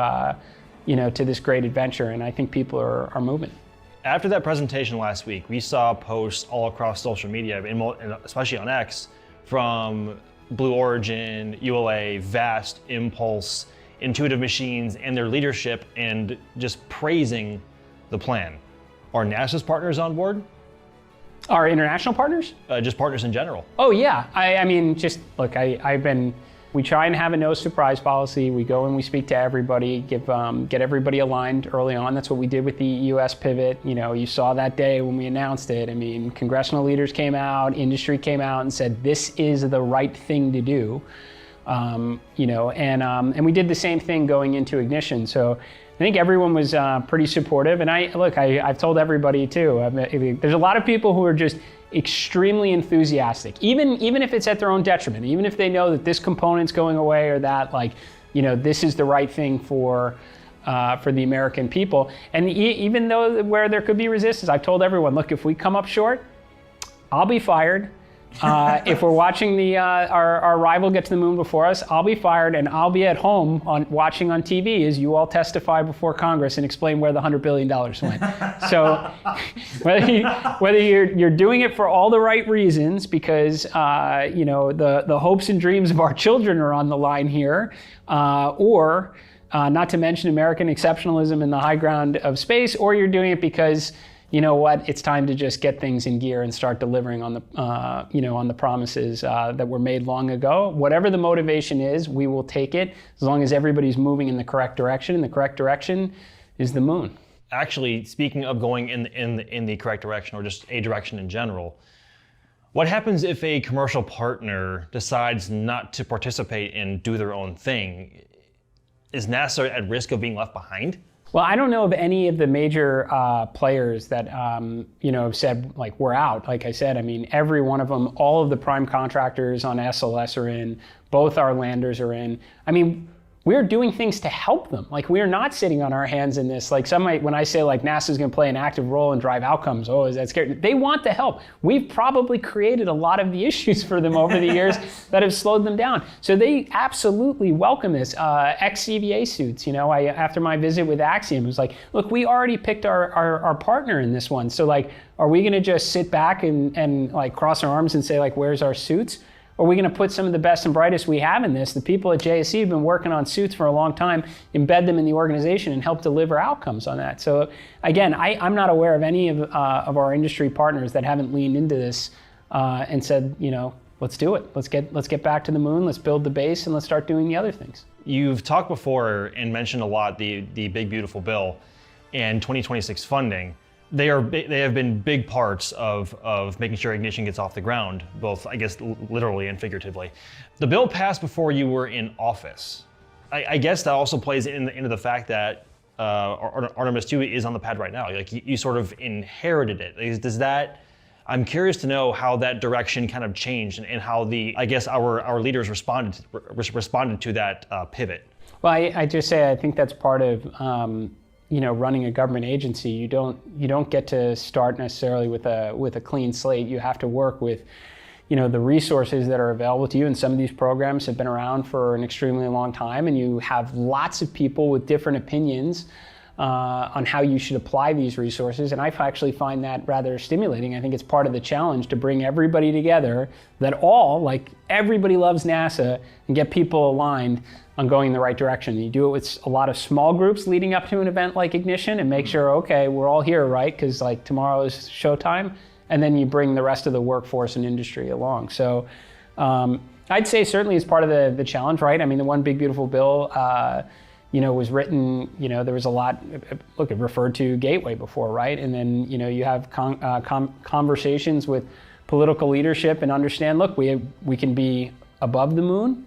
S16: to this great adventure. And I think people are moving.
S22: After that presentation last week, we saw posts all across social media, especially on X, from Blue Origin, ULA, VAST, Impulse, Intuitive Machines, and their leadership, and just praising the plan. Are NASA's partners on board?
S16: Our international partners?
S22: Just partners in general.
S16: Oh yeah, I mean, just look, we try and have a no surprise policy. We go and we speak to everybody, get everybody aligned early on. That's what we did with the U.S. pivot. You know, you saw that day when we announced it. I mean, congressional leaders came out, industry came out and said, this is the right thing to do. And we did the same thing going into ignition. So I think everyone was pretty supportive. And I've told everybody too, there's a lot of people who are just extremely enthusiastic, even if it's at their own detriment, even if they know that this component's going away or that, this is the right thing for the American people. And even though where there could be resistance, I've told everyone, look, if we come up short, I'll be fired. If we're watching our rival get to the moon before us, I'll be fired, and I'll be at home watching on TV as you all testify before Congress and explain where the $100 billion went. So whether you're doing it for all the right reasons, because the hopes and dreams of our children are on the line here, or not to mention American exceptionalism in the high ground of space, or you're doing it because you know what? It's time to just get things in gear and start delivering on the promises that were made long ago. Whatever the motivation is, we will take it as long as everybody's moving in the correct direction. And the correct direction is the moon.
S22: Actually, speaking of going in the correct direction, or just a direction in general, What happens if a commercial partner decides not to participate and do their own thing? Is NASA at risk of being left behind?
S16: Well, I don't know of any of the major players that have said, like, we're out. Like I said, I mean, every one of them, all of the prime contractors on SLS are in, both our landers are in. I mean, we're doing things to help them. Like, we're not sitting on our hands in this. Like, when I say, like, NASA's gonna play an active role and drive outcomes, oh, is that scary? They want the help. We've probably created a lot of the issues for them over the years that have slowed them down. So they absolutely welcome this. Ex-CVA suits, after my visit with Axiom, it was like, look, we already picked our partner in this one. So, like, are we gonna just sit back and like, cross our arms and say, like, where's our suits? Or are we going to put some of the best and brightest we have in this? The people at JSC have been working on suits for a long time, embed them in the organization and help deliver outcomes on that. So again, I'm not aware of any of our industry partners that haven't leaned into this and said, let's do it. Let's get back to the moon. Let's build the base and let's start doing the other things.
S22: You've talked before and mentioned a lot the Big Beautiful Bill and 2026 funding. They have been big parts of making sure ignition gets off the ground, both, I guess, literally and figuratively. The bill passed before you were in office. I guess that also plays into the fact that Artemis II is on the pad right now. Like, you sort of inherited it. Does that? I'm curious to know how that direction kind of changed and how our leaders responded to that pivot.
S16: Well, I just say I think that's part of running a government agency. You don't get to start necessarily with a clean slate. You have to work with the resources that are available to you, and some of these programs have been around for an extremely long time, and you have lots of people with different opinions on how you should apply these resources, and I actually find that rather stimulating. I think it's part of the challenge to bring everybody together, that everybody loves NASA, and get people aligned on going in the right direction. You do it with a lot of small groups leading up to an event like Ignition and make sure, okay, we're all here, right? Because like tomorrow is showtime. And then you bring the rest of the workforce and industry along. So I'd say certainly it's part of the challenge, right? I mean, the One Big Beautiful Bill, was written, there was a lot, look, it referred to Gateway before, right? And then, you have conversations with political leadership and understand, look, we can be above the moon,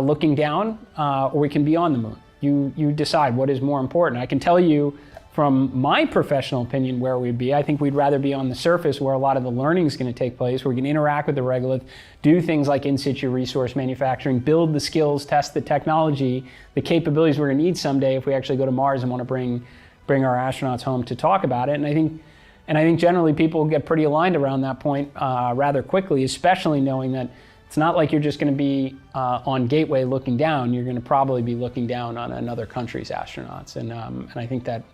S16: looking down, or we can be on the moon. You decide what is more important. I can tell you from my professional opinion where we'd be. I think we'd rather be on the surface where a lot of the learning is going to take place, where we can interact with the regolith, do things like in situ resource manufacturing, build the skills, test the technology, the capabilities we're going to need someday if we actually go to Mars and want to bring our astronauts home to talk about it. And I think generally people get pretty aligned around that point rather quickly, especially knowing that it's not like you're just going to be on Gateway looking down. You're going to probably be looking down on another country's astronauts, and I think that,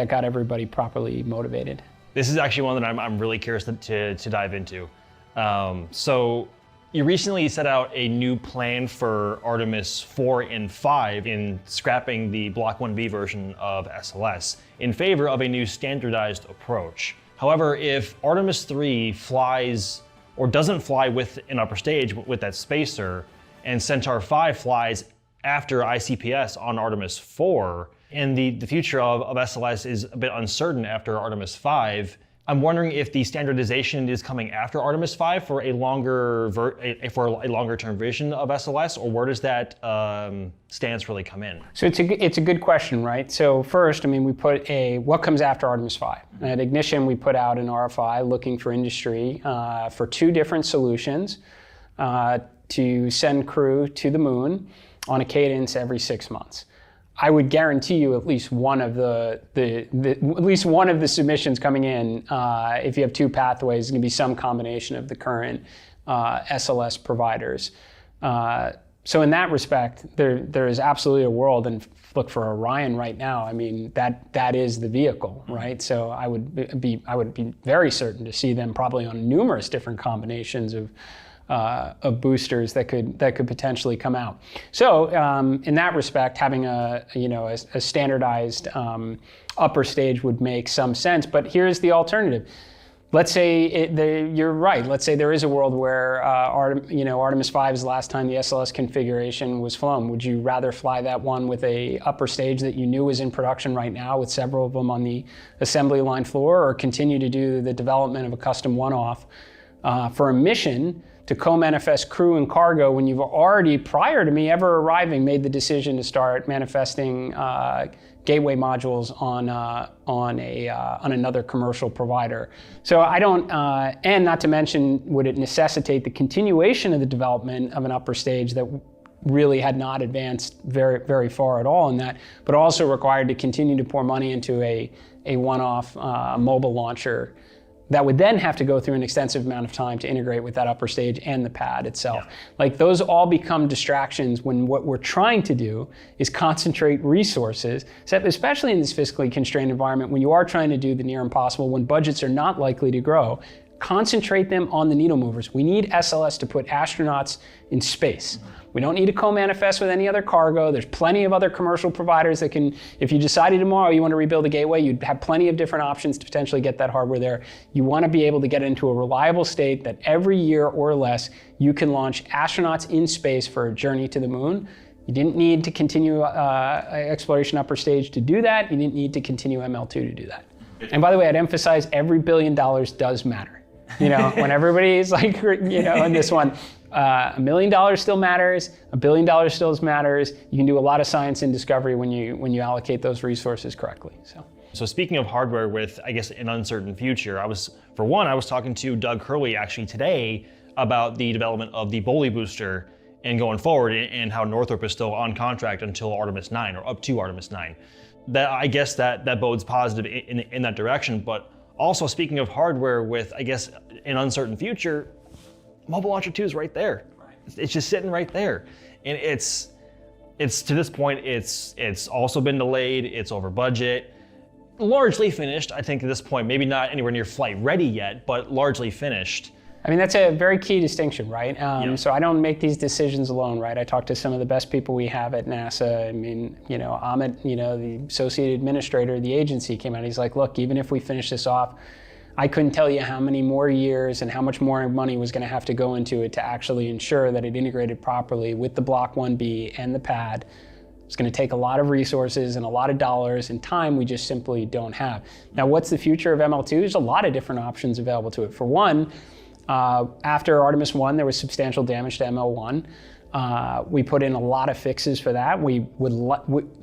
S16: got everybody properly motivated.
S22: This is actually one that I'm really curious to dive into. So you recently set out a new plan for Artemis 4 and 5 in scrapping the Block 1B version of SLS in favor of a new standardized approach. However, if Artemis 3 flies or doesn't fly with an upper stage with that spacer, and Centaur 5 flies after ICPS on Artemis 4, and the future of SLS is a bit uncertain after Artemis 5, I'm wondering if the standardization is coming after Artemis 5 for a longer term vision of SLS, or where does that stance really come in?
S16: So it's a good question, right? So first, we put what comes after Artemis 5? At Ignition, we put out an RFI looking for industry for 2 different solutions to send crew to the moon on a cadence every 6 months. I would guarantee you at least one of the submissions coming in, if you have 2 pathways, is going to be some combination of the current SLS providers. So in that respect, there is absolutely a world, and look for Orion right now. That is the vehicle, right? So I would be very certain to see them probably on numerous different combinations of boosters that could potentially come out. So in that respect, having a standardized upper stage would make some sense. But here's the alternative: let's say you're right. Let's say there is a world where Artemis 5 is the last time the SLS configuration was flown. Would you rather fly that one with a upper stage that you knew was in production right now, with several of them on the assembly line floor, or continue to do the development of a custom one-off for a mission to co-manifest crew and cargo when you've already, prior to me ever arriving, made the decision to start manifesting gateway modules on another commercial provider? So I don't, and not to mention, would it necessitate the continuation of the development of an upper stage that really had not advanced very, very far at all in that, but also required to continue to pour money into a one-off mobile launcher that would then have to go through an extensive amount of time to integrate with that upper stage and the pad itself. Yeah. Like, those all become distractions when what we're trying to do is concentrate resources, especially in this fiscally constrained environment, when you are trying to do the near impossible, when budgets are not likely to grow. Concentrate them on the needle movers. We need SLS to put astronauts in space. We don't need to co-manifest with any other cargo. There's plenty of other commercial providers that can, if you decided tomorrow you want to rebuild a gateway, you'd have plenty of different options to potentially get that hardware there. You want to be able to get into a reliable state that every year or less you can launch astronauts in space for a journey to the moon. You didn't need to continue exploration upper stage to do that. You didn't need to continue ML2 to do that. And by the way, I'd emphasize every $1 billion does matter. When everybody's like, in this one, $1 million still matters, $1 billion still matters. You can do a lot of science and discovery when you allocate those resources correctly.
S22: So speaking of hardware with, I guess, an uncertain future, I was talking to Doug Hurley actually today about the development of the Boley booster and going forward, and how Northrop is still on contract until Artemis 9, or up to Artemis 9. That, I guess, that bodes positive in that direction. But also, speaking of hardware with, I guess, an uncertain future, Mobile Launcher 2 is right there. It's just sitting right there. And it's to this point, it's also been delayed, it's over budget, largely finished, I think, at this point. Maybe not anywhere near flight ready yet, but largely finished.
S16: I mean, that's a very key distinction, right? So I don't make these decisions alone, right? I talk to some of the best people we have at NASA. I mean, Amit, the associate administrator of the agency, came out. He's like, look, even if we finish this off, I couldn't tell you how many more years and how much more money was going to have to go into it to actually ensure that it integrated properly with the Block 1B and the pad. It's going to take a lot of resources and a lot of dollars and time we just simply don't have. Now, what's the future of ML2? There's a lot of different options available to it. For one, after Artemis 1, there was substantial damage to ML1. We put in a lot of fixes for that.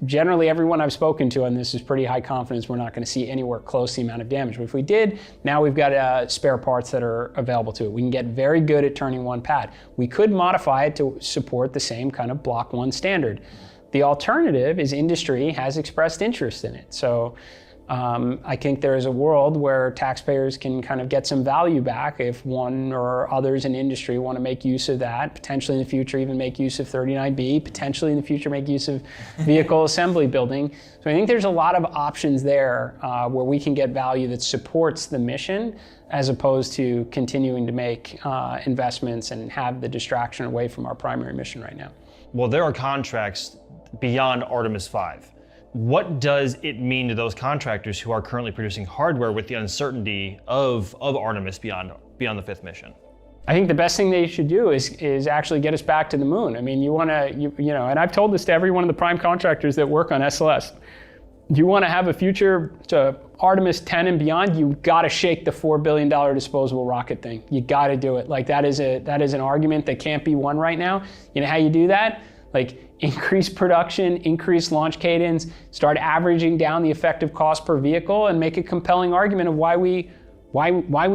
S16: Generally, everyone I've spoken to on this is pretty high confidence we're not going to see anywhere close to the amount of damage. But if we did, now we've got spare parts that are available to it. We can get very good at turning one pad. We could modify it to support the same kind of Block 1 standard. The alternative is industry has expressed interest in it. So I think there is a world where taxpayers can kind of get some value back if one or others in industry want to make use of that, potentially in the future even make use of 39B, potentially in the future make use of vehicle assembly building. So I think there's a lot of options there where we can get value that supports the mission, as opposed to continuing to make investments and have the distraction away from our primary mission right now.
S22: Well, there are contracts beyond Artemis 5. What does it mean to those contractors who are currently producing hardware with the uncertainty of Artemis beyond the 5th mission?
S16: I think the best thing they should do is actually get us back to the moon. I mean, you want to, and I've told this to every one of the prime contractors that work on SLS. You want to have a future to Artemis 10 and beyond, you've got to shake the $4 billion disposable rocket thing. You got to do it. Like, that is an argument that can't be won right now. You know how you do that? Like, increase production, increase launch cadence, start averaging down the effective cost per vehicle, and make a compelling argument of why we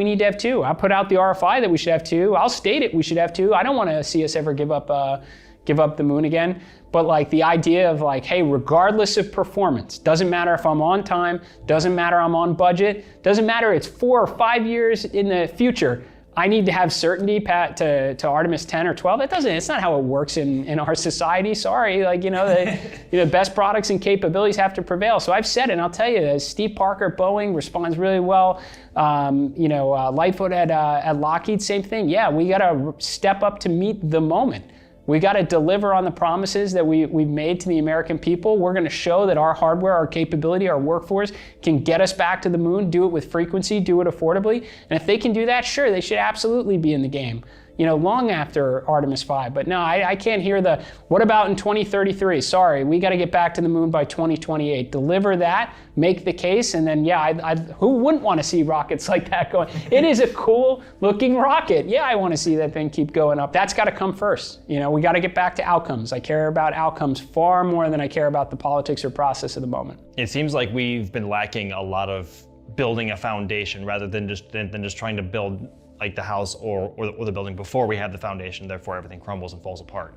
S16: need to have two. I'll put out the RFI that we should have two. I'll state it we should have two. I don't want to see us ever give up the moon again. But like, the idea of like, hey, regardless of performance, doesn't matter if I'm on time, doesn't matter I'm on budget, doesn't matter it's 4 or 5 years in the future, I need to have certainty to Artemis 10 or 12. It's not how it works in our society. Sorry, like, the best products and capabilities have to prevail. So I've said it, and I'll tell you, Steve Parker at Boeing responds really well. Lightfoot at Lockheed, same thing. Yeah, we got to step up to meet the moment. We got to deliver on the promises that we've made to the American people. We're going to show that our hardware, our capability, our workforce can get us back to the moon, do it with frequency, do it affordably. And if they can do that, sure, they should absolutely be in the game, long after Artemis 5. But no, I can't hear the, what about in 2033? Sorry, we got to get back to the moon by 2028. Deliver that, make the case, and then, yeah, who wouldn't want to see rockets like that going? It is a cool looking rocket. Yeah, I want to see that thing keep going up. That's got to come first. We got to get back to outcomes. I care about outcomes far more than I care about the politics or process of the moment.
S22: It seems like we've been lacking a lot of building a foundation rather than just trying to build like the house or the building before we have the foundation, therefore everything crumbles and falls apart.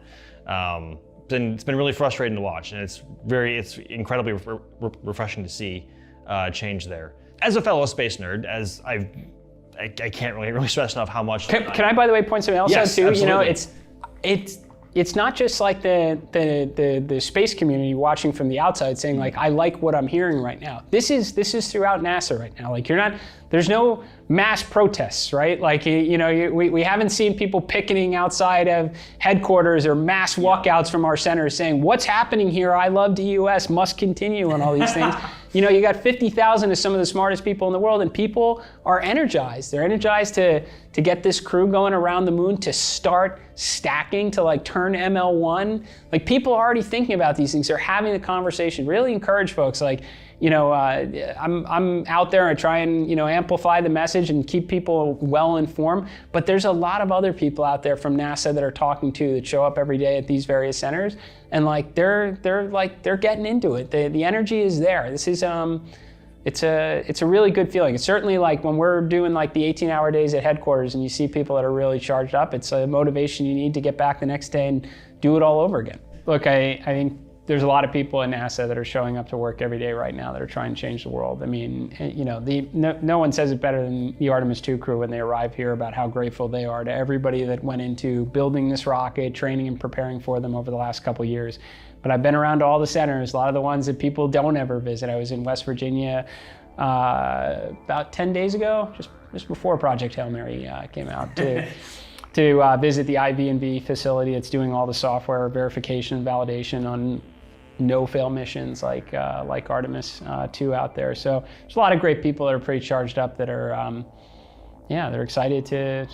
S22: It's been really frustrating to watch, and it's incredibly refreshing to see change there. As a fellow space nerd, as I can't really stress enough how much.
S16: Can I, by the way, point something else out too?
S22: Absolutely.
S16: It's not just like the space community watching from the outside saying like, I like what I'm hearing right now. This is throughout NASA right now. Like there's no mass protests, right? Like, we haven't seen people picketing outside of headquarters or mass walkouts from our centers saying, what's happening here? I love DUS, must continue, and all these things. You got 50,000 of some of the smartest people in the world, and people are energized. They're energized to get this crew going around the moon, to start stacking, to like turn ML1. Like, people are already thinking about these things. They're having the conversation. Really encourage folks. Like, I'm out there and try and amplify the message and keep people well informed. But there's a lot of other people out there from NASA that are talking to, that show up every day at these various centers, and like they're getting into it. The energy is there. This is it's a really good feeling. It's certainly like when we're doing like the 18-hour days at headquarters and you see people that are really charged up. It's a motivation you need to get back the next day and do it all over again. Look, I think there's a lot of people in NASA that are showing up to work every day right now that are trying to change the world. I mean, no one says it better than the Artemis II crew when they arrive here about how grateful they are to everybody that went into building this rocket, training and preparing for them over the last couple of years. But I've been around to all the centers, a lot of the ones that people don't ever visit. I was in West Virginia about 10 days ago, just before Project Hail Mary came out, to visit the IB&B facility that's doing all the software verification and validation on no-fail missions like Artemis II out there. So there's a lot of great people that are pretty charged up that are, they're excited to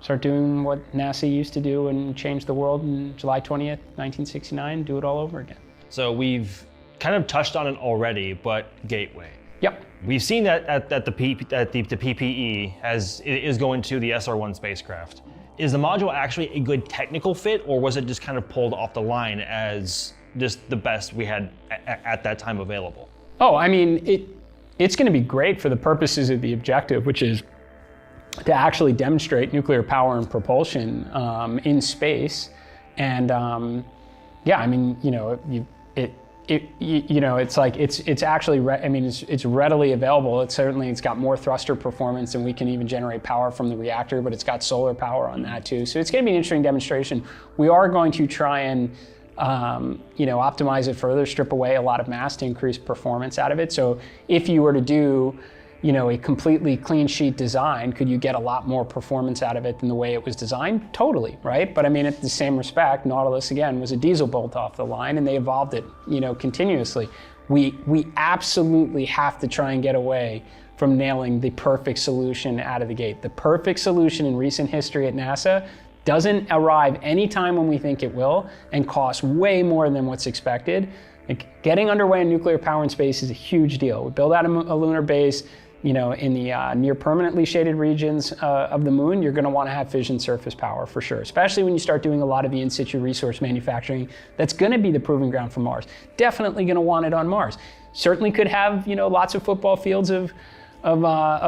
S16: start doing what NASA used to do and change the world in July 20th, 1969, do it all over again.
S22: So we've kind of touched on it already, but Gateway.
S16: Yep.
S22: We've seen that at the PPE as it is going to the SR-1 spacecraft. Is the module actually a good technical fit, or was it just kind of pulled off the line as just the best we had at that time available?
S16: Oh, I mean, it's going to be great for the purposes of the objective, which is to actually demonstrate nuclear power and propulsion in space. And I mean, it's like it's actually it's readily available. It's got more thruster performance, and we can even generate power from the reactor, but it's got solar power on that too. So it's going to be an interesting demonstration. We are going to try and optimize it further, strip away a lot of mass to increase performance out of it. So if you were to do a completely clean sheet design, could you get a lot more performance out of it than the way it was designed? Totally, right? But I mean, at the same respect, Nautilus, again, was a diesel bolt off the line, and they evolved it, continuously. We absolutely have to try and get away from nailing the perfect solution out of the gate. The perfect solution in recent history at NASA doesn't arrive anytime when we think it will, and costs way more than what's expected. Like, getting underway in nuclear power in space is a huge deal. We build out a lunar base, in the near permanently shaded regions of the moon. You're going to want to have fission surface power for sure, especially when you start doing a lot of the in-situ resource manufacturing. That's going to be the proving ground for Mars. Definitely going to want it on Mars. Certainly could have, lots of football fields of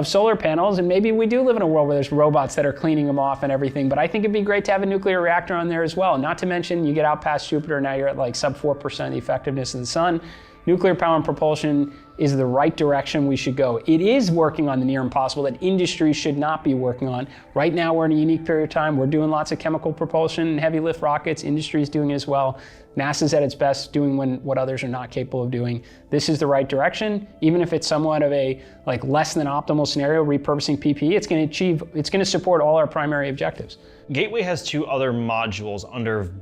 S16: solar panels, and maybe we do live in a world where there's robots that are cleaning them off and everything, but I think it'd be great to have a nuclear reactor on there as well. Not to mention, you get out past Jupiter, now you're at like sub 4% the effectiveness of the sun. nuclear power and propulsion is the right direction we should go. It is working on the near impossible that industry should not be working on. Right now we're in a unique period of time. We're doing lots of chemical propulsion and heavy lift rockets. Industry is doing it as well. NASA's at its best doing what others are not capable of doing. This is the right direction. Even if it's somewhat of a less than optimal scenario, repurposing PPE, it's going to support all our primary objectives.
S22: Gateway has 2 other modules under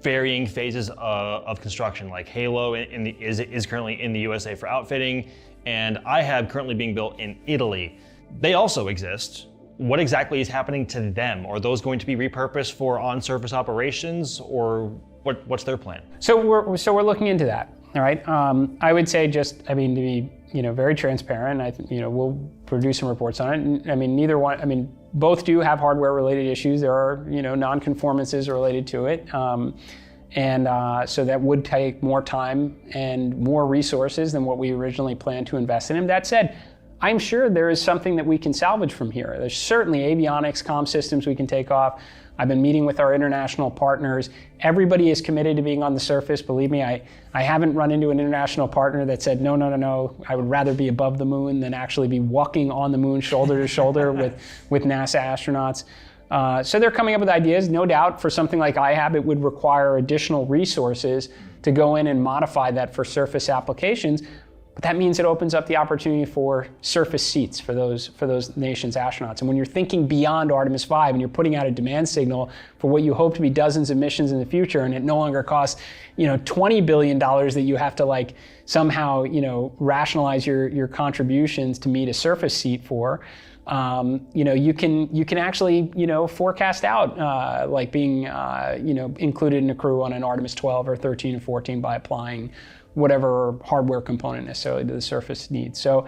S22: varying phases of construction, like Halo is currently in the USA for outfitting, and IHAB currently being built in Italy. They also exist. What exactly is happening to them? Are those going to be repurposed for on-surface operations, or what's their plan?
S16: So we're looking into that. All right. I would say to be very transparent. We'll produce some reports on it. Both do have hardware-related issues. There are non-conformances related to it, so that would take more time and more resources than what we originally planned to invest in them. That said, I'm sure there is something that we can salvage from here. There's certainly avionics, comm systems we can take off. I've been meeting with our international partners. Everybody is committed to being on the surface. Believe me, I haven't run into an international partner that said, no, I would rather be above the moon than actually be walking on the moon shoulder to shoulder with NASA astronauts. So they're coming up with ideas. No doubt for something like IHAB, it would require additional resources to go in and modify that for surface applications. But that means it opens up the opportunity for surface seats for those nations' astronauts. And when you're thinking beyond Artemis 5 and you're putting out a demand signal for what you hope to be dozens of missions in the future, and it no longer costs $20 billion that you have to somehow rationalize your contributions to meet a surface seat for, you can actually forecast out being included in a crew on an Artemis 12 or 13 or 14 by applying whatever hardware component necessarily to the surface needs. So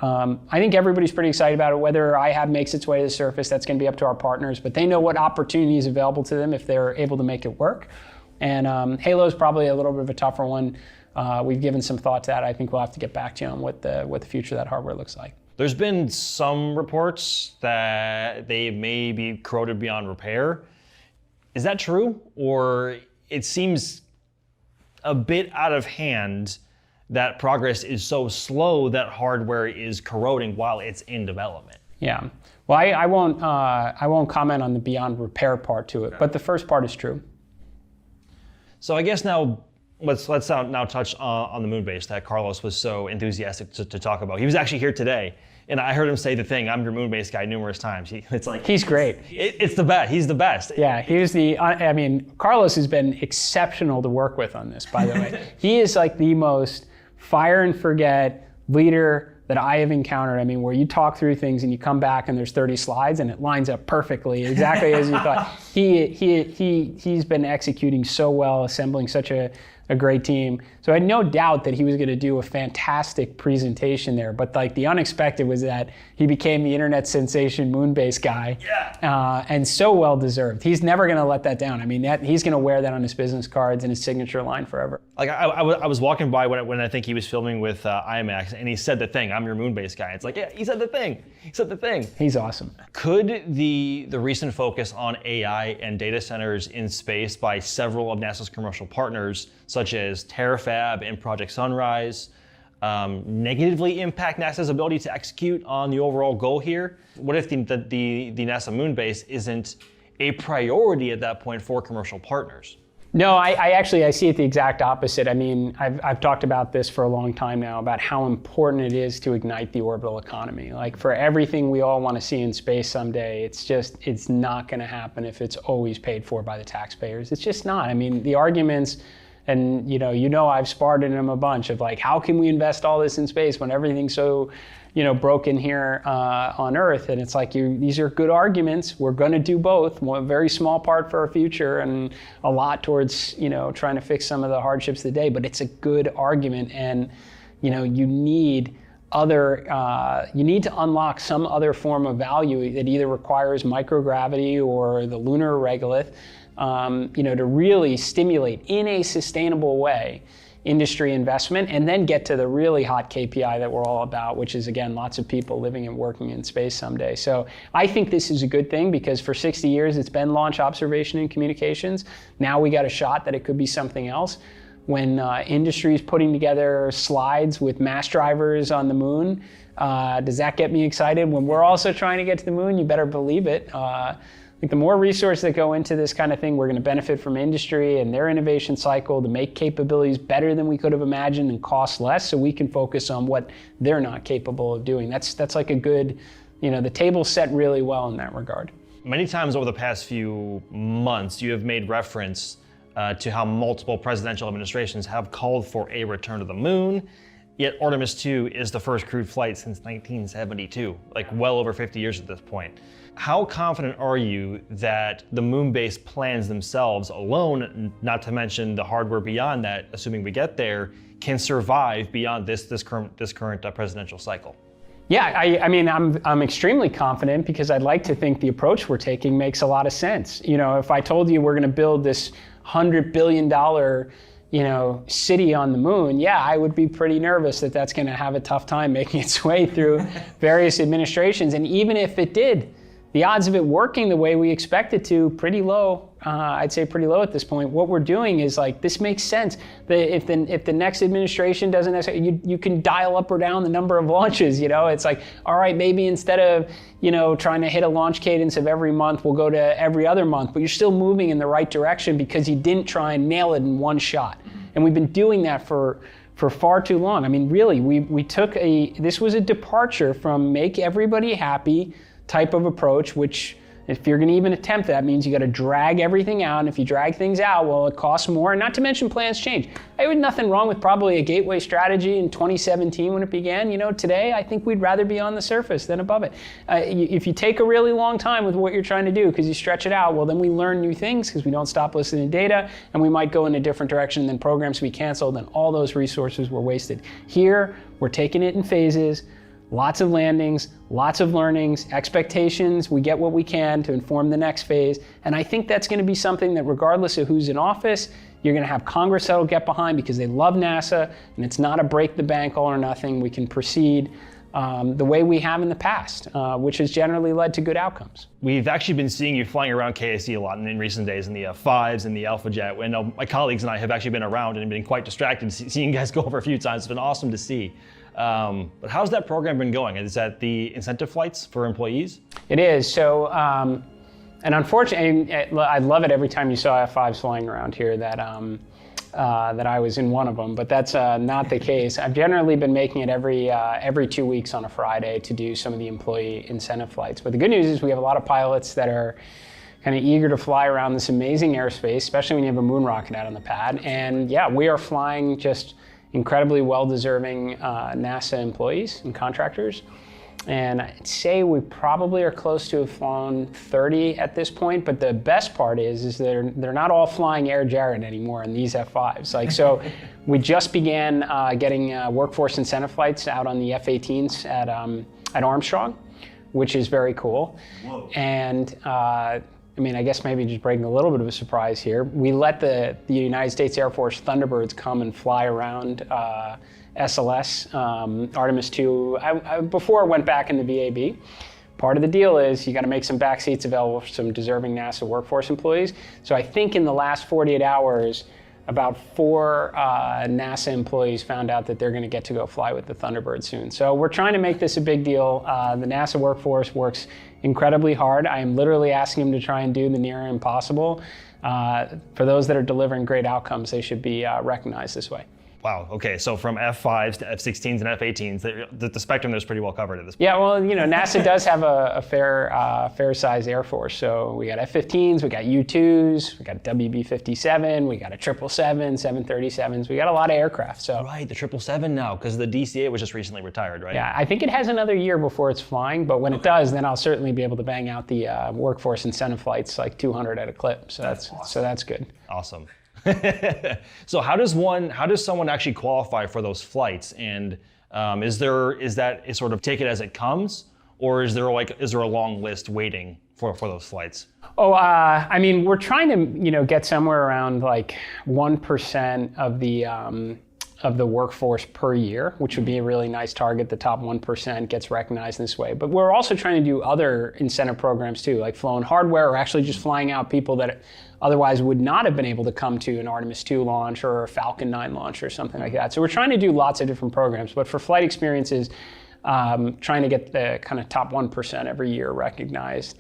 S16: I think everybody's pretty excited about it. Whether IHAB makes its way to the surface, that's going to be up to our partners, but they know what opportunity is available to them if they're able to make it work. And Halo is probably a little bit of a tougher one. We've given some thought to that. I think we'll have to get back to you on what the future of that hardware looks like.
S22: There's been some reports that they may be corroded beyond repair. Is that true? Or it seems a bit out of hand that progress is so slow that hardware is corroding while it's in development.
S16: Yeah. Well, I won't comment on the beyond repair part to it, but the first part is true.
S22: So I guess now let's now touch on the moon base that Carlos was so enthusiastic to talk about. He was actually here today, and I heard him say the thing, "I'm your moon base guy," numerous times.
S16: He's great.
S22: It's the best. He's the best.
S16: Yeah, Carlos has been exceptional to work with on this, by the way. He is the most fire and forget leader that I have encountered. Where you talk through things and you come back and there's 30 slides and it lines up perfectly, exactly as you thought. He's been executing so well, assembling such a great team. So I had no doubt that he was going to do a fantastic presentation there. But the unexpected was that he became the internet sensation moon base guy, and so well deserved. He's never going to let that down. He's going to wear that on his business cards and his signature line forever.
S22: I was walking by when I think he was filming with IMAX, and he said the thing, "I'm your moon base guy." It's yeah, he said the thing. He said the thing.
S16: He's awesome.
S22: Could the recent focus on AI and data centers in space by several of NASA's commercial partners, such as TerraFab and Project Sunrise, negatively impact NASA's ability to execute on the overall goal here? What if the NASA moon base isn't a priority at that point for commercial partners?
S16: No, I see it the exact opposite. I've talked about this for a long time now, about how important it is to ignite the orbital economy. For everything we all want to see in space someday, it's not going to happen if it's always paid for by the taxpayers. It's just not. The arguments, and I've sparred in them a bunch of how can we invest all this in space when everything's so broken here on Earth? And it's these are good arguments. We're going to do both. A very small part for our future and a lot towards trying to fix some of the hardships of the day. But it's a good argument, and you need to unlock some other form of value that either requires microgravity or the lunar regolith, to really stimulate in a sustainable way industry investment, and then get to the really hot KPI that we're all about, which is, again, lots of people living and working in space someday. So I think this is a good thing, because for 60 years it's been launch observation and communications. Now we got a shot that it could be something else. when industry is putting together slides with mass drivers on the moon. Does that get me excited? When we're also trying to get to the moon, you better believe it. I think the more resources that go into this kind of thing, we're going to benefit from industry and their innovation cycle to make capabilities better than we could have imagined and cost less, so we can focus on what they're not capable of doing. That's like a good, the table's set really well in that regard.
S22: Many times over the past few months, you have made reference to how multiple presidential administrations have called for a return to the moon. Yet Artemis II is the first crewed flight since 1972, like well over 50 years at this point. How confident are you that the moon-based plans themselves alone, not to mention the hardware beyond that, assuming we get there, can survive beyond this current presidential cycle?
S16: Yeah, I mean, I'm extremely confident because I'd like to think the approach we're taking makes a lot of sense. If I told you we're going to build this $100 billion city on the moon, yeah, I would be pretty nervous that that's going to have a tough time making its way through various administrations. And even if it did, the odds of it working the way we expect it to, pretty low. I'd say pretty low at this point. What we're doing is this makes sense. If the next administration doesn't necessarily, you can dial up or down the number of launches. It's like, all right, maybe instead of trying to hit a launch cadence of every month, we'll go to every other month. But you're still moving in the right direction because you didn't try and nail it in one shot. And we've been doing that for far too long. I mean, really, this was a departure from make everybody happy type of approach, which if you're going to even attempt that, means you got to drag everything out. And if you drag things out, well, it costs more. And not to mention plans change. There was nothing wrong with probably a gateway strategy in 2017 when it began. Today, I think we'd rather be on the surface than above it. If you take a really long time with what you're trying to do because you stretch it out, well, then we learn new things because we don't stop listening to data, and we might go in a different direction, then programs we canceled, and all those resources were wasted. Here, we're taking it in phases. Lots of landings, lots of learnings, expectations. We get what we can to inform the next phase. And I think that's going to be something that regardless of who's in office, you're going to have Congress that'll get behind because they love NASA, and it's not a break the bank all or nothing. We can proceed the way we have in the past, which has generally led to good outcomes.
S22: We've actually been seeing you flying around KSC a lot in recent days in the F5s and the Alpha Jet. I know my colleagues and I have actually been around and been quite distracted seeing you guys go over a few times. It's been awesome to see. But how's that program been going? Is that the incentive flights for employees?
S16: It is. So, and unfortunately, I love it every time you saw F5s flying around here that I was in one of them, but that's not the case. I've generally been making it every 2 weeks on a Friday to do some of the employee incentive flights. But the good news is we have a lot of pilots that are kind of eager to fly around this amazing airspace, especially when you have a moon rocket out on the pad. And yeah, we are flying just incredibly well-deserving NASA employees and contractors. And I'd say we probably are close to have flown 30 at this point, but the best part is they're not all flying Air Jared anymore in these F5s. So we just began getting workforce incentive flights out on the F-18s at Armstrong, which is very cool. Whoa. And I mean, I guess maybe just breaking a little bit of a surprise here, we let the United States Air Force Thunderbirds come and fly around SLS, Artemis II. Before I went back in the VAB, part of the deal is you got to make some back seats available for some deserving NASA workforce employees. So I think in the last 48 hours, about 4 NASA employees found out that they're going to get to go fly with the Thunderbird soon. So we're trying to make this a big deal. The NASA workforce works incredibly hard. I am literally asking them to try and do the near impossible. For those that are delivering great outcomes, they should be recognized this way.
S22: Wow, okay, so from F5s to F-16s and F-18s, the spectrum there's pretty well covered at this point.
S16: Yeah, well, NASA does have a fair-sized Air Force. So we got F-15s, we got U-2s, we got WB-57, we got a 777, 737s, we got a lot of aircraft. So
S22: right, the 777 now, because the DC-8 was just recently retired, right?
S16: Yeah, I think it has another year before it's flying, but when it does, then I'll certainly be able to bang out the workforce incentive flights, like 200 at a clip. So that's awesome. So that's good.
S22: Awesome. So how does someone actually qualify for those flights? And is that sort of take it as it comes, or is there a long list waiting for those flights?
S16: Oh, I mean, we're trying to get somewhere around like 1% of of the workforce per year, which would be a really nice target. The top 1% gets recognized in this way. But we're also trying to do other incentive programs too, like flown hardware, or actually just flying out people that otherwise would not have been able to come to an Artemis II launch or a Falcon 9 launch or something like that. So we're trying to do lots of different programs, but for flight experiences, trying to get the kind of top 1% every year recognized.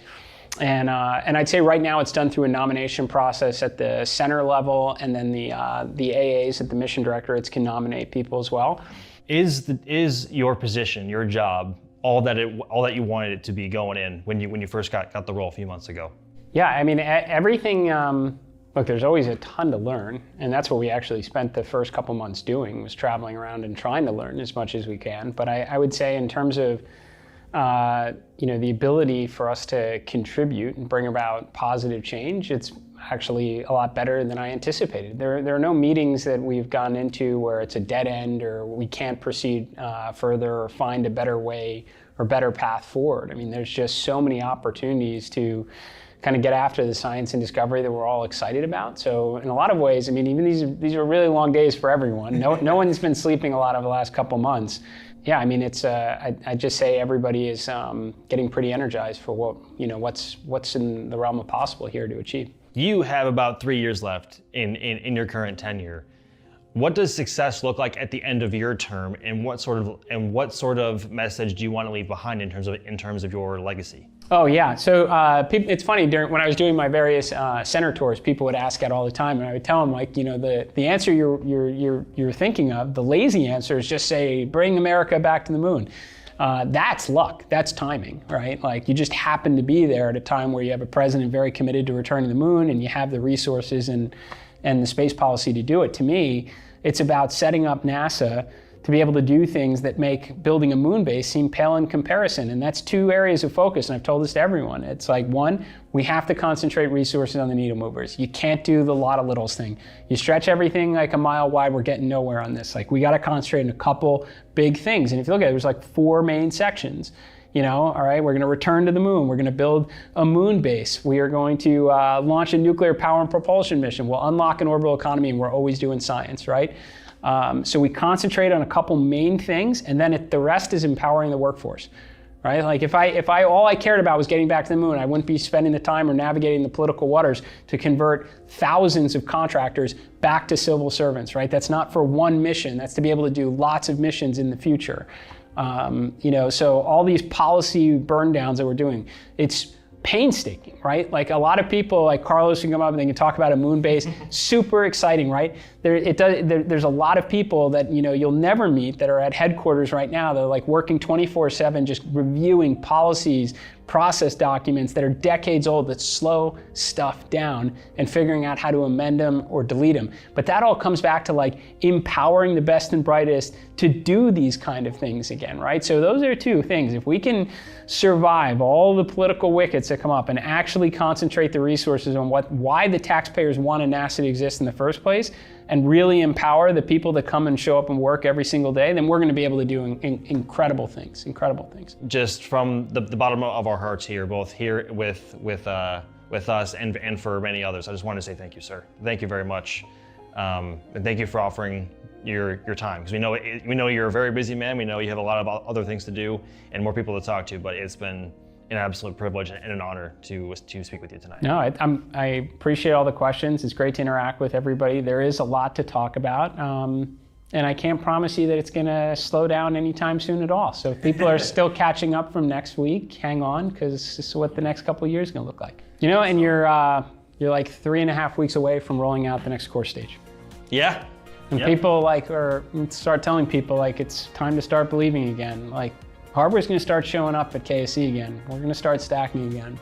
S16: And I'd say right now it's done through a nomination process at the center level, and then the AAs at the mission directorates can nominate people as well.
S22: Is your position, your job, all that you wanted it to be going in when you first got the role a few months ago?
S16: Yeah, I mean, everything, look, there's always a ton to learn, and that's what we actually spent the first couple months doing, was traveling around and trying to learn as much as we can. But I would say in terms of, the ability for us to contribute and bring about positive change, it's actually a lot better than I anticipated. There are no meetings that we've gone into where it's a dead end or we can't proceed further or find a better way or better path forward. I mean, there's just so many opportunities to kind of get after the science and discovery that we're all excited about. So in a lot of ways, I mean, even these are really long days for everyone. No one's been sleeping a lot over the last couple months. Yeah, I mean, it's I just say everybody is getting pretty energized for what's in the realm of possible here to achieve.
S22: You have about 3 years left in your current tenure. What does success look like at the end of your term, and what sort of message do you want to leave behind in terms of your legacy?
S16: Oh yeah, so it's funny, when I was doing my various center tours, people would ask that all the time, and I would tell them, like, the answer you're thinking of, the lazy answer is just say, bring America back to the moon. That's luck, that's timing, right? Like, you just happen to be there at a time where you have a president very committed to returning to the moon, and you have the resources and the space policy to do it. To me, it's about setting up NASA to be able to do things that make building a moon base seem pale in comparison. And that's two areas of focus, and I've told this to everyone. It's like, one, we have to concentrate resources on the needle movers. You can't do the lot of littles thing. You stretch everything like a mile wide, we're getting nowhere on this. Like, we gotta concentrate on a couple big things. And if you look at it, there's like 4 main sections. All right, we're gonna return to the moon. We're gonna build a moon base. We are going to launch a nuclear power and propulsion mission. We'll unlock an orbital economy, and we're always doing science, right? So we concentrate on a couple main things, and then the rest is empowering the workforce, right? Like, if all I cared about was getting back to the moon, I wouldn't be spending the time or navigating the political waters to convert thousands of contractors back to civil servants, right? That's not for one mission. That's to be able to do lots of missions in the future. So all these policy burn downs that we're doing, it's painstaking, right? Like, a lot of people, like Carlos, can come up and they can talk about a moon base, super exciting, right? There's a lot of people that you'll never meet that are at headquarters right now. They're like working 24/7, just reviewing policies, process documents that are decades old that slow stuff down and figuring out how to amend them or delete them. But that all comes back to like empowering the best and brightest to do these kind of things again, right? So those are two things. If we can survive all the political wickets that come up and actually concentrate the resources on why the taxpayers wanted NASA to exist in the first place, and really empower the people that come and show up and work every single day, then we're going to be able to do incredible things.
S22: Just from the bottom of our hearts here, both here with us and for many others, I just want to say thank you, sir. Thank you very much, and thank you for offering your time, because we know you're a very busy man. We know you have a lot of other things to do and more people to talk to, but it's been an absolute privilege and an honor to speak with you tonight.
S16: No, I appreciate all the questions. It's great to interact with everybody. There is a lot to talk about, and I can't promise you that it's going to slow down anytime soon at all. So if people are still catching up from next week, hang on, because this is what the next couple of years is going to look like. And you're like 3.5 weeks away from rolling out the next core stage.
S22: Yeah.
S16: And people start telling people like it's time to start believing again. Like, hardware's going to start showing up at KSC again. We're going to start stacking again.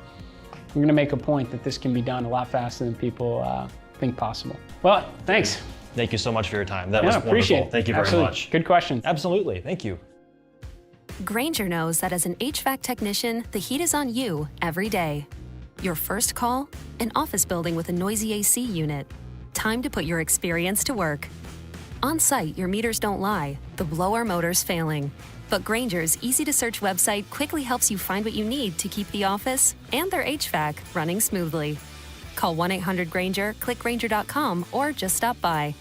S16: We're going to make a point that this can be done a lot faster than people think possible. Well, thanks.
S22: Thank you so much for your time. That was wonderful.
S16: Appreciate it.
S22: Thank you very much.
S16: Good question.
S22: Absolutely. Thank you.
S5: Grainger knows that as an HVAC technician, the heat is on you every day. Your first call? An office building with a noisy AC unit. Time to put your experience to work. On site, your meters don't lie. The blower motor's failing. But Grainger's easy-to-search website quickly helps you find what you need to keep the office and their HVAC running smoothly. Call 1-800-GRAINGER, click Grainger.com, or just stop by.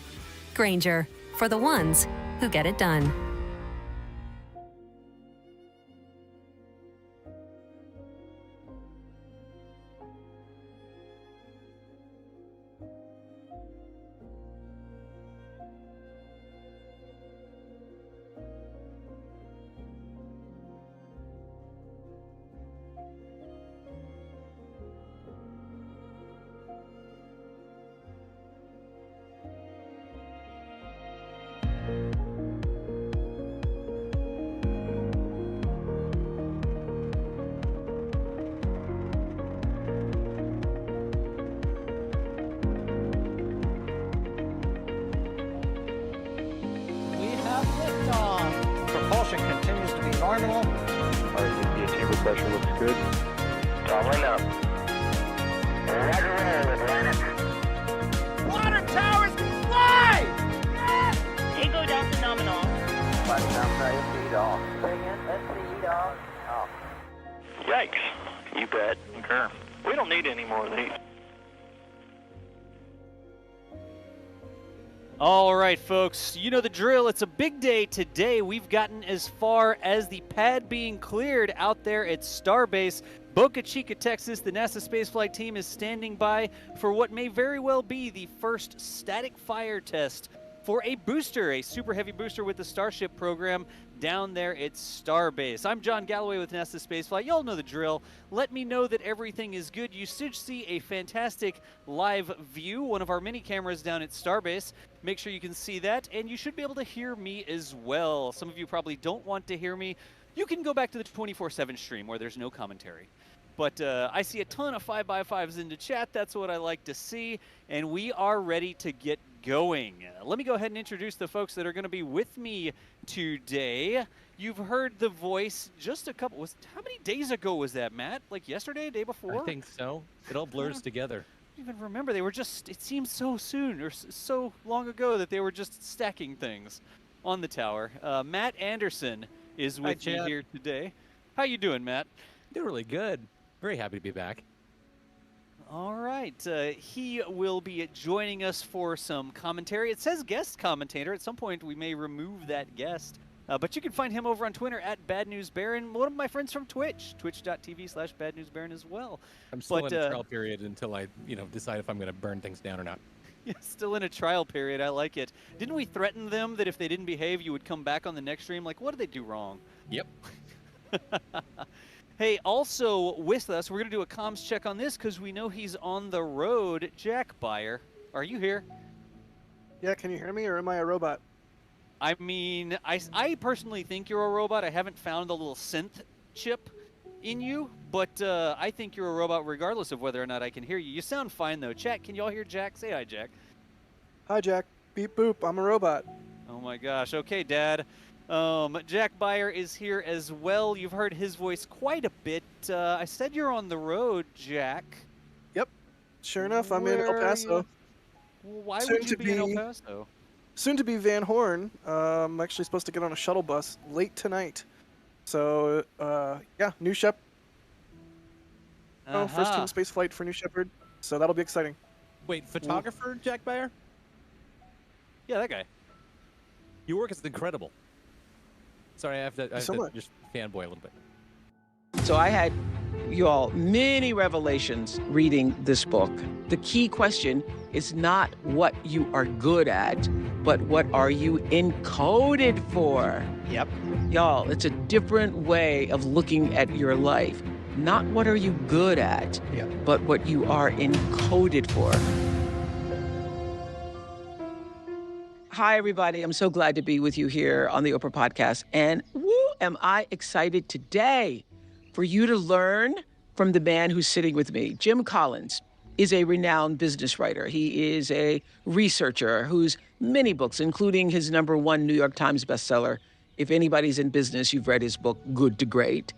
S5: Grainger, for the ones who get it done.
S1: Propulsion continues to be normal.
S2: Our chamber pressure looks good. Doubling up. Roger roll, Atlantic.
S6: Water towers can fly! Yes! Echo Delta nominal.
S2: Flash down, SC off. Bring in, SC off. Yikes. You bet. Okay. We don't need any more of these.
S10: All right, folks, you know the drill. It's a big day today. We've gotten as far as the pad being cleared out there at Starbase. Boca Chica, Texas, the NASA spaceflight team is standing by for what may very well be the first static fire test for a booster, a super heavy booster with the Starship program down there at Starbase. I'm John Galloway with NASA Spaceflight. Y'all know the drill. Let me know that everything is good. You should see a fantastic live view, one of our mini cameras down at Starbase. Make sure you can see that, and you should be able to hear me as well. Some of you probably don't want to hear me. You can go back to the 24/7 stream where there's no commentary. But I see a ton of 5x5s in the chat. That's what I like to see. And we are ready to get going. Let me go ahead and introduce the folks that are going to be with me today. You've heard the voice just a couple, how many days ago was that, Matt? Like yesterday, day before?
S23: I think so. It all blurs together.
S10: I don't even remember. They were just, it seems so soon or so long ago that they were just stacking things on the tower. Matt Anderson is with me here today. How you doing, Matt?
S23: Doing really good. Very happy to be back.
S10: All right. He will be joining us for some commentary. It says guest commentator. At some point, we may remove that guest. But you can find him over on Twitter at Bad News Baron. One of my friends from Twitch, twitch.tv/badnewsbaron as well.
S23: I'm still in a trial period until I, decide if I'm going to burn things down or not.
S10: Yeah, still in a trial period. I like it. Didn't we threaten them that if they didn't behave, you would come back on the next stream? Like, what did they do wrong?
S23: Yep.
S10: Hey, also with us, we're going to do a comms check on this because we know he's on the road. Jack Beyer, are you here?
S24: Yeah, can you hear me, or am I a robot?
S10: I mean, I personally think you're a robot. I haven't found the little synth chip in you, but I think you're a robot regardless of whether or not I can hear you. You sound fine, though. Chat, can y'all hear Jack? Say hi, Jack.
S24: Hi, Jack. Beep boop, I'm a robot.
S10: Oh, my gosh. Okay, Dad. Jack Beyer is here as well. You've heard his voice quite a bit. I said you're on the road, Jack.
S24: Yep. Sure enough, I'm in El Paso.
S10: Why would you be in El Paso?
S24: Soon to be Van Horn. I'm actually supposed to get on a shuttle bus late tonight. So, yeah, New Shepard. First team space flight for New Shepard. So that'll be exciting.
S23: Wait, photographer Jack Beyer?
S10: Yeah, that guy.
S23: Your work is incredible. Sorry, I have to just fanboy a little bit.
S25: So I had, you all, many revelations reading this book. The key question is not what you are good at, but what are you encoded for?
S10: Yep.
S25: Y'all, it's a different way of looking at your life. Not what are you good at, but what you are encoded for. Hi, everybody. I'm so glad to be with you here on the Oprah Podcast. And woo, am I excited today for you to learn from the man who's sitting with me. Jim Collins is a renowned business writer. He is a researcher whose many books, including his #1 New York Times bestseller, if anybody's in business, you've read his book, Good to Great.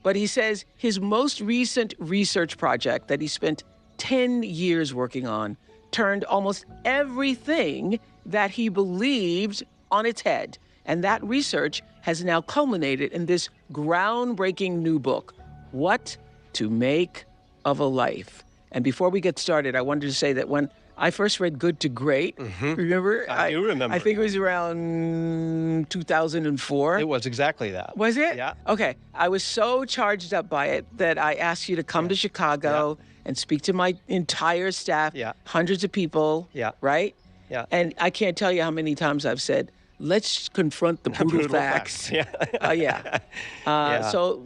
S25: But he says his most recent research project that he spent 10 years working on turned almost everything that he believed on its head. And that research has now culminated in this groundbreaking new book, What to Make of a Life. And before we get started, I wanted to say that when I first read Good to Great. Remember?
S7: I do remember.
S25: I think it was around 2004.
S7: It was exactly that.
S25: Was it?
S7: Yeah.
S25: Okay. I was so charged up by it that I asked you to come to Chicago and speak to my entire staff, hundreds of people, right?
S7: Yeah.
S25: And I can't tell you how many times I've said, let's confront the brutal facts.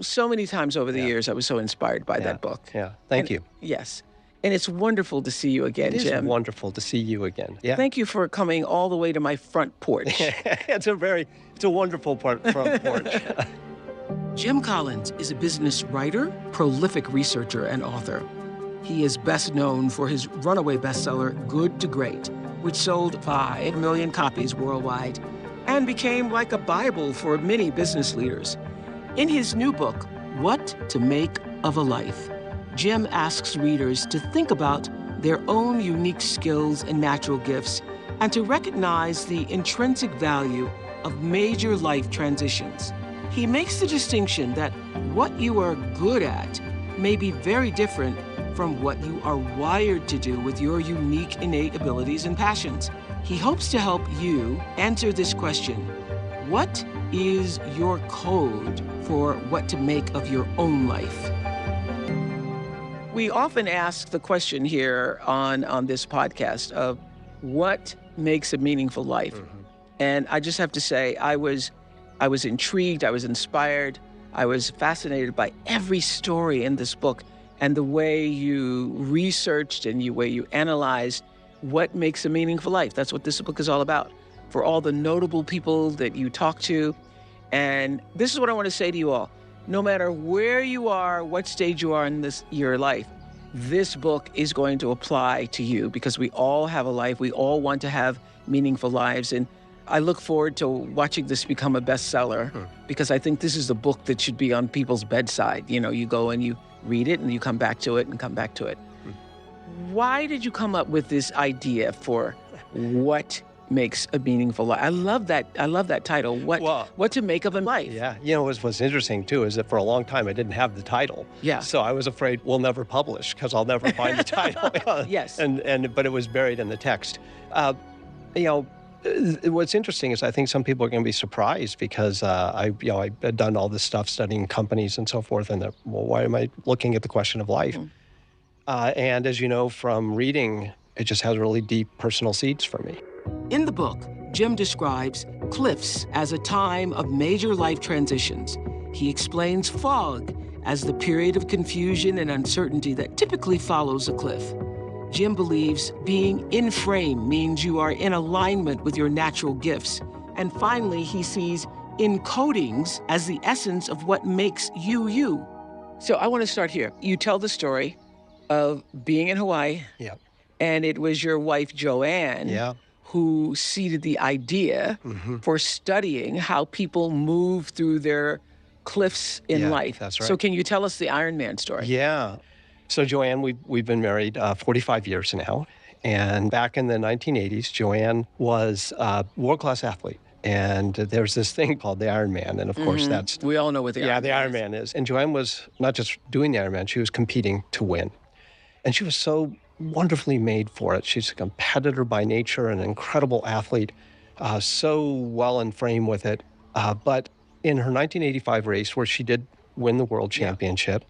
S25: So many times over the years, I was so inspired by that book.
S7: Yeah. Thank you.
S25: Yes. And it's wonderful to see you again, Jim.
S7: It is wonderful to see you again. Yeah.
S25: Thank you for coming all the way to my front porch.
S7: It's a wonderful front porch.
S25: Jim Collins is a business writer, prolific researcher, and author. He is best known for his runaway bestseller, Good to Great, which sold 5 million copies worldwide and became like a Bible for many business leaders. In his new book, What to Make of a Life, Jim asks readers to think about their own unique skills and natural gifts and to recognize the intrinsic value of major life transitions. He makes the distinction that what you are good at may be very different from what you are wired to do with your unique innate abilities and passions. He hopes to help you answer this question: what is your code for what to make of your own life? We often ask the question here on this podcast of what makes a meaningful life. And I just have to say, I was intrigued, I was inspired, I was fascinated by every story in this book and the way you researched and the way you analyzed what makes a meaningful life. That's what this book is all about. For all the notable people that you talk to. And this is what I want to say to you all. No matter where you are, what stage you are in your life, this book is going to apply to you because we all have a life. We all want to have meaningful lives. And I look forward to watching this become a bestseller because I think this is the book that should be on people's bedside. You know, you go and you read it and you come back to it and come back to it. Why did you come up with this idea for what makes a meaningful life? I love that title. What to make of a life?
S7: Yeah, you know what's interesting too is that for a long time I didn't have the title.
S25: Yeah.
S7: So I was afraid we'll never publish because I'll never find the title.
S25: Yes.
S7: But it was buried in the text. What's interesting is I think some people are going to be surprised because I've done all this stuff studying companies and so forth, and why am I looking at the question of life? And as you know from reading, it just has really deep personal seeds for me.
S25: In the book, Jim describes cliffs as a time of major life transitions. He explains fog as the period of confusion and uncertainty that typically follows a cliff. Jim believes being in frame means you are in alignment with your natural gifts. And finally, he sees encodings as the essence of what makes you, you. So I want to start here. You tell the story of being in Hawaii.
S7: Yeah.
S25: And it was your wife, Joanne, who seeded the idea for studying how people move through their cliffs in life.
S7: That's right.
S25: So can you tell us the Iron Man story?
S7: Yeah. So Joanne, we've been married 45 years now. And back in the 1980s, Joanne was a world-class athlete. And there's this thing called the Ironman. And of course, that's...
S25: We all know what the
S7: Ironman is. And Joanne was not just doing the Ironman, she was competing to win. And she was so wonderfully made for it. She's a competitor by nature, an incredible athlete, so well in frame with it. But in her 1985 race, where she did win the world championship,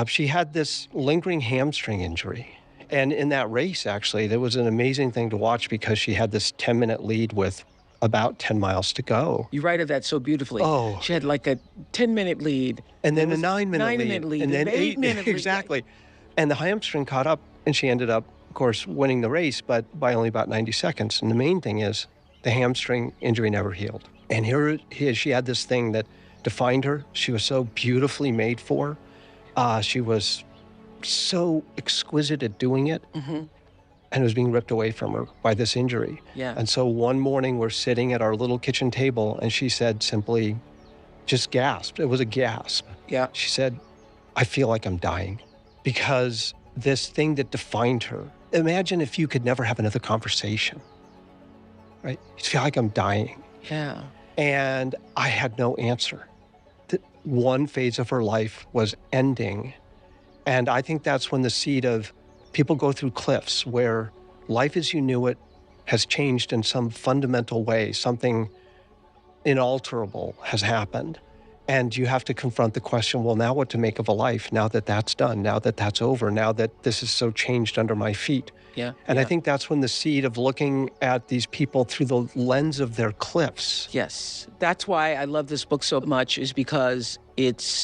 S7: she had this lingering hamstring injury. And in that race, actually, there was an amazing thing to watch because she had this 10-minute lead with about 10 miles to go.
S25: You write of that so beautifully.
S7: Oh.
S25: She had like a 10-minute lead.
S7: And then a 9-minute
S25: lead.
S7: And then
S25: 8-minute lead.
S7: Exactly. And the hamstring caught up, and she ended up, of course, winning the race, but by only about 90 seconds. And the main thing is the hamstring injury never healed. And here she had this thing that defined her. She was so beautifully made for. She was so exquisite at doing it. And it was being ripped away from her by this injury.
S25: Yeah.
S7: And so one morning we're sitting at our little kitchen table, and she said simply, just gasped. It was a gasp.
S25: Yeah.
S7: She said, I feel like I'm dying. Because this thing that defined her, imagine if you could never have another conversation, right? You feel like I'm dying.
S25: Yeah.
S7: And I had no answer. One phase of her life was ending. And I think that's when the seed of people go through cliffs where life as you knew it has changed in some fundamental way. Something inalterable has happened. And you have to confront the question, well, now what to make of a life now that that's done, now that that's over, now that this is so changed under my feet.
S25: Yeah.
S7: And I think that's when the seed of looking at these people through the lens of their cliffs.
S25: Yes. That's why I love this book so much, is because it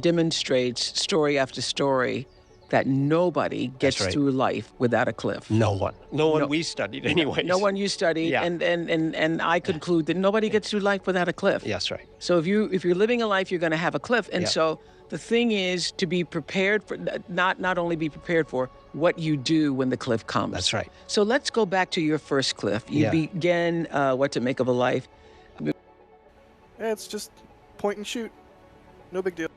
S25: demonstrates story after story that nobody gets through life without a cliff.
S7: No one. No one we studied anyway.
S25: No one you studied.
S7: Yeah.
S25: And I conclude that nobody gets through life without a cliff.
S7: Yes, right.
S25: So if you're living a life, you're going to have a cliff. And
S7: Yeah.
S25: so the thing is to be prepared for, not only be prepared for, what you do when the cliff comes.
S7: That's right.
S25: So let's go back to your first cliff. You
S7: Yeah.
S25: began What to Make of a Life.
S24: It's just point and shoot. No big deal.